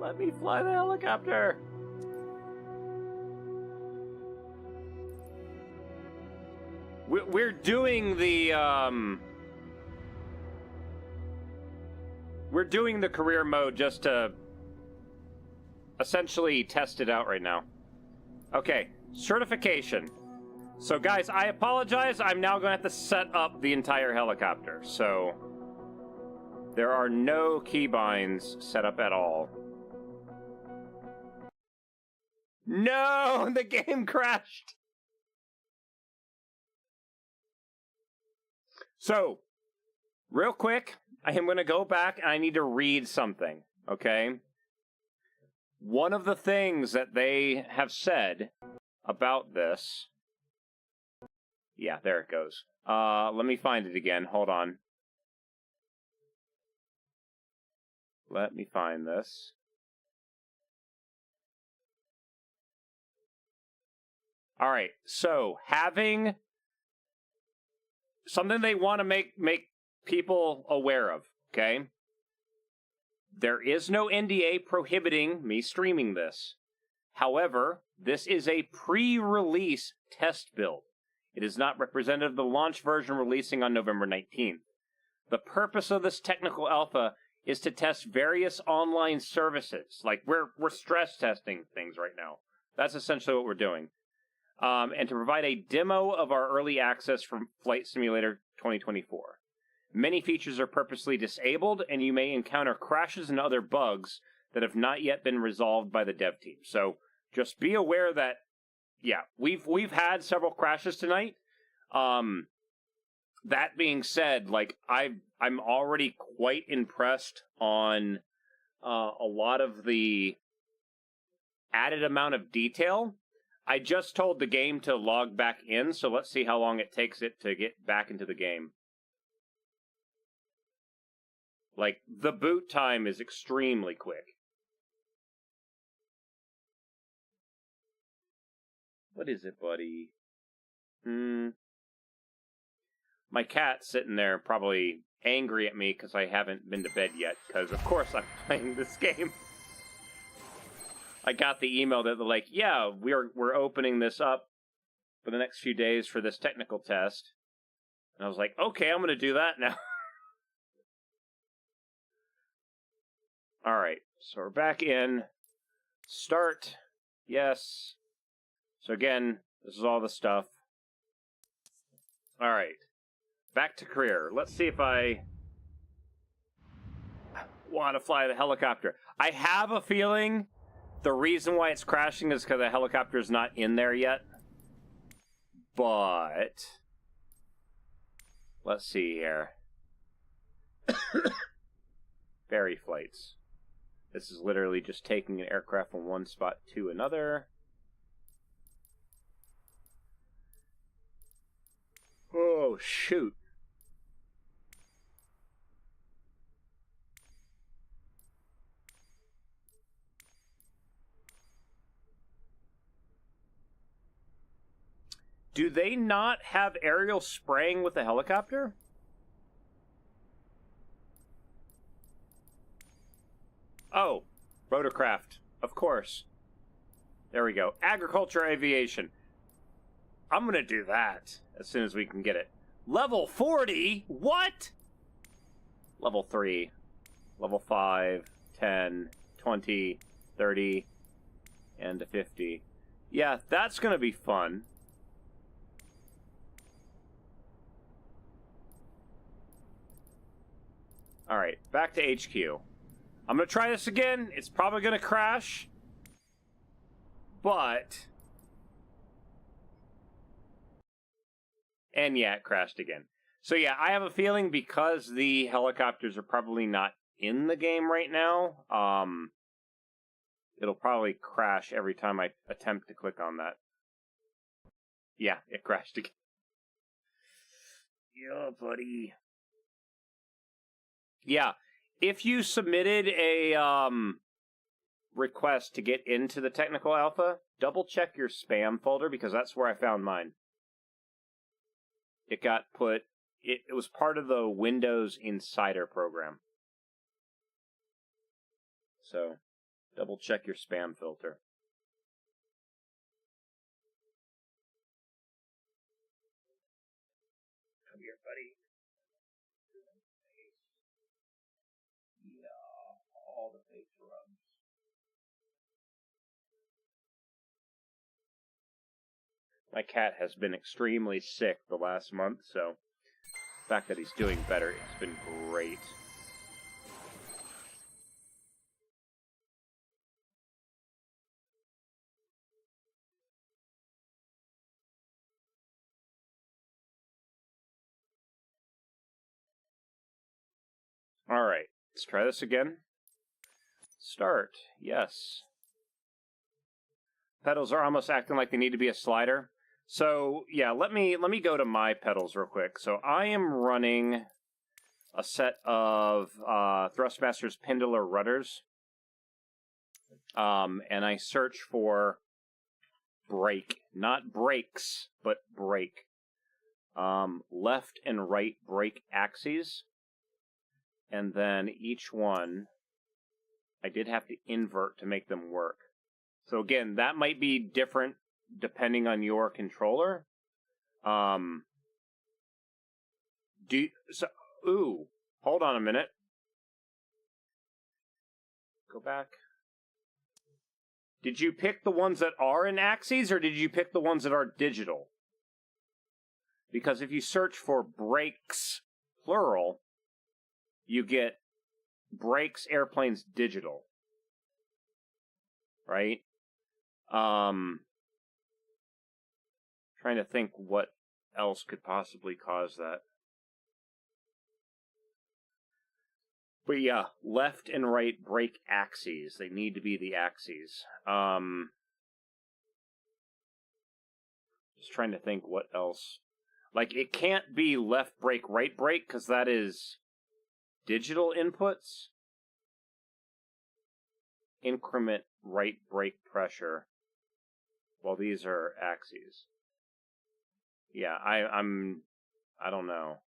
Let me fly the helicopter. We're doing the, we're doing the career mode just to essentially test it out right now. Okay, certification. So guys, I apologize. I'm now going to have to set up the entire helicopter. So there are no keybinds set up at all. No, the game crashed. So, real quick, I am going to go back and I need to read something, okay? One of the things that they have said about this... Yeah, there it goes. Let me find it again. Hold on. Let me find this. All right, so having something they want to make people aware of, okay? There is no NDA prohibiting me streaming this. However, this is a pre-release test build. It is not representative of the launch version releasing on November 19th. The purpose of this technical alpha is to test various online services. Like, we're stress testing things right now. That's essentially what we're doing. And to provide a demo of our early access from Flight Simulator 2024. Many features are purposely disabled, and you may encounter crashes and other bugs that have not yet been resolved by the dev team. So just be aware that, yeah, we've had several crashes tonight. That being said, like, I'm already quite impressed on a lot of the added amount of detail. I just told the game to log back in, so let's see how long it takes it to get back into the game. Like, the boot time is extremely quick. What is it, buddy? My cat's sitting there probably angry at me because I haven't been to bed yet, because of course I'm playing this game. I got the email that they're like, yeah, we're opening this up for the next few days for this technical test. And I was like, okay, I'm going to do that now. All right, so we're back in. Start. Yes. So again, this is all the stuff. All right. Back to career. Let's see if I want to fly the helicopter. I have a feeling the reason why it's crashing is because the helicopter's not in there yet. But let's see here. Ferry flights. This is literally just taking an aircraft from one spot to another. Oh, shoot. Do they not have aerial spraying with the helicopter? Oh, rotorcraft, of course. There we go. Agriculture aviation. I'm going to do that as soon as we can get it. Level 40? What? Level 3. Level 5, 10, 20, 30, and 50. Yeah, that's going to be fun. Alright, back to HQ. I'm going to try this again. It's probably going to crash. But... And yeah, it crashed again. So yeah, I have a feeling because the helicopters are probably not in the game right now, it'll probably crash every time I attempt to click on that. Yeah, it crashed again. Yeah, buddy. Yeah, if you submitted a request to get into the technical alpha, double check your spam folder because that's where I found mine. It got put, it was part of the Windows Insider program. So, double check your spam filter. Come here, buddy. Yeah, all the face rubs. My cat has been extremely sick the last month, so the fact that he's doing better, it's been great. Let's try this again. Start. Yes. Pedals are almost acting like they need to be a slider. So, yeah, let me go to my pedals real quick. So I am running a set of Thrustmaster's Pendular rudders. And I search for brake. Not brakes, but brake. Left and right brake axes. And then each one, I did have to invert to make them work. So again, that might be different depending on your controller. Ooh, hold on a minute. Go back. Did you pick the ones that are in axes, or did you pick the ones that are digital? Because if you search for brakes, plural, you get brakes, airplanes, digital. Right? Trying to think what else could possibly cause that. But yeah, left and right brake axes. They need to be the axes. Just trying to think what else. Like, it can't be left brake, right brake, because that is digital inputs. Increment right brake pressure. Well, these are axes. Yeah, I don't know.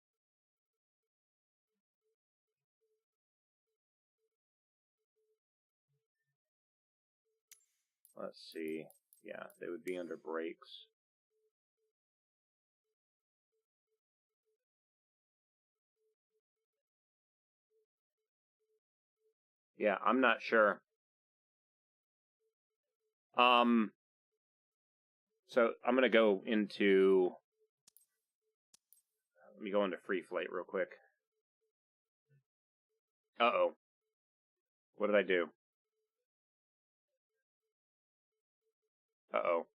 Let's see. Yeah, they would be under brakes. Yeah, I'm not sure. So I'm gonna go into. Let me go into free flight real quick. Uh-oh. What did I do? Uh-oh.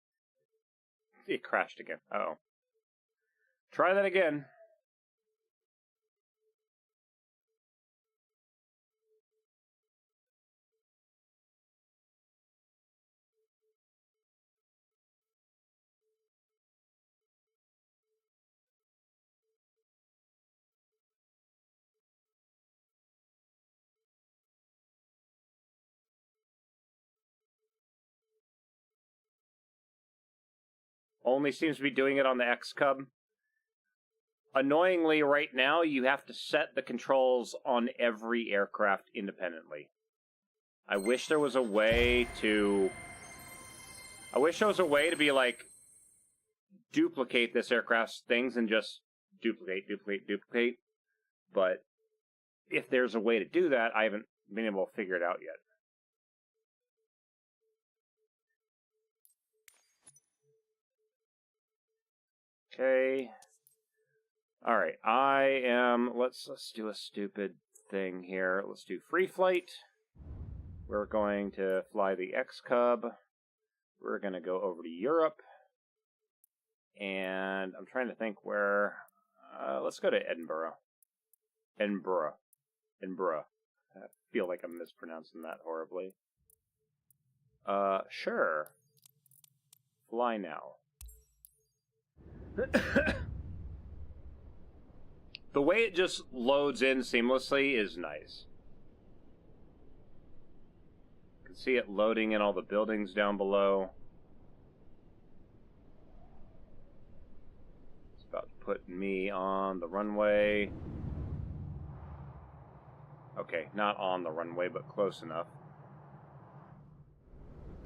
It crashed again. Uh-oh. Try that again. Only seems to be doing it on the X-Cub. Annoyingly, right now, you have to set the controls on every aircraft independently. I wish there was a way to... be like, duplicate this aircraft's things and just duplicate. But if there's a way to do that, I haven't been able to figure it out yet. Okay. Alright, let's do a stupid thing here. Let's do free flight. We're going to fly the X-Cub. We're going to go over to Europe. And I'm trying to think where... let's go to Edinburgh. Edinburgh. I feel like I'm mispronouncing that horribly. Sure. Fly now. The way it just loads in seamlessly is nice. You can see it loading in all the buildings down below. It's about to put me on the runway. Okay, not on the runway, but close enough.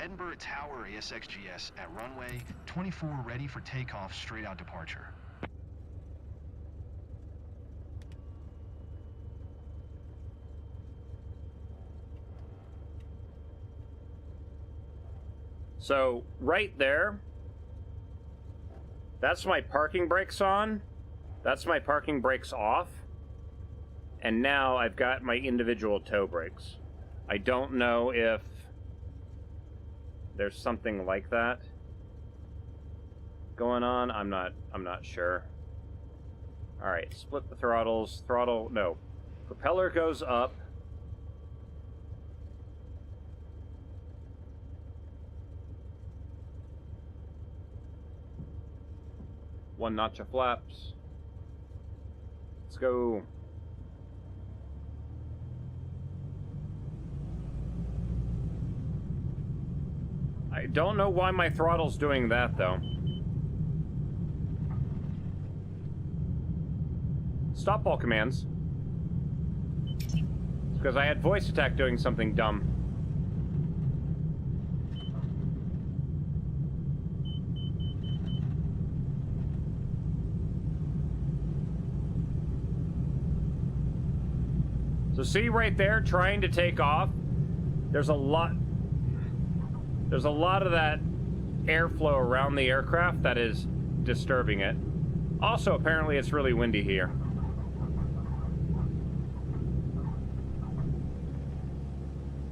Edinburgh Tower ASXGS at runway 24 ready for takeoff, straight out departure. So, right there, that's my parking brakes on, that's my parking brakes off, and now I've got my individual toe brakes. I don't know if there's something like that going on. I'm not sure. Alright, split the throttles. Propeller goes up. 1 notch of flaps. Let's go. I don't know why my throttle's doing that, though. Stop all commands. It's because I had voice attack doing something dumb. So see right there, trying to take off, there's a lot of that airflow around the aircraft that is disturbing it. Also, apparently it's really windy here.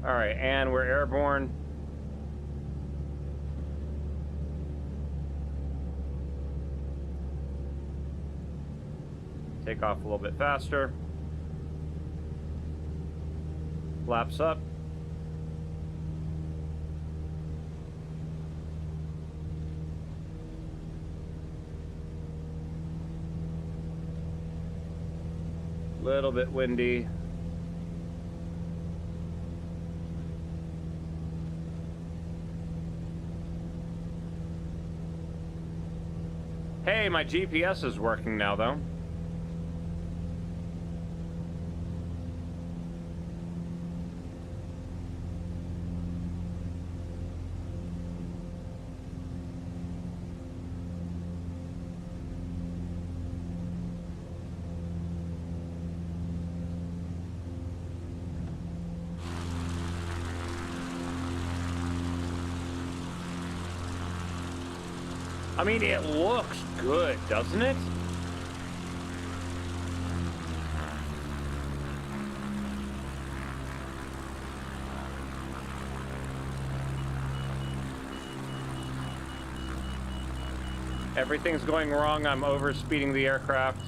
Alright, and we're airborne. Take off a little bit faster. Flaps up. Little bit windy. Hey, my GPS is working now, though. I mean, it looks good, doesn't it? Everything's going wrong. I'm overspeeding the aircraft.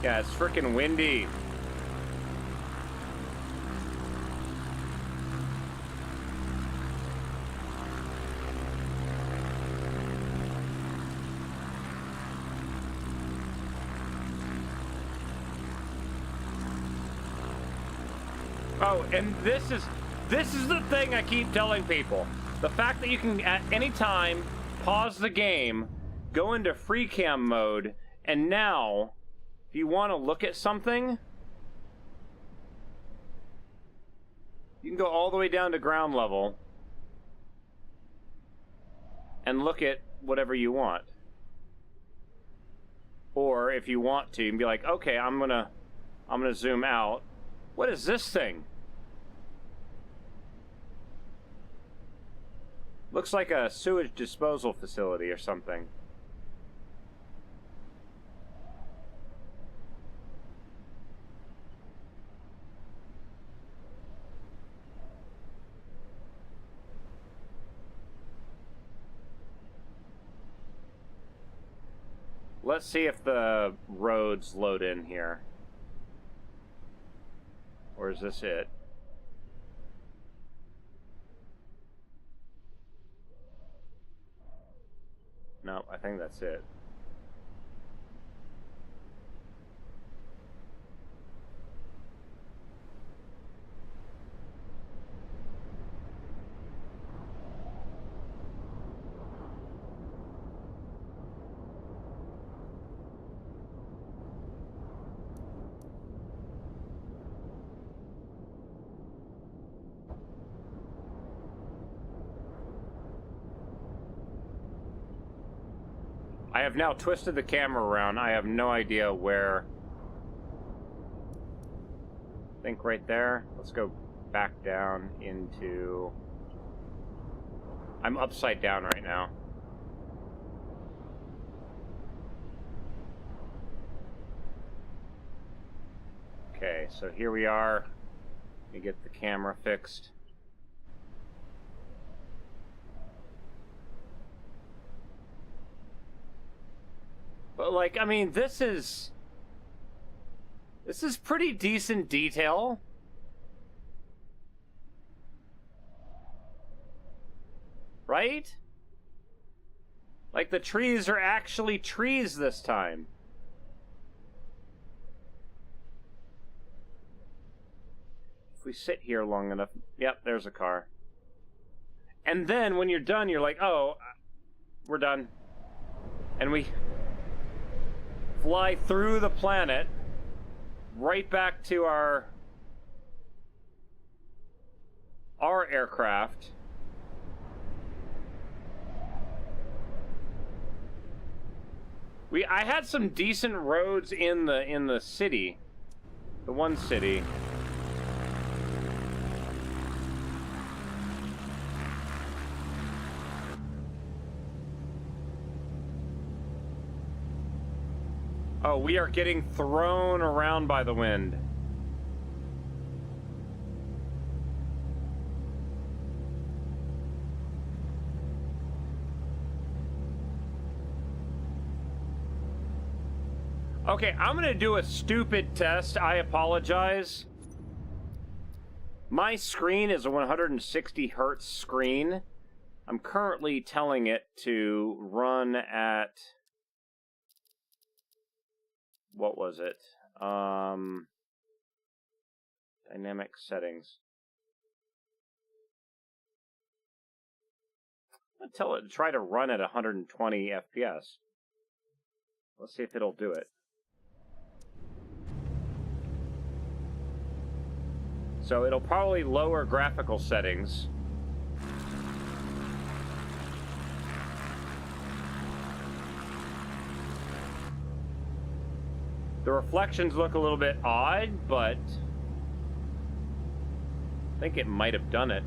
Yeah, it's freaking windy. Oh, and this is the thing I keep telling people. The fact that you can at any time pause the game, go into free cam mode, and now if you want to look at something, you can go all the way down to ground level and look at whatever you want. Or if you want to, you can be like, okay, I'm gonna zoom out. What is this thing? Looks like a sewage disposal facility or something. Let's see if the roads load in here. Or is this it? No, I think that's it. I have now twisted the camera around. I have no idea where. I think right there. Let's go back down into... I'm upside down right now. Okay, so here we are. Let me get the camera fixed. like, I mean, this is pretty decent detail. Right? Like, the trees are actually trees this time. If we sit here long enough... Yep, there's a car. And then, when you're done, you're like, oh, we're done. And we fly through the planet right back to our aircraft. I had some decent roads in the city. The one city. Oh, we are getting thrown around by the wind. Okay, I'm gonna do a stupid test. I apologize. My screen is a 160 hertz screen. I'm currently telling it to run at... What was it? Dynamic settings. I'm gonna tell it to try to run at 120 FPS. Let's see if it'll do it. So it'll probably lower graphical settings. The reflections look a little bit odd, but I think it might have done it.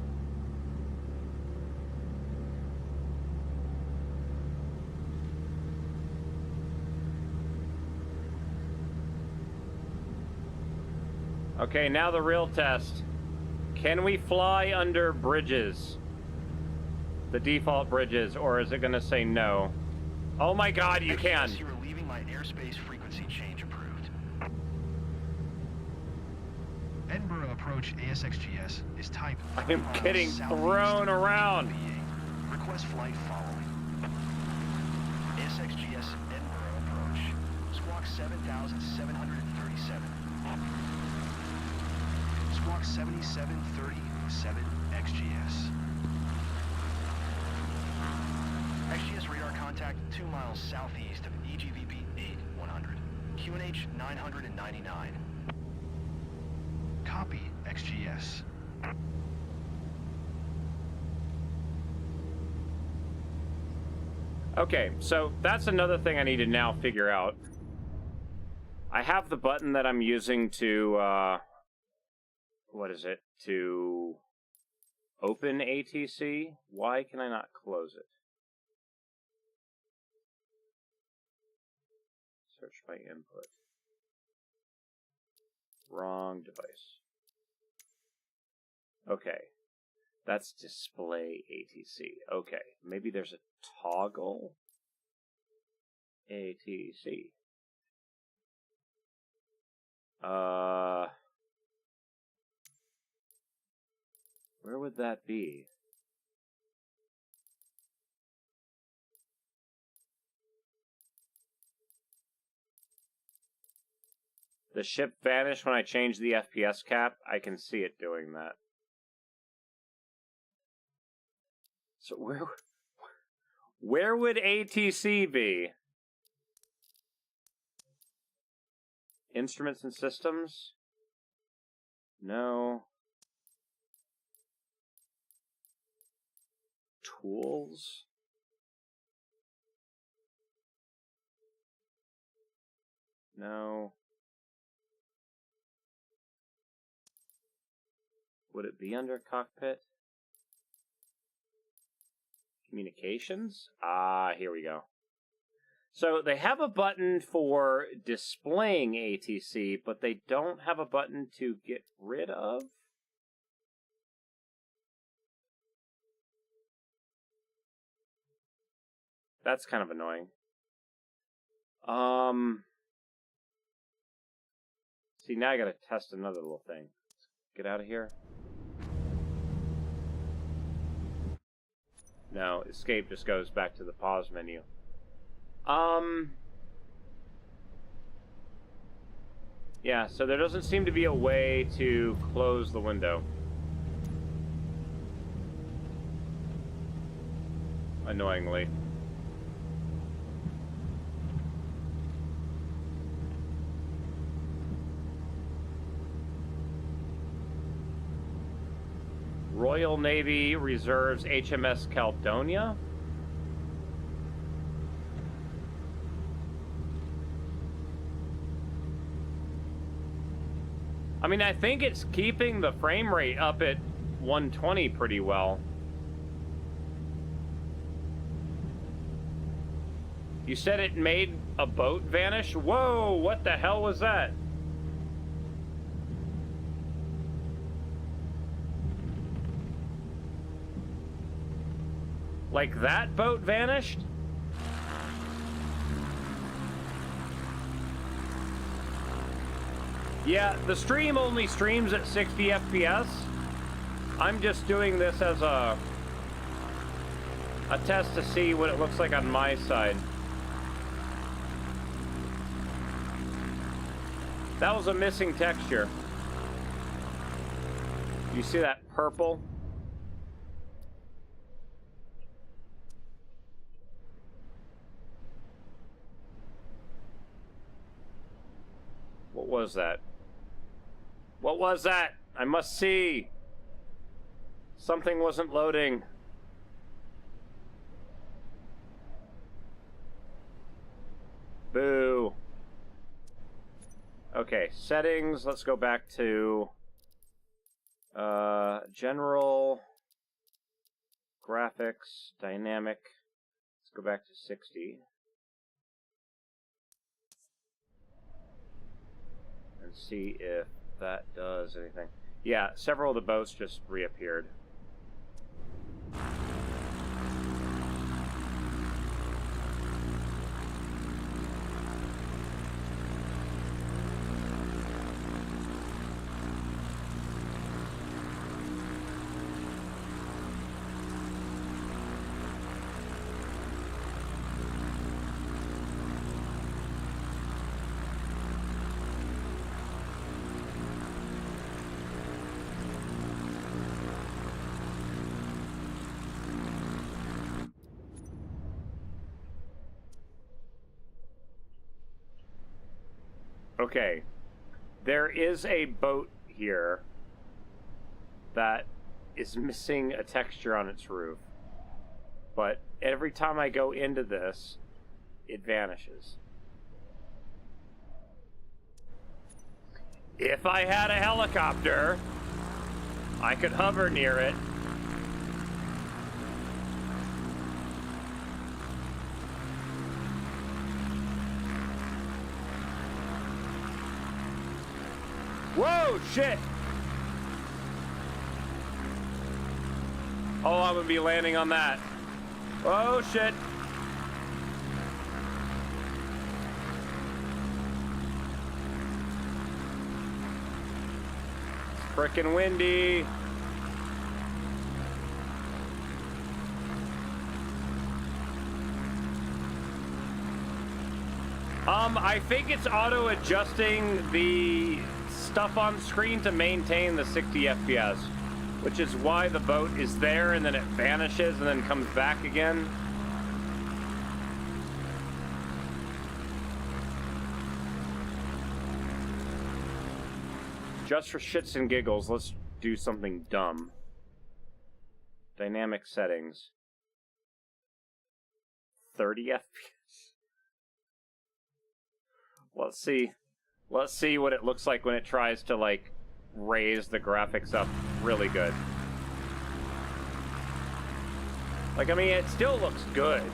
Okay, now the real test. Can we fly under bridges? The default bridges, or is it going to say no? Oh my god, you can! You are leaving my airspace frequency change approved. Edinburgh approach ASXGS is type... I am getting thrown around! Request flight following. ASXGS Edinburgh approach. Squawk 7737. Squawk 7737 XGS. XGS radar contact 2 miles southeast of EGVP 8100. QNH 999. Copy, XGS. Okay, so that's another thing I need to now figure out. I have the button that I'm using to, what is it? To open ATC? Why can I not close it? Search by input. Wrong device. Okay. That's display ATC. Okay. Maybe there's a toggle ATC. Where would that be? The ship vanished when I changed the FPS cap. I can see it doing that. So where would ATC be? Instruments and systems? No. Tools? No. Would it be under cockpit? Communications? Ah, here we go. So they have a button for displaying ATC, but they don't have a button to get rid of? That's kind of annoying. See, now I gotta test another little thing. Get out of here. No, escape just goes back to the pause menu. Yeah, so there doesn't seem to be a way to close the window. Annoyingly. Royal Navy Reserves HMS Caledonia? I mean, I think it's keeping the frame rate up at 120 pretty well. You said it made a boat vanish? Whoa, what the hell was that? Like that boat vanished? Yeah, the stream only streams at 60 FPS. I'm just doing this as a test to see what it looks like on my side. That was a missing texture. You see that purple? What was that? What was that? I must see. Something wasn't loading. Boo. Okay, settings. Let's go back to general graphics, dynamic. Let's go back to 60. And see if that does anything. Yeah, several of the boats just reappeared. Okay, there is a boat here that is missing a texture on its roof, but every time I go into this, it vanishes. If I had a helicopter, I could hover near it. Whoa, shit! Oh, I'm gonna be landing on that. Oh, shit. It's frickin' windy. I think it's auto-adjusting the stuff on screen to maintain the 60 FPS, which is why the boat is there and then it vanishes and then comes back again. Just for shits and giggles, let's do something dumb. Dynamic settings. 30 FPS. Let's see what it looks like when it tries to, like, raise the graphics up really good. Like, I mean, it still looks good.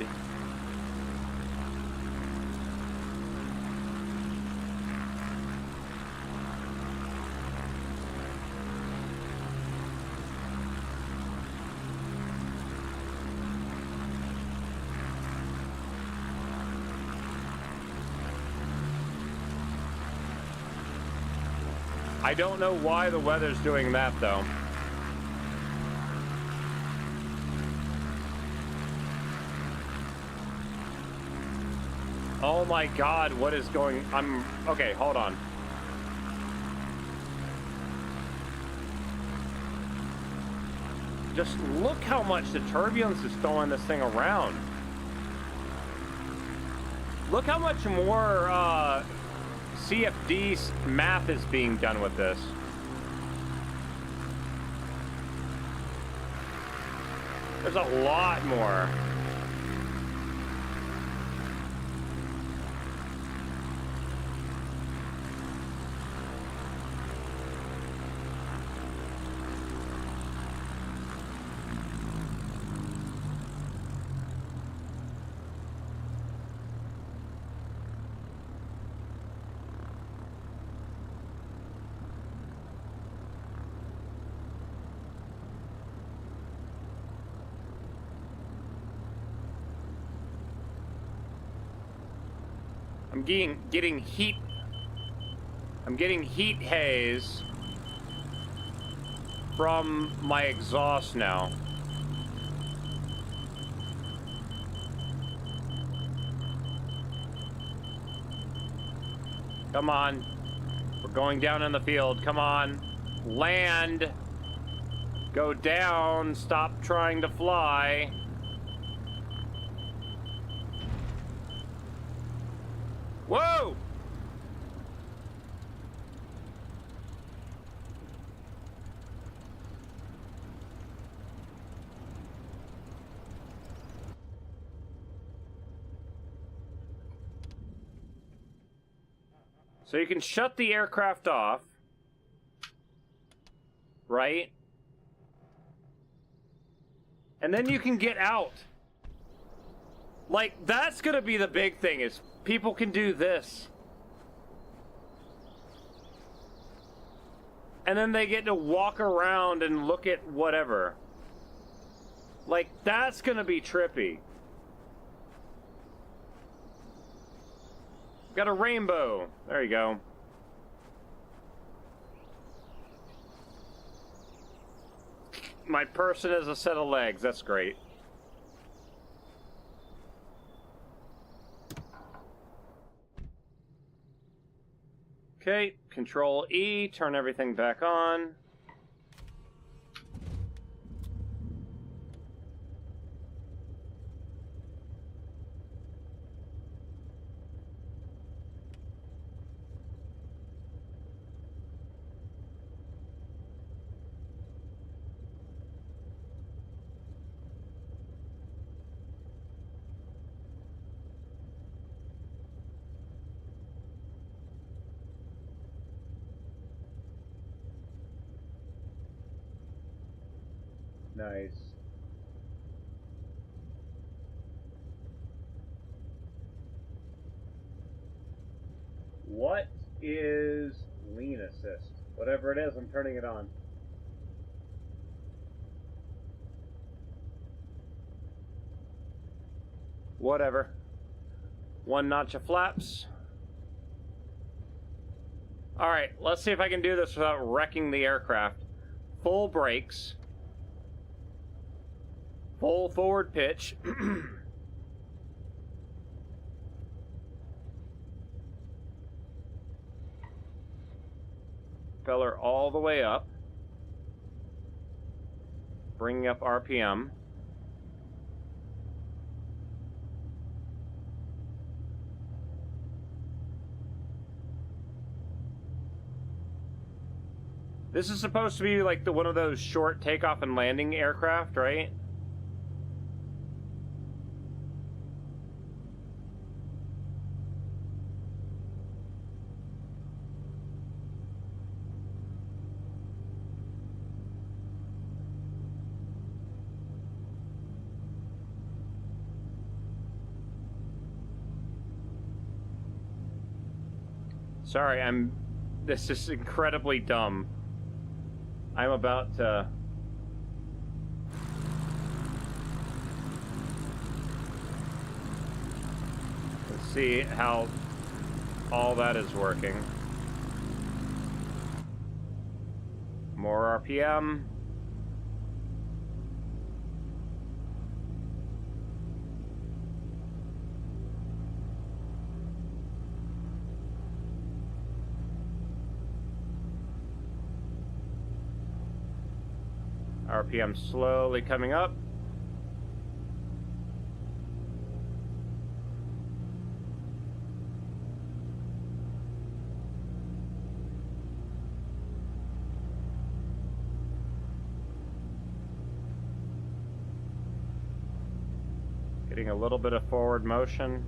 I don't know why the weather's doing that, though. Oh my god, what is going... Okay, hold on. Just look how much the turbulence is throwing this thing around. Look how much more CFD math is being done with this. There's a lot more. I'm getting heat. I'm getting heat haze from my exhaust now. Come on. We're going down in the field. Come on. Land. Go down. Stop trying to fly. Whoa! So you can shut the aircraft off, right? And then you can get out. Like, that's gonna be the big thing, is people can do this. And then they get to walk around and look at whatever. Like, that's gonna be trippy. Got a rainbow. There you go. My person is a set of legs. That's great. Okay, Control E, turn everything back on. Nice. What is lean assist? Whatever it is, I'm turning it on. Whatever. One notch of flaps. Alright, let's see if I can do this without wrecking the aircraft. Full brakes. Full forward pitch. Propeller all the way up. Bringing up RPM. This is supposed to be like one of those short takeoff and landing aircraft, right? Sorry, this is incredibly dumb. I'm about to... Let's see how all that is working. More RPM. RPM slowly coming up. Getting a little bit of forward motion.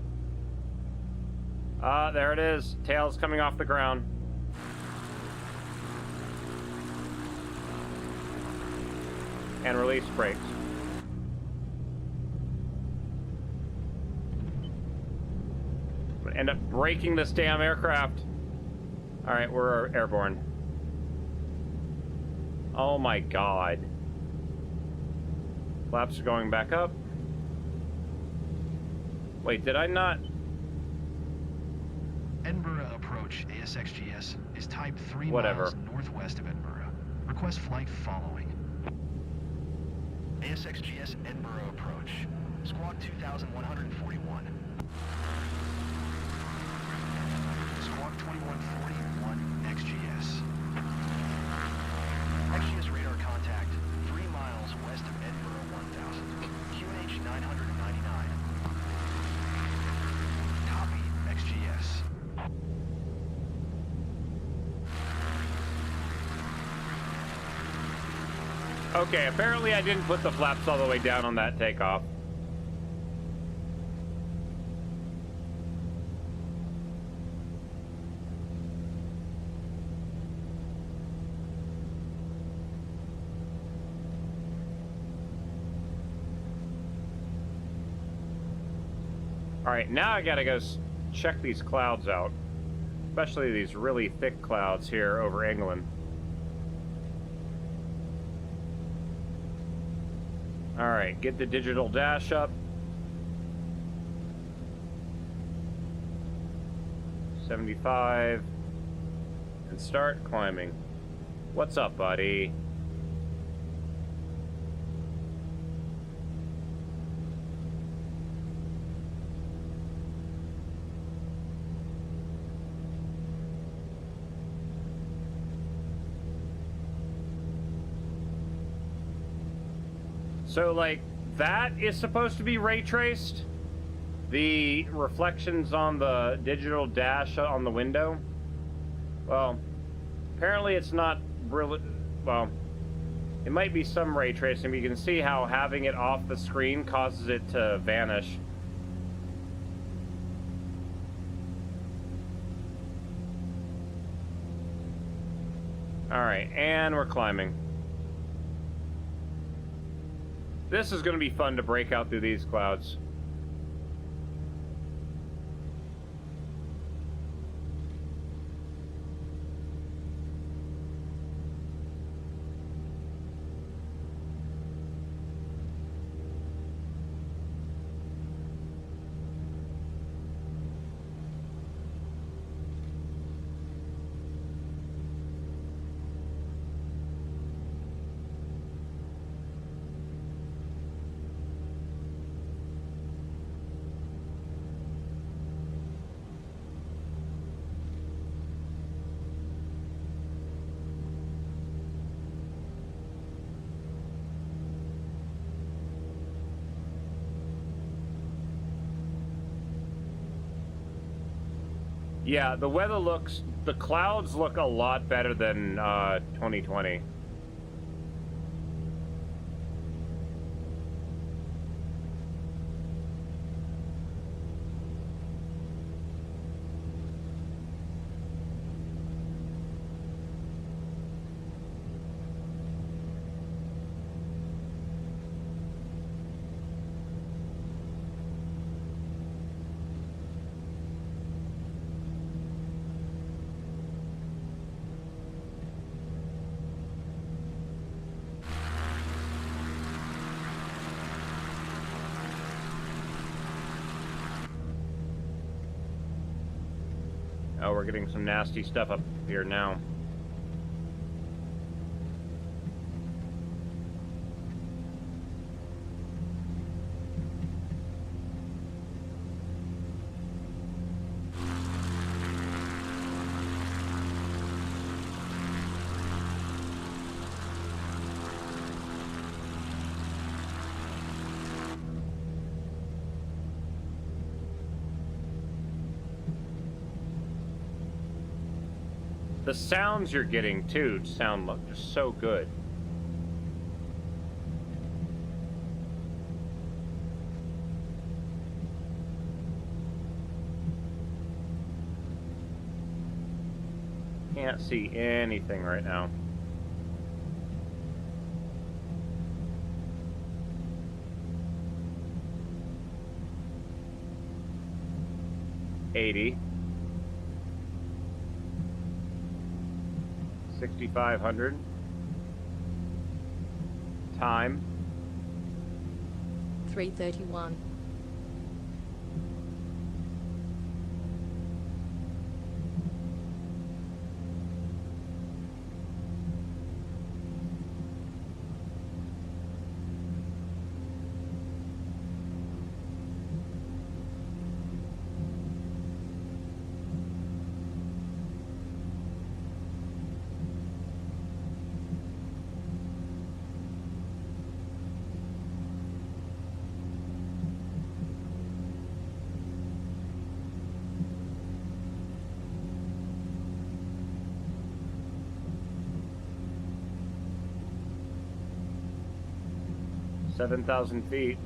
Ah, there it is. Tail's coming off the ground. And release brakes. I'm gonna end up breaking this damn aircraft. Alright, we're airborne. Oh my god. Flaps are going back up. Wait, did I not? Edinburgh approach ASXGS is type 3 Whatever. miles northwest of Edinburgh. Request flight following. ASXGS Edinburgh approach. Squawk 2141. Squawk 2141 XGS. XGS radar contact 3 miles west of Edinburgh 1000. QNH 999. Copy XGS. Okay, apparently I didn't put the flaps all the way down on that takeoff. Alright, now I gotta go check these clouds out. Especially these really thick clouds here over England. Alright, get the digital dash up. 75. And start climbing. What's up, buddy? So, like, that is supposed to be ray traced? The reflections on the digital dash on the window? Well, apparently it's not really... Well, it might be some ray tracing, but you can see how having it off the screen causes it to vanish. Alright, and we're climbing. This is going to be fun to break out through these clouds. Yeah, the weather looks... The clouds look a lot better than 2020. Oh, we're getting some nasty stuff up here now. The sounds you're getting too sound just so good. Can't see anything right now. $80. 6,500. Time. 3:31. $7,000 feet.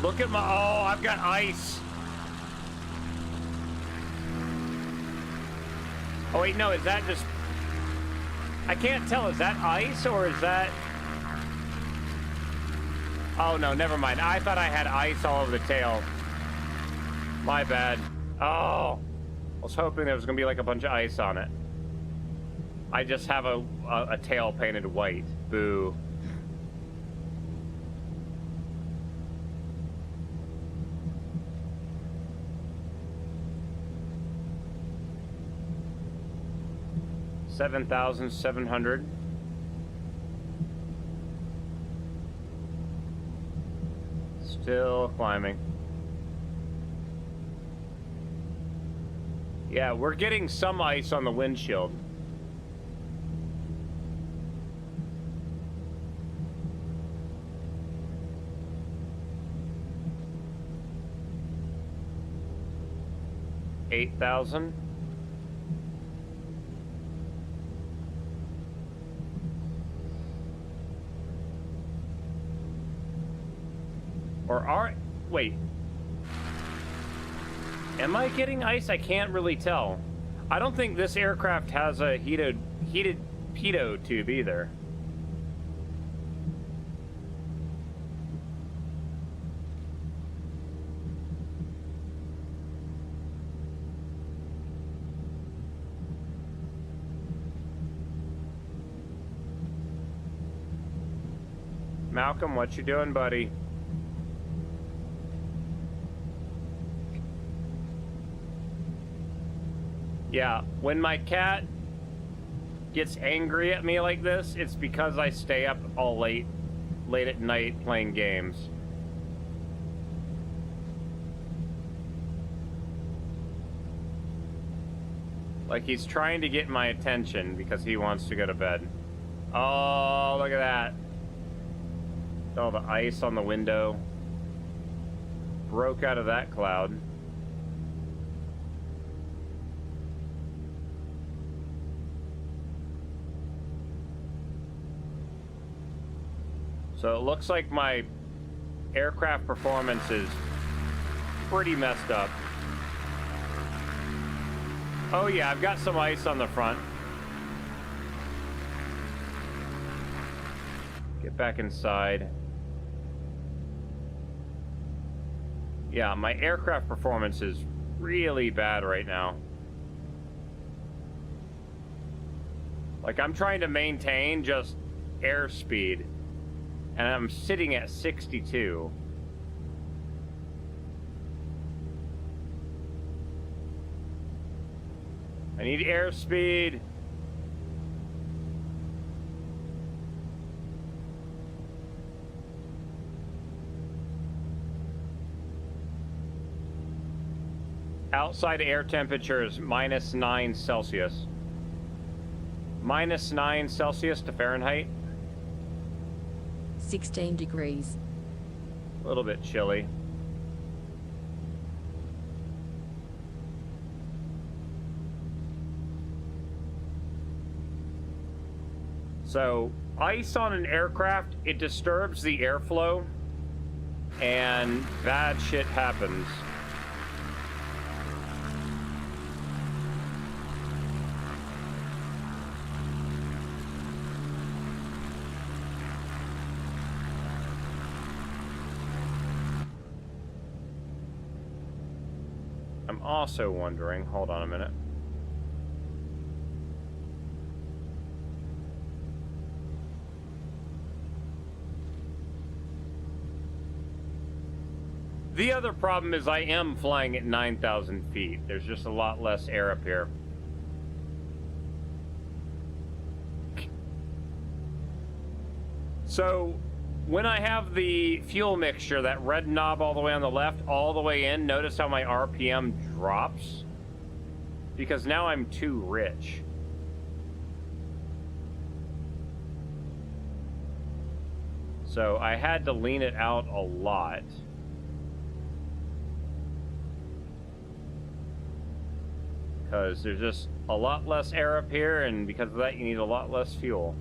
Look at my, oh, I've got ice. Oh wait, no, is that just, I can't tell, is that ice or is that, oh no, never mind. I thought I had ice all over the tail. My bad. Oh, I was hoping there was gonna be like a bunch of ice on it. I just have a tail painted white. Boo. $7,700. Still climbing. Yeah, we're getting some ice on the windshield. $8,000. Wait. Am I getting ice? I can't really tell. I don't think this aircraft has a heated pitot tube either. Malcolm, what you doing, buddy? Yeah, when my cat gets angry at me like this, it's because I stay up all late at night playing games. Like he's trying to get my attention because he wants to go to bed. Oh, look at that. All the ice on the window. Broke out of that cloud. So it looks like my aircraft performance is pretty messed up. Oh yeah, I've got some ice on the front. Get back inside. Yeah, my aircraft performance is really bad right now. Like I'm trying to maintain just airspeed. And I'm sitting at 62. I need airspeed. Outside air temperature is -9 Celsius. -9 Celsius to Fahrenheit. 16 degrees. A little bit chilly. So, ice on an aircraft, it disturbs the airflow, and bad shit happens. I'm also wondering, hold on a minute. The other problem is I am flying at 9,000 feet. There's just a lot less air up here. So, when I have the fuel mixture, that red knob all the way on the left, all the way in, notice how my RPM drops? Because now I'm too rich. So I had to lean it out a lot. Because there's just a lot less air up here, and because of that you need a lot less fuel.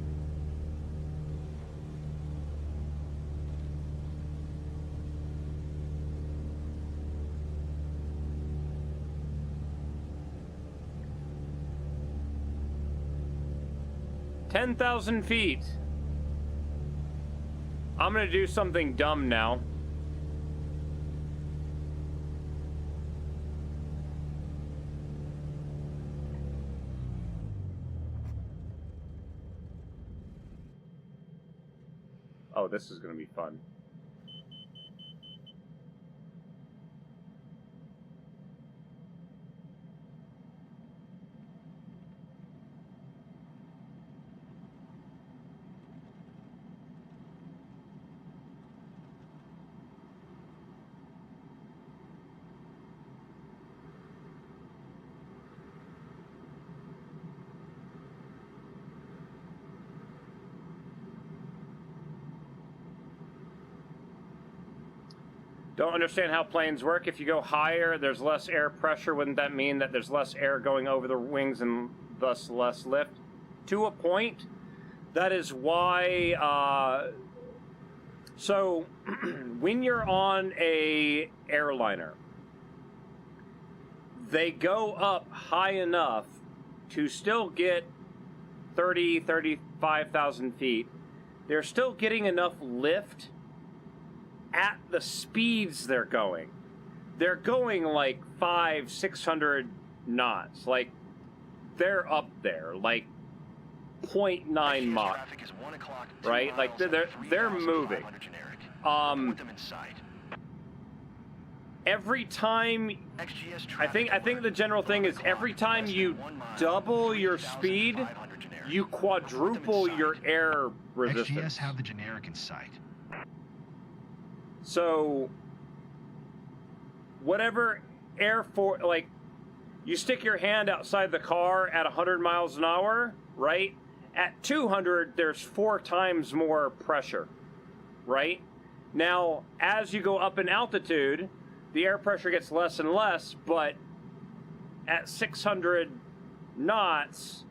$10,000 feet. I'm gonna do something dumb now. Oh, this is gonna be fun. Don't understand how planes work. If you go higher, there's less air pressure. Wouldn't that mean that there's less air going over the wings and thus less lift? To a point. That is why, so when you're on a airliner, they go up high enough to still get 30, 35,000 feet. They're still getting enough lift at the speeds they're going. They're going like 500-600 knots. Like, they're up there, like 0.9 Mach, right? Like they're moving. Every time, I think the general thing is every time you double your speed, you quadruple your air resistance. XGS have the generic in sight. So, whatever air for, like, you stick your hand outside the car at 100 miles an hour, right? At 200, there's 4 times more pressure, right? Now, as you go up in altitude, the air pressure gets less and less, but at 600 knots,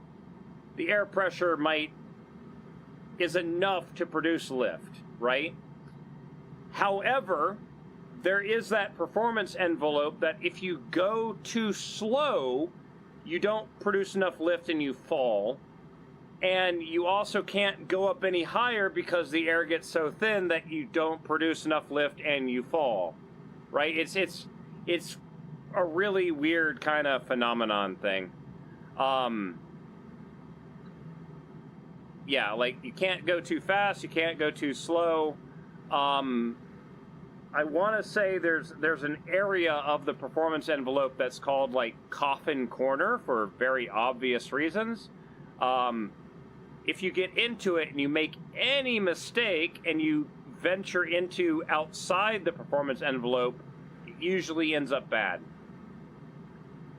the air pressure is enough to produce lift, right? However, there is that performance envelope that if you go too slow, you don't produce enough lift and you fall. And you also can't go up any higher because the air gets so thin that you don't produce enough lift and you fall. Right? It's a really weird kind of phenomenon thing. Yeah, like you can't go too fast, you can't go too slow. I want to say there's an area of the performance envelope that's called like coffin corner for very obvious reasons. If you get into it and you make any mistake and you venture into outside the performance envelope, it usually ends up bad.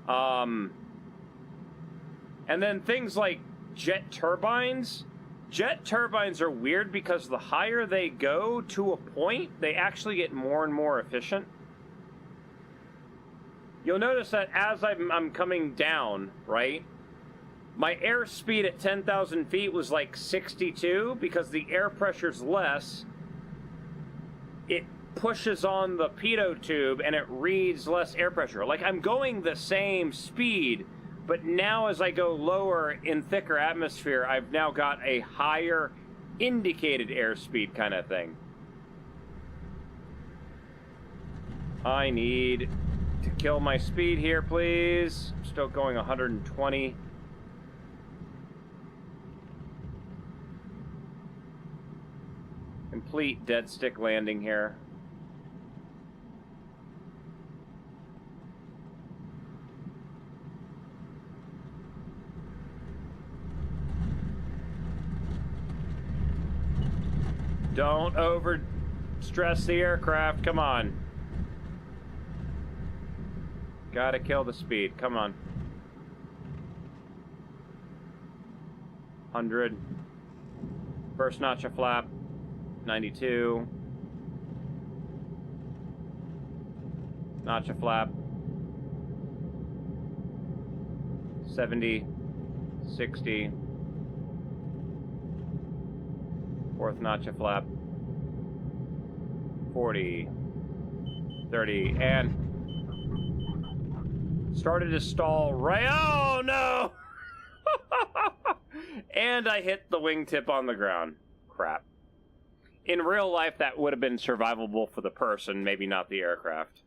And then things like jet turbines, Jet turbines are weird because the higher they go to a point, they actually get more and more efficient. You'll notice that as I'm coming down, right, my airspeed at 10,000 feet was like 62 because the air pressure's less. It pushes on the pitot tube and it reads less air pressure. Like, I'm going the same speed, but now as I go lower in thicker atmosphere, I've now got a higher indicated airspeed kind of thing. I need to kill my speed here, please. I'm still going 120. Complete dead stick landing here. Don't over stress the aircraft. Come on. Gotta kill the speed. Come on. 100. First notch of flap. 92. Notch of flap. 70. 60. Fourth notch of flap. 40. 30. And started to stall right. Oh no! And I hit the wingtip on the ground. Crap. In real life, that would have been survivable for the person, maybe not the aircraft.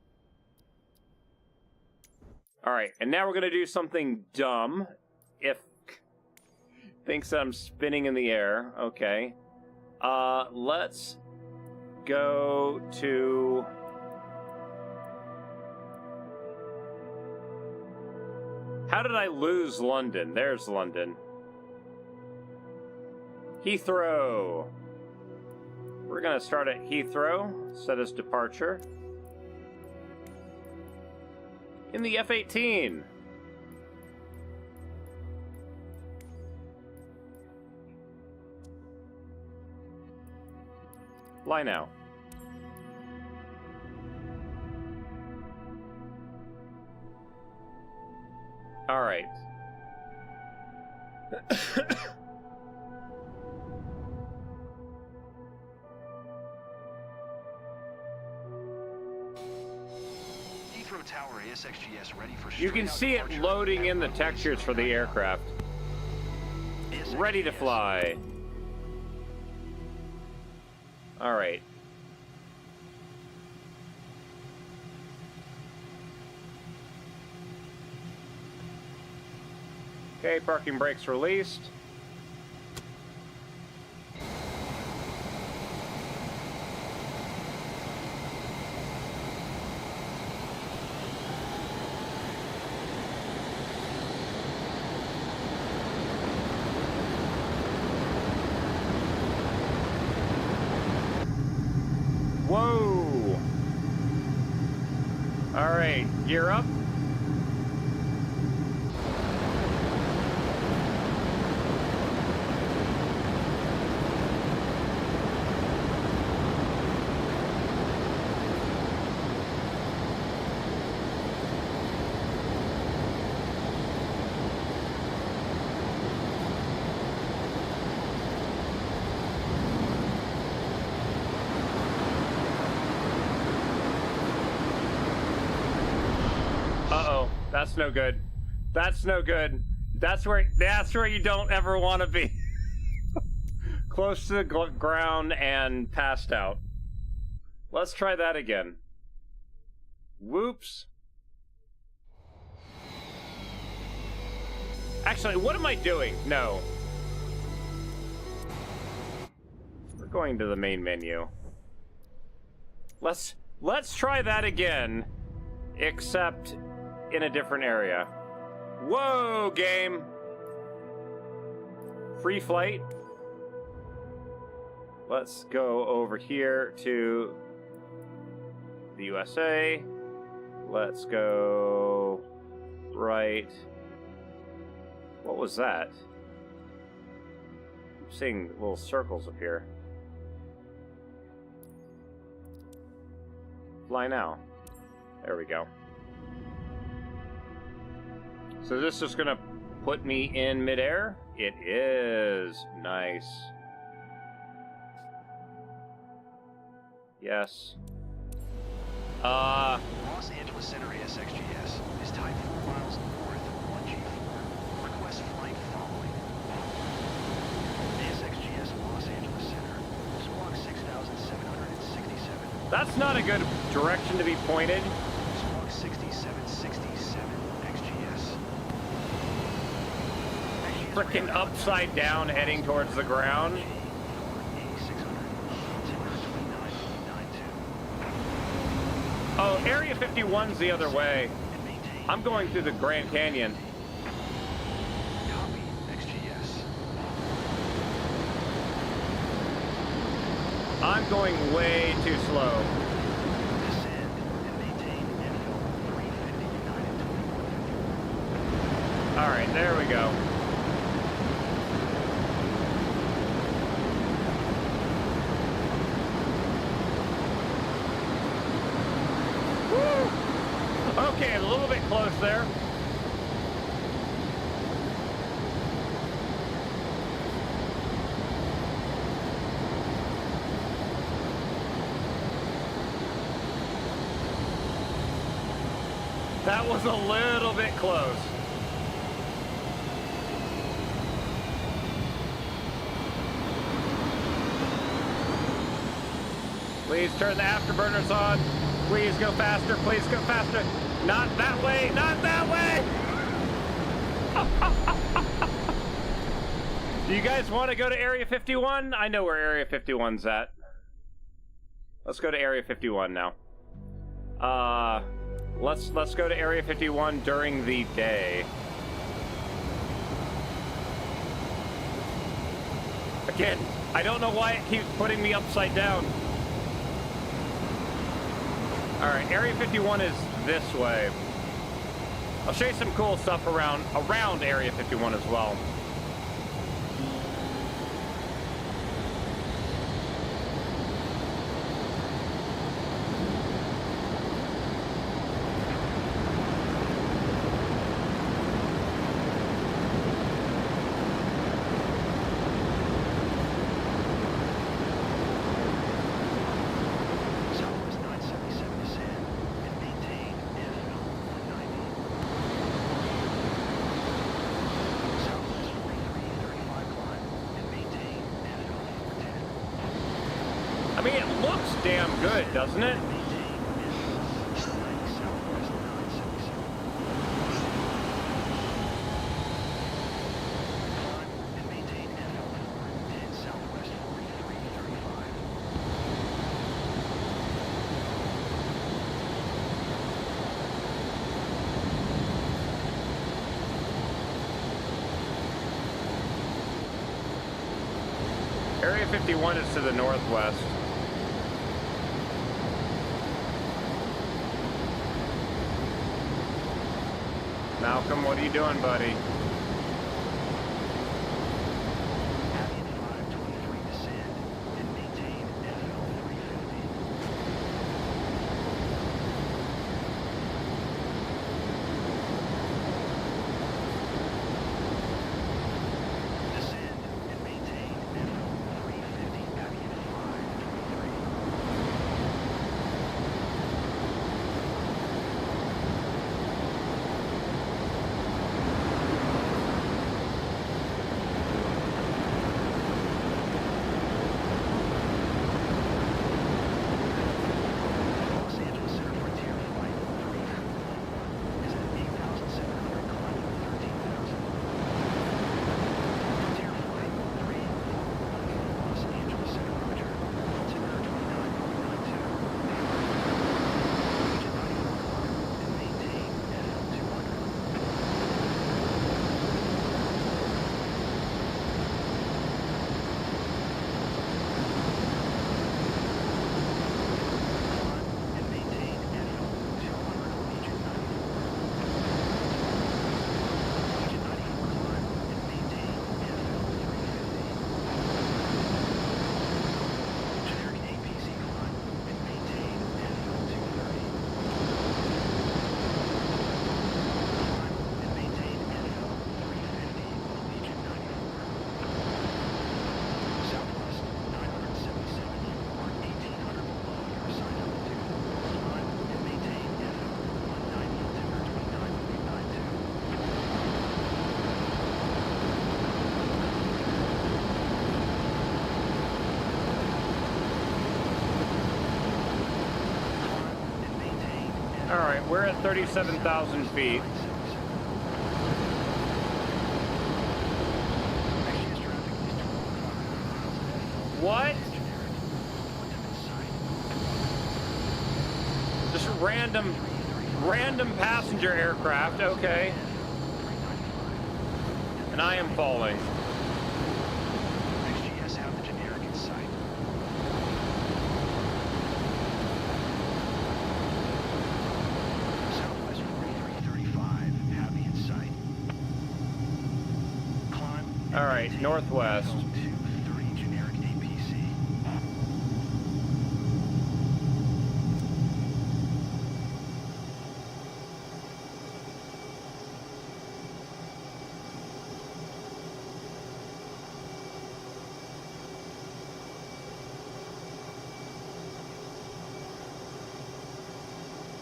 Alright, and now we're going to do something dumb. If thinks that I'm spinning in the air. Okay. Let's go to... How did I lose London? There's London. Heathrow. We're going to start at Heathrow, set as departure. In the F-18. Fly now. All right. Heathrow Tower ASXGS ready for You can see it loading in the textures for the aircraft. Ready to fly. All right. Okay, parking brakes released. Whoa! All right, gear up. Uh-oh, that's no good. That's no good. That's where you don't ever want to be. Close to the ground and passed out. Let's try that again. Whoops. Actually, what am I doing? No. We're going to the main menu. Let's try that again, except in a different area. Whoa, game! Free flight. Let's go over here to the USA. Let's go right. What was that? seeing little circles appear. Fly now. There we go. So this is gonna put me in midair? It is. Nice. Yes. Los Angeles Center ASXGS is tied 4 miles north of 1G4. Request flight following. ASXGS Los Angeles Center. Squawk 6767. That's not a good direction to be pointed. Squawk 6767 XGS. Frickin' upside down heading towards the ground. Oh, Area 51's the other way. I'm going through the Grand Canyon. Copy, XGS. I'm going way too slow. Descend and maintain infill 350 United 2151. Alright, there we go. Okay, a little bit close there. That was a little bit close. Please turn the afterburners on. Please go faster. Please go faster. Not that way. Not that way. Do you guys want to go to Area 51? I know where Area 51's at. Let's go to Area 51 now. Let's go to Area 51 during the day. Again, I don't know why it keeps putting me upside down. Alright, Area 51 is this way. I'll show you some cool stuff around Area 51 as well. I mean, it looks damn good, doesn't it? Area 51 is to the northwest. Malcolm, what are you doing, buddy? Alright, we're at 37,000 feet. What? Just random passenger aircraft, okay. And I am falling. XGS have the generic in sight. Southwest 4335, have me in sight. Climb. Alright, northwest.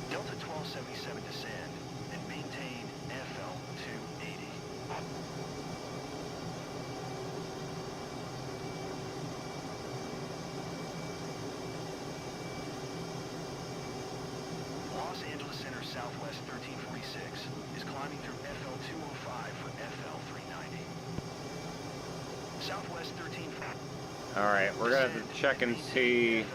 Delta 1277 descend and maintain FL 280. Los Angeles Center Southwest 1346 is climbing through FL 205 for FL 390. Southwest 13. Alright, we're gonna have to check and see.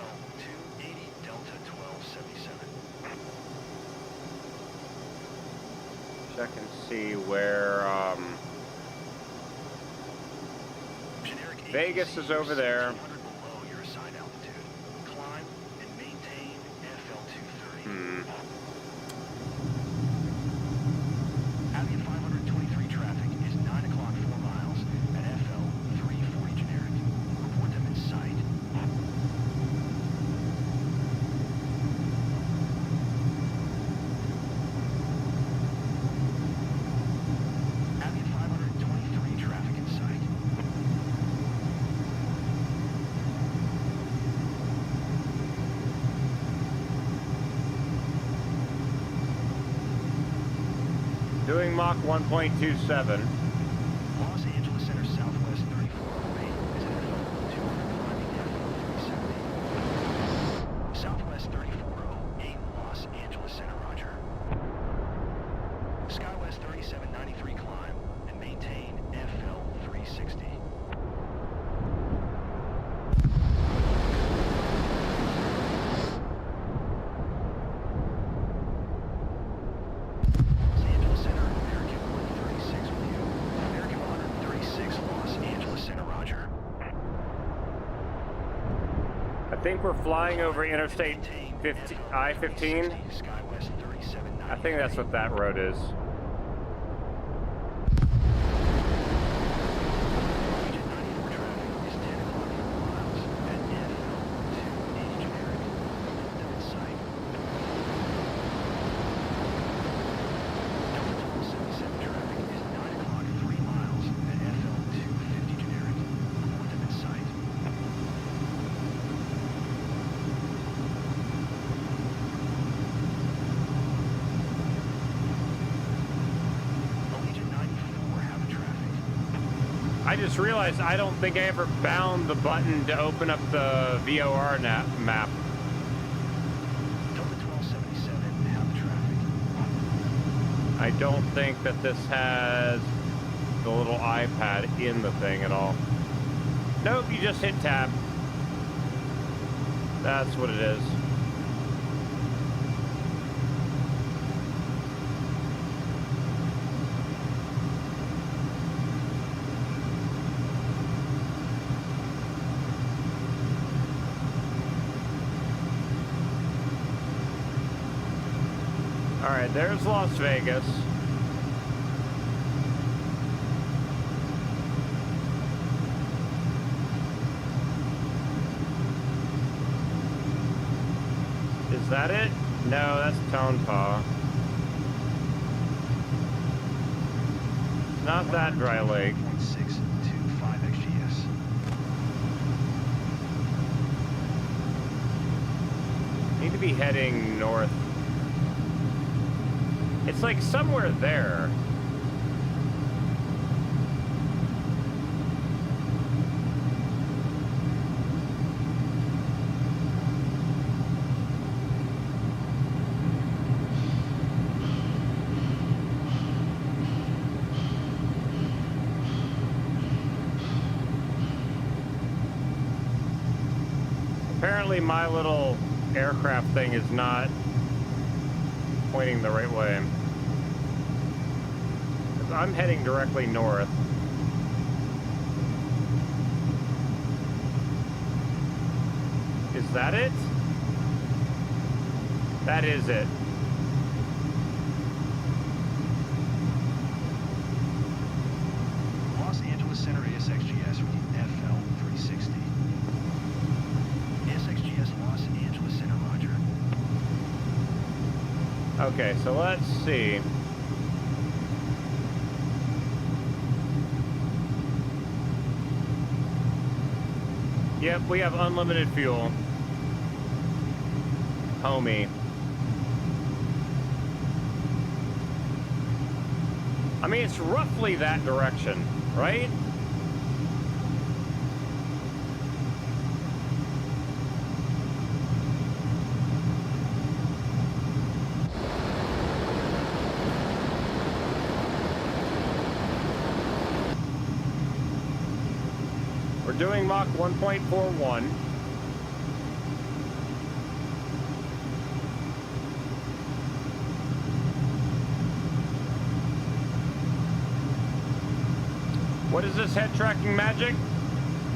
Check and see where Vegas is over there. Avian 523 traffic is 9 o'clock 4 miles at FL 340 generic. Report them in sight. Avian 523 traffic in sight. Doing Mach 1.27. Los Angeles Center Southwest 3408 is at FL 200 climbing FL 370. Southwest 3408 Los Angeles Center, roger. Skywest 3793 climb and maintain FL 360. Los Angeles Center, American 136 with you. American 136 Los Angeles Center, roger. I think we're flying over Interstate I-15. Skywest 3793. I think that's what that road is. Region 94 traffic is 10 o'clock 4 miles at FL 280 generic. Report them in sight. Delta 1277 traffic is 9 o'clock 3 miles at FL 250 generic. Report them in sight. Allegiant 94 have a traffic. I just realized I don't think I ever found the button to open up the VOR map. Delta 1277 have a traffic. I don't think that this has the little iPad in the thing at all. Nope, you just hit tab. That's what it is. All right, there's Las Vegas. Is that it? No, that's Tonopah. Not that dry lake. 1625 XGS. Need to be heading north. It's like somewhere there. apparently my little aircraft thing is not pointing the right way. 'Cause I'm heading directly north. Is that it? That is it. Los Angeles Center ASXGS FL 360. ASXGS Los Angeles Center, roger. Okay, so let's see. Yep, we have unlimited fuel. Homie. I mean, it's roughly that direction, right? We're doing Mach 1.41. What is this head tracking magic?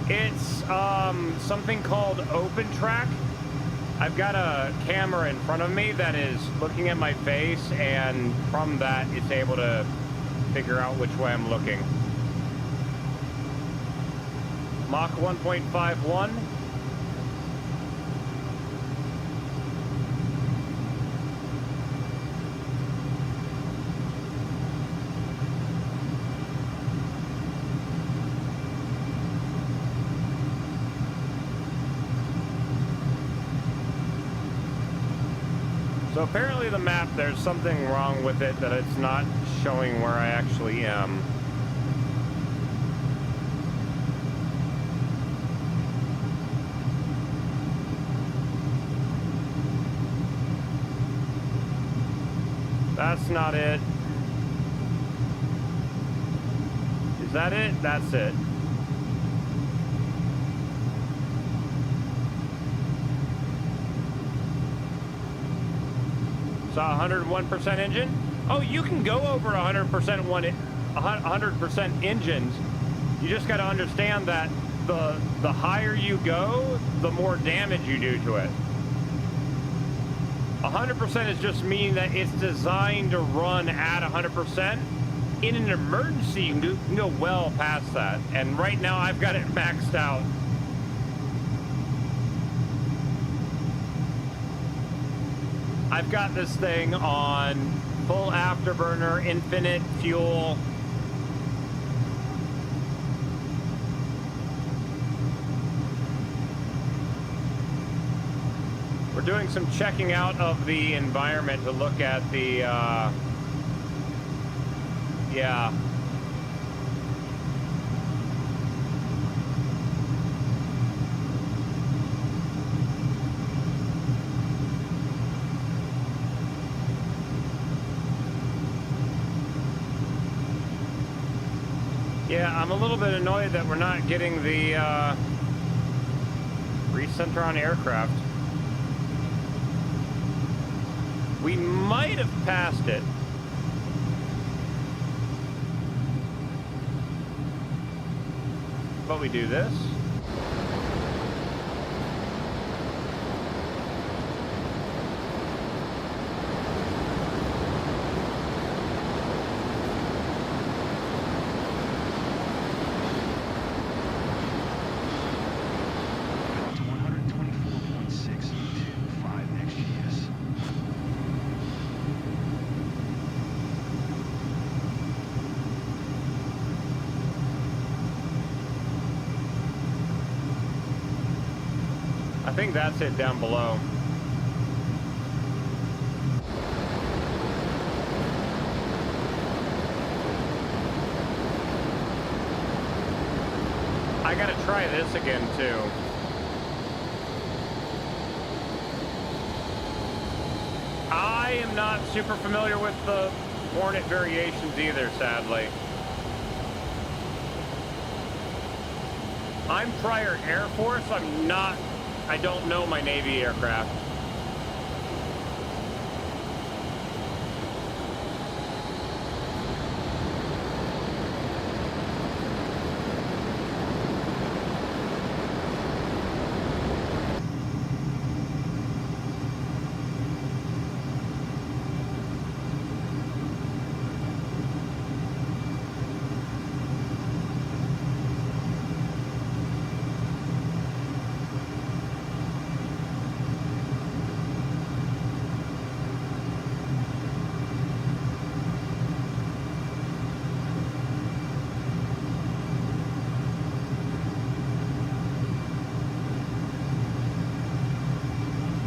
It's something called Open Track. I've got a camera in front of me that is looking at my face, and from that it's able to figure out which way I'm looking. Mach 1.51. So apparently the map, there's something wrong with it, that it's not showing where I actually am. That's not it. Is that it? That's it. So 101% engine? Oh, you can go over 100% engines. You just got to understand that the higher you go, the more damage you do to it. 100% is just meaning that it's designed to run at 100%. In an emergency, you can go well past that. And right now, I've got it maxed out. I've got this thing on full afterburner, infinite fuel. We're doing some checking out of the environment to look at the, yeah. Yeah, I'm a little bit annoyed that we're not getting the recenter on aircraft. We might have passed it. But we do this. I think that's it down below. I gotta try this again too. I am not super familiar with the Hornet variations either, sadly. I'm prior Air Force. I'm not I don't know my Navy aircraft.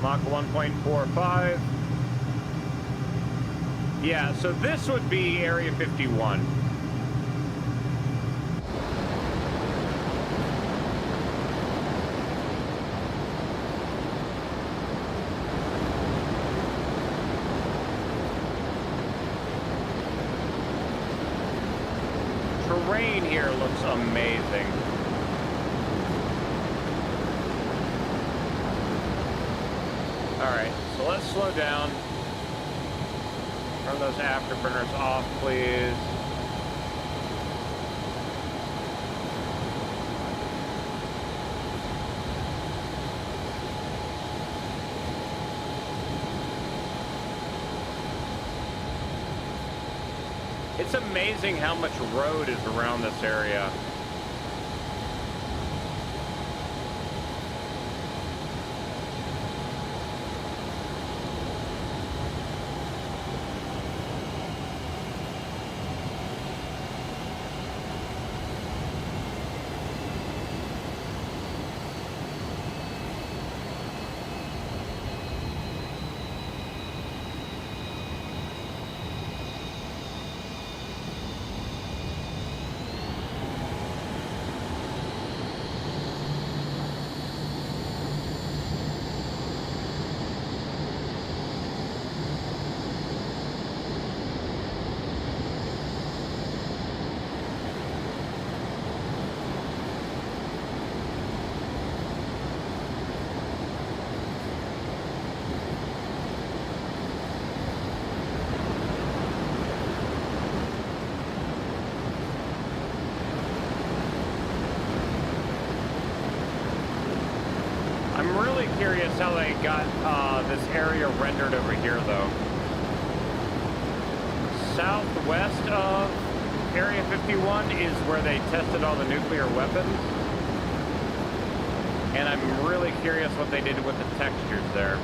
Mach 1.45. Yeah, so this would be Area 51. Terrain here looks amazing. Alright, so let's slow down. Turn those afterburners off, please. It's amazing how much road is around this area. I'm really curious how they got this area rendered over here, though. Southwest of Area 51 is where they tested all the nuclear weapons. And I'm really curious what they did with the textures there.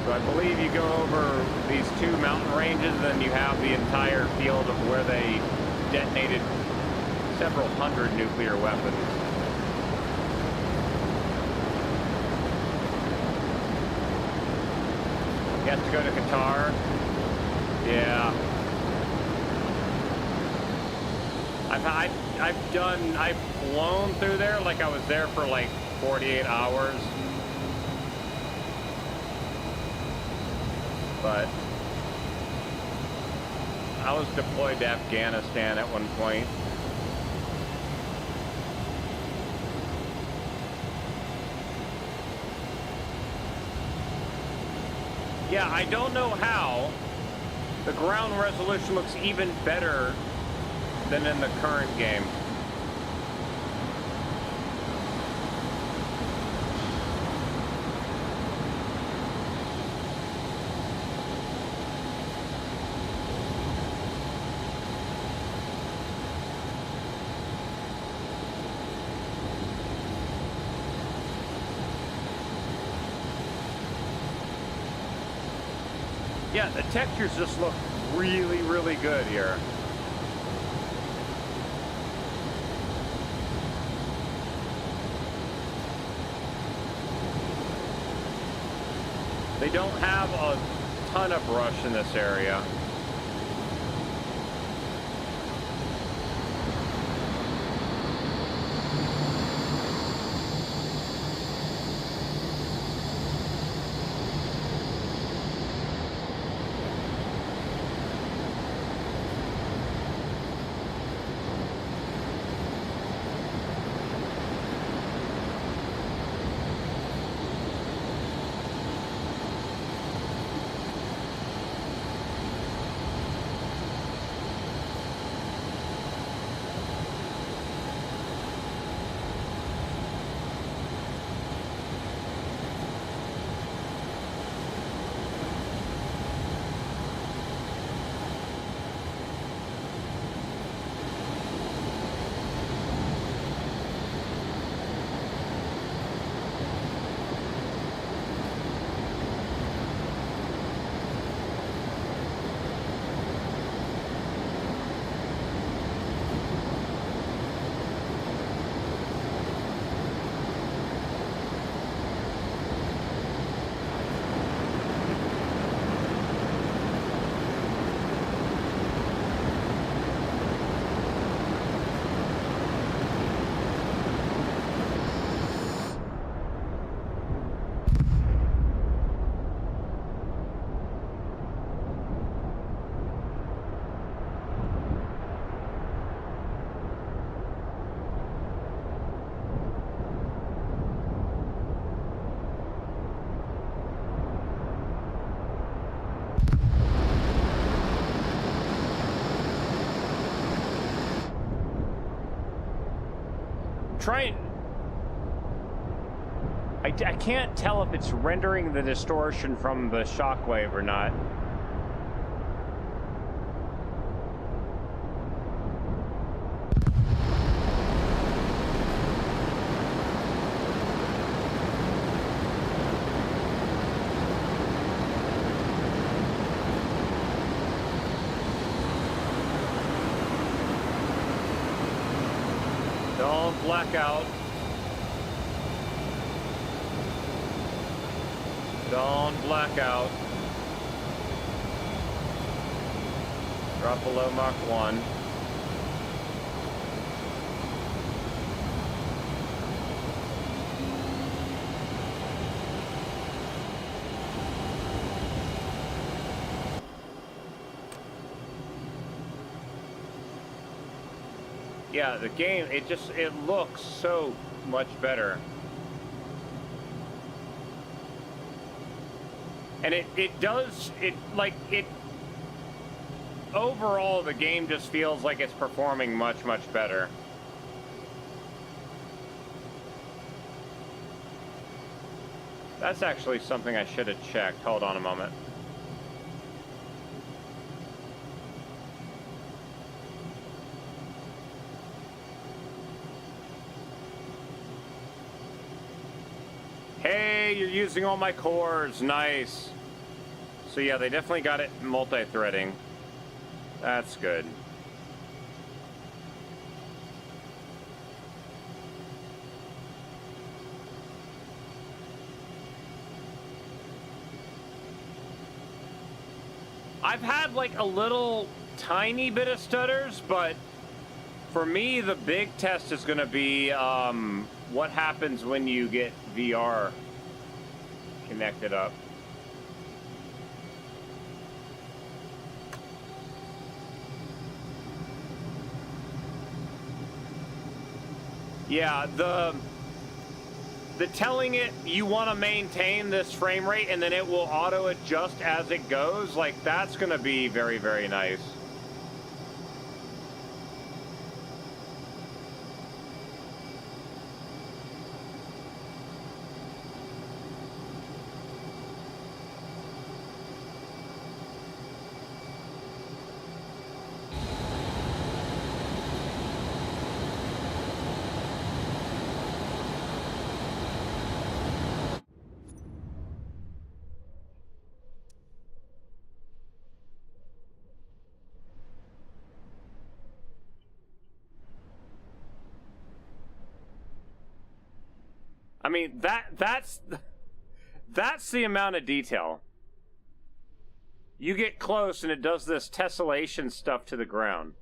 So I believe you go over these two mountain ranges, and you have the entire field of where they detonated several hundred nuclear weapons. You have to go to Qatar. Yeah. I've flown through there, like I was there for like 48 hours. But I was deployed to Afghanistan at one point. Yeah, I don't know how the ground resolution looks even better than in the current game. Yeah, the textures just look really, really good here. They don't have a ton of brush in this area. trying... I can't tell if it's rendering the distortion from the shockwave or not. Don't black out. Don't black out. Drop below Mach 1. Yeah, the game, it looks so much better. And overall, the game just feels like it's performing much, much better. That's actually something I should have checked. Hold on a moment. Hey, you're using all my cores. Nice. So yeah, they definitely got it multi-threading. That's good. I've had like a little tiny bit of stutters, but for me, the big test is going to be what happens when you get VR connected up. Yeah, the telling it you want to maintain this frame rate and then it will auto adjust as it goes, like that's going to be very, very nice. I mean, that's the amount of detail. You get close and it does this tessellation stuff to the ground.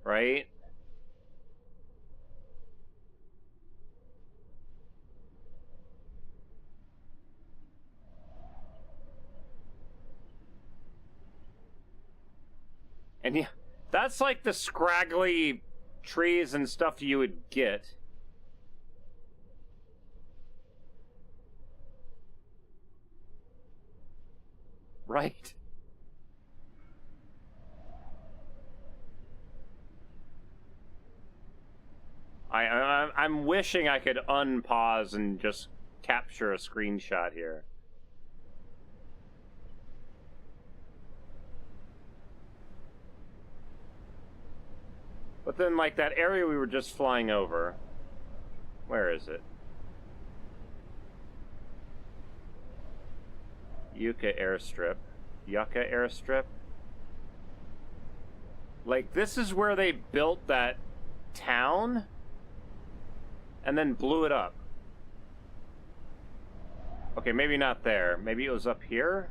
Right? And yeah, that's like the scraggly trees and stuff you would get. Right? I'm wishing I could unpause and just capture a screenshot here. But then, like, that area we were just flying over, where is it? Yucca Airstrip. Yucca Airstrip? Like, this is where they built that town and then blew it up. Okay, maybe not there. Maybe it was up here?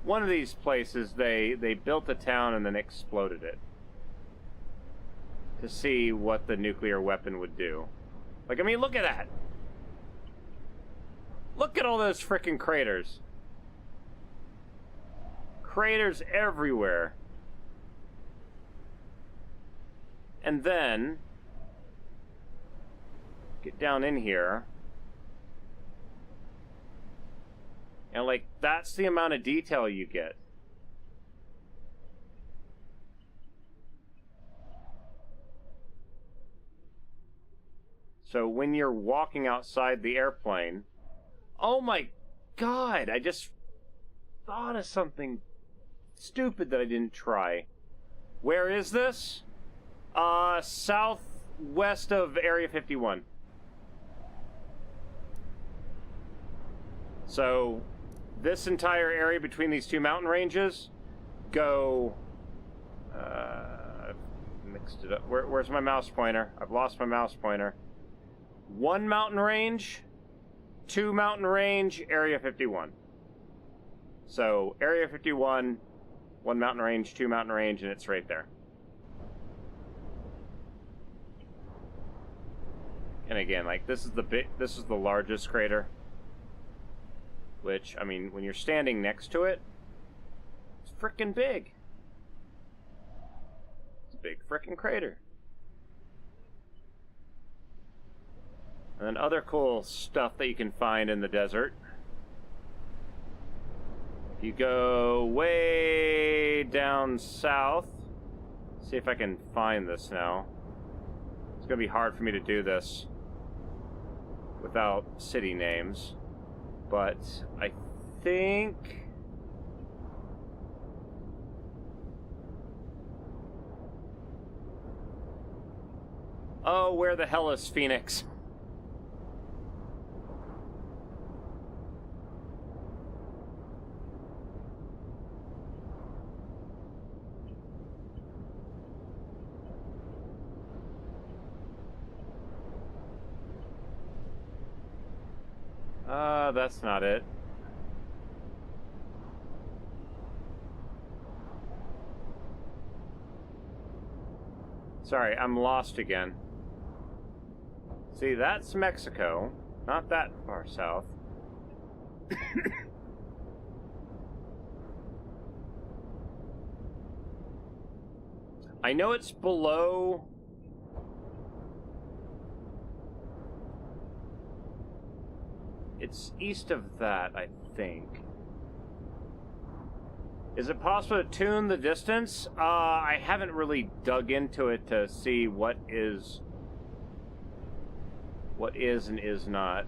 One of these places, they built a town and then exploded it to see what the nuclear weapon would do. Like, I mean, look at that! Look at all those frickin' craters. Craters everywhere. And then get down in here. And like, that's the amount of detail you get. So when you're walking outside the airplane... Oh my god! I just thought of something stupid that I didn't try. Where is this? Southwest of Area 51. So, this entire area between these two mountain ranges go... mixed it up. Where's my mouse pointer? I've lost my mouse pointer. 1 mountain range, 2 mountain range, Area 51. So, Area 51, 1 mountain range, 2 mountain range, and it's right there. And again, like, this is the largest crater. Which, I mean, when you're standing next to it, it's frickin' big. It's a big frickin' crater. And then other cool stuff that you can find in the desert. If you go way down south, see if I can find this now. It's gonna be hard for me to do this without city names. But I think... Oh, where the hell is Phoenix? That's not it. Sorry, I'm lost again. See, that's Mexico. Not that far south. I know it's below... It's east of that, I think. Is it possible to tune the distance? I haven't really dug into it to see what is and is not.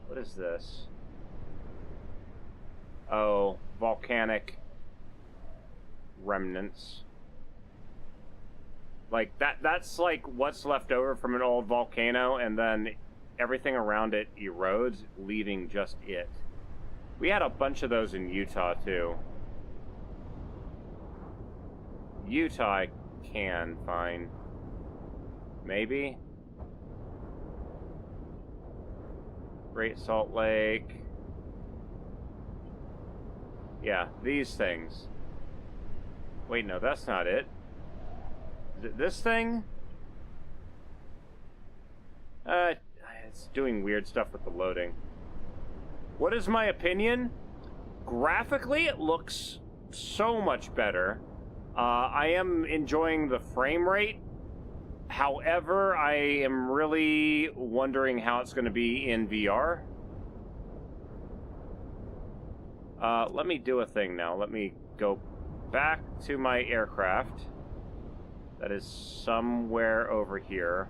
What is this? Oh, volcanic remnants. Like, that's like what's left over from an old volcano, and then everything around it erodes, leaving just it. We had a bunch of those in Utah, too. Utah I can find. Maybe? Great Salt Lake. Yeah, these things. Wait, no, that's not it. Is it this thing? It's doing weird stuff with the loading. What is my opinion? Graphically, it looks so much better. I am enjoying the frame rate. However, I am really wondering how it's going to be in VR. Let me do a thing now. Let me go back to my aircraft. That is somewhere over here.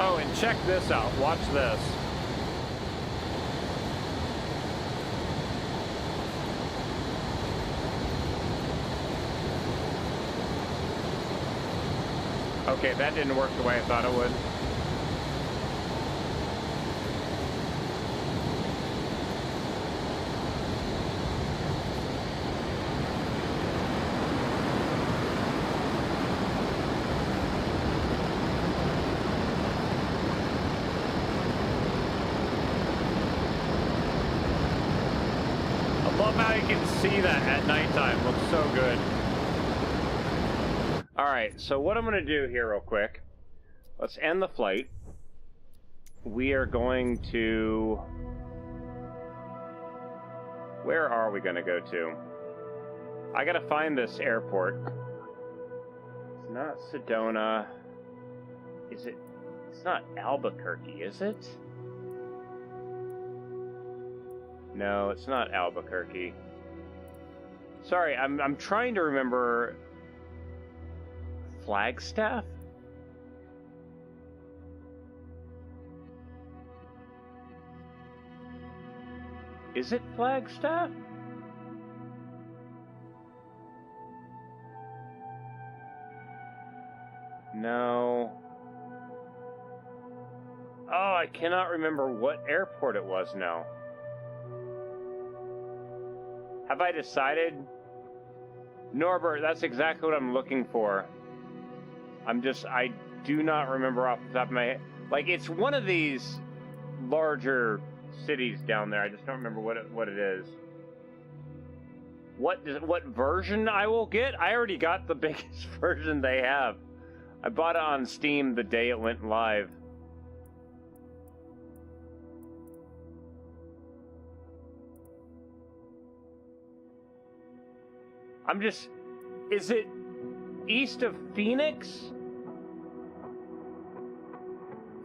Oh, and check this out. Watch this. Okay, that didn't work the way I thought it would. Love how you can see that at nighttime. Looks so good. Alright, so what I'm going to do here real quick, let's end the flight. We are going to... Where are we going to go to? I got to find this airport. It's not Sedona. Is it It's not Albuquerque, is it? No, it's not Albuquerque. Sorry, I'm trying to remember. Flagstaff? Is it Flagstaff? No. Oh, I cannot remember what airport it was now. Have I decided? Norbert, that's exactly what I'm looking for. I do not remember off the top of my head. Like, it's one of these larger cities down there. I just don't remember what it is. What version I will get? I already got the biggest version they have. I bought it on Steam the day it went live. Is it east of Phoenix?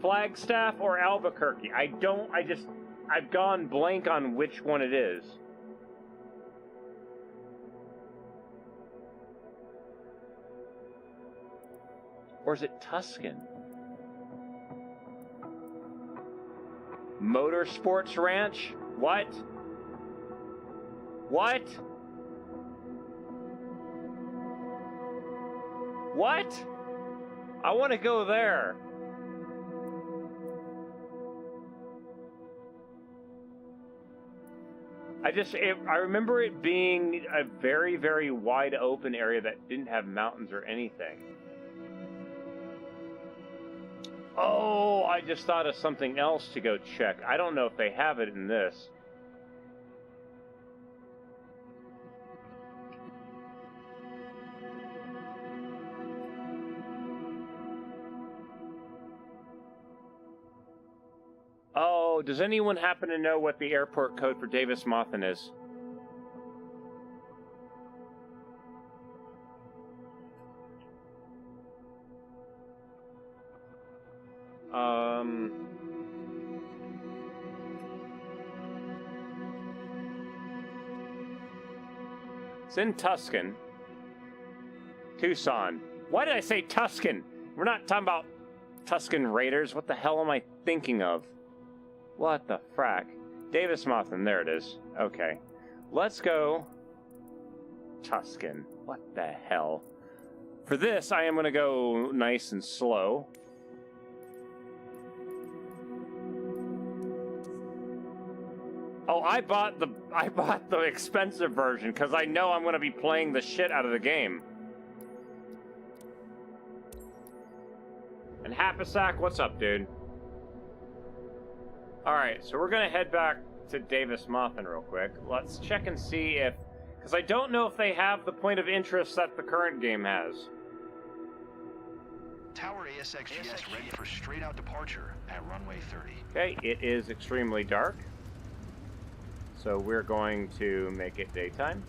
Flagstaff or Albuquerque? I've gone blank on which one it is. Or is it Tuscan? Motorsports Ranch? What? What? What? I want to go there. I remember it being a very, very wide open area that didn't have mountains or anything. Oh, I just thought of something else to go check. I don't know if they have it in this. Oh, does anyone happen to know what the airport code for Davis-Monthan is? It's in Tuscan. Tucson. Why did I say Tuscan? We're not talking about Tuscan Raiders. What the hell am I thinking of? What the frack? Davis-Monthan, there it is. Okay. Let's go Tuscan. What the hell? For this, I am going to go nice and slow. Oh, I bought the expensive version because I know I'm going to be playing the shit out of the game. And Happasack, what's up, dude? Alright, so we're going to head back to Davis-Monthan real quick. Let's check and see if... Because I don't know if they have the point of interest that the current game has. Tower ASXGS ready for straight-out departure at runway 30. Okay, it is extremely dark. So we're going to make it daytime.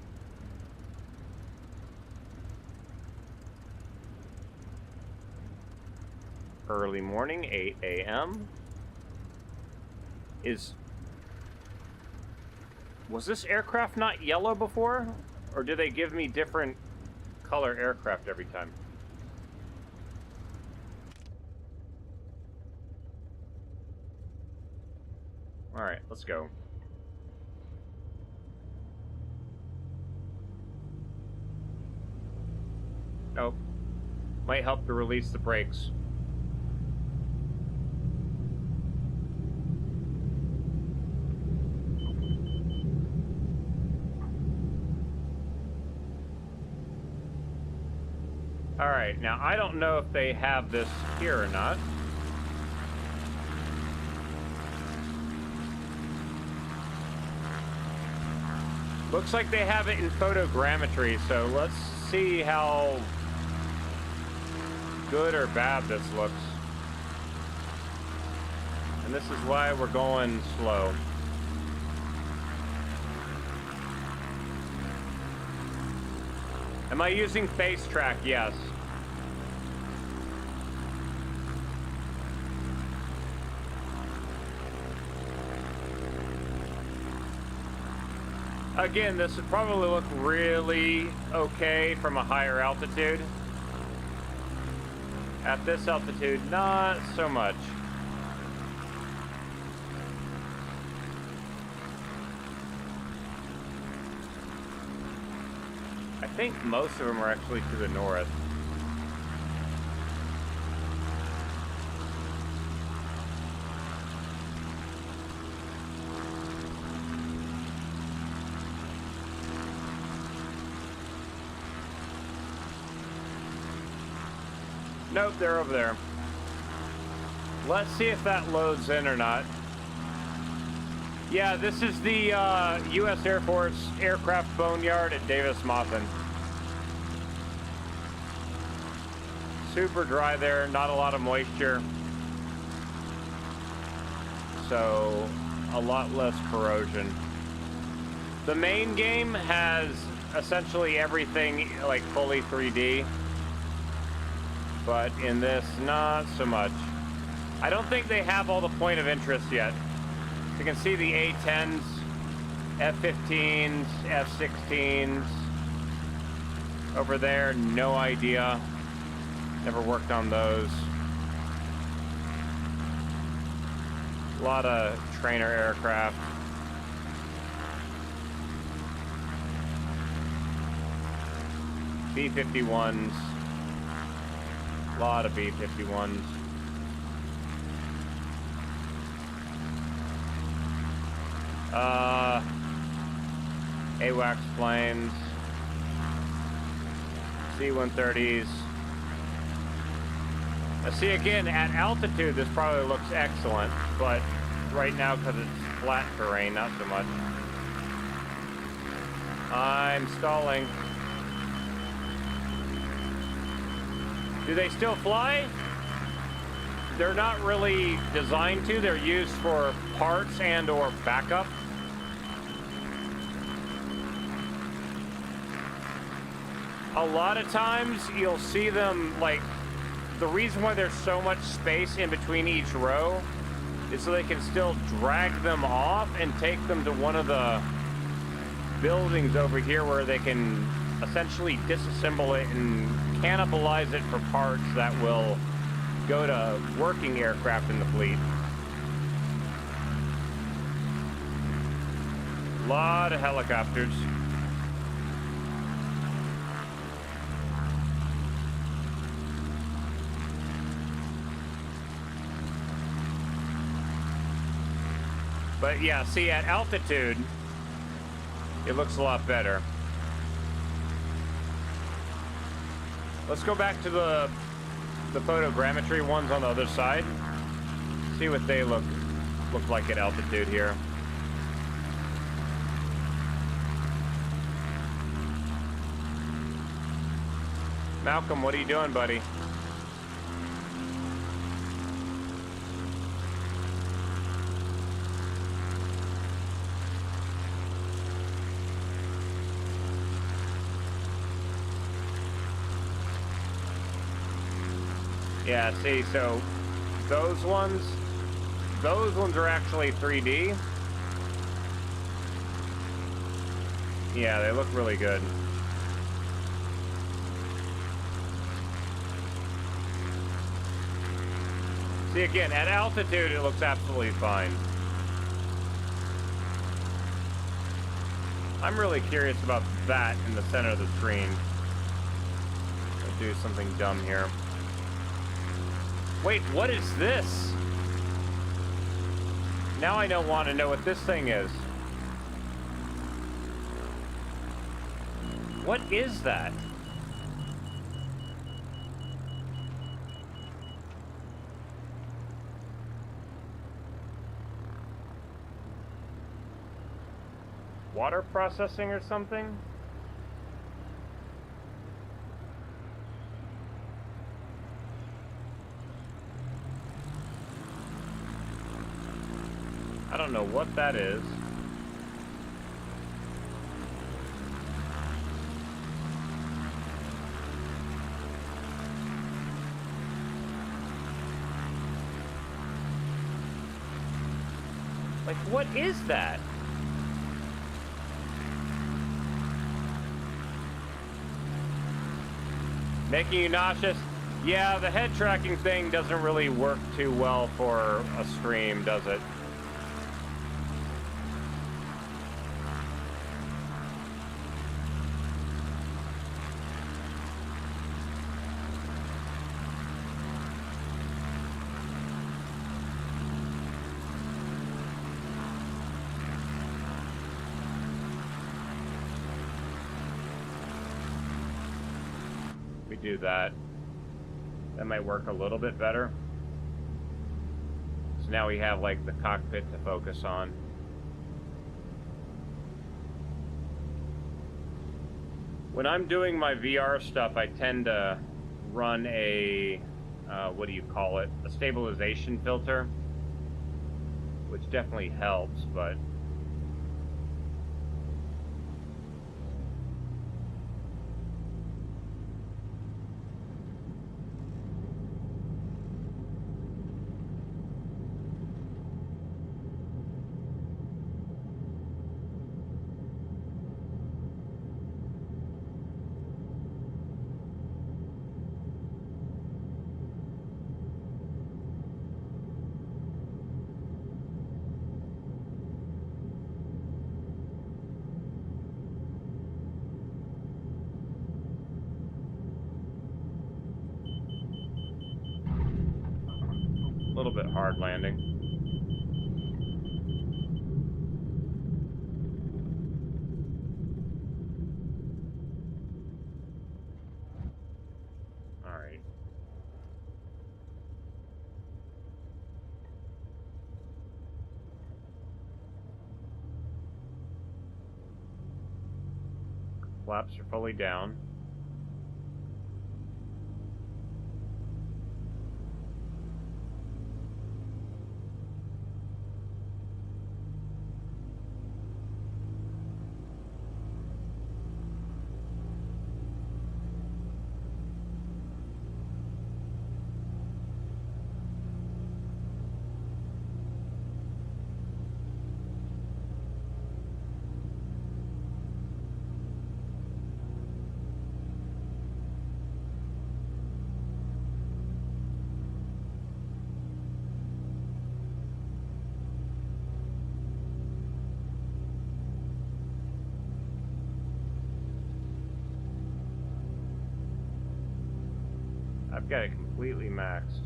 Early morning, 8 a.m. Was this aircraft not yellow before? Or do they give me different color aircraft every time? Alright, let's go. Oh, might help to release the brakes. Alright, now I don't know if they have this here or not. Looks like they have it in photogrammetry, so let's see how good or bad this looks. And this is why we're going slow. Am I using face track? Yes. Again, this would probably look really okay from a higher altitude. At this altitude, not so much. I think most of them are actually to the north. Nope, they're over there. Let's see if that loads in or not. Yeah, this is the U.S. Air Force Aircraft Boneyard at Davis-Monthan. Super dry there, not a lot of moisture. So, a lot less corrosion. The main game has essentially everything like fully 3D. But in this, not so much. I don't think they have all the point of interest yet. You can see the A-10s, F-15s, F-16s. Over there, no idea. Never worked on those. A lot of trainer aircraft. B-51s. A lot of B-51s. AWACS planes. C-130s. Now see, again, at altitude this probably looks excellent, but right now, because it's flat terrain, not so much. I'm stalling. Do they still fly? They're not really designed to. They're used for parts and or backup. A lot of times you'll see them, like, the reason why there's so much space in between each row is so they can still drag them off and take them to one of the buildings over here where they can essentially disassemble it and cannibalize it for parts that will go to working aircraft in the fleet. A lot of helicopters. But yeah, see, at altitude, it looks a lot better. Let's go back to the photogrammetry ones on the other side. See what they look like at altitude here. Malcolm, what are you doing, buddy? Yeah, see, so those ones are actually 3D. Yeah, they look really good. See, again, at altitude, it looks absolutely fine. I'm really curious about that in the center of the screen. I'll do something dumb here. Wait, what is this? Now I don't want to know what this thing is. What is that? Water processing or something? I don't know what that is. Like, what is that? Making you nauseous? Yeah, the head tracking thing doesn't really work too well for a stream, does it? We do that. That might work a little bit better. So now we have like the cockpit to focus on. When I'm doing my VR stuff, I tend to run a, what do you call it? A stabilization filter, which definitely helps, but a little bit hard landing. All right. Flaps are fully down. I've got it completely maxed.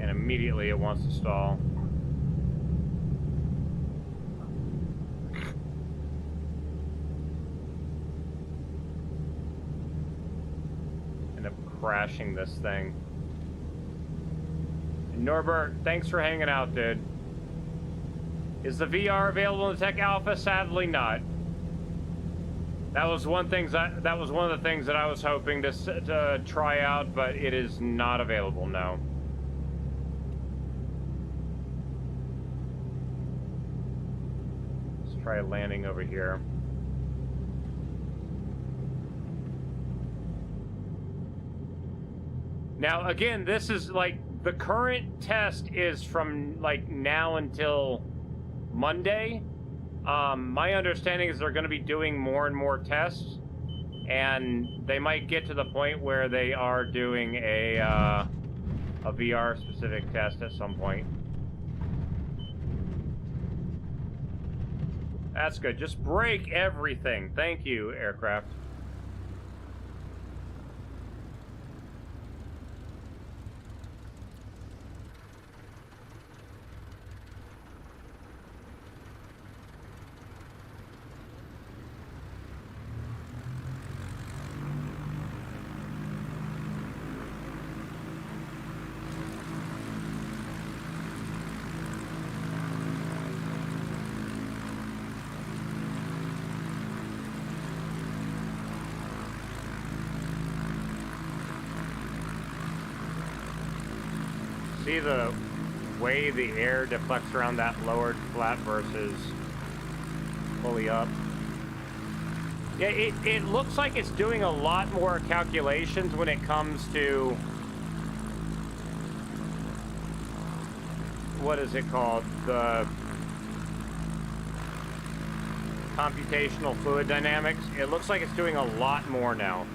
And immediately it wants to stall. Crashing this thing. And Norbert, thanks for hanging out, dude. Is the VR available in Tech Alpha? Sadly not. That was one of the things that I was hoping to try out, but it is not available, no. Let's try landing over here. Now, again, this is like the current test is from like now until Monday. My understanding is they're going to be doing more and more tests, and they might get to the point where they are doing a VR specific test at some point. That's good. Just break everything. Thank you, aircraft. See the way the air deflects around that lowered flap versus fully up. Yeah, it looks like it's doing a lot more calculations when it comes to, what is it called? The computational fluid dynamics. It looks like it's doing a lot more now.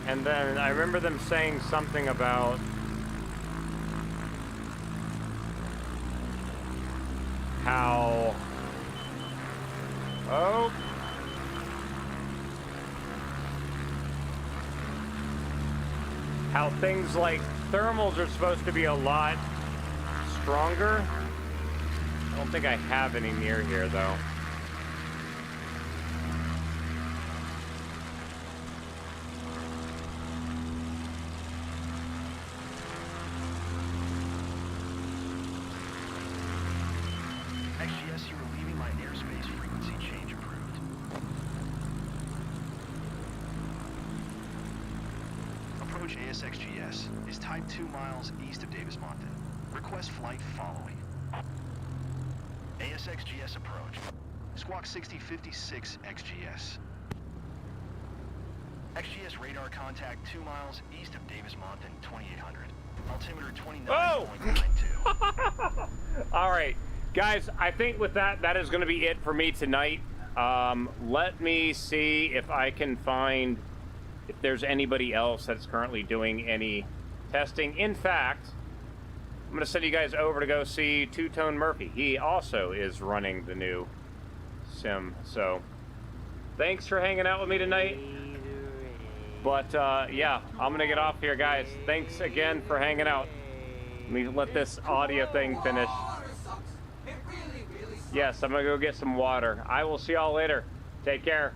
And then I remember them saying something about how, oh, how things like thermals are supposed to be a lot stronger. I don't think I have any near here though. XGS, you are leaving my airspace. Frequency change approved. Approach ASXGS is type 2 miles east of Davis-Monthan. Request flight following. ASXGS approach. Squawk 6056 XGS. XGS radar contact 2 miles east of Davis-Monthan, 2800. Altimeter 29.92. All right. Guys, I think with that is going to be it for me tonight. Let me see if I can find if there's anybody else that's currently doing any testing. In fact, I'm going to send you guys over to go see Two-Tone Murphy. He also is running the new sim. So, thanks for hanging out with me tonight. But, yeah, I'm going to get off here, guys. Thanks again for hanging out. Let me let this audio thing finish. Yes, I'm gonna go get some water. I will see y'all later. Take care.